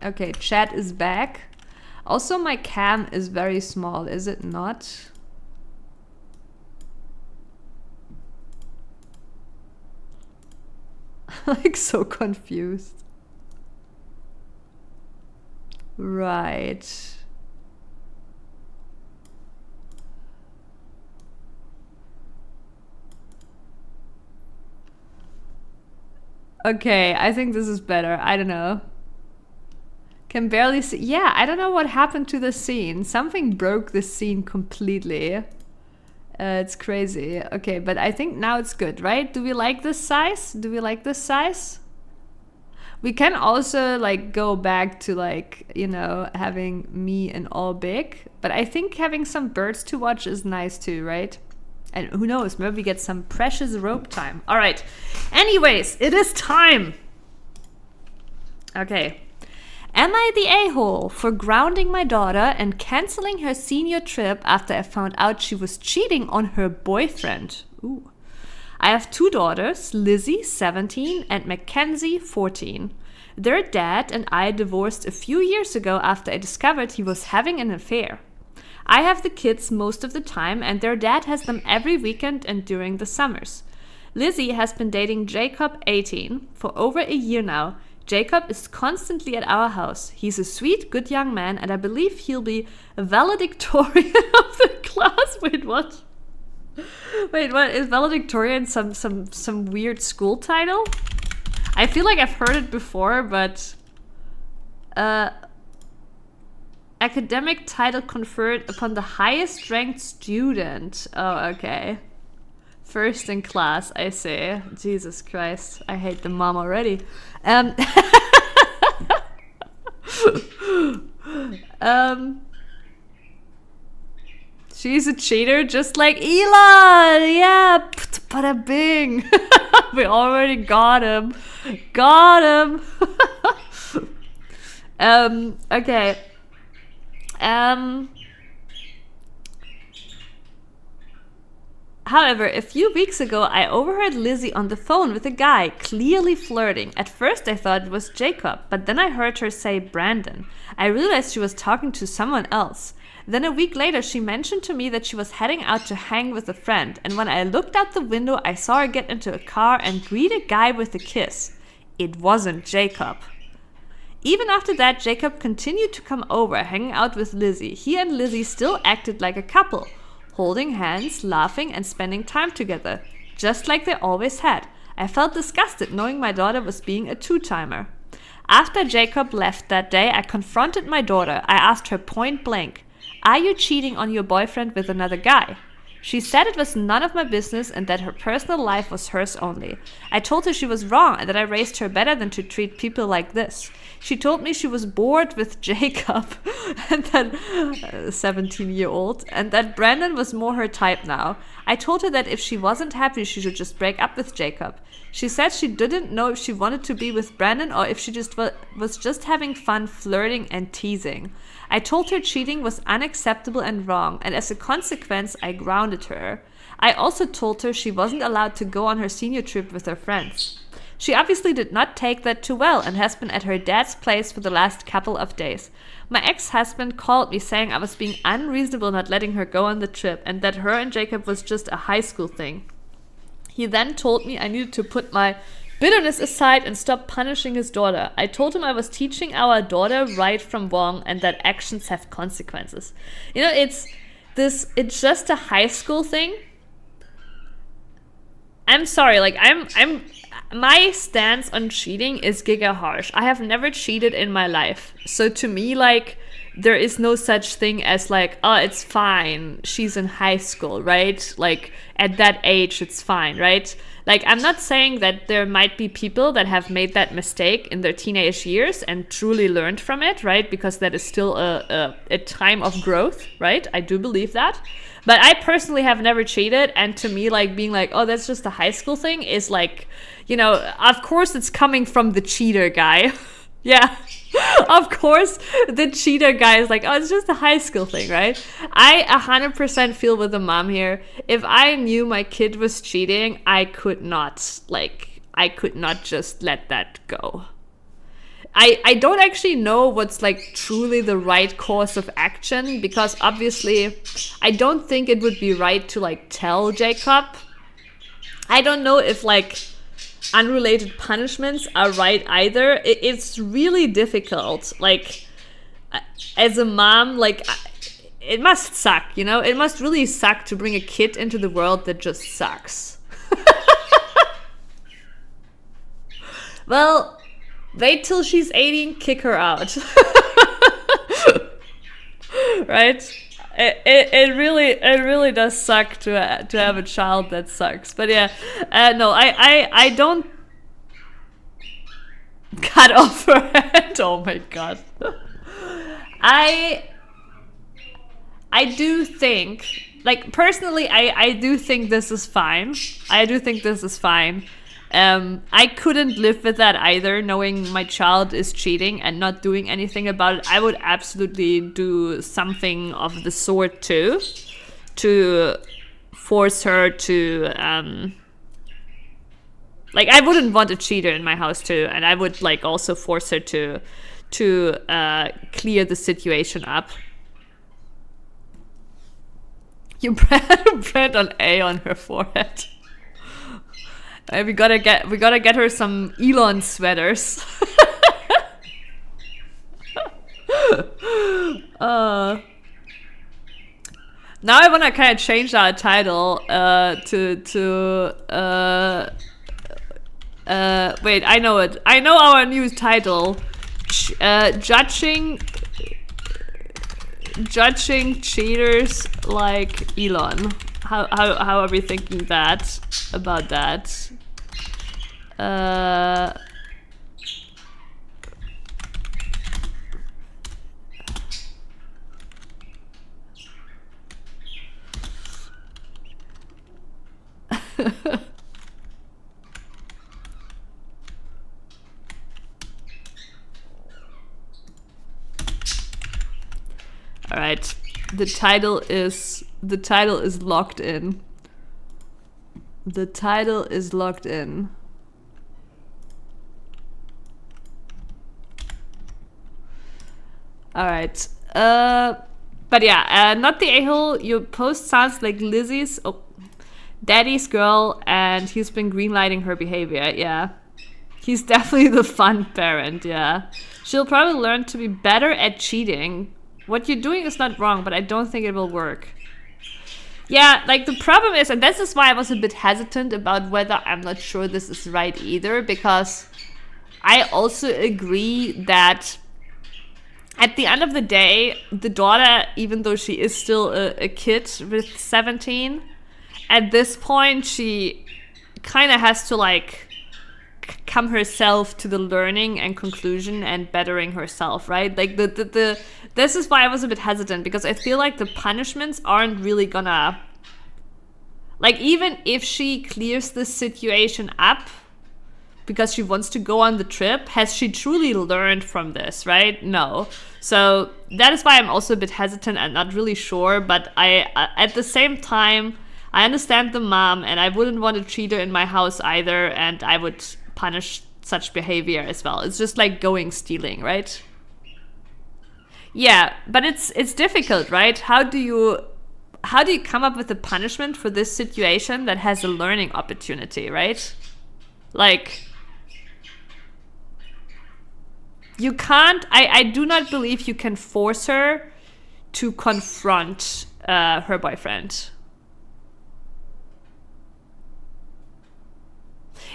Okay, chat is back. Also, my cam is very small, is it not? Like, so confused. Right. Okay, I think this is better. I don't know. Can barely see. Yeah, I don't know what happened to the scene. Something broke the scene completely. It's crazy. Okay, but I think now it's good, right? Do we like this size? Do we like this size? We can also like go back to like, you know, having me in all big. But I think having some birds to watch is nice too, right? And who knows, maybe we get some precious rope time. All right. Anyways, it is time. Okay. Am I the a-hole for grounding my daughter and canceling her senior trip after I found out she was cheating on her boyfriend? Ooh. I have 2 daughters, Lizzie, 17, and Mackenzie, 14. Their dad and I divorced a few years ago after I discovered he was having an affair. I have the kids most of the time, and their dad has them every weekend and during the summers. Lizzie has been dating Jacob, 18, for over a year now. Jacob is constantly at our house. He's a sweet, good young man, and I believe he'll be a valedictorian of the class. Wait, what? Wait, what? Is valedictorian some weird school title? I feel like I've heard it before, but... academic title conferred upon the highest ranked student. Oh, okay. First in class, I say. Jesus Christ, I hate the mom already. She's a cheater just like Elon! Yeah, bada bing! We already got him. Got him! Okay. However, a few weeks ago, I overheard Lizzie on the phone with a guy, clearly flirting. At first, I thought it was Jacob, but then I heard her say Brandon. I realized she was talking to someone else. Then a week later, she mentioned to me that she was heading out to hang with a friend, and when I looked out the window, I saw her get into a car and greet a guy with a kiss. It wasn't Jacob. Even after that, Jacob continued to come over, hanging out with Lizzie. He and Lizzie still acted like a couple, holding hands, laughing, and spending time together, just like they always had. I felt disgusted knowing my daughter was being a two-timer. After Jacob left that day, I confronted my daughter. I asked her point blank, "Are you cheating on your boyfriend with another guy?" She said it was none of my business and that her personal life was hers only. I told her she was wrong and that I raised her better than to treat people like this. She told me she was bored with Jacob, and that 17-year-old, and that Brandon was more her type now. I told her that if she wasn't happy, she should just break up with Jacob. She said she didn't know if she wanted to be with Brandon or if she just was just having fun flirting and teasing. I told her cheating was unacceptable and wrong, and as a consequence, I grounded her. I also told her she wasn't allowed to go on her senior trip with her friends. She obviously did not take that too well and has been at her dad's place for the last couple of days. My ex-husband called me saying I was being unreasonable not letting her go on the trip and that her and Jacob was just a high school thing. He then told me I needed to put my bitterness aside and stop punishing his daughter. I told him I was teaching our daughter right from wrong and that actions have consequences. You know, it's just a high school thing. I'm sorry, like my stance on cheating is giga harsh. I have never cheated in my life. So to me, like, there is no such thing as like, oh, it's fine, she's in high school, right? Like, at that age, it's fine, right? Like, I'm not saying that there might be people that have made that mistake in their teenage years and truly learned from it, right? Because that is still a time of growth, right? I do believe that. But I personally have never cheated, and to me, like, being like, oh, that's just a high school thing is like, you know, of course it's coming from the cheater guy. Yeah, of course the cheater guy is like, oh, it's just a high school thing, right? I 100% feel with the mom here. If I knew my kid was cheating, I could not just let that go. I don't actually know what's like truly the right course of action, because obviously I don't think it would be right to like tell Jacob. I don't know if like unrelated punishments are right either. It's really difficult. Like, as a mom, like, it must suck, you know? It must really suck to bring a kid into the world that just sucks. Well, wait till she's 18, kick her out. Right? It really does suck to have a child that sucks. But yeah, no, I don't cut off her head. Oh my god. I do think, like, personally, I do think this is fine. I do think this is fine. I couldn't live with that either, knowing my child is cheating and not doing anything about it. I would absolutely do something of the sort too, to force her to, like, I wouldn't want a cheater in my house too, and I would, like, also force her to clear the situation up. You brand on A on her forehead. We gotta get her some Elon sweaters. Now I wanna kind of change our title wait, I know it. I know our new title. Judging cheaters like Elon. How are we thinking that about that? All right, the title is locked in. The title is locked in. All right. But yeah, not the a-hole. Your post sounds like Lizzie's daddy's girl, and he's been greenlighting her behavior. Yeah. He's definitely the fun parent, yeah. She'll probably learn to be better at cheating. What you're doing is not wrong, but I don't think it will work. Yeah, like, the problem is, and this is why I was a bit hesitant about whether I'm not sure this is right either, because I also agree that at the end of the day, the daughter, even though she is still a kid with 17, at this point, she kind of has to, like, come herself to the learning and conclusion and bettering herself, right? Like, this is why I was a bit hesitant, because I feel like the punishments aren't really gonna, like, even if she clears this situation up because she wants to go on the trip, has she truly learned from this, right? No. So that is why I'm also a bit hesitant and not really sure, but I at the same time, I understand the mom, and I wouldn't want a cheater in my house either, and I would punish such behavior as well. It's just like going stealing, right? Yeah, but it's difficult, right? How do you how do you come up with a punishment for this situation that has a learning opportunity, right? Like, you can't, I do not believe you can force her to confront her boyfriend.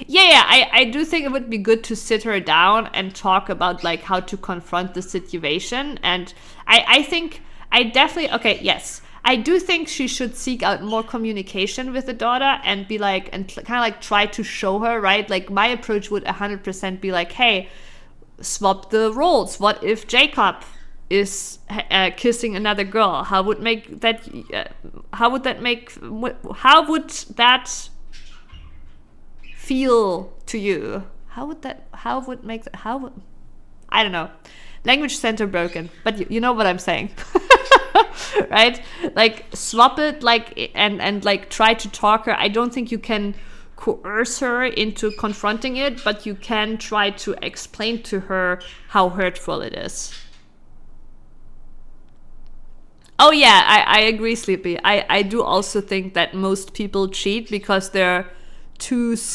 Yeah, I do think it would be good to sit her down and talk about like how to confront the situation. And I think I definitely, okay, yes, I do think she should seek out more communication with the daughter and be like, and kind of like try to show her, right? Like my approach would 100% be like, hey, swap the roles. What if Jacob is kissing another girl? How would that feel to you? I don't know. Language center broken, but you know what I'm saying. Right? Like swap it, like, and like try to talk her. I don't think you can coerce her into confronting it, but you can try to explain to her how hurtful it is. Oh yeah, I agree, Sleepy. I do also think that most people cheat because they're too,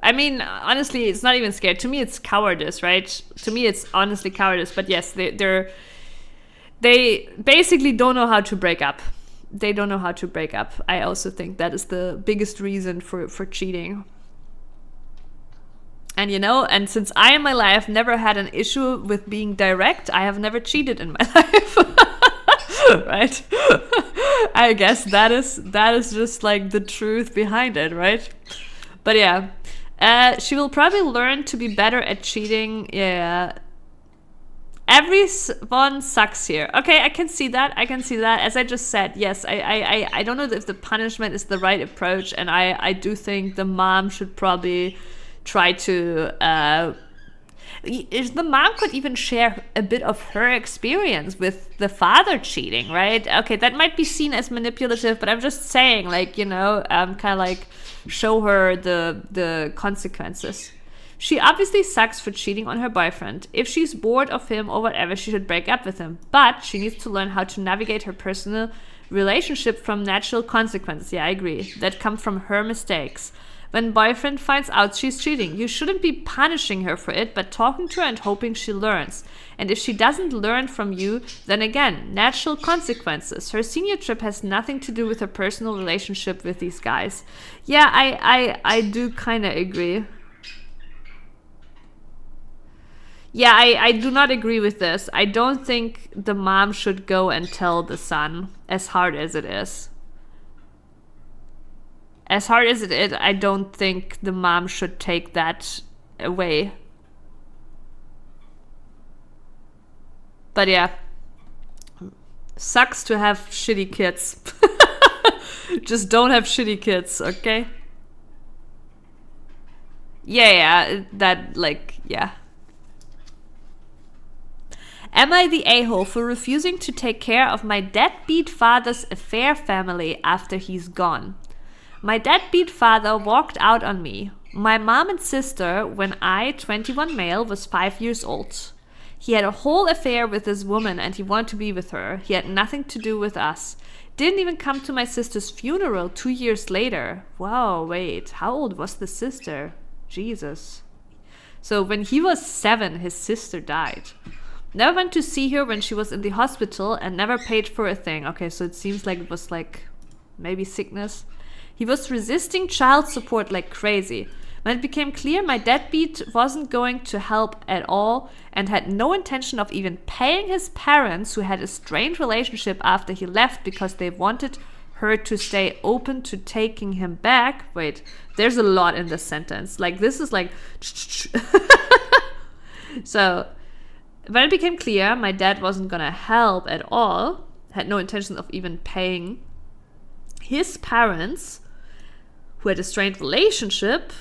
I mean, honestly, it's not even scared. To me, it's cowardice, right? To me, it's honestly cowardice. But yes, they basically don't know how to break up. They don't know how to break up. I also think that is the biggest reason for cheating. And you know, and since I in my life never had an issue with being direct, I have never cheated in my life. Right? I guess that is just like the truth behind it, right? But yeah, she will probably learn to be better at cheating. Yeah. Everyone sucks here. Okay, I can see that. As I just said, yes, I don't know if the punishment is the right approach, and I do think the mom should probably try to... the mom could even share a bit of her experience with the father cheating, right? Okay, that might be seen as manipulative, but I'm just saying, like, you know, kind of like show her the consequences. She obviously sucks for cheating on her boyfriend. If she's bored of him or whatever, she should break up with him. But she needs to learn how to navigate her personal relationship from natural consequences. Yeah, I agree. That come from her mistakes. When boyfriend finds out she's cheating, you shouldn't be punishing her for it, but talking to her and hoping she learns. And if she doesn't learn from you, then again, natural consequences. Her senior trip has nothing to do with her personal relationship with these guys. Yeah, I do kind of agree. Yeah, I do not agree with this. I don't think the mom should go and tell the son, as hard as it is. As hard as it is, I don't think the mom should take that away. But yeah. Sucks to have shitty kids. Just don't have shitty kids, okay? Yeah, that, like, yeah. Am I the a-hole for refusing to take care of my deadbeat father's affair family after he's gone? My deadbeat father walked out on me, my mom and sister, when I, 21 male, was 5 years old. He had a whole affair with this woman and he wanted to be with her. He had nothing to do with us. Didn't even come to my sister's funeral 2 years later. Wow, wait, how old was the sister? Jesus. So when he was 7, his sister died. Never went to see her when she was in the hospital and never paid for a thing. Okay, so it seems like it was like maybe sickness. He was resisting child support like crazy. When it became clear my deadbeat wasn't going to help at all and had no intention of even paying his parents, who had a strained relationship after he left because they wanted her to stay open to taking him back. Wait, there's a lot in this sentence. Like, this is like... So, when it became clear my dad wasn't gonna help at all, had no intention of even paying his parents, who had a strained relationship,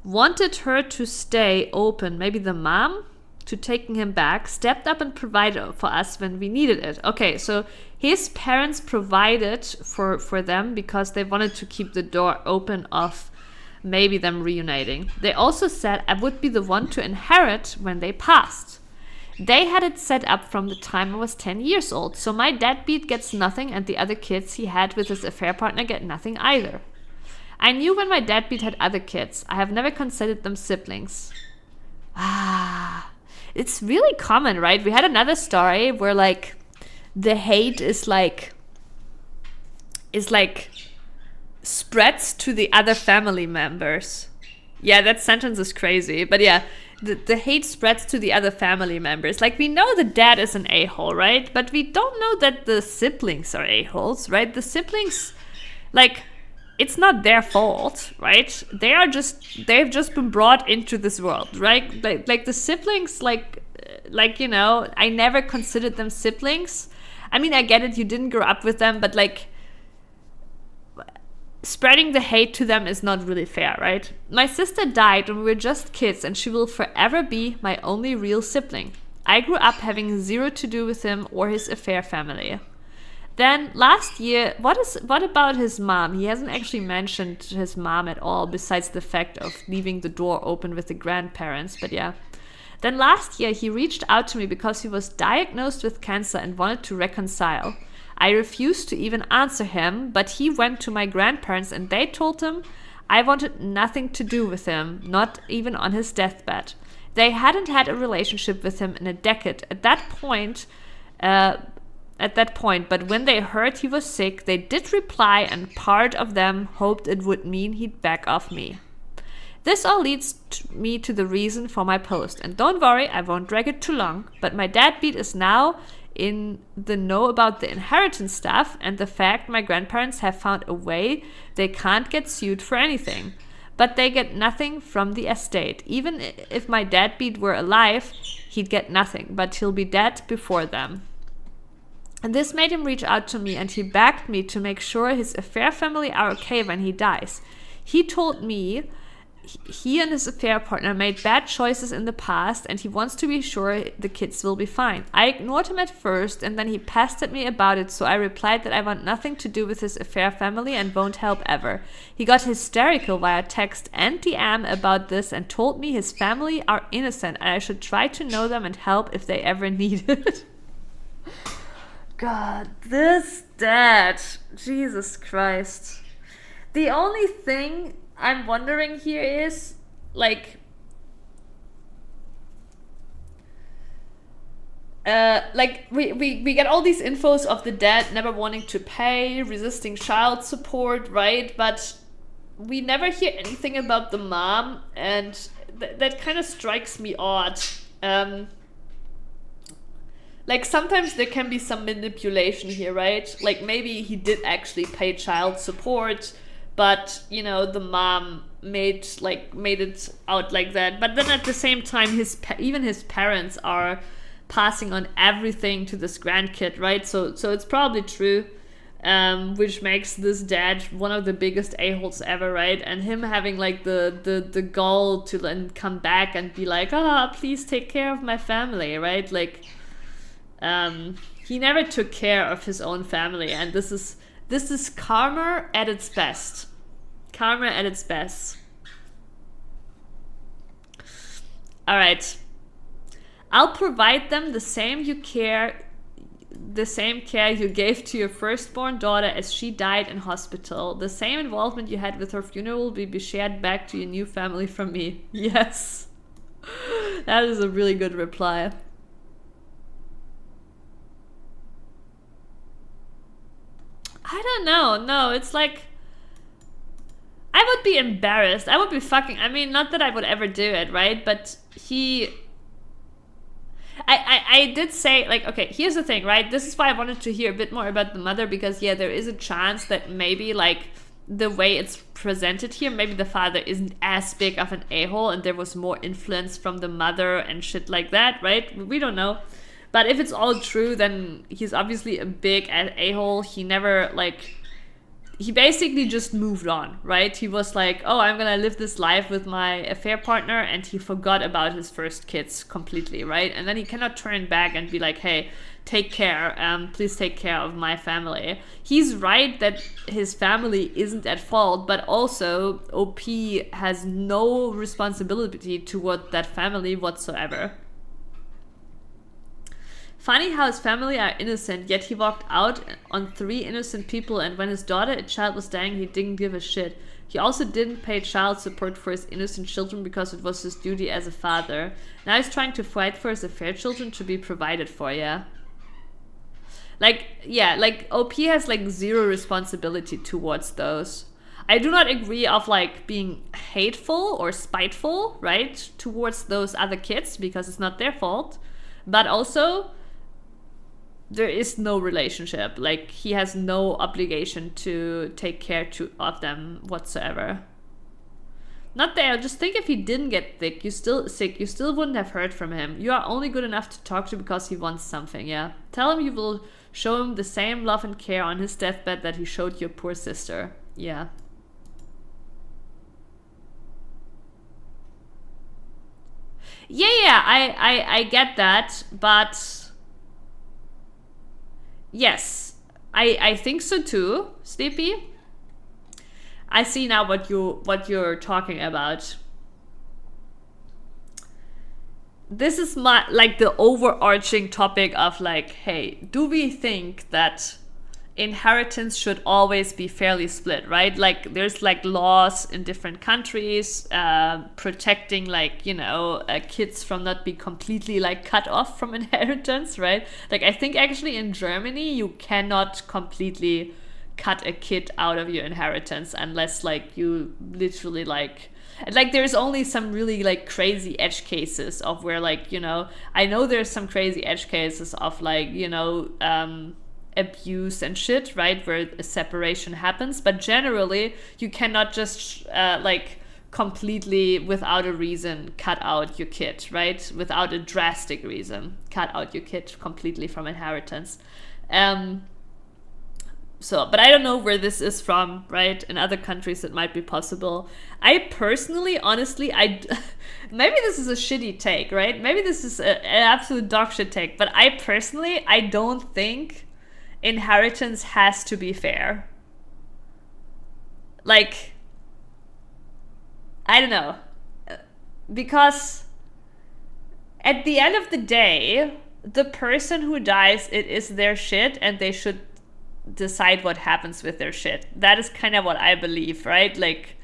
wanted her to stay open, maybe the mom, to taking him back, stepped up and provided for us when we needed it. Okay, so his parents provided for them because they wanted to keep the door open of maybe them reuniting. They also said I would be the one to inherit when they passed. They had it set up from the time I was 10 years old, so my deadbeat gets nothing and the other kids he had with his affair partner get nothing either. I knew when my deadbeat had other kids. I have never considered them siblings. It's really common, right? We had another story where like the hate is like spreads to the other family members. Yeah, that sentence is crazy, but yeah, the hate spreads to the other family members. Like, we know the dad is an a-hole, right? But we don't know that the siblings are a-holes, right? The siblings, like, it's not their fault, right? They've just been brought into this world, right? Like the siblings, like, you know, I never considered them siblings. I mean, I get it, you didn't grow up with them, but like, spreading the hate to them is not really fair, right? My sister died when we were just kids, and she will forever be my only real sibling. I grew up having zero to do with him or his affair family. Then last year, what about his mom? He hasn't actually mentioned his mom at all, besides the fact of leaving the door open with the grandparents, but yeah. Then last year, he reached out to me because he was diagnosed with cancer and wanted to reconcile. I refused to even answer him, but he went to my grandparents and they told him I wanted nothing to do with him, not even on his deathbed. They hadn't had a relationship with him in a decade at that point, but when they heard he was sick, they did reply, and part of them hoped it would mean he'd back off me. This all leads me to the reason for my post, and don't worry, I won't drag it too long, but my deadbeat is now in the know about the inheritance stuff and the fact my grandparents have found a way they can't get sued for anything. But they get nothing from the estate. Even if my deadbeat were alive, he'd get nothing, but he'll be dead before them. And this made him reach out to me, and he begged me to make sure his affair family are okay when he dies. He told me he and his affair partner made bad choices in the past, and he wants to be sure the kids will be fine. I ignored him at first, and then he pestered me about it, so I replied that I want nothing to do with his affair family and won't help ever. He got hysterical via text and DM about this and told me his family are innocent and I should try to know them and help if they ever need it. God, this dad. Jesus Christ. The only thing I'm wondering here is, like, we get all these infos of the dad never wanting to pay, resisting child support, right? But we never hear anything about the mom, and that kind of strikes me odd. Like, sometimes there can be some manipulation here, right? Like, maybe he did actually pay child support, but, you know, the mom made it out like that. But then at the same time, even his parents are passing on everything to this grandkid, right? So it's probably true, which makes this dad one of the biggest a-holes ever, right? And him having like the gall to then come back and be like, please take care of my family, right? Like, he never took care of his own family, and this is karma at its best. Karma at its best. Alright. I'll provide them the same care you gave to your firstborn daughter as she died in hospital. The same involvement you had with her funeral will be shared back to your new family from me. Yes. That is a really good reply. I don't know. No, it's like, I would be embarrassed. I would be fucking, I mean, not that I would ever do it, right? But I did say, like, okay, here's the thing, right? This is why I wanted to hear a bit more about the mother, because, yeah, there is a chance that maybe, like, the way it's presented here, maybe the father isn't as big of an a-hole and there was more influence from the mother and shit like that, right? We don't know. But if it's all true, then he's obviously a big a-hole. He never, like, he basically just moved on, right? He was like, oh, I'm gonna live this life with my affair partner, and he forgot about his first kids completely, right? And then he cannot turn back and be like, hey, take care, please take care of my family. He's right that his family isn't at fault, but also OP has no responsibility toward that family whatsoever. Funny how his family are innocent, yet he walked out on 3 innocent people, and when his daughter, a child, was dying, he didn't give a shit. He also didn't pay child support for his innocent children because it was his duty as a father. Now he's trying to fight for his affair children to be provided for, yeah. Like, yeah, like, OP has, like, 0 responsibility towards those. I do not agree of, like, being hateful or spiteful, right, towards those other kids, because it's not their fault. But also, there is no relationship. Like, he has no obligation to take care of them whatsoever. Not there. Just think, if he didn't get sick, you still wouldn't have heard from him. You are only good enough to talk to because he wants something, yeah? Tell him you will show him the same love and care on his deathbed that he showed your poor sister. Yeah. Yeah, I get that, but yes, I think so too, Sleepy. I see now what you're talking about. This is like the overarching topic of, like, hey, do we think that inheritance should always be fairly split, right? Like, there's, like, laws in different countries protecting, like, you know, kids from not be completely, like, cut off from inheritance, right? Like, I think actually in Germany you cannot completely cut a kid out of your inheritance unless, like, you literally, like, there's only some really, like, crazy edge cases of where, like, you know, I know there's some crazy edge cases of, like, you know, abuse and shit, right, where a separation happens, but generally you cannot just like, completely without a reason cut out your kid, right, without a drastic reason cut out your kid completely from inheritance. So, but I don't know where this is from, right? In other countries it might be possible. I personally, honestly, maybe this is a shitty take, right? Maybe this is an absolute dogshit take, but I personally, I don't think inheritance has to be fair. Like, I don't know. Because at the end of the day, the person who dies, it is their shit, and they should decide what happens with their shit. That is kind of what I believe, right? Like,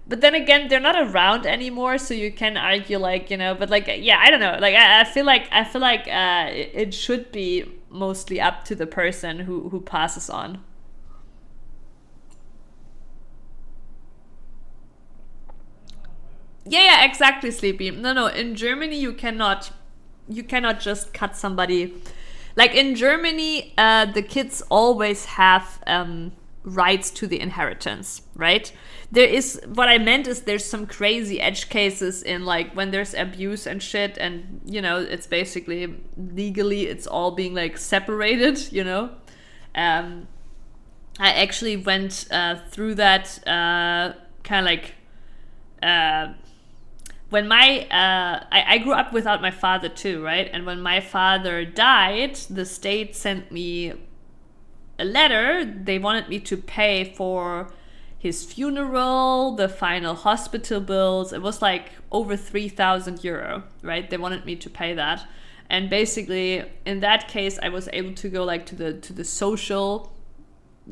but then again, they're not around anymore, so you can argue, like, you know, but, like, yeah, I don't know. Like, I feel like it should be mostly up to the person who passes on. Yeah, exactly, Sleepy. No, in Germany you cannot just cut somebody. Like, in Germany, the kids always have rights to the inheritance, right? There is, what I meant is, there's some crazy edge cases in, like, when there's abuse and shit, and, you know, it's basically legally it's all being, like, separated, you know. I actually went through that kind of like when my I grew up without my father too, right? And when my father died, the state sent me a letter. They wanted me to pay for his funeral, the final hospital bills. It was like over 3,000 euro, right? They wanted me to pay that. And basically, in that case, I was able to go, like, to the social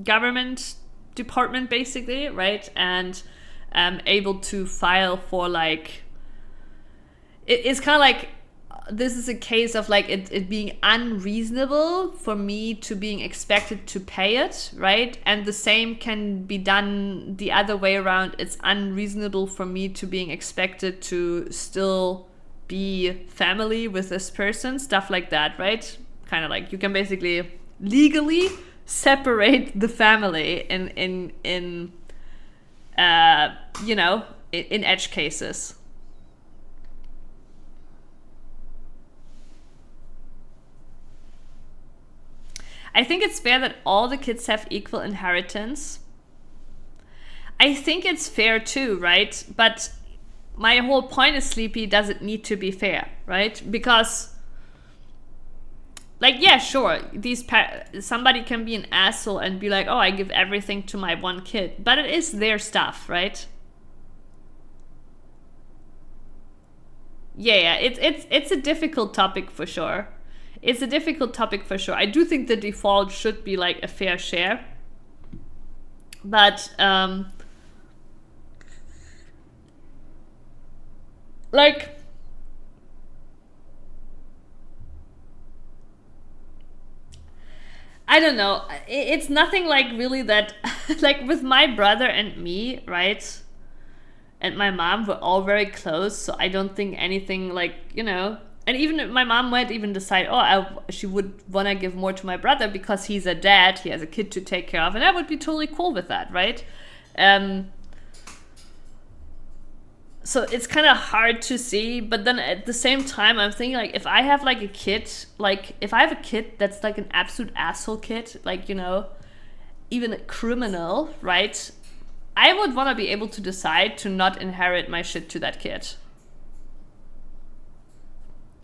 government department, basically, right? And able to file for, like, it's kind of like, this is a case of, like, it being unreasonable for me to being expected to pay it, right? And the same can be done the other way around. It's unreasonable for me to being expected to still be family with this person, stuff like that, right? Kind of like, you can basically legally separate the family in you know, in edge cases. I think it's fair that all the kids have equal inheritance. I think it's fair too, right? But my whole point is, Sleepy, does it need to be fair, right? Because, like, yeah, sure, somebody can be an asshole and be like, oh, I give everything to my one kid. But it is their stuff, right? Yeah, it's a difficult topic for sure. It's a difficult topic for sure. I do think the default should be like a fair share. But, like, I don't know. It's nothing like really that, like with my brother and me, right? And my mom, we're all very close. So I don't think anything like, you know, and even my mom might even decide, she would want to give more to my brother because he's a dad, he has a kid to take care of, and I would be totally cool with that, right? So it's kind of hard to see, but then at the same time, I'm thinking like, if I have like a kid, like if I have a kid that's like an absolute asshole kid, like, you know, even a criminal, right? I would want to be able to decide to not inherit my shit to that kid.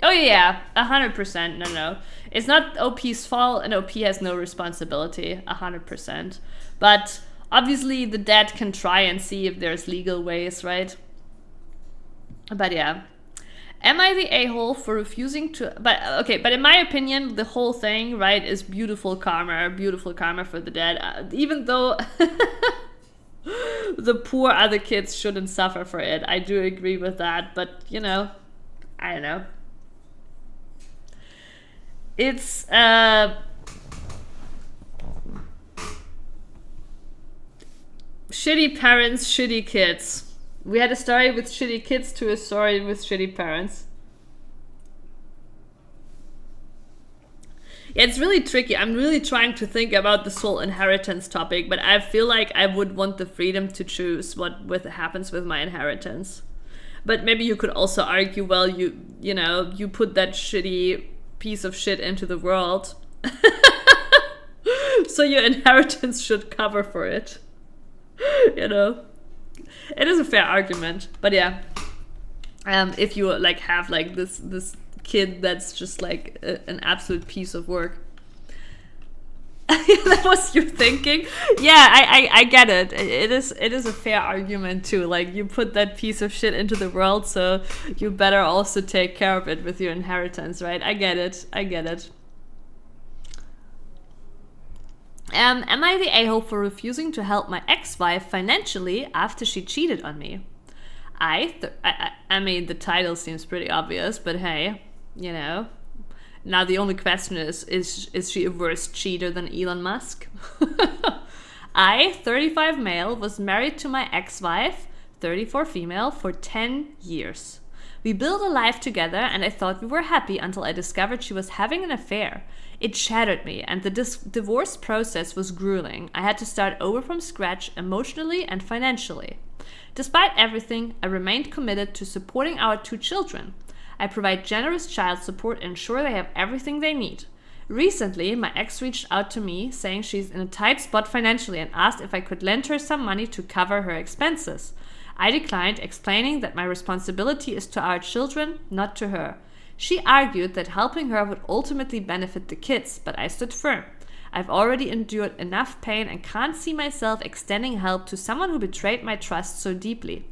Oh yeah, 100%. No. It's not OP's fault, and OP has no responsibility, 100%. But obviously the dad can try and see if there's legal ways, right? But yeah. Am I the a-hole for refusing to... But in my opinion, the whole thing, right, is beautiful karma for the dad. Even though the poor other kids shouldn't suffer for it. I do agree with that, but, you know, I don't know. It's shitty parents, shitty kids. We had a story with shitty kids to a story with shitty parents. Yeah, it's really tricky. I'm really trying to think about this whole inheritance topic, but I feel like I would want the freedom to choose what happens with my inheritance. But maybe you could also argue, well, you know, you put that shitty piece of shit into the world, so your inheritance should cover for it. You know, it is a fair argument, but yeah, if you like have like this kid that's just like an absolute piece of work. That was your thinking? Yeah, I get it. It is a fair argument too. Like, you put that piece of shit into the world, so you better also take care of it with your inheritance, right? I get it. Am I the a-hole for refusing to help my ex-wife financially after she cheated on me? I mean, the title seems pretty obvious, but hey, you know. Now the only question is she a worse cheater than Elon Musk? I, 35 male, was married to my ex-wife, 34 female, for 10 years. We built a life together and I thought we were happy until I discovered she was having an affair. It shattered me and the divorce process was grueling. I had to start over from scratch emotionally and financially. Despite everything, I remained committed to supporting our 2 children. I provide generous child support and ensure they have everything they need. Recently, my ex reached out to me saying she's in a tight spot financially and asked if I could lend her some money to cover her expenses. I declined, explaining that my responsibility is to our children, not to her. She argued that helping her would ultimately benefit the kids, but I stood firm. I've already endured enough pain and can't see myself extending help to someone who betrayed my trust so deeply.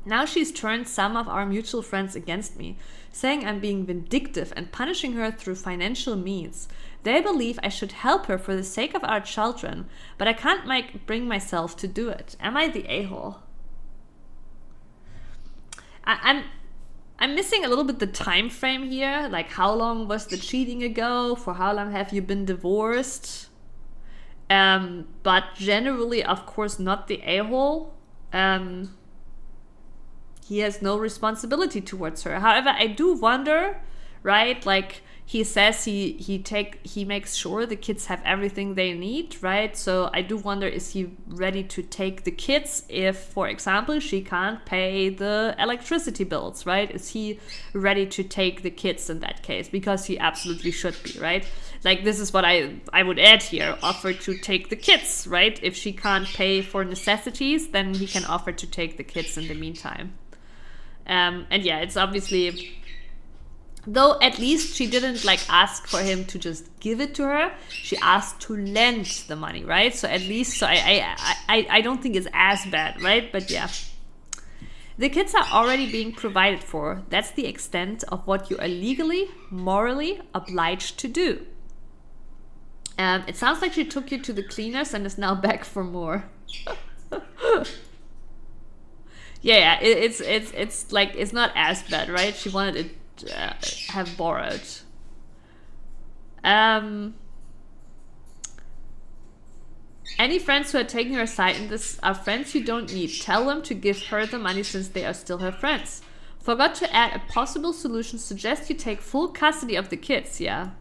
Now she's turned some of our mutual friends against me, saying I'm being vindictive and punishing her through financial means. They believe I should help her for the sake of our children, but I can't bring myself to do it. Am I the a-hole? I'm missing a little bit the time frame here. Like, how long was the cheating ago? For how long have you been divorced? But generally, of course, not the a-hole. He has no responsibility towards her. However, I do wonder, right? Like, he says he makes sure the kids have everything they need, right? So I do wonder, is he ready to take the kids if, for example, she can't pay the electricity bills, right? Is he ready to take the kids in that case? Because he absolutely should be, right? Like, this is what I would add here. Offer to take the kids, right? If she can't pay for necessities, then he can offer to take the kids in the meantime. And yeah, it's obviously... Though at least she didn't like ask for him to just give it to her. She asked to lend the money, right? So at least, so I don't think it's as bad, right? But yeah. The kids are already being provided for. That's the extent of what you are legally, morally obliged to do. It sounds like she took you to the cleaners and is now back for more. Yeah, it's like, it's not as bad, right? She wanted it have borrowed. Any friends who are taking her side in this are friends you don't need. Tell them to give her the money since they are still her friends. Forgot to add a possible solution. Suggest you take full custody of the kids, yeah.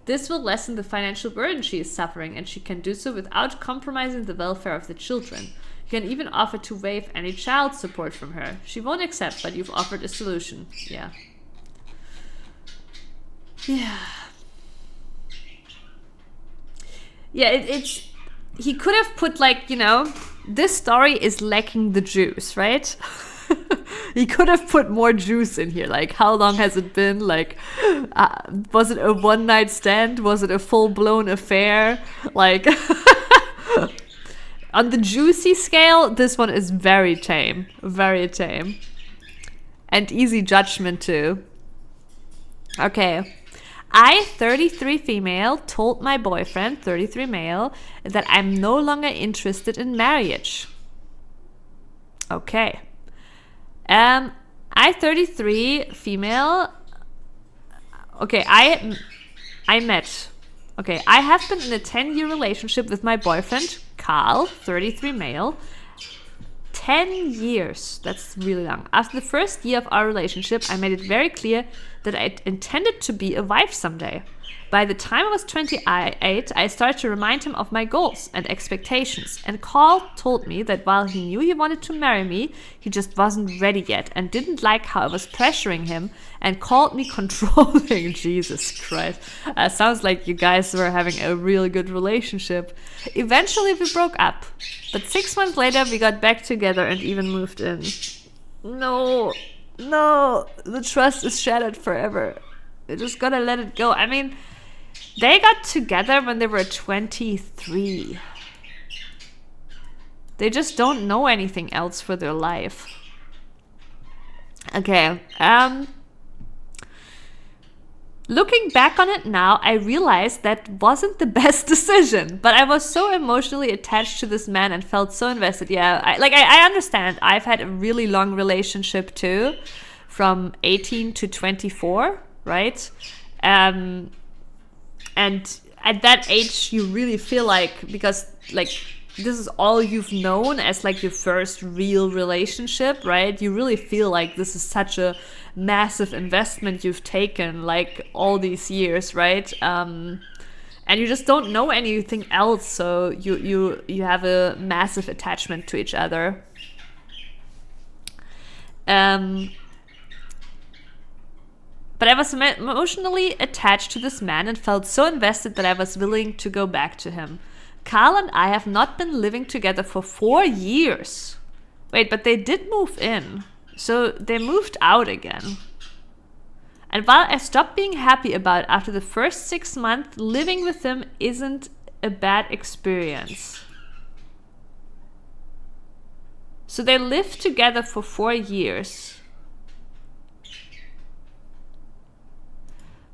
This will lessen the financial burden she is suffering, and she can do so without compromising the welfare of the children. You can even offer to waive any child support from her. She won't accept, but you've offered a solution. Yeah. Yeah. Yeah, it's... He could have put, like, you know, this story is lacking the juice, right? He could have put more juice in here. Like, how long has it been? Like, was it a one-night stand? Was it a full-blown affair? Like, on the juicy scale, this one is very tame. Very tame. And easy judgment, too. Okay. I, 33 female, told my boyfriend, 33 male, that I'm no longer interested in marriage. Okay. I, 33 female. Okay, I met. Okay, I have been in a 10-year relationship with my boyfriend, Carl, 33 male. 10 years. That's really long. After the first year of our relationship, I made it very clear that I intended to be a wife someday. By the time I was 28, I started to remind him of my goals and expectations. And Carl told me that while he knew he wanted to marry me, he just wasn't ready yet and didn't like how I was pressuring him and called me controlling. Jesus Christ. Sounds like you guys were having a really good relationship. Eventually we broke up. But 6 months later we got back together and even moved in. No, the trust is shattered forever. You just gotta let it go. I mean, they got together when they were 23. They just don't know anything else for their life. Okay. Looking back on it now, I realized that wasn't the best decision. But I was so emotionally attached to this man and felt so invested. Yeah, I understand. I've had a really long relationship too, from 18 to 24, right? And at that age, you really feel like, because like this is all you've known as like your first real relationship, right? You really feel like this is such a massive investment you've taken like all these years, right? And you just don't know anything else, so you have a massive attachment to each other. But I was emotionally attached to this man and felt so invested that I was willing to go back to him. Carl and I have not been living together for 4 years. Wait, but they did move in. So they moved out again. And while I stopped being happy about it after the first 6 months, living with him isn't a bad experience. So they lived together for 4 years.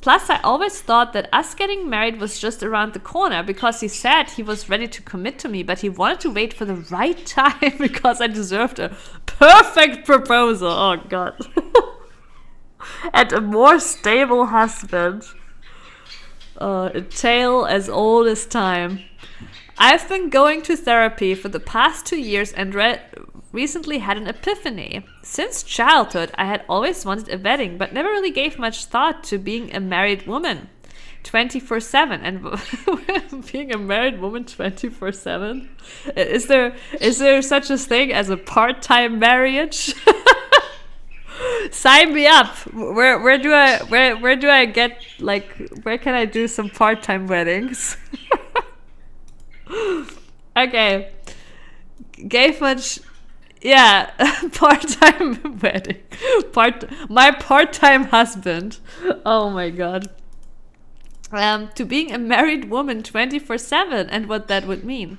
Plus, I always thought that us getting married was just around the corner because he said he was ready to commit to me, but he wanted to wait for the right time because I deserved a perfect proposal. Oh, God. And a more stable husband. A tale as old as time. I've been going to therapy for the past 2 years and recently had an epiphany. Since childhood, I had always wanted a wedding, but never really gave much thought to being a married woman 24/7. And being a married woman 24/7? Is there such a thing as a part-time marriage? Sign me up. Where do I get, like, where can I do some part-time weddings? Okay. Gave much. Yeah, part-time wedding. My part-time husband. Oh my God. To being a married woman 24/7 and what that would mean.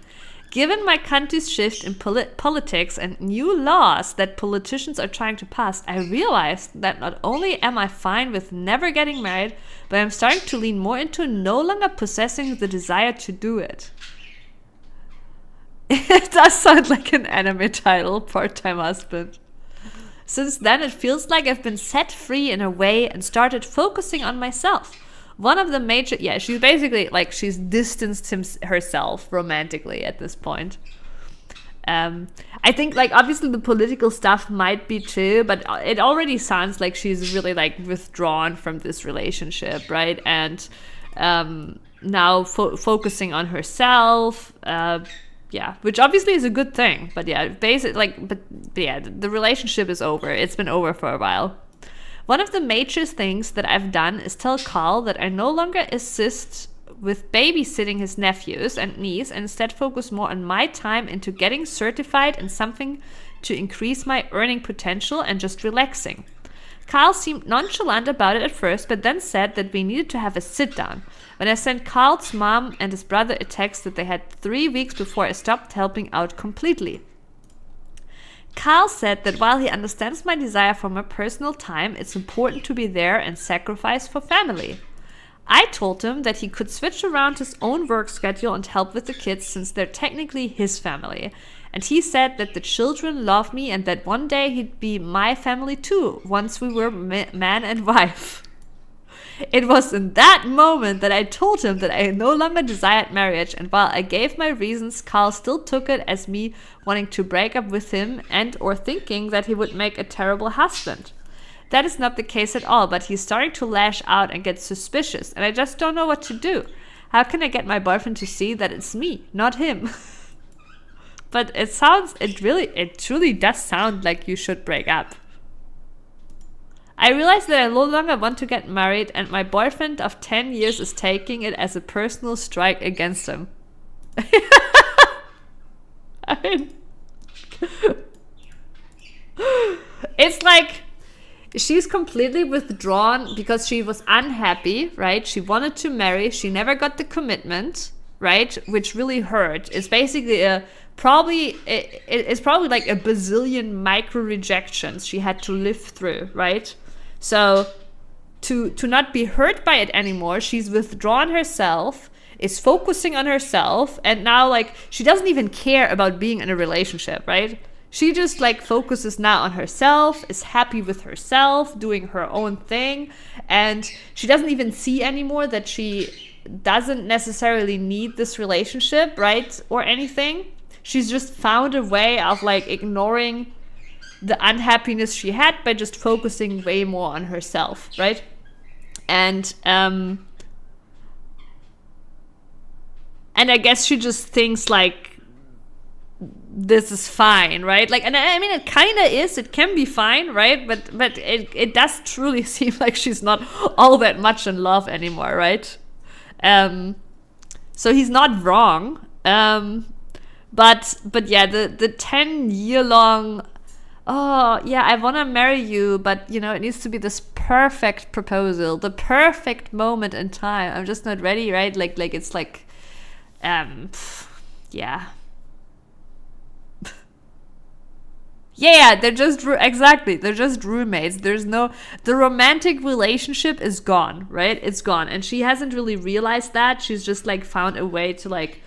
given my country's shift in politics and new laws that politicians are trying to pass, I realized that not only am I fine with never getting married, but I'm starting to lean more into no longer possessing the desire to do it. It does sound like an anime title, Part-Time Husband. Since then, it feels like I've been set free in a way and started focusing on myself. One of the major... Yeah, she's basically, like, she's distanced herself romantically at this point. I think, like, obviously the political stuff might be too, but it already sounds like she's really, like, withdrawn from this relationship, right? And now focusing on herself... yeah, which obviously is a good thing, but yeah, but yeah, the relationship is over. It's been over for a while. One of the major things that I've done is tell Carl that I no longer assist with babysitting his nephews and niece and instead focus more on my time into getting certified and something to increase my earning potential and just relaxing. Carl seemed nonchalant about it at first, but then said that we needed to have a sit-down. When I sent Carl's mom and his brother a text that they had 3 weeks before I stopped helping out completely. Carl said that while he understands my desire for my personal time, it's important to be there and sacrifice for family. I told him that he could switch around his own work schedule and help with the kids since they're technically his family. And he said that the children love me and that one day he'd be my family too, once we were man and wife. It was in that moment that I told him that I no longer desired marriage, and while I gave my reasons, Carl still took it as me wanting to break up with him and or thinking that he would make a terrible husband. That is not the case at all, but he's starting to lash out and get suspicious, and I just don't know what to do. How can I get my boyfriend to see that it's me, not him? But it truly does sound like you should break up. I realize that I no longer want to get married, and my boyfriend of 10 years is taking it as a personal strike against him. I mean, it's like she's completely withdrawn because she was unhappy, right? She wanted to marry, she never got the commitment, right? Which really hurt. It's basically it's probably like a bazillion micro rejections she had to live through, right? So to not be hurt by it anymore, she's withdrawn herself, is focusing on herself, and now like she doesn't even care about being in a relationship, right? She just like focuses now on herself, is happy with herself, doing her own thing, and she doesn't even see anymore that she doesn't necessarily need this relationship, right? Or anything. She's just found a way of like ignoring the unhappiness she had by just focusing way more on herself, right? And I guess she just thinks like this is fine, right? Like, and I mean, it kind of is. It can be fine, right? But it does truly seem like she's not all that much in love anymore, right? So he's not wrong. But yeah, the 10-year-long, oh yeah, I want to marry you, but you know, it needs to be this perfect proposal, the perfect moment in time. I'm just not ready, right? Like it's like, yeah. Yeah, they're just roommates. The romantic relationship is gone, right? It's gone. And she hasn't really realized that. She's just like found a way to like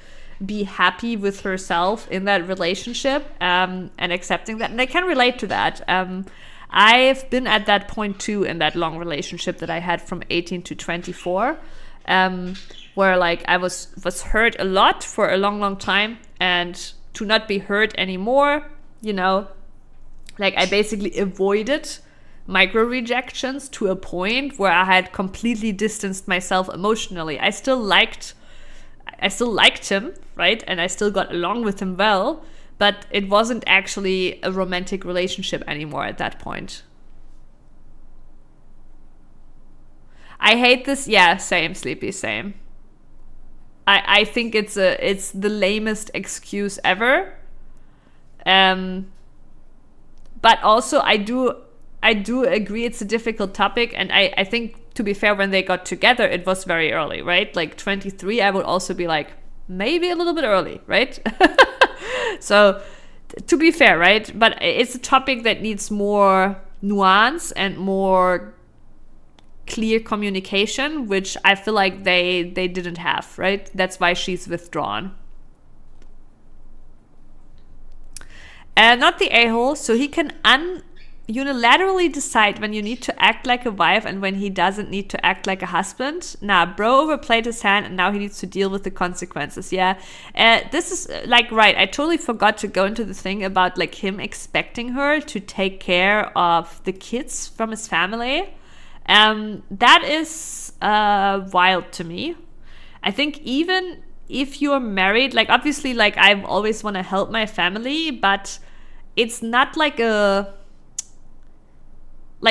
be happy with herself in that relationship, and accepting that. And I can relate to that. I've been at that point too in that long relationship that I had from 18 to 24, where like I was hurt a lot for a long time, and to not be hurt anymore, you know, like I basically avoided micro rejections to a point where I had completely distanced myself emotionally. I still liked him, right? And I still got along with him well, but it wasn't actually a romantic relationship anymore at that point. I hate this. Yeah, same, Sleepy, same. I think it's the lamest excuse ever. But also I do agree it's a difficult topic, and I think, to be fair, when they got together, it was very early, right? Like 23, I would also be like, maybe a little bit early, right? So, to be fair, right? But it's a topic that needs more nuance and more clear communication, which I feel like they didn't have, right? That's why she's withdrawn. And not the a-hole, so he can unilaterally decide when you need to act like a wife and when he doesn't need to act like a husband. Nah, bro overplayed his hand and now he needs to deal with the consequences. Yeah, this is like, right, I totally forgot to go into the thing about like him expecting her to take care of the kids from his family. That is wild to me. I think even if you're married, like obviously like I always want to help my family, but it's not like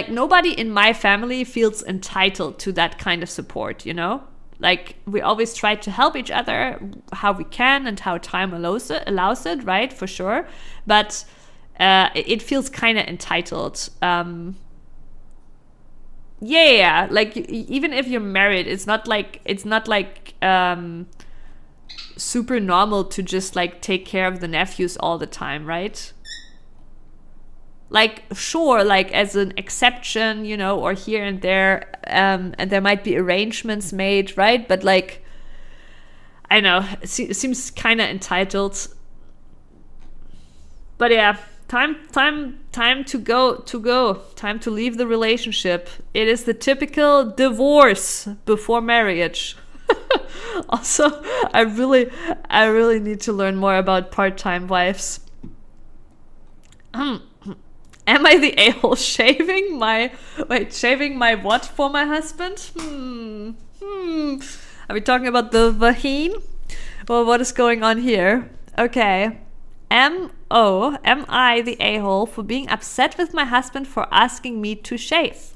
nobody in my family feels entitled to that kind of support, you know? Like, we always try to help each other how we can and how time allows it, right? For sure. But it feels kind of entitled. Yeah, like, even if you're married, it's not like super normal to just, like, take care of the nephews all the time, right? Like, sure, like as an exception, you know, or here and there, and there might be arrangements made, right? But like, I know, it seems kind of entitled. But yeah, time to go, time to leave the relationship. It is the typical divorce before marriage. Also, I really need to learn more about part-time wives. Am I the a-hole shaving my what for my husband? Are we talking about the vagine? Well, what is going on here? Okay. Am I the a-hole for being upset with my husband for asking me to shave?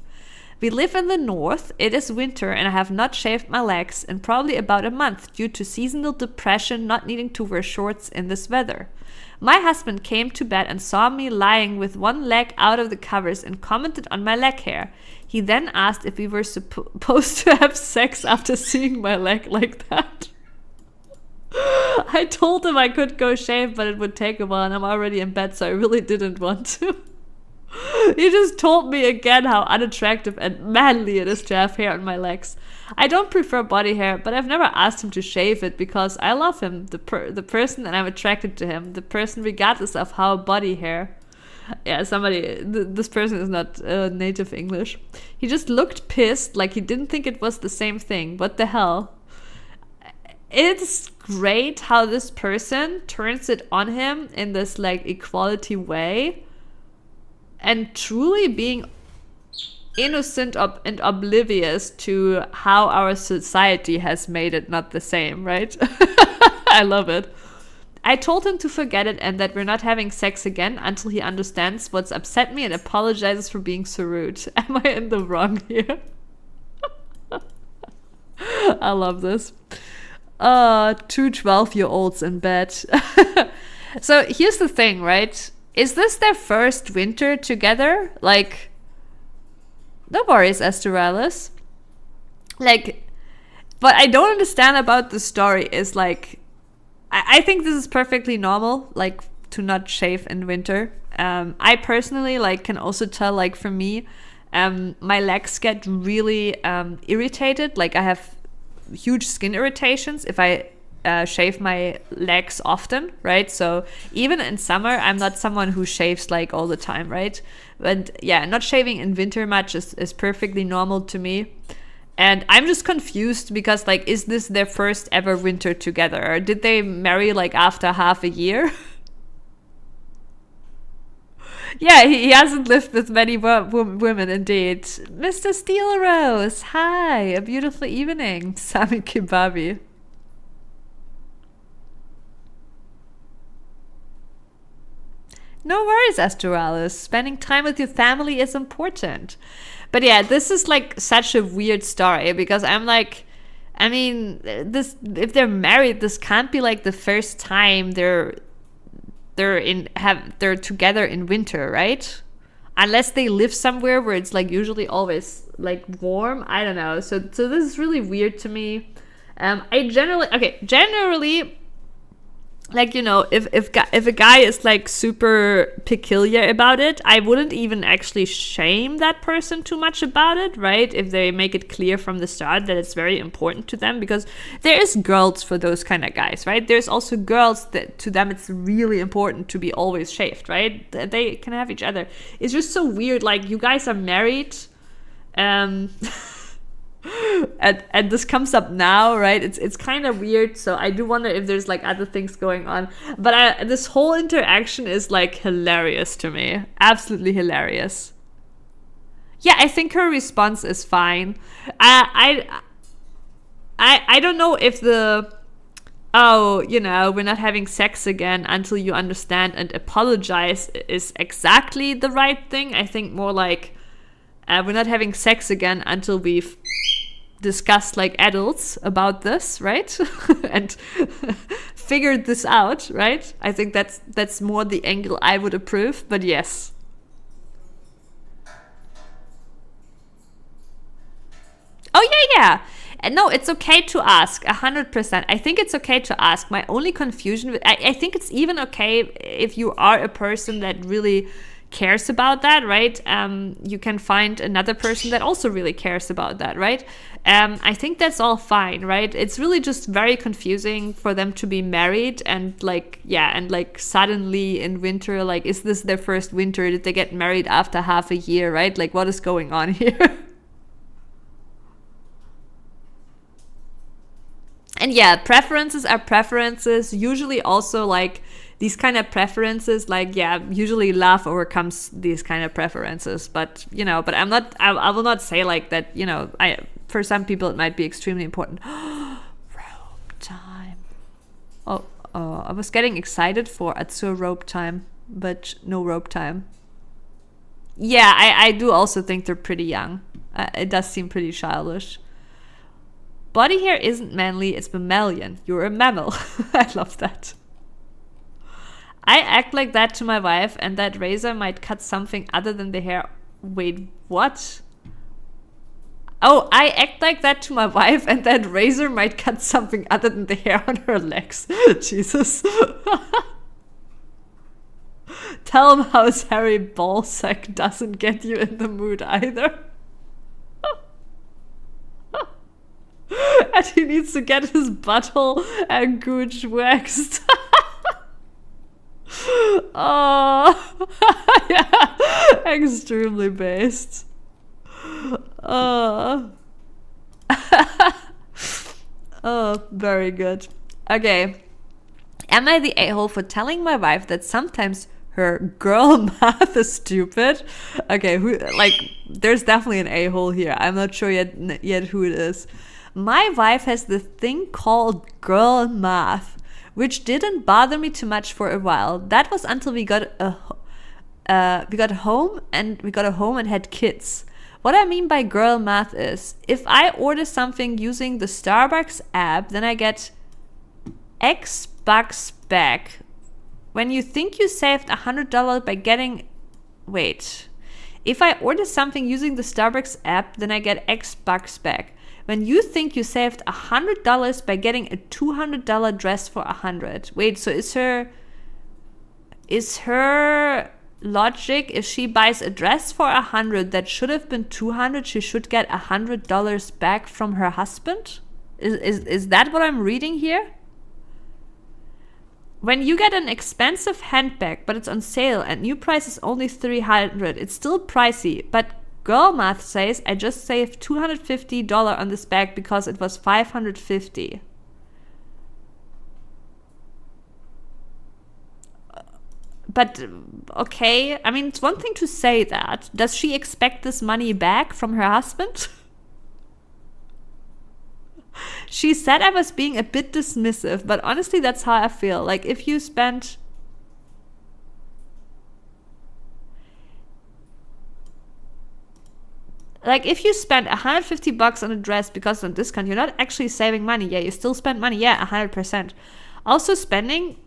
We live in the north, it is winter, and I have not shaved my legs in probably about a month due to seasonal depression, not needing to wear shorts in this weather. My husband came to bed and saw me lying with one leg out of the covers and commented on my leg hair. He then asked if we were supposed to have sex after seeing my leg like that. I told him I could go shave, but it would take a while and I'm already in bed, so I really didn't want to. He just told me again how unattractive and manly it is to have hair on my legs. I don't prefer body hair, but I've never asked him to shave it because I love him, the person, and I'm attracted to him, the person, regardless of how body hair. Yeah, this person is not native English. He just looked pissed, like he didn't think it was the same thing. What the hell? It's great how this person turns it on him in this like equality way. And truly being innocent and oblivious to how our society has made it not the same, right? I love it. I told him to forget it and that we're not having sex again until he understands what's upset me and apologizes for being so rude. Am I in the wrong here? I love this. 2 12-year-olds in bed. So here's the thing, right? Is this their first winter together? Like, no worries, Astralis. Like, what I don't understand about the story is, like, I think this is perfectly normal, like, to not shave in winter. I personally, like, can also tell, like, for me, my legs get really irritated. Like, I have huge skin irritations if I shave my legs often, right? So even in summer, I'm not someone who shaves like all the time, right? But yeah, not shaving in winter much is perfectly normal to me. And I'm just confused because, like, is this their first ever winter together? Or did they marry like after half a year? Yeah, he hasn't lived with many women, indeed. Mr. Steel Rose, hi, a beautiful evening. Sami Kibabi. No worries, Astralis. Spending time with your family is important. But yeah, this is like such a weird story because I'm like, I mean, this, if they're married, this can't be like the first time they're together in winter, right? Unless they live somewhere where it's like usually always like warm. I don't know. So this is really weird to me. Generally, like, you know, if a guy is like super peculiar about it, I wouldn't even actually shame that person too much about it, right? If they make it clear from the start that it's very important to them, because there is girls for those kind of guys, right? There's also girls that to them it's really important to be always shaved, right? They can have each other. It's just so weird, like, you guys are married, and this comes up now, right? It's kind of weird, so I do wonder if there's like other things going on. But this whole interaction is like hilarious to me, absolutely hilarious. Yeah, I think her response is fine. I don't know if the you know, we're not having sex again until you understand and apologize is exactly the right thing. I think more like we're not having sex again until we've discussed like adults about this, right? And figured this out, right? I think that's more the angle I would approve, but yes. Oh yeah. And no, it's okay to ask, 100%. I think it's okay to ask. My only confusion, I think it's even okay if you are a person that really cares about that, right? You can find another person that also really cares about that, right? I think that's all fine, right? It's really just very confusing for them to be married and like, yeah, and like suddenly in winter, like, is this their first winter? Did they get married after half a year, right? Like, what is going on here? And yeah, preferences are preferences. Usually also like these kind of preferences, like, yeah, usually love overcomes these kind of preferences. But, you know, but I will not say like that, you know, for some people it might be extremely important. Rope time. Oh, I was getting excited for Azur rope time, but no rope time. Yeah, I do also think they're pretty young. It does seem pretty childish. Body hair isn't manly, it's mammalian. You're a mammal. I love that. I act like that to my wife, and that razor might cut something other than the hair. Wait, what? Oh, I act like that to my wife, and that razor might cut something other than the hair on her legs. Jesus. Tell him how his hairy ballsack doesn't get you in the mood either. And he needs to get his butthole and gooch waxed. Oh, yeah, extremely based. Oh, very good. Okay, am I the a-hole for telling my wife that sometimes her girl math is stupid? Okay, there's definitely an a-hole here. I'm not sure yet who it is. My wife has this thing called girl math, which didn't bother me too much for a while. That was until we got a home and had kids. What I mean by girl math is, if I order something using the Starbucks app, then I get X bucks back. When you think you saved $100 by getting... Wait. If I order something using the Starbucks app, then I get X bucks back. When you think you saved $100 by getting a $200 dress for $100. Wait, so is her logic, if she buys a dress for $100 that should have been $200, she should get $100 back from her husband? Is that what I'm reading here? When you get an expensive handbag, but it's on sale and new price is only $300, it's still pricey, but girl math says I just saved $250 on this bag because it was $550. But, okay, I mean, it's one thing to say that. Does she expect this money back from her husband? She said I was being a bit dismissive, but honestly, that's how I feel. Like, if you spend... Like, if you spend $150 on a dress because it's on discount, you're not actually saving money. Yeah, you still spend money. Yeah, 100%. Also, spending,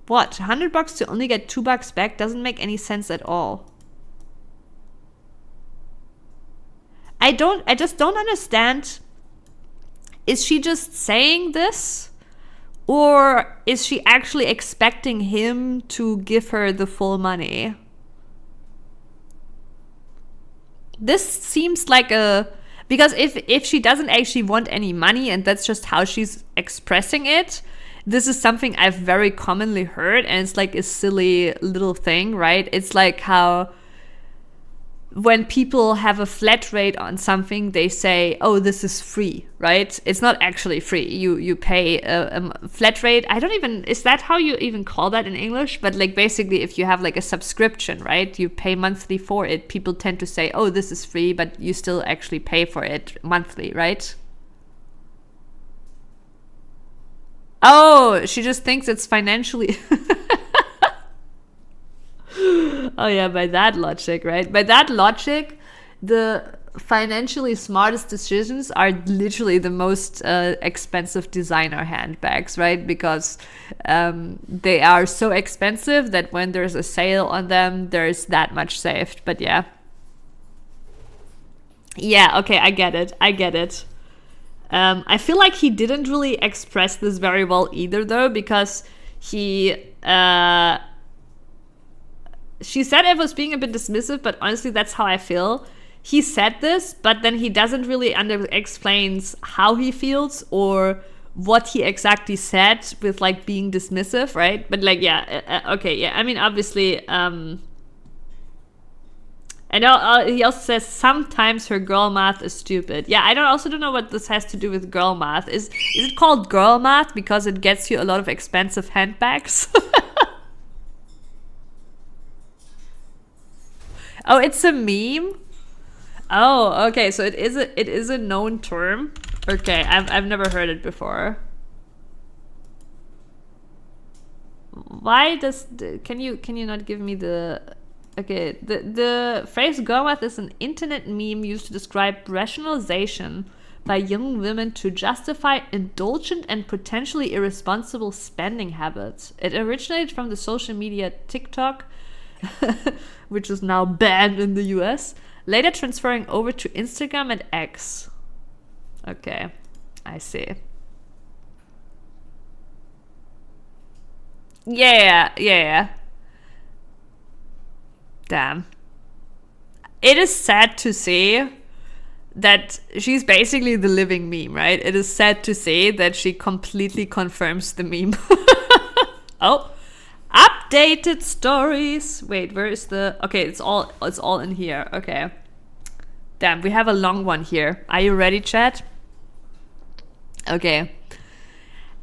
what, $100 to only get $2 back doesn't make any sense at all. I just don't understand. Is she just saying this? Or is she actually expecting him to give her the full money? This seems like a... Because if she doesn't actually want any money and that's just how she's expressing it, this is something I've very commonly heard, and it's like a silly little thing, right? It's like how when people have a flat rate on something, they say, oh, this is free, right? It's not actually free. You pay a flat rate. I don't even, is that how you even call that in English? But like basically if you have like a subscription, right? You pay monthly for it. People tend to say, oh, this is free, but you still actually pay for it monthly, right? Oh, she just thinks it's financially... Oh yeah, by that logic, right? By that logic, the financially smartest decisions are literally the most expensive designer handbags, right? Because they are so expensive that when there's a sale on them, there's that much saved. But yeah. Yeah, okay, I get it. I feel like he didn't really express this very well either, though, because he... She said I was being a bit dismissive, but honestly, that's how I feel. He said this, but then he doesn't really explains how he feels or what he exactly said with like being dismissive, right? But like, yeah, okay, yeah. I mean, obviously, I know he also says sometimes her girl math is stupid. Yeah, I also don't know what this has to do with girl math. Is it called girl math because it gets you a lot of expensive handbags? Oh, it's a meme? Oh, okay, so it is a known term. Okay, I've never heard it before. Why does can you not give me the... Okay, the phrase girl math is an internet meme used to describe rationalization by young women to justify indulgent and potentially irresponsible spending habits. It originated from the social media TikTok, which is now banned in the US, later transferring over to Instagram and X. Okay, I see. Yeah. Damn. It is sad to see that she's basically the living meme, right? It is sad to see that she completely confirms the meme. Oh. Updated stories. Wait, where is the... Okay, it's all in here. Okay. Damn, we have a long one here. Are you ready, chat? Okay.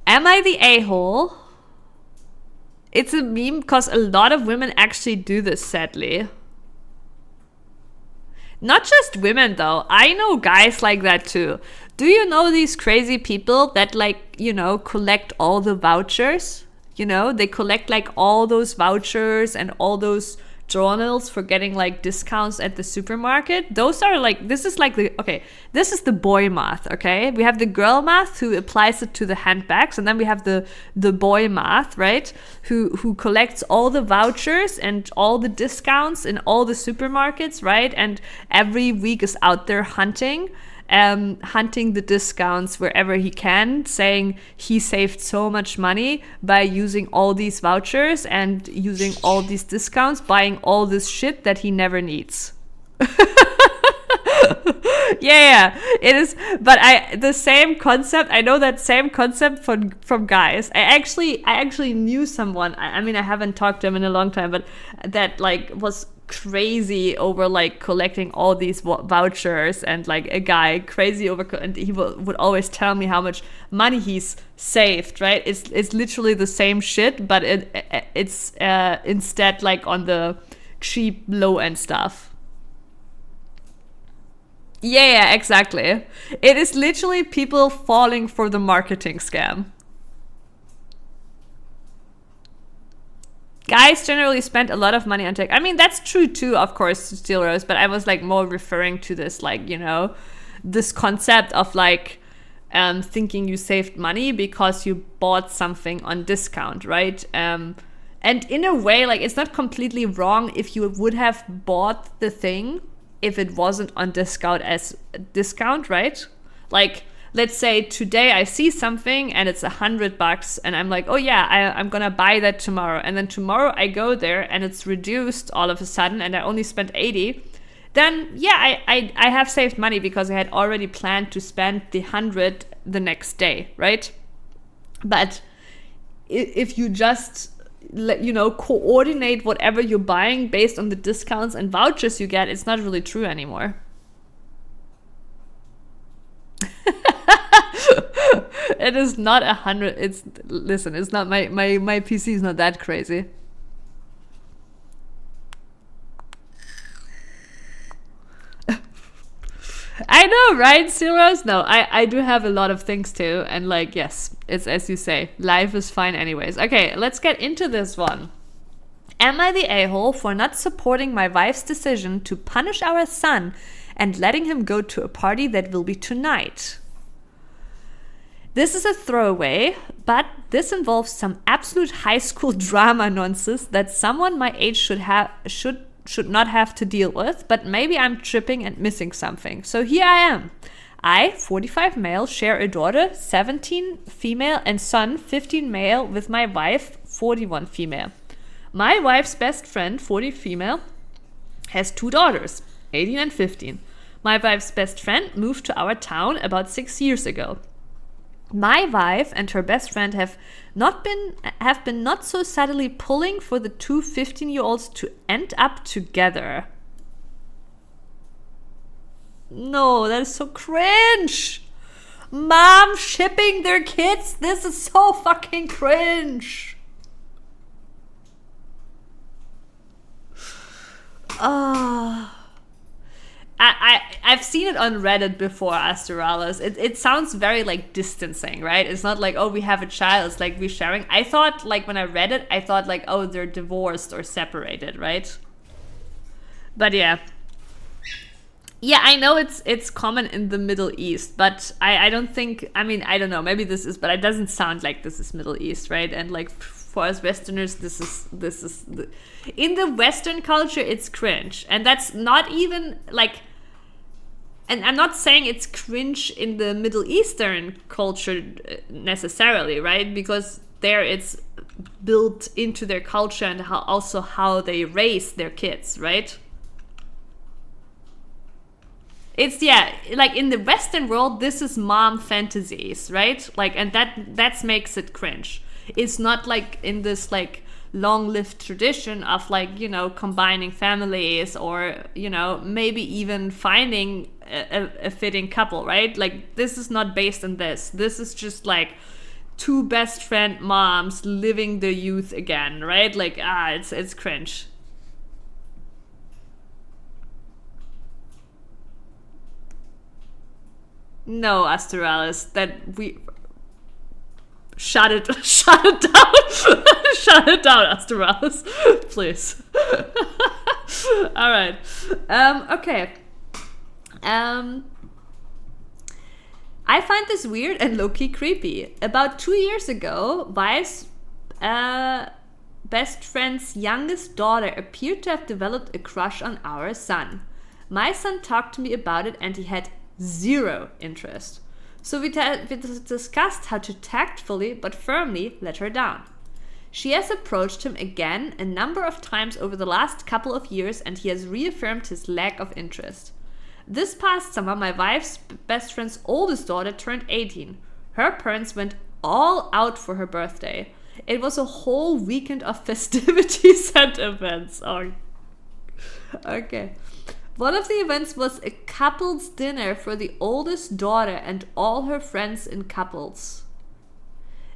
Am I the a-hole? It's a meme because a lot of women actually do this, sadly. Not just women, though. I know guys like that, too. Do you know these crazy people that, like, you know, collect all the vouchers? You know, they collect like all those vouchers and all those journals for getting like discounts at the supermarket. Those are like, this is like the, okay, this is the boy math, okay? We have the girl math who applies it to the handbags, and then we have the boy math, right? Who collects all the vouchers and all the discounts in all the supermarkets, right? And every week is out there hunting the discounts wherever he can, saying he saved so much money by using all these vouchers and using all these discounts, buying all this shit that he never needs. Yeah, it is. But the same concept. I know that same concept from guys. I actually knew someone. I mean, I haven't talked to him in a long time, but that like was crazy over like collecting all these vouchers, and like a guy crazy over, and he would always tell me how much money he's saved, right? It's literally the same shit, but it's instead like on the cheap low end stuff. Yeah, exactly. It is literally people falling for the marketing scam. Guys generally spend a lot of money on tech. I mean, that's true too, of course, Steel Rose, but I was like more referring to this, like, you know, this concept of like thinking you saved money because you bought something on discount, right? And in a way, like, it's not completely wrong if you would have bought the thing if it wasn't on discount as discount, right? Like let's say today I see something and it's $100 and I'm like, oh yeah, I'm gonna buy that tomorrow. And then tomorrow I go there and it's reduced all of a sudden and I only spent 80. Then yeah, I have saved money because I had already planned to spend the 100 the next day, right? But if you just, coordinate whatever you're buying based on the discounts and vouchers you get, it's not really true anymore. It is not 100. It's not my PC is not that crazy. I know, right, Zeros? No, I do have a lot of things too, and like, yes, it's as you say, life is fine anyways. Okay, let's get into this one. Am I the a-hole for not supporting my wife's decision to punish our son and letting him go to a party that will be tonight? This is a throwaway, but this involves some absolute high school drama nonsense that someone my age should not have to deal with, but maybe I'm tripping and missing something. So here I am. I, 45 male, share a daughter, 17 female, and son, 15 male, with my wife, 41 female. My wife's best friend, 40 female, has 2 daughters, 18 and 15. My wife's best friend moved to our town about 6 years ago. My wife and her best friend have been not so subtly pulling for the 2 15-year-olds to end up together. No, that is so cringe. Mom shipping their kids? This is so fucking cringe. I've seen it on Reddit before, Astralis. It sounds very like distancing, right? It's not like, oh, we have a child. It's like we're sharing. I thought, like, when I read it, I thought like, oh, they're divorced or separated, right? But yeah. Yeah, I know it's common in the Middle East, but I don't think, I mean, I don't know, maybe this is, but it doesn't sound like this is Middle East, right? And like for us Westerners, in the Western culture, it's cringe. And that's not even like, and I'm not saying it's cringe in the Middle Eastern culture necessarily, right? Because there it's built into their culture and also how they raise their kids, right? It's, yeah, like in the Western world, this is mom fantasies, right? Like, and that makes it cringe. It's not like in this like long-lived tradition of like, you know, combining families or, you know, maybe even finding a fitting couple, right? Like, this is not based on this. This is just like 2 best friend moms living their youth again, right? Like, it's cringe. No, Astralis, that we shut it down. Shut it down, Astralis, please. All right. Okay. I find this weird and low-key creepy. About 2 years ago, Vi's best friend's youngest daughter appeared to have developed a crush on our son. My son talked to me about it, and he had 0 interest. So we discussed how to tactfully but firmly let her down. She has approached him again a number of times over the last couple of years, and he has reaffirmed his lack of interest. This past summer, my wife's best friend's oldest daughter turned 18. Her parents went all out for her birthday. It was a whole weekend of festivities and events. Oh, okay. One of the events was a couple's dinner for the oldest daughter and all her friends in couples.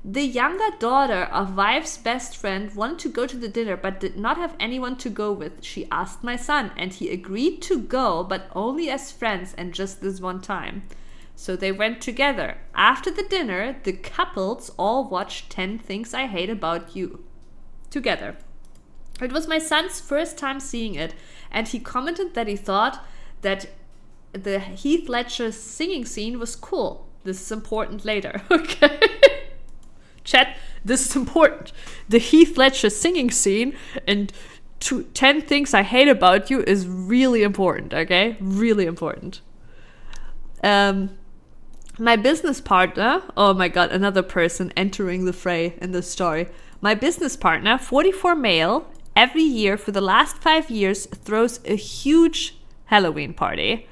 The younger daughter of wife's best friend wanted to go to the dinner but did not have anyone to go with. She asked my son and he agreed to go, but only as friends and just this one time. So they went together. After the dinner, the couples all watched 10 Things I Hate About You together. It was my son's first time seeing it, and he commented that he thought that the Heath Ledger singing scene was cool. This is important later, okay? Chat, this is important. The Heath Ledger singing scene and 10 Things I Hate About You is really important, okay? Really important. My business partner, oh my god, another person entering the fray in this story. My business partner, 44 male, every year for the last 5 years throws a huge Halloween party.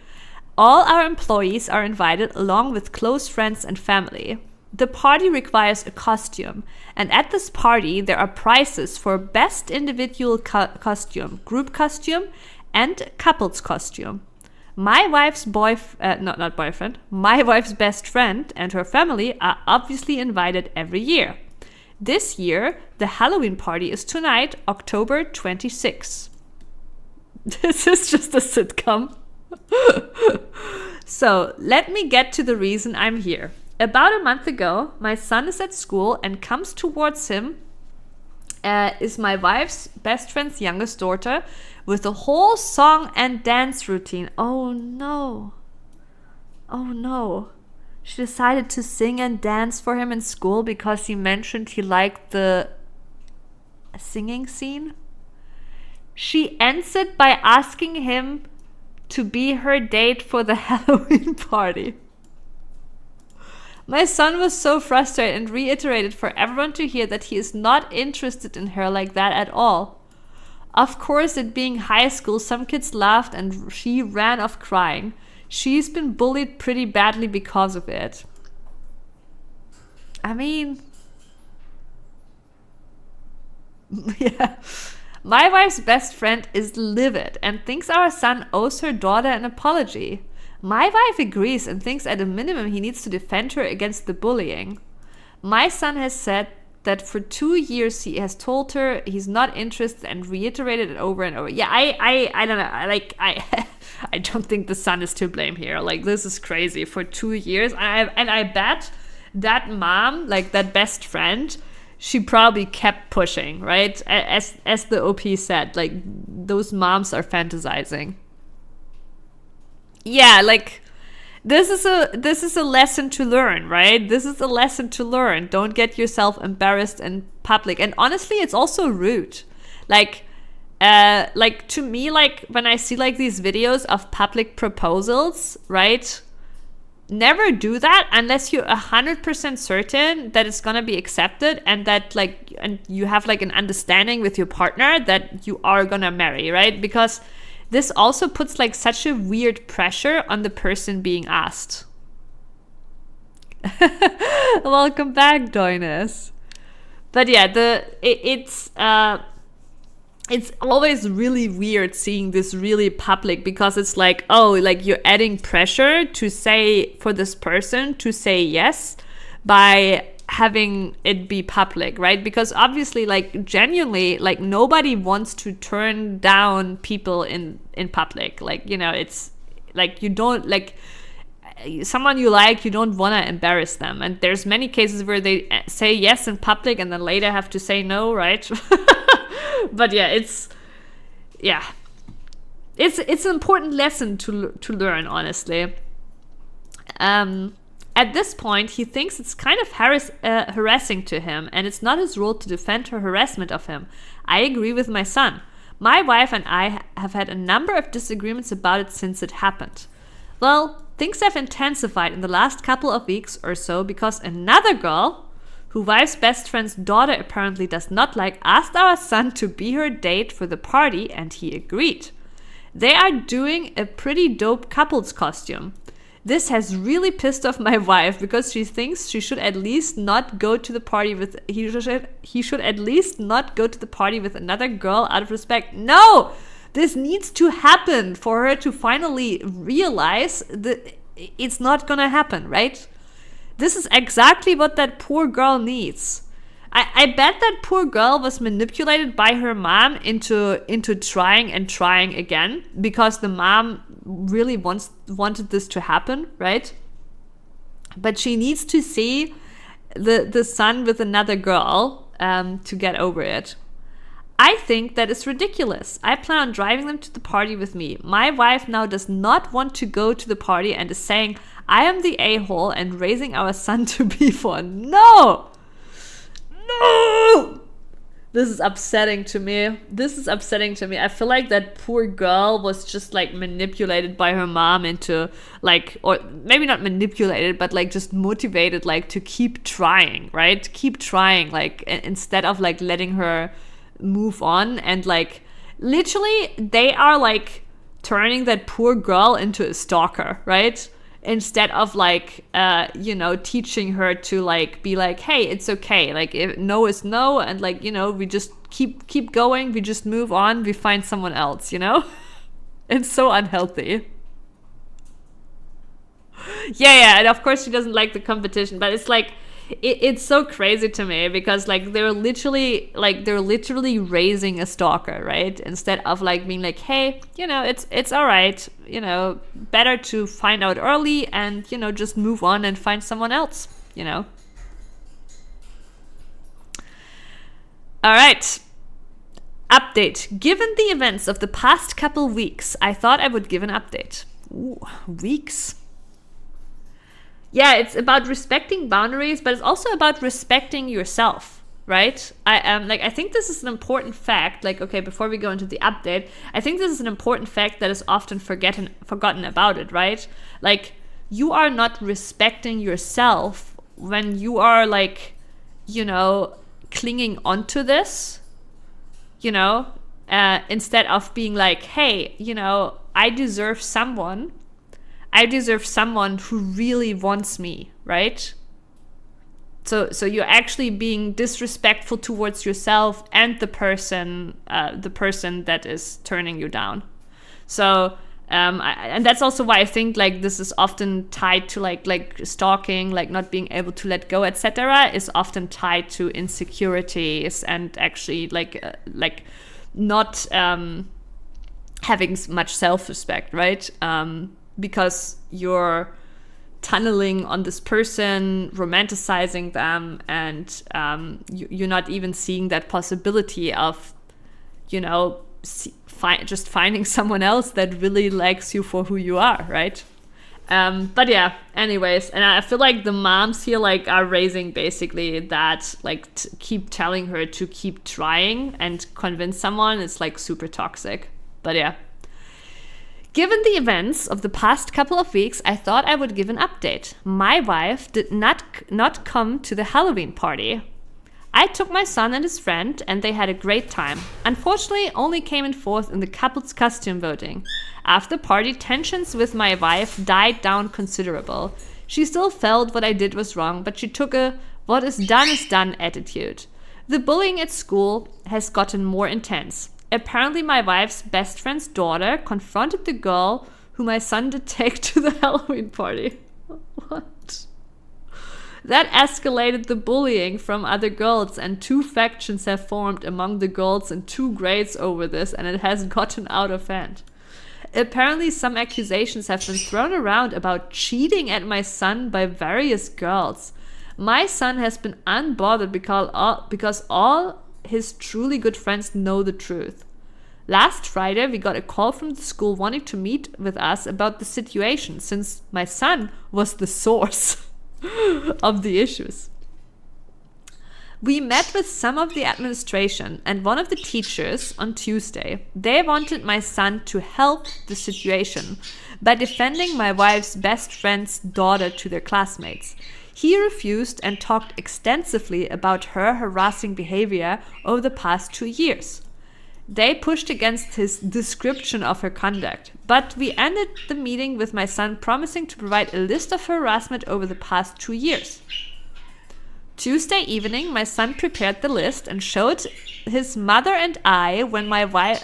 All our employees are invited along with close friends and family. The party requires a costume, and at this party there are prizes for best individual costume, group costume, and couple's costume. My wife's my wife's best friend and her family are obviously invited every year. This year, the Halloween party is tonight, October 26th. This is just a sitcom. So, let me get to the reason I'm here. About a month ago, my son is at school and comes towards him is my wife's best friend's youngest daughter with a whole song and dance routine. Oh no. Oh no. She decided to sing and dance for him in school because he mentioned he liked the singing scene. She ends it by asking him to be her date for the Halloween party. My son was so frustrated and reiterated for everyone to hear that he is not interested in her like that at all. Of course, it being high school, some kids laughed and she ran off crying. She's been bullied pretty badly because of it. I mean, yeah. My wife's best friend is livid and thinks our son owes her daughter an apology. My wife agrees and thinks at a minimum he needs to defend her against the bullying. My son has said that for 2 years he has told her he's not interested and reiterated it over and over. Yeah, I don't know. I don't think the son is to blame here. Like, this is crazy. For 2 years, I bet that mom, like that best friend, she probably kept pushing, right? As the OP said, like those moms are fantasizing. Yeah, like this is a lesson to learn, right? This is a lesson to learn. Don't get yourself embarrassed in public. And honestly, it's also rude. Like to me, like when I see like these videos of public proposals, right? Never do that unless you're 100% certain that it's gonna be accepted and that like and you have like an understanding with your partner that you are gonna marry, right? Because this also puts like such a weird pressure on the person being asked. Welcome back, Doinus. But yeah, it's always really weird seeing this really public because it's like, oh, like you're adding pressure to say for this person to say yes by having it be public, right? Because obviously, like genuinely, like nobody wants to turn down people in public. Like, you know, it's like you don't like someone you like, you don't want to embarrass them. And there's many cases where they say yes in public and then later have to say no, right? But yeah, it's an important lesson to learn, honestly. At this point, he thinks it's kind of harassing to him, and it's not his role to defend her harassment of him. I agree with my son. My wife and I have had a number of disagreements about it since it happened. Well, things have intensified in the last couple of weeks or so because another girl, who wife's best friend's daughter apparently does not like, asked our son to be her date for the party, and he agreed. They are doing a pretty dope couple's costume. This has really pissed off my wife because she thinks she should at least not go to the party with he should at least not go to the party with another girl out of respect. No! This needs to happen for her to finally realize that it's not gonna happen, right? This is exactly what that poor girl needs. I bet that poor girl was manipulated by her mom into trying again because the mom really wanted this to happen, right? But she needs to see the son with another girl to get over it. I think that is ridiculous. I plan on driving them to the party with me. My wife now does not want to go to the party and is saying I am the a-hole and raising our son to be for. No! This is upsetting to me. This is upsetting to me. I feel like that poor girl was just like manipulated by her mom into like, or maybe not manipulated, but like just motivated like to keep trying, right? Keep trying, like instead of like letting her move on. And like literally they are like turning that poor girl into a stalker, right? Instead of like teaching her to like be like, hey, it's okay, like if no is no, and like we just keep going, we just move on, we find someone else. It's so unhealthy. Yeah, and of course she doesn't like the competition, but it's like it's so crazy to me because like they're literally raising a stalker, right? Instead of like being like, hey, it's all right, better to find out early and just move on and find someone else. All right. Update. Given the events of the past couple weeks, I thought I would give an update. Ooh, weeks. Yeah, it's about respecting boundaries, but it's also about respecting yourself, right? I think this is an important fact. Like, okay, before we go into the update, I think this is an important fact that is often forgotten about it, right? Like, you are not respecting yourself when you are like, clinging onto this, instead of being like, hey, I deserve someone who really wants me, right? So you're actually being disrespectful towards yourself and the person that is turning you down. So and that's also why I think like this is often tied to like stalking, like not being able to let go, etc. is often tied to insecurities and actually like not having much self-respect, right? Because you're tunneling on this person, romanticizing them, and you're not even seeing that possibility of, just finding someone else that really likes you for who you are, right? But yeah, anyways, and I feel like the moms here like are raising basically that like keep telling her to keep trying and convince someone. It's like super toxic. But yeah. Given the events of the past couple of weeks, I thought I would give an update. My wife did not come to the Halloween party. I took my son and his friend, and they had a great time. Unfortunately, only came in fourth in the couple's costume voting. After the party, tensions with my wife died down considerable. She still felt what I did was wrong, but she took a what is done attitude. The bullying at school has gotten more intense. Apparently, my wife's best friend's daughter confronted the girl who my son did take to the Halloween party. What? That escalated the bullying from other girls, and 2 factions have formed among the girls in 2 grades over this, and it has gotten out of hand. Apparently, some accusations have been thrown around about cheating at my son by various girls. My son has been unbothered because all his truly good friends know the truth. Last Friday, we got a call from the school wanting to meet with us about the situation, since my son was the source of the issues. We met with some of the administration and one of the teachers on Tuesday. They wanted my son to help the situation by defending my wife's best friend's daughter to their classmates. He refused and talked extensively about her harassing behavior over the past 2 years. They pushed against his description of her conduct, but we ended the meeting with my son promising to provide a list of her harassment over the past 2 years. Tuesday evening, my son prepared the list and showed his mother and I. When my wife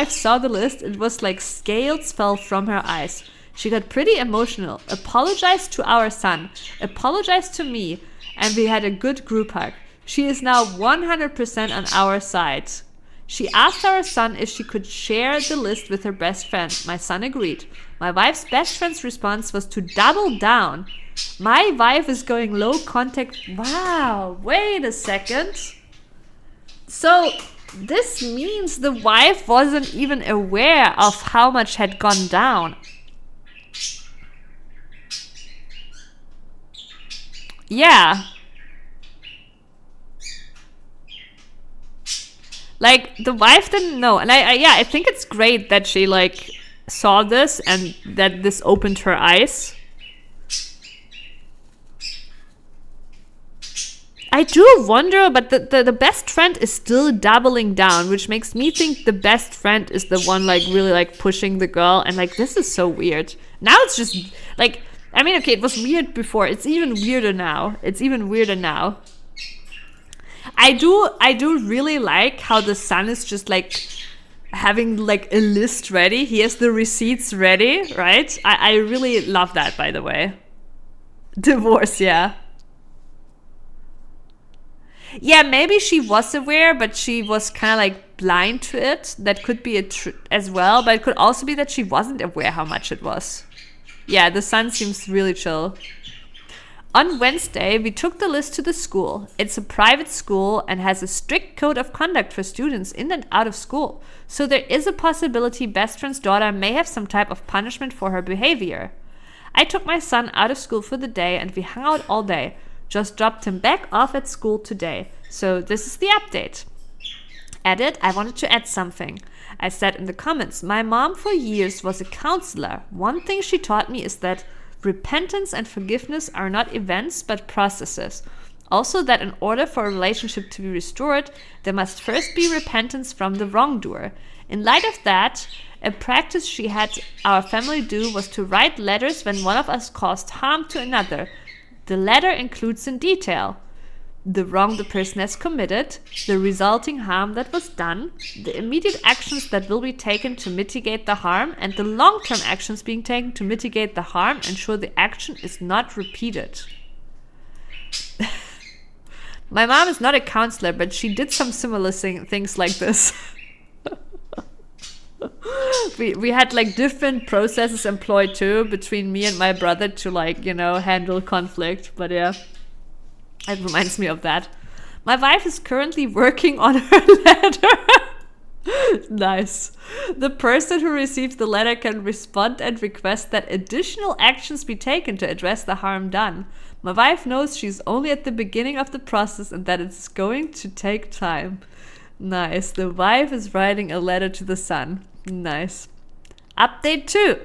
saw the list, it was like scales fell from her eyes. She got pretty emotional, apologized to our son, apologized to me, and we had a good group hug. She is now 100% on our side. She asked our son if she could share the list with her best friend. My son agreed. My wife's best friend's response was to double down. My wife is going low contact. Wow, wait a second. So this means the wife wasn't even aware of how much had gone down. Yeah. Like, the wife didn't know. And I think it's great that she, like, saw this and that this opened her eyes. I do wonder, but the best friend is still doubling down, which makes me think the best friend is the one, like, really, like, pushing the girl. And, like, this is so weird. Now it's just, like, I mean, okay, it was weird before. It's even weirder now. I do really like how the son is just, like, having, like, a list ready. He has the receipts ready, right? I really love that, by the way. Divorce, yeah. Yeah, maybe she was aware, but she was kind of, like, blind to it. That could be as well, but it could also be that she wasn't aware how much it was. Yeah, the son seems really chill. On Wednesday, we took the list to the school. It's a private school and has a strict code of conduct for students in and out of school. So there is a possibility best friend's daughter may have some type of punishment for her behavior. I took my son out of school for the day and we hung out all day. Just dropped him back off at school today. So this is the update. Edit, I wanted to add something. I said in the comments, my mom for years was a counselor. One thing she taught me is that repentance and forgiveness are not events but processes. Also that in order for a relationship to be restored, there must first be repentance from the wrongdoer. In light of that, a practice she had our family do was to write letters when one of us caused harm to another. The letter includes in detail the wrong the person has committed, the resulting harm that was done, the immediate actions that will be taken to mitigate the harm, and the long-term actions being taken to mitigate the harm, ensure the action is not repeated. My mom is not a counselor, but she did some similar things like this. We had, like, different processes employed too between me and my brother to, like, you know, handle conflict. But yeah, it reminds me of that. My wife is currently working on her letter. Nice. The person who received the letter can respond and request that additional actions be taken to address the harm done. My wife knows she's only at the beginning of the process and that it's going to take time. Nice. The wife is writing a letter to the son. Nice. Update 2.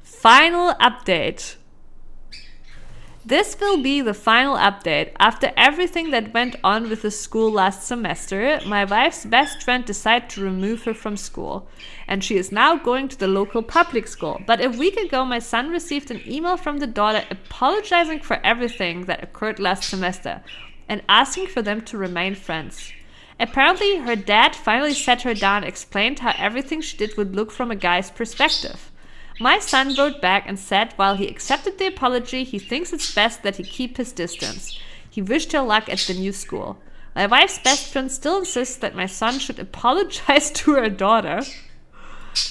Final update. This will be the final update. After everything that went on with the school last semester, my wife's best friend decided to remove her from school. And she is now going to the local public school. But a week ago, my son received an email from the daughter apologizing for everything that occurred last semester and asking for them to remain friends. Apparently, her dad finally sat her down and explained how everything she did would look from a guy's perspective. My son wrote back and said while he accepted the apology, he thinks it's best that he keep his distance. He wished her luck at the new school. My wife's best friend still insists that my son should apologize to her daughter.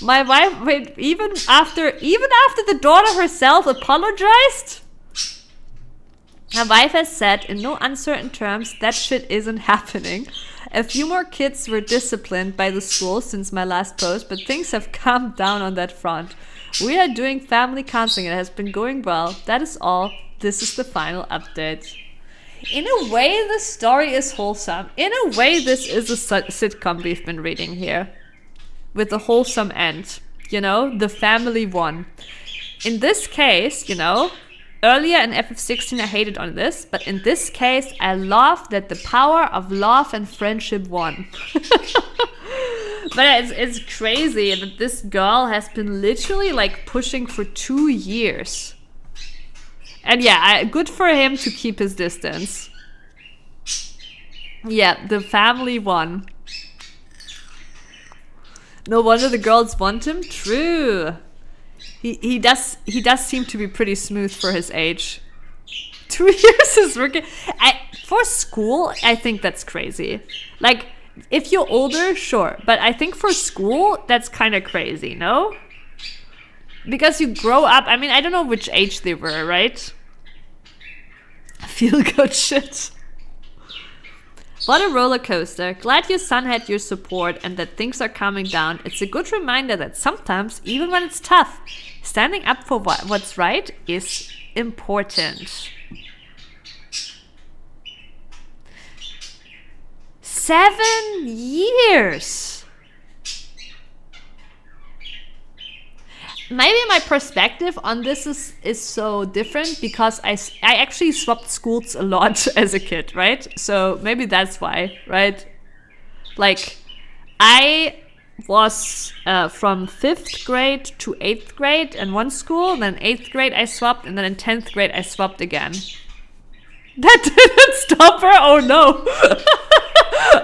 My wife, wait, even after the daughter herself apologized? My wife has said in no uncertain terms that shit isn't happening. A few more kids were disciplined by the school since my last post, but things have calmed down on that front. We are doing family counseling and it has been going well. That is all. This is the final update. In a way, the story is wholesome. In a way, this is a sitcom we've been reading here. With a wholesome end. You know, the family won. In this case, you know, earlier in FF16 I hated on this, but in this case I love that the power of love and friendship won. But it's crazy that this girl has been literally like pushing for 2 years. And yeah, good for him to keep his distance. Yeah, the family won. No wonder the girls want him. True. He does seem to be pretty smooth for his age. 2 years is working. For school, I think that's crazy. Like, if you're older, sure. But I think for school, that's kind of crazy, no? Because you grow up. I mean, I don't know which age they were, right? Feel good shit. What a roller coaster. Glad your son had your support and that things are calming down. It's a good reminder that sometimes, even when it's tough, standing up for what's right is important. 7 years. Maybe my perspective on this is so different because I actually swapped schools a lot as a kid, right? So maybe that's why, right? Like, I was from 5th grade to 8th grade in one school, then 8th grade I swapped, and then in 10th grade I swapped again. That didn't stop her? Oh no.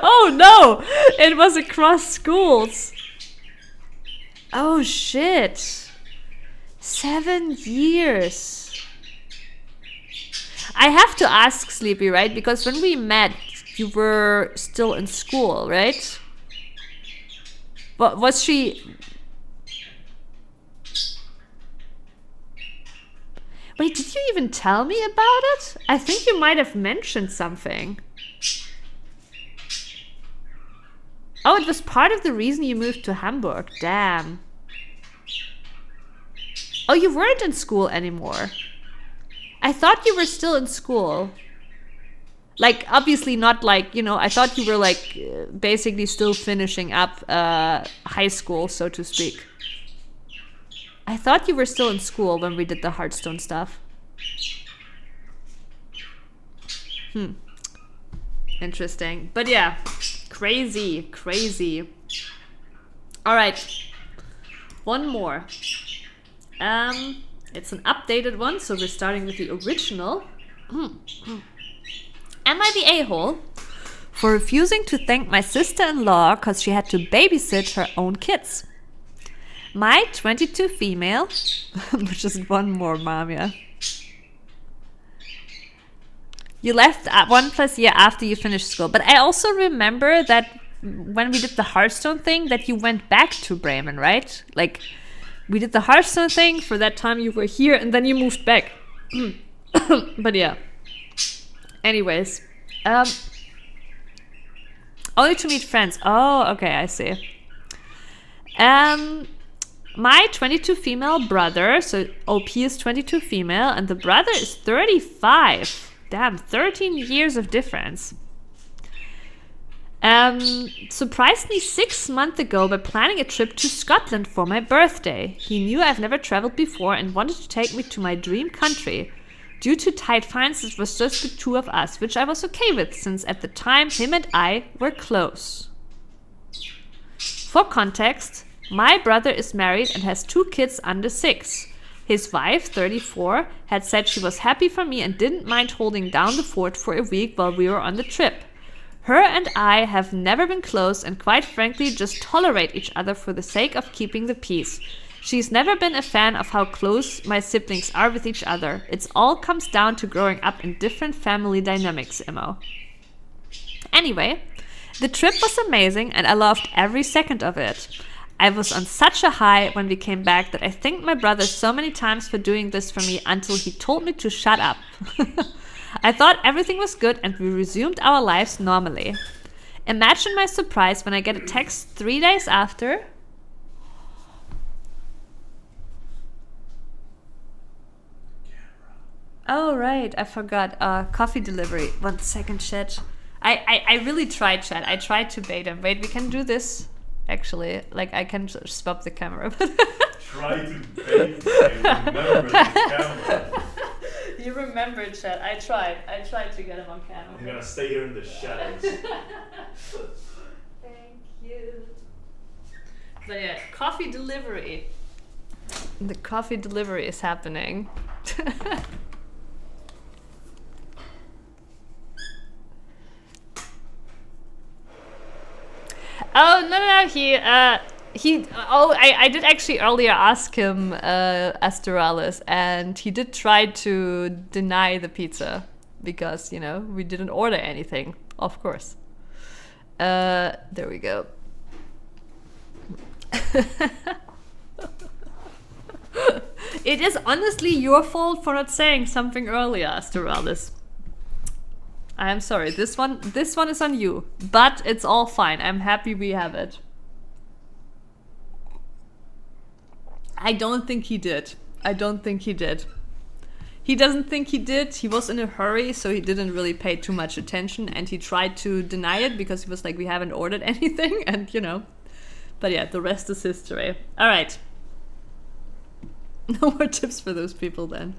Oh no. It was across schools. Oh shit. 7 years. I have to ask Sleepy, right? Because when we met, you were still in school, right? But was she... Wait, did you even tell me about it? I think you might have mentioned something. Oh, it was part of the reason you moved to Hamburg. Damn. Oh, you weren't in school anymore. I thought you were still in school. Like, obviously not like, you know, I thought you were like basically still finishing up high school, so to speak. I thought you were still in school when we did the Hearthstone stuff. Interesting. But yeah, crazy, crazy. All right, one more. It's an updated one, so we're starting with the original. Am I the a-hole for refusing to thank my sister-in-law because she had to babysit her own kids? My 22 female, just one more, mom, yeah. You left 1+ year after you finished school. But I also remember that when we did the Hearthstone thing, that you went back to Bremen, right? Like, we did the Hearthstone thing, for that time you were here, and then you moved back. But yeah. Anyways. Only to meet friends. Oh, okay, I see. My 22 female brother, so OP is 22 female, and the brother is 35. Damn, 13 years of difference. Surprised me 6 months ago by planning a trip to Scotland for my birthday. He knew I've never traveled before and wanted to take me to my dream country. Due to tight finances, it was just the two of us, which I was okay with, since at the time him and I were close. For context, my brother is married and has 2 kids under 6. His wife, 34, had said she was happy for me and didn't mind holding down the fort for a week while we were on the trip. Her and I have never been close and quite frankly just tolerate each other for the sake of keeping the peace. She's never been a fan of how close my siblings are with each other. It all comes down to growing up in different family dynamics, Imo. Anyway, the trip was amazing and I loved every second of it. I was on such a high when we came back that I thanked my brother so many times for doing this for me until he told me to shut up. I thought everything was good and we resumed our lives normally. Imagine my surprise when I get a text 3 days after. Oh, right, I forgot. Coffee delivery. 1 second, chat. I really tried, chat. I tried to bait him. Wait, we can do this. Actually, like, I can swap the camera. Try to bait him. Remember the camera. You remembered, chat. I tried to get him on camera. I'm gonna stay here in the shadows. Thank you. But yeah, coffee delivery. The coffee delivery is happening. Oh, no, I did actually earlier ask him, Astralis, and he did try to deny the pizza because, you know, we didn't order anything, of course. There we go. It is honestly your fault for not saying something earlier, Astralis. I am sorry. This one is on you, but it's all fine. I'm happy we have it. I don't think he did. He doesn't think he did. He was in a hurry, so he didn't really pay too much attention, and he tried to deny it because he was like, we haven't ordered anything, and you know. But yeah, the rest is history. All right. No more tips for those people then.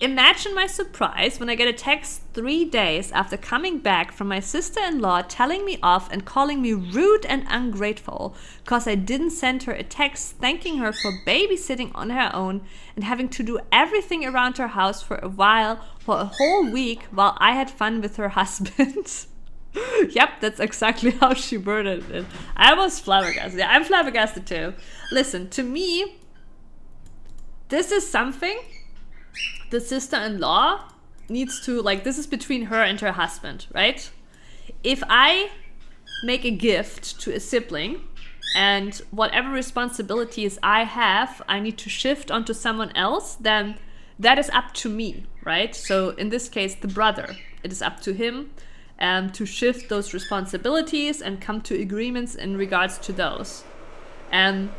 Imagine my surprise when I get a text 3 days after coming back from my sister-in-law telling me off and calling me rude and ungrateful because I didn't send her a text thanking her for babysitting on her own and having to do everything around her house for a whole week while I had fun with her husband. Yep, that's exactly how she worded it. I was flabbergasted. Yeah, I'm flabbergasted too. Listen, to me, this is something the sister-in-law needs to, like, this is between her and her husband, right? If I make a gift to a sibling and whatever responsibilities I have, I need to shift onto someone else, then that is up to me, right? So in this case, the brother, it is up to him to shift those responsibilities and come to agreements in regards to those. And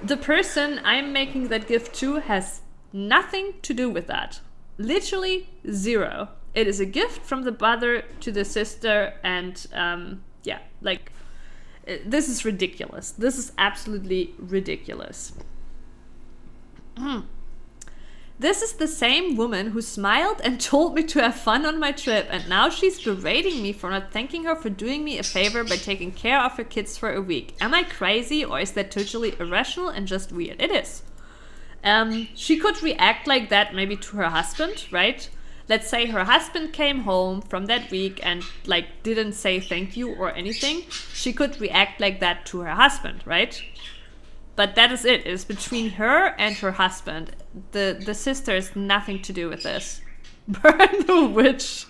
the person I'm making that gift to has nothing to do with that. Literally zero. It is a gift from the brother to the sister, and yeah, like, this is ridiculous. This is absolutely ridiculous. This is the same woman who smiled and told me to have fun on my trip, and now she's berating me for not thanking her for doing me a favor by taking care of her kids for a week. Am I crazy, or is that totally irrational and just weird? It is. She could react like that maybe to her husband, right? Let's say her husband came home from that week and like didn't say thank you or anything. She could react like that to her husband, right? But that is it. It is between her and her husband. The sister has nothing to do with this. Burn the witch.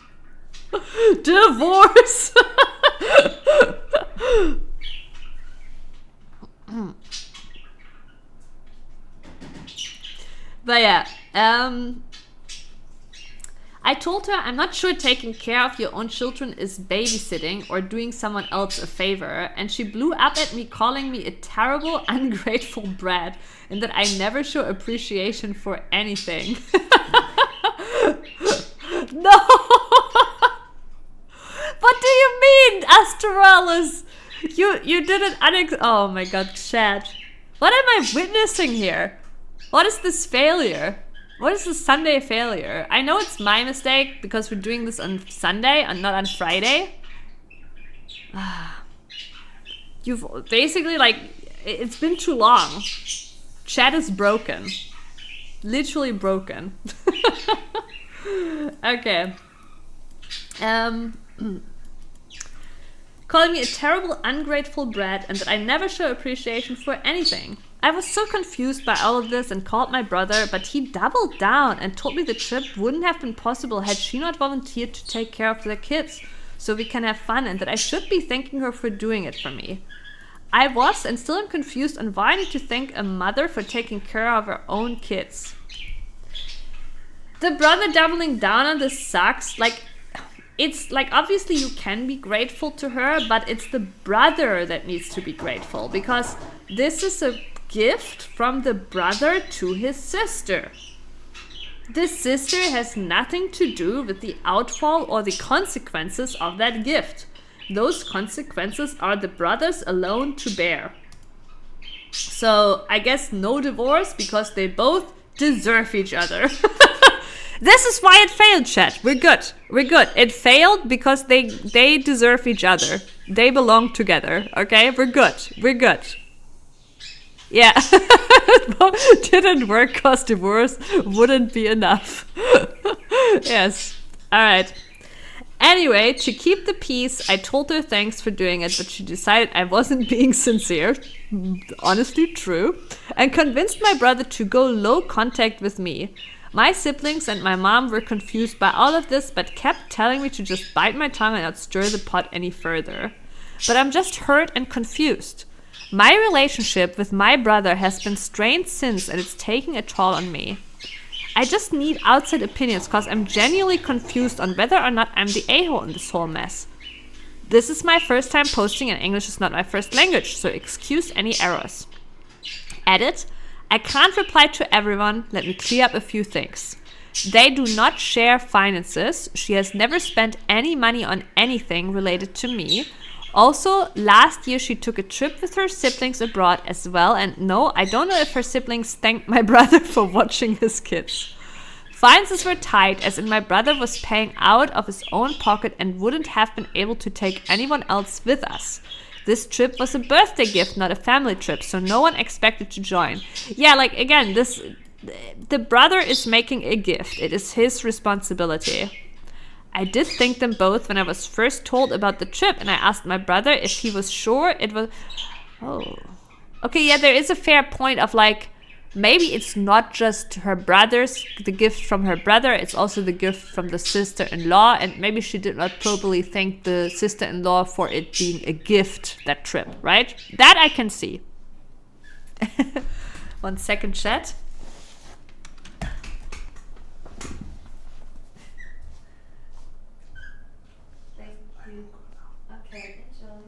Divorce. But yeah, I told her I'm not sure taking care of your own children is babysitting or doing someone else a favor, and she blew up at me calling me a terrible, ungrateful brat and that I never show appreciation for anything. No! What do you mean, Astralis? You didn't oh my god, chat. What am I witnessing here? What is this failure? What is the Sunday failure? I know it's my mistake because we're doing this on Sunday and not on Friday. You've basically, like, it's been too long. Chat is broken. Literally broken. Okay. Calling me a terrible, ungrateful brat and that I never show appreciation for anything. I was so confused by all of this and called my brother, but he doubled down and told me the trip wouldn't have been possible had she not volunteered to take care of their kids so we can have fun, and that I should be thanking her for doing it for me. I was and still am confused on why I need to thank a mother for taking care of her own kids. The brother doubling down on this sucks. Like, it's like, obviously you can be grateful to her, but it's the brother that needs to be grateful because this is a gift from the brother to his sister. The sister has nothing to do with the outfall or the consequences of that gift. Those consequences are the brothers alone to bear. So I guess no divorce because they both deserve each other. This is why it failed, chat. We're good. We're good. It failed because they deserve each other. They belong together. Okay? We're good. We're good. Yeah. It didn't work because divorce wouldn't be enough. Yes. Alright. Anyway, to keep the peace, I told her thanks for doing it, but she decided I wasn't being sincere. Honestly, true. And convinced my brother to go low contact with me. My siblings and my mom were confused by all of this, but kept telling me to just bite my tongue and not stir the pot any further. But I'm just hurt and confused. My relationship with my brother has been strained since, and it's taking a toll on me. I just need outside opinions because I'm genuinely confused on whether or not I'm the a-hole in this whole mess. This is my first time posting and English is not my first language, so excuse any errors. Edit. I can't reply to everyone. Let me clear up a few things. They do not share finances. She has never spent any money on anything related to me. Also, last year she took a trip with her siblings abroad as well. And no, I don't know if her siblings thanked my brother for watching his kids. Finances were tight, as in my brother was paying out of his own pocket and wouldn't have been able to take anyone else with us. This trip was a birthday gift, not a family trip, so no one expected to join. Yeah, like, again, the brother is making a gift. It is his responsibility. I did thank them both when I was first told about the trip, and I asked my brother if he was sure it was... Oh. Okay, yeah, there is a fair point of, like, maybe it's not just her brother's, the gift from her brother, it's also the gift from the sister-in-law, and maybe she did not properly thank the sister-in-law for it being a gift, that trip, right? That I can see. 1 second, chat. Thank you. Okay, enjoy.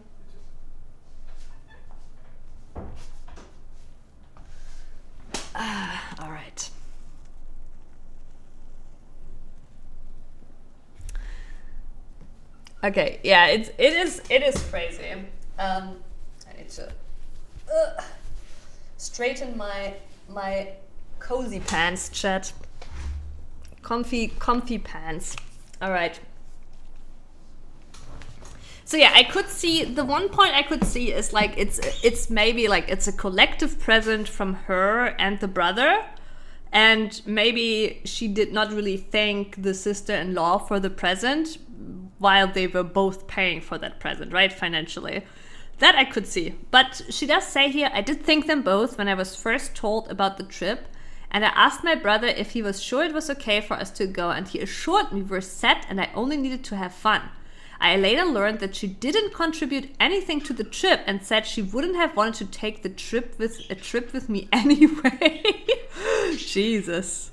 All right. Okay, yeah, it is crazy. I need to straighten my cozy pants, chat. Comfy pants. All right. So yeah, I could see, the one point I could see is like it's maybe like it's a collective present from her and the brother, and maybe she did not really thank the sister-in-law for the present while they were both paying for that present, right, financially. That I could see. But she does say here, I did thank them both when I was first told about the trip, and I asked my brother if he was sure it was okay for us to go, and he assured me we're set and I only needed to have fun. I later learned that she didn't contribute anything to the trip and said she wouldn't have wanted to take the trip with me anyway. Jesus.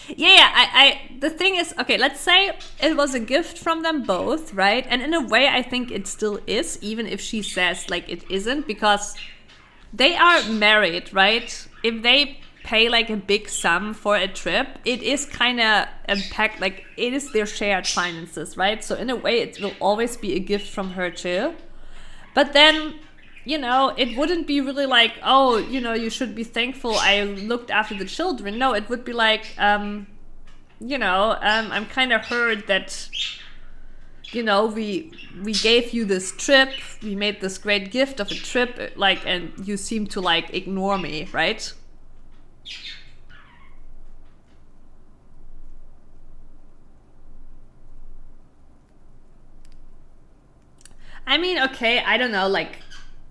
Yeah, I the thing is, okay, let's say it was a gift from them both, right? And in a way, I think it still is, even if she says, like, it isn't, because they are married, right? If they pay, like, a big sum for a trip, it is kind of impact, like, it is their shared finances, right? So in a way, it will always be a gift from her too. But then, you know, it wouldn't be really like, oh, you know, you should be thankful I looked after the children. No, it would be like, you know, I'm kind of hurt that, you know, we gave you this trip, we made this great gift of a trip, like, and you seem to, like, ignore me, right? I mean, okay, I don't know, like,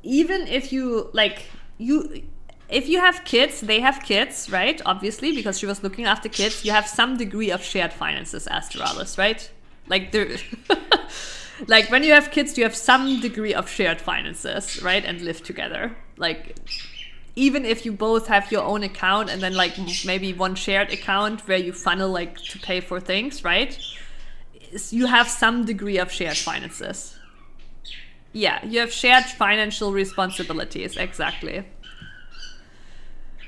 even if you, like, if you have kids, they have kids, right? Obviously, because she was looking after kids, you have some degree of shared finances, Astralis, right? Like, there, like, when you have kids, you have some degree of shared finances, right? And live together. Like, even if you both have your own account and then, like, maybe one shared account where you funnel, like, to pay for things, right? You have some degree of shared finances. Yeah, you have shared financial responsibilities, exactly.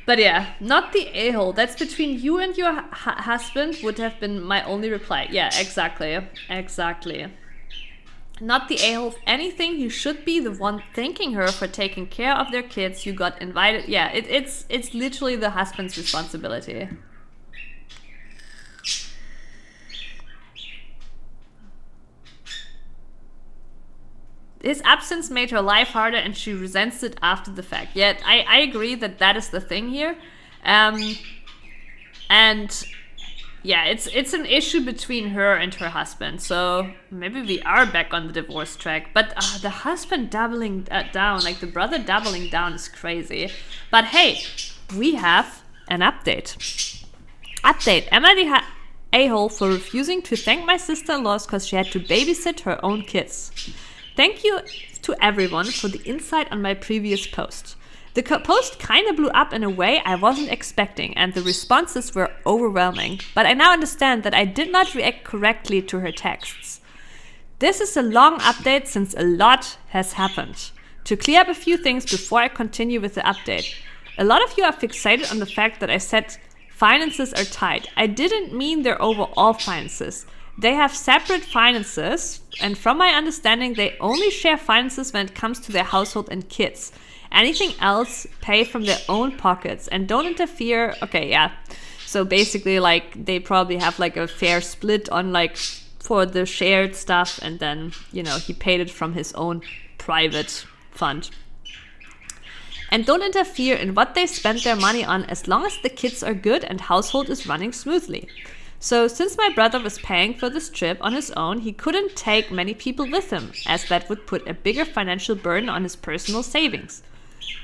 But yeah, not the a-hole. That's between you and your husband would have been my only reply. Yeah, exactly. Exactly. Not the a-hole. If anything, you should be the one thanking her for taking care of their kids. You got invited. Yeah, it's literally the husband's responsibility. His absence made her life harder and she resents it after the fact. Yet, I agree that is the thing here. And yeah, it's an issue between her and her husband. So maybe we are back on the divorce track. But the husband doubling down, like the brother doubling down is crazy. But hey, we have an update. Am I the a-hole for refusing to thank my sister-in-law because she had to babysit her own kids? Thank you to everyone for the insight on my previous post. The post kind of blew up in a way I wasn't expecting, and the responses were overwhelming. But I now understand that I did not react correctly to her texts. This is a long update since a lot has happened. To clear up a few things before I continue with the update. A lot of you are fixated on the fact that I said finances are tight. I didn't mean their overall finances. They have separate finances, and from my understanding, they only share finances when it comes to their household and kids. Anything else, pay from their own pockets and don't interfere. Okay, yeah. So basically, like, they probably have like a fair split on like for the shared stuff, and then, you know, he paid it from his own private fund. And don't interfere in what they spend their money on as long as the kids are good and household is running smoothly. So since my brother was paying for this trip on his own, he couldn't take many people with him, as that would put a bigger financial burden on his personal savings.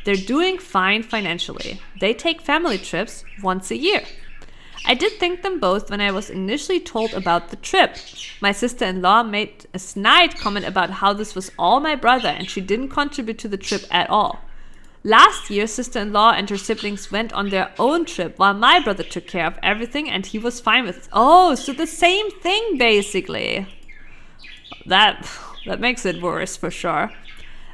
They're doing fine financially. They take family trips once a year. I did thank them both when I was initially told about the trip. My sister-in-law made a snide comment about how this was all my brother and she didn't contribute to the trip at all. Last year, sister-in-law and her siblings went on their own trip while my brother took care of everything and he was fine with it. Oh, so the same thing basically. That makes it worse for sure.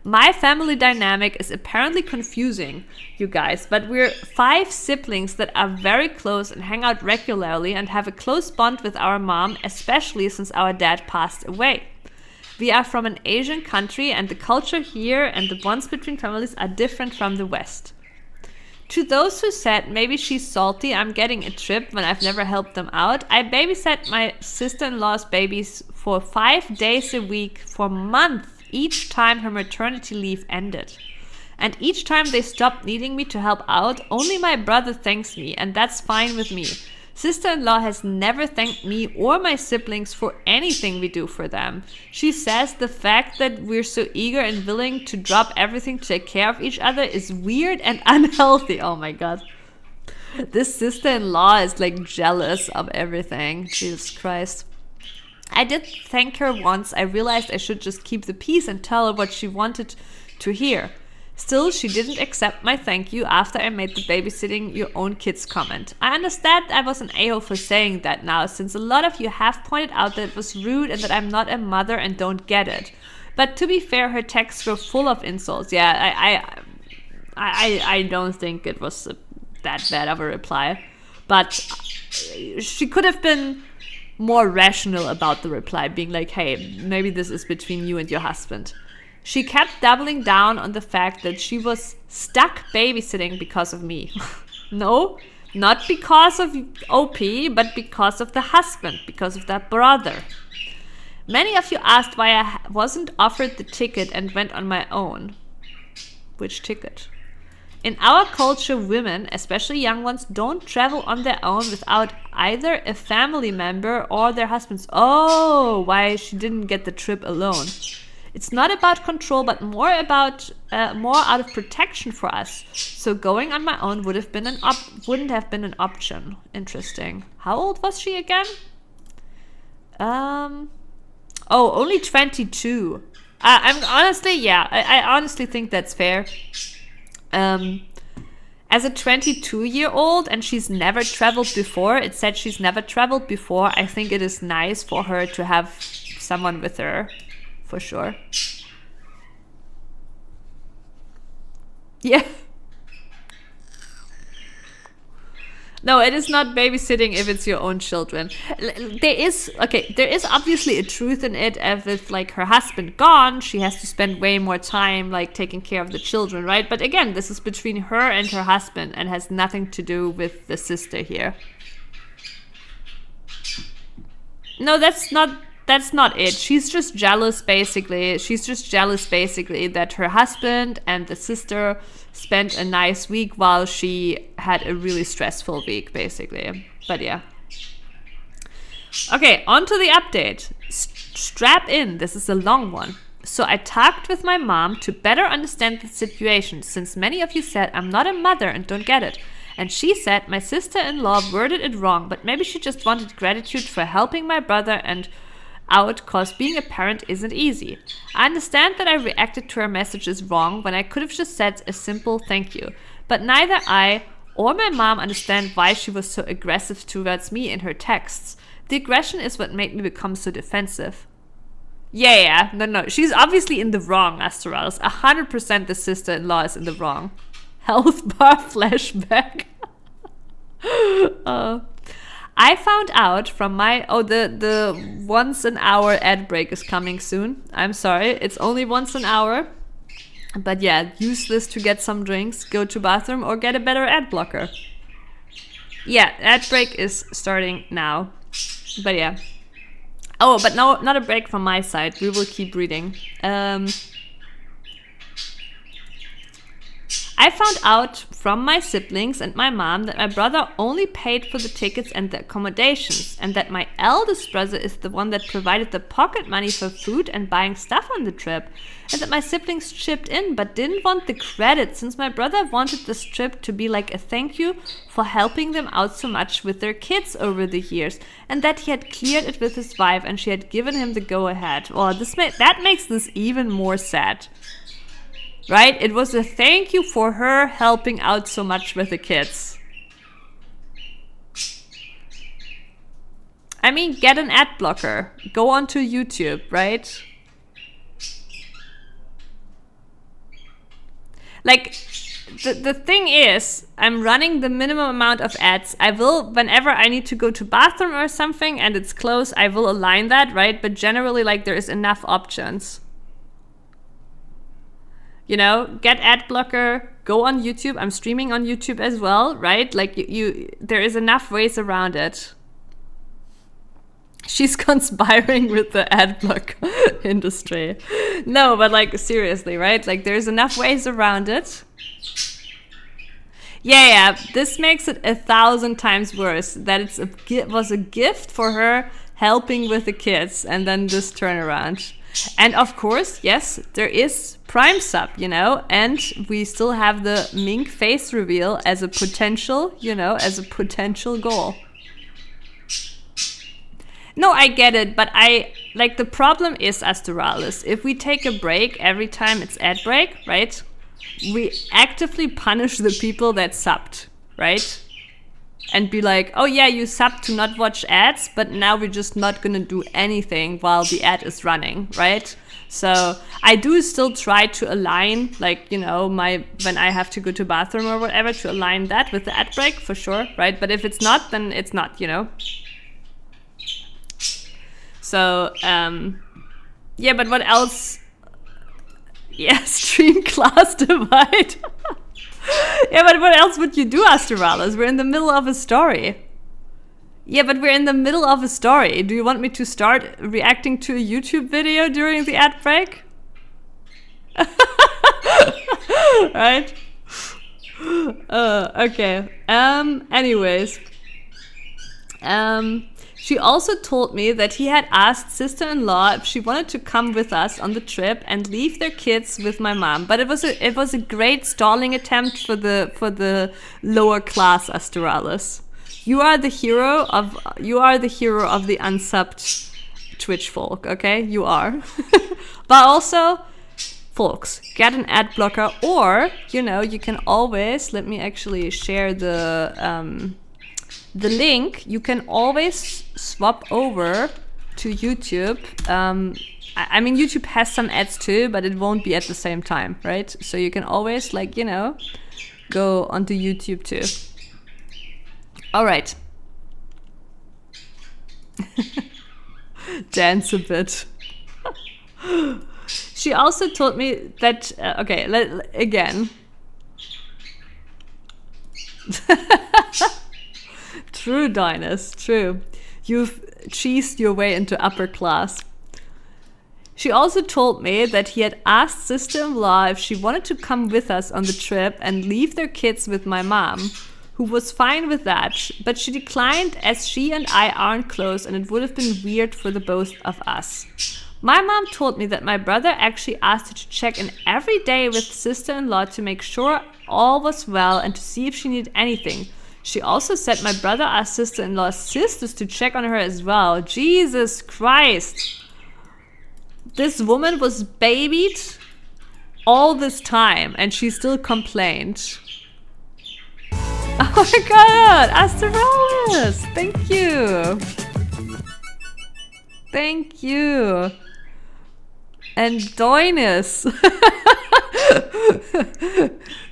My family dynamic is apparently confusing, you guys, but we're 5 siblings that are very close and hang out regularly and have a close bond with our mom, especially since our dad passed away. We are from an Asian country and the culture here and the bonds between families are different from the West. To those who said maybe she's salty, I'm getting a trip when I've never helped them out, I babysat my sister-in-law's babies for 5 days a week for months each time her maternity leave ended. And each time they stopped needing me to help out, only my brother thanks me, and that's fine with me. Sister-in-law has never thanked me or my siblings for anything we do for them. She says the fact that we're so eager and willing to drop everything to take care of each other is weird and unhealthy. Oh my god. This sister-in-law is like jealous of everything. Jesus Christ. I did thank her once. I realized I should just keep the peace and tell her what she wanted to hear. Still, she didn't accept my thank you after I made the babysitting your own kids comment. I understand I was an a-hole for saying that now, since a lot of you have pointed out that it was rude and that I'm not a mother and don't get it. But to be fair, her texts were full of insults. Yeah, I don't think it was that bad of a reply. But she could have been more rational about the reply, being like, hey, maybe this is between you and your husband. She kept doubling down on the fact that she was stuck babysitting because of me. No, not because of OP, but because of the husband, because of that brother. Many of you asked why I wasn't offered the ticket and went on my own. Which ticket? In our culture, women, especially young ones, don't travel on their own without either a family member or their husbands. Oh, why she didn't get the trip alone. It's not about control, but more out of protection for us. So going on my own wouldn't have been an option. Interesting. How old was she again? Only 22. I honestly think that's fair. As a 22-year-old, and she's never traveled before, it said she's never traveled before, I think it is nice for her to have someone with her. For sure. Yeah. No, it is not babysitting if it's your own children. There is obviously a truth in it. If like her husband gone, she has to spend way more time like taking care of the children, right? But again, this is between her and her husband and has nothing to do with the sister here. No, that's not it. She's just jealous, basically. That her husband and the sister spent a nice week while she had a really stressful week, basically. But yeah. Okay, on to the update. Strap in. This is a long one. So I talked with my mom to better understand the situation, since many of you said I'm not a mother and don't get it. And she said my sister-in-law worded it wrong, but maybe she just wanted gratitude for helping my brother and out, cause being a parent isn't easy. I understand that I reacted to her messages wrong when I could have just said a simple thank you, but neither I or my mom understand why she was so aggressive towards me in her texts. The aggression is what made me become so defensive. Yeah. No. She's obviously in the wrong, Astralis. 100% the sister-in-law is in the wrong. Health bar flashback. I found out from my... Oh, the once an hour ad break is coming soon. I'm sorry. It's only once an hour. But yeah, use this to get some drinks, go to bathroom, or get a better ad blocker. Yeah, ad break is starting now. But yeah. Oh, but no, not a break from my side. We will keep reading. I found out from my siblings and my mom that my brother only paid for the tickets and the accommodations, and that my eldest brother is the one that provided the pocket money for food and buying stuff on the trip, and that my siblings chipped in but didn't want the credit since my brother wanted this trip to be like a thank you for helping them out so much with their kids over the years, and that he had cleared it with his wife and she had given him the go-ahead. Well, that makes this even more sad. Right? It was a thank you for her helping out so much with the kids. I mean, get an ad blocker. Go onto YouTube, right? Like, the thing is, I'm running the minimum amount of ads. I will, whenever I need to go to bathroom or something and it's close, I will align that, right? But generally, like, there is enough options. You know, get ad blocker, go on YouTube. I'm streaming on YouTube as well, right? Like, there is enough ways around it. She's conspiring with the ad block industry. No, but like, seriously, right? Like, there's enough ways around it. Yeah, this makes it 1,000 times worse. That it was a gift for her helping with the kids, and then this turnaround. And of course, yes, there is Prime sub, you know, and we still have the Mink face reveal as a potential, you know, as a potential goal. No, I get it, but the problem is, Astralis, if we take a break every time it's ad break, right, we actively punish the people that subbed, right? And be like, oh yeah, you subbed to not watch ads, but now we're just not gonna do anything while the ad is running, right? So I do still try to align, like, you know, when I have to go to bathroom or whatever, to align that with the ad break for sure, right? But if it's not, then it's not, you know? So, yeah, but what else? Yeah, stream class divide. Yeah, but what else would you do, Astralis? We're in the middle of a story. Yeah, but we're in the middle of a story. Do you want me to start reacting to a YouTube video during the ad break? Right? Okay. Anyways. She also told me that he had asked sister-in-law if she wanted to come with us on the trip and leave their kids with my mom. But it was a great stalling attempt for the lower class Astralis. You are the hero of the unsubbed Twitch folk, okay? You are. But also, folks, get an ad blocker, or, you know, you can always, let me actually share the link. You can always swap over to YouTube. I mean, YouTube has some ads too, but it won't be at the same time, right? So you can always, like, you know, go onto YouTube too. All right. Dance a bit. She also told me that, okay, again. True, Dinus, true. You've cheesed your way into upper class. She also told me that he had asked sister-in-law if she wanted to come with us on the trip and leave their kids with my mom, who was fine with that, but she declined as she and I aren't close and it would have been weird for the both of us. My mom told me that my brother actually asked her to check in every day with sister-in-law to make sure all was well and to see if she needed anything. She also said my brother asked sister-in-law's sisters to check on her as well. Jesus Christ. This woman was babied all this time and she still complained. Oh my god, Astralis! Thank you! Thank you! and Doinus.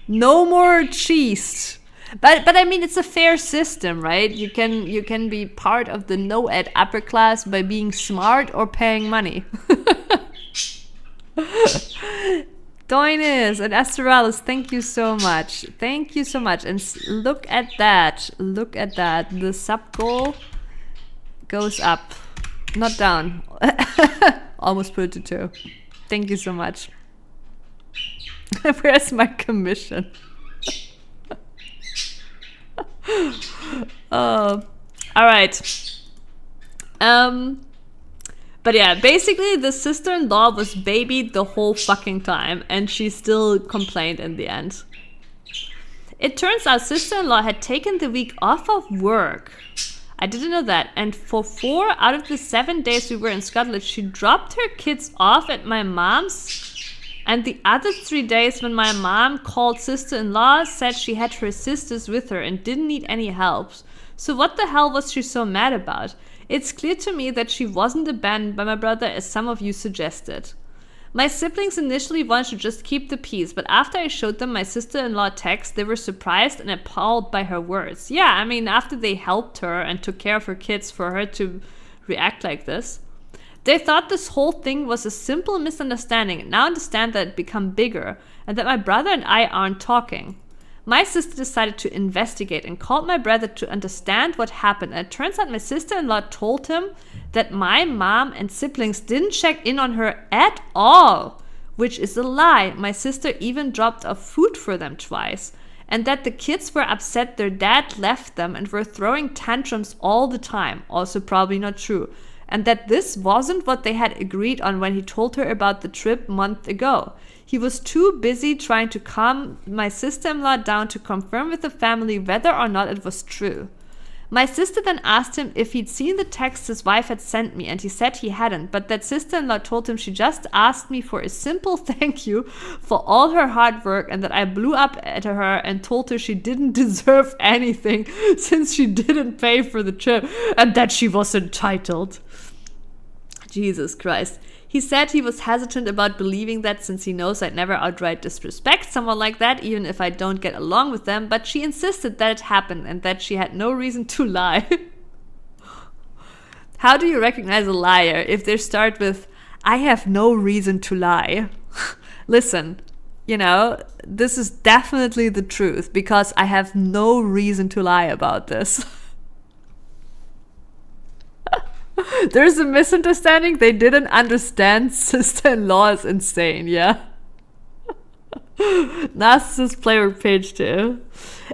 No more cheese. But I mean, it's a fair system, right? You can be part of the no-ed upper class by being smart or paying money. Doinus and Astralis, thank you so much. Thank you so much. And look at that. Look at that. The sub goal goes up, not down. Almost put it to 2. Thank you so much. Where's my commission? All right. But yeah, basically the sister-in-law was babied the whole fucking time, and she still complained in the end. It turns out sister-in-law had taken the week off of work. I didn't know that. And for 4 out of the 7 days we were in Scotland, she dropped her kids off at my mom's. And the other 3 days when my mom called sister-in-law, said she had her sisters with her and didn't need any help. So what the hell was she so mad about? It's clear to me that she wasn't abandoned by my brother as some of you suggested. My siblings initially wanted to just keep the peace, but after I showed them my sister-in-law text, they were surprised and appalled by her words. Yeah, I mean, after they helped her and took care of her kids, for her to react like this. They thought this whole thing was a simple misunderstanding and now understand that it become bigger and that my brother and I aren't talking. My sister decided to investigate and called my brother to understand what happened, and it turns out my sister-in-law told him that my mom and siblings didn't check in on her at all, which is a lie. My sister even dropped off food for them twice, and that the kids were upset their dad left them and were throwing tantrums all the time, also probably not true, and that this wasn't what they had agreed on when he told her about the trip a month ago. He was too busy trying to calm my sister-in-law down to confirm with the family whether or not it was true. My sister then asked him if he'd seen the text his wife had sent me, and he said he hadn't, but that sister-in-law told him she just asked me for a simple thank you for all her hard work, and that I blew up at her and told her she didn't deserve anything since she didn't pay for the trip, and that she was entitled. Jesus Christ. He said he was hesitant about believing that since he knows I'd never outright disrespect someone like that, even if I don't get along with them, but she insisted that it happened and that she had no reason to lie. How do you recognize a liar if they start with, I have no reason to lie? Listen, you know, this is definitely the truth because I have no reason to lie about this. There's a misunderstanding. They didn't understand sister-in-law is insane, yeah? Narcissist player page 2.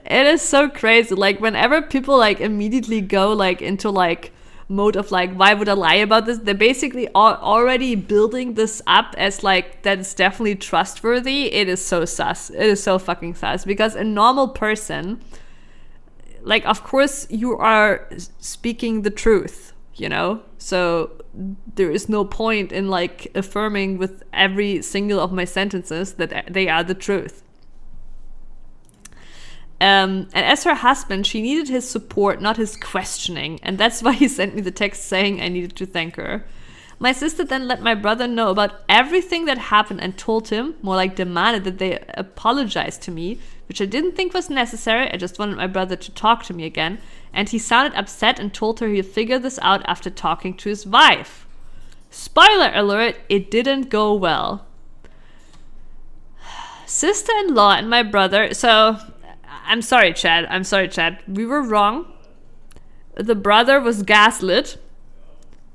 It is so crazy. Like, whenever people, like, immediately go, like, into, like, mode of, like, why would I lie about this? They're basically already building this up as, like, that is definitely trustworthy. It is so sus. It is so fucking sus. Because a normal person, like, of course you are speaking the truth. You know, so there is no point in like affirming with every single of my sentences that they are the truth. And as her husband, she needed his support, not his questioning, and that's why he sent me the text saying I needed to thank her. My sister then let my brother know about everything that happened and told him, more like demanded, that they apologize to me, which I didn't think was necessary. I just wanted my brother to talk to me again. And he sounded upset and told her he'd figure this out after talking to his wife. Spoiler alert, it didn't go well. Sister-in-law and my brother, so I'm sorry, Chad. We were wrong. The brother was gaslit.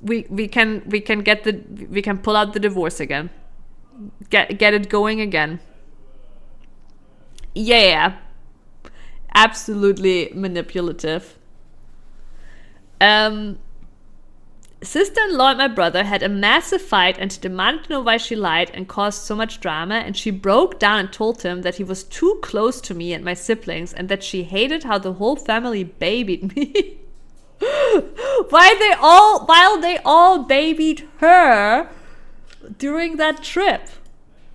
We can pull out the divorce again. Get it going again. Yeah. Absolutely manipulative. Sister-in-law and my brother had a massive fight and he demanded to know why she lied and caused so much drama, and she broke down and told him that he was too close to me and my siblings and that she hated how the whole family babied me. While they all babied her during that trip.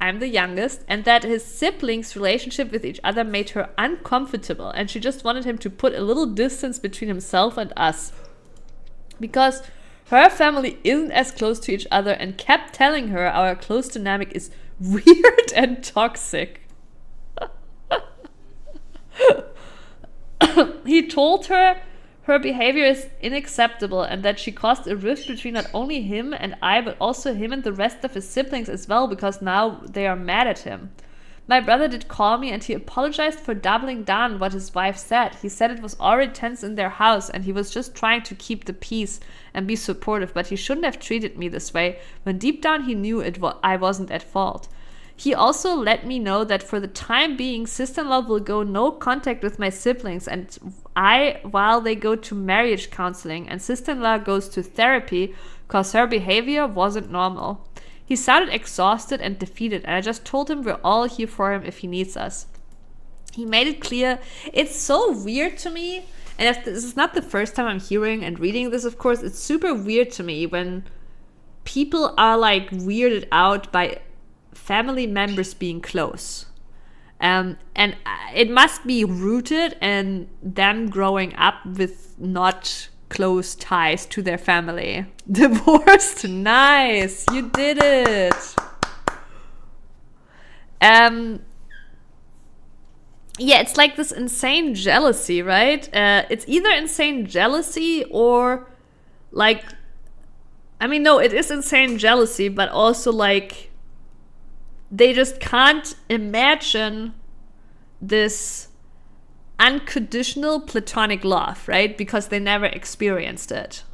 I'm the youngest, and that his siblings' relationship with each other made her uncomfortable, and she just wanted him to put a little distance between himself and us. Because her family isn't as close to each other and kept telling her our close dynamic is weird and toxic. He told her her behavior is unacceptable and that she caused a rift between not only him and I, but also him and the rest of his siblings as well, because now they are mad at him. My brother did call me and he apologized for doubling down what his wife said. He said it was already tense in their house and he was just trying to keep the peace and be supportive, but he shouldn't have treated me this way when deep down he knew I wasn't at fault. He also let me know that for the time being, sister-in-law will go no contact with my siblings and while they go to marriage counseling, and sister-in-law goes to therapy because her behavior wasn't normal. He sounded exhausted and defeated, and I just told him we're all here for him if he needs us. He made it clear. It's so weird to me, and this is not the first time I'm hearing and reading this, of course. It's super weird to me when people are like weirded out by family members being close. And it must be rooted in them growing up with not close ties to their family. Divorced, nice, you did it. Yeah, it's like this insane jealousy, right? It's either insane jealousy or like, I mean, no, it is insane jealousy, but also like they just can't imagine this unconditional platonic love, right? Because they never experienced it.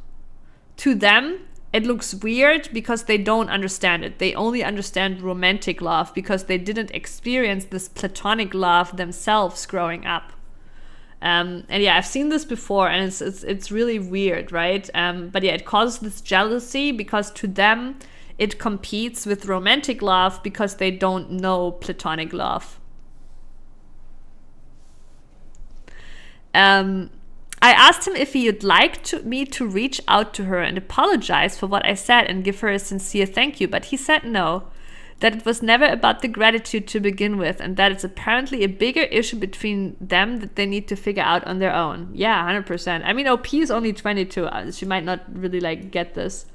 To them, it looks weird because they don't understand it. They only understand romantic love because they didn't experience this platonic love themselves growing up. And yeah, I've seen this before, and it's really weird, right? But yeah, it causes this jealousy because to them, it competes with romantic love because they don't know platonic love. I asked him if he would like me to reach out to her and apologize for what I said and give her a sincere thank you, but he said no, that it was never about the gratitude to begin with, and that it's apparently a bigger issue between them that they need to figure out on their own. Yeah, 100%. I mean, OP is only 22. She might not really like get this.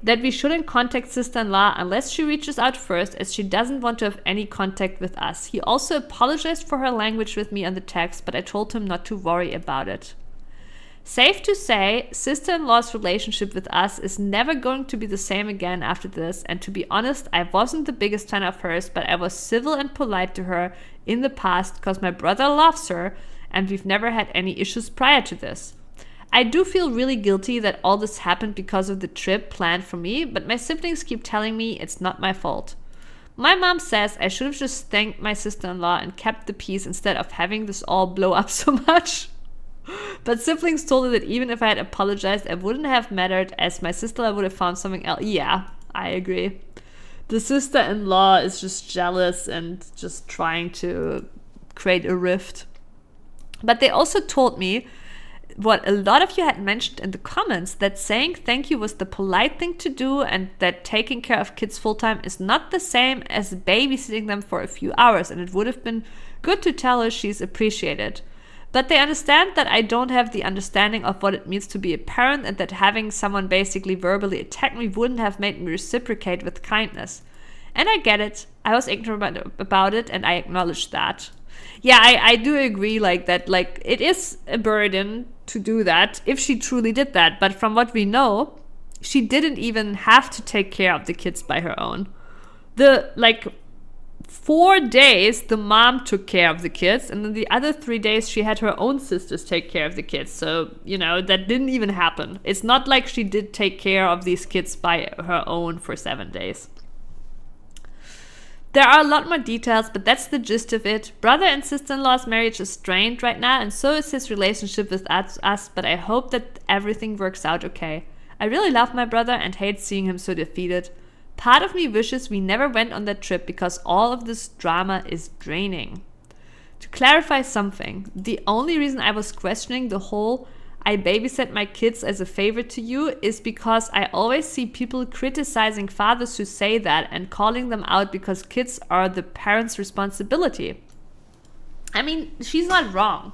That we shouldn't contact sister-in-law unless she reaches out first, as she doesn't want to have any contact with us. He also apologized for her language with me on the text, but I told him not to worry about it. Safe to say, sister-in-law's relationship with us is never going to be the same again after this, and to be honest, I wasn't the biggest fan of hers, but I was civil and polite to her in the past because my brother loves her, and we've never had any issues prior to this. I do feel really guilty that all this happened because of the trip planned for me, but my siblings keep telling me it's not my fault. My mom says I should have just thanked my sister-in-law and kept the peace instead of having this all blow up so much. But siblings told her that even if I had apologized, it wouldn't have mattered, as my sister-in-law would have found something else. Yeah, I agree. The sister-in-law is just jealous and just trying to create a rift. But they also told me what a lot of you had mentioned in the comments, that saying thank you was the polite thing to do, and that taking care of kids full-time is not the same as babysitting them for a few hours, and it would have been good to tell her she's appreciated. But they understand that I don't have the understanding of what it means to be a parent, and that having someone basically verbally attack me wouldn't have made me reciprocate with kindness. And I get it. I was ignorant about it, and I acknowledge that. Yeah, I do agree like that. Like, it is a burden to do that if she truly did that. But from what we know, she didn't even have to take care of the kids by her own. 4 days the mom took care of the kids, and then the other 3 days she had her own sisters take care of the kids. So, you know, that didn't even happen. It's not like she did take care of these kids by her own for 7 days. There are a lot more details, but that's the gist of it. Brother and sister-in-law's marriage is strained right now, and so is his relationship with us, but I hope that everything works out okay. I really love my brother and hate seeing him so defeated. Part of me wishes we never went on that trip because all of this drama is draining. To clarify something, the only reason I was questioning the whole I babysat my kids as a favor to you is because I always see people criticizing fathers who say that and calling them out because kids are the parents' responsibility. I mean, she's not wrong.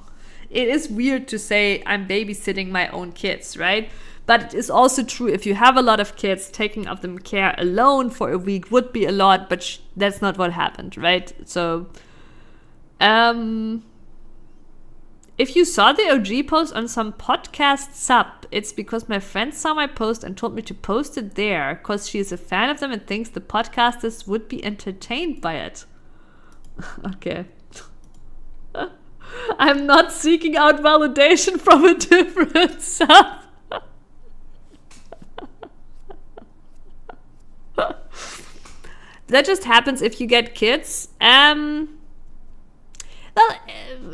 It is weird to say I'm babysitting my own kids, right? But it is also true, if you have a lot of kids, taking of them care alone for a week would be a lot, but that's not what happened, right? So, if you saw the OG post on some podcast sub, it's because my friend saw my post and told me to post it there, because she is a fan of them and thinks the podcasters would be entertained by it. Okay. I'm not seeking out validation from a different sub. That just happens if you get kids. Well,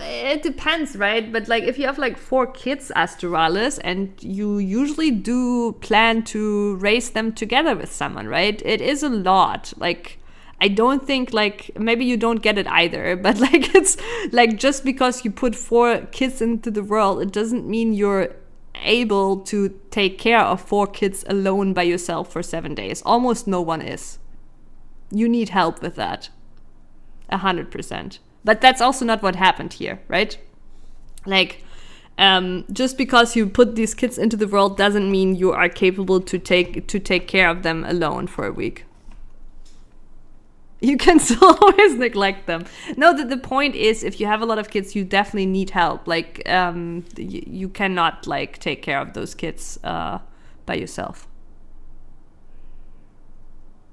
it depends, right? But like, if you have like 4 kids, Astralis, and you usually do plan to raise them together with someone, right? It is a lot. Like, I don't think, like, maybe you don't get it either, but like, it's like, just because you put 4 kids into the world, it doesn't mean you're able to take care of 4 kids alone by yourself for 7 days. Almost no one is. You need help with that. 100%. But that's also not what happened here, right? Like, just because you put these kids into the world doesn't mean you are capable to take care of them alone for a week. You can still always neglect them. No, the point is, if you have a lot of kids, you definitely need help. Like, you cannot, like, take care of those kids by yourself.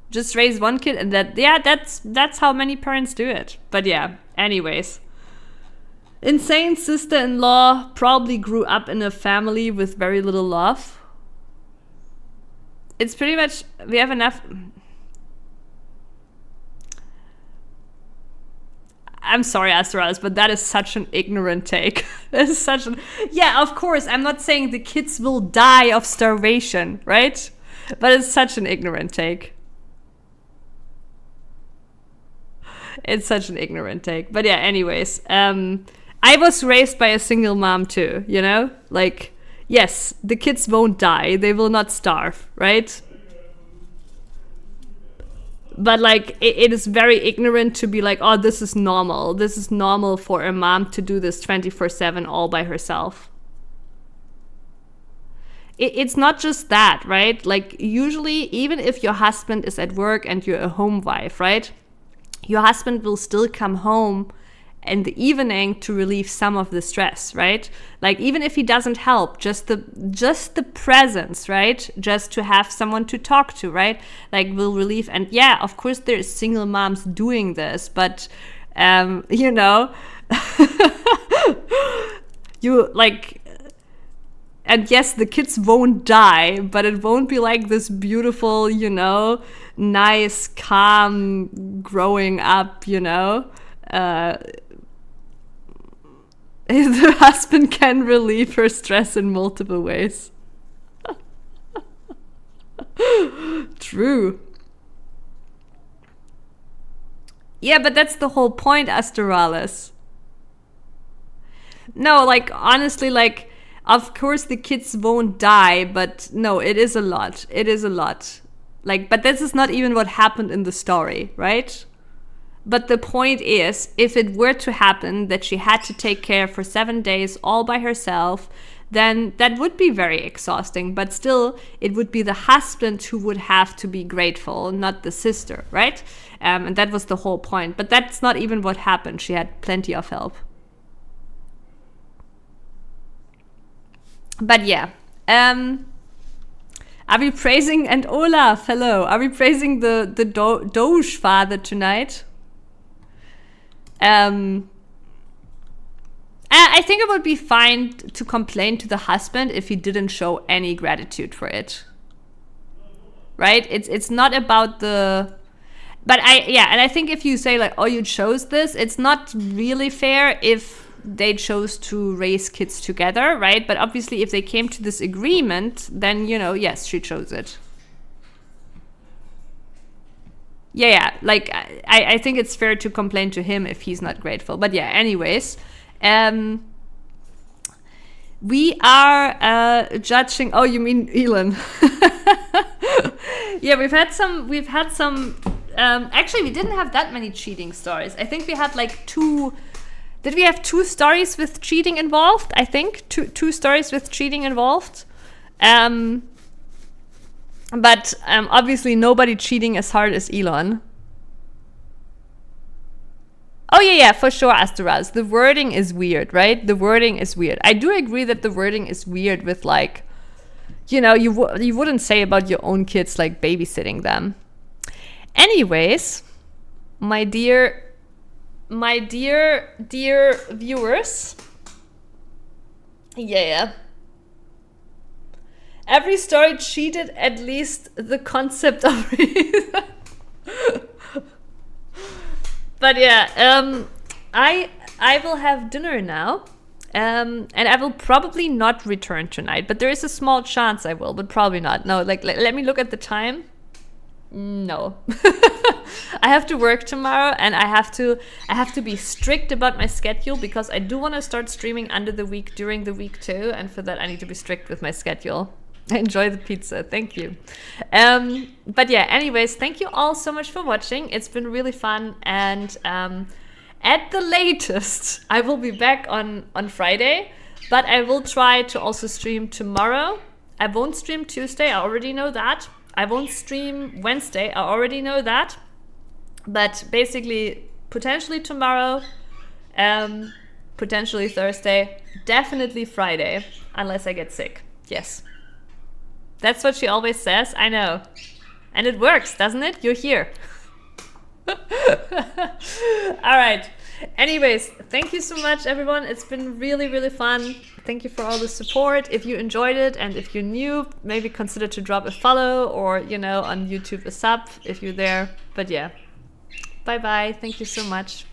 Just raise 1 kid, and that's how many parents do it. But yeah, anyways. Insane sister-in-law probably grew up in a family with very little love. It's pretty much, we have enough. I'm sorry, Astralis, but that is such an ignorant take. It's such an, yeah, of course, I'm not saying the kids will die of starvation, right? But it's such an ignorant take. It's such an ignorant take. But yeah, anyways, I was raised by a single mom too, you know? Like, yes, the kids won't die. They will not starve, right? But like, it is very ignorant to be like, oh, this is normal. This is normal for a mom to do this 24/7 all by herself. It's not just that, right? Like, usually, even if your husband is at work and you're a home wife, right? Your husband will still come home in the evening to relieve some of the stress, right? Like, even if he doesn't help, just the presence, right? Just to have someone to talk to, right? Like, will relieve. And yeah, of course there's single moms doing this, but you know, you like, and yes, the kids won't die, but it won't be like this beautiful, you know, nice, calm growing up, you know. The husband can relieve her stress in multiple ways. True. Yeah, but that's the whole point, Astralis. No, like, honestly, like, of course the kids won't die, but no, it is a lot. It is a lot. Like, but this is not even what happened in the story, right? But the point is, if it were to happen that she had to take care for 7 days all by herself, then that would be very exhausting. But still, it would be the husband who would have to be grateful, not the sister, right? And that was the whole point. But that's not even what happened. She had plenty of help. But yeah. Are we praising, and Olaf, hello, are we praising the Doge father tonight? I think it would be fine to complain to the husband if he didn't show any gratitude for it. Right? It's not about the... But and I think if you say like, oh, you chose this, it's not really fair if they chose to raise kids together, right? But obviously if they came to this agreement, then, you know, yes, she chose it. Yeah, like, I think it's fair to complain to him if he's not grateful. But yeah, anyways, we are judging... Oh, you mean Elon. Yeah, we've had some... Actually, we didn't have that many cheating stories. I think we had like 2... Did we have 2 stories with cheating involved? I think two stories with cheating involved. But obviously nobody cheating as hard as Elon. Oh yeah, for sure, Asteraz. The wording is weird, right? The wording is weird. I do agree that the wording is weird with, like, you know, you wouldn't say about your own kids, like, babysitting them. Anyways, my dear viewers. Yeah. Every story cheated at least the concept of reason. But yeah, I will have dinner now, and I will probably not return tonight. But there is a small chance I will, but probably not. No, like let me look at the time. No, I have to work tomorrow, and I have to be strict about my schedule because I do want to start streaming under the week during the week too, and for that I need to be strict with my schedule. Enjoy the pizza, thank you. But yeah, anyways, thank you all so much for watching. It's been really fun, and at the latest I will be back on Friday, but I will try to also stream tomorrow. I won't stream Tuesday, I already know that. I won't stream Wednesday, I already know that. But basically, potentially tomorrow, potentially Thursday, definitely Friday, unless I get sick. Yes. That's what she always says, I know. And it works, doesn't it? You're here. Alright. Anyways, thank you so much, everyone. It's been really, really fun. Thank you for all the support. If you enjoyed it, and if you're new, maybe consider to drop a follow, or, you know, on YouTube a sub if you're there. But yeah. Bye-bye. Thank you so much.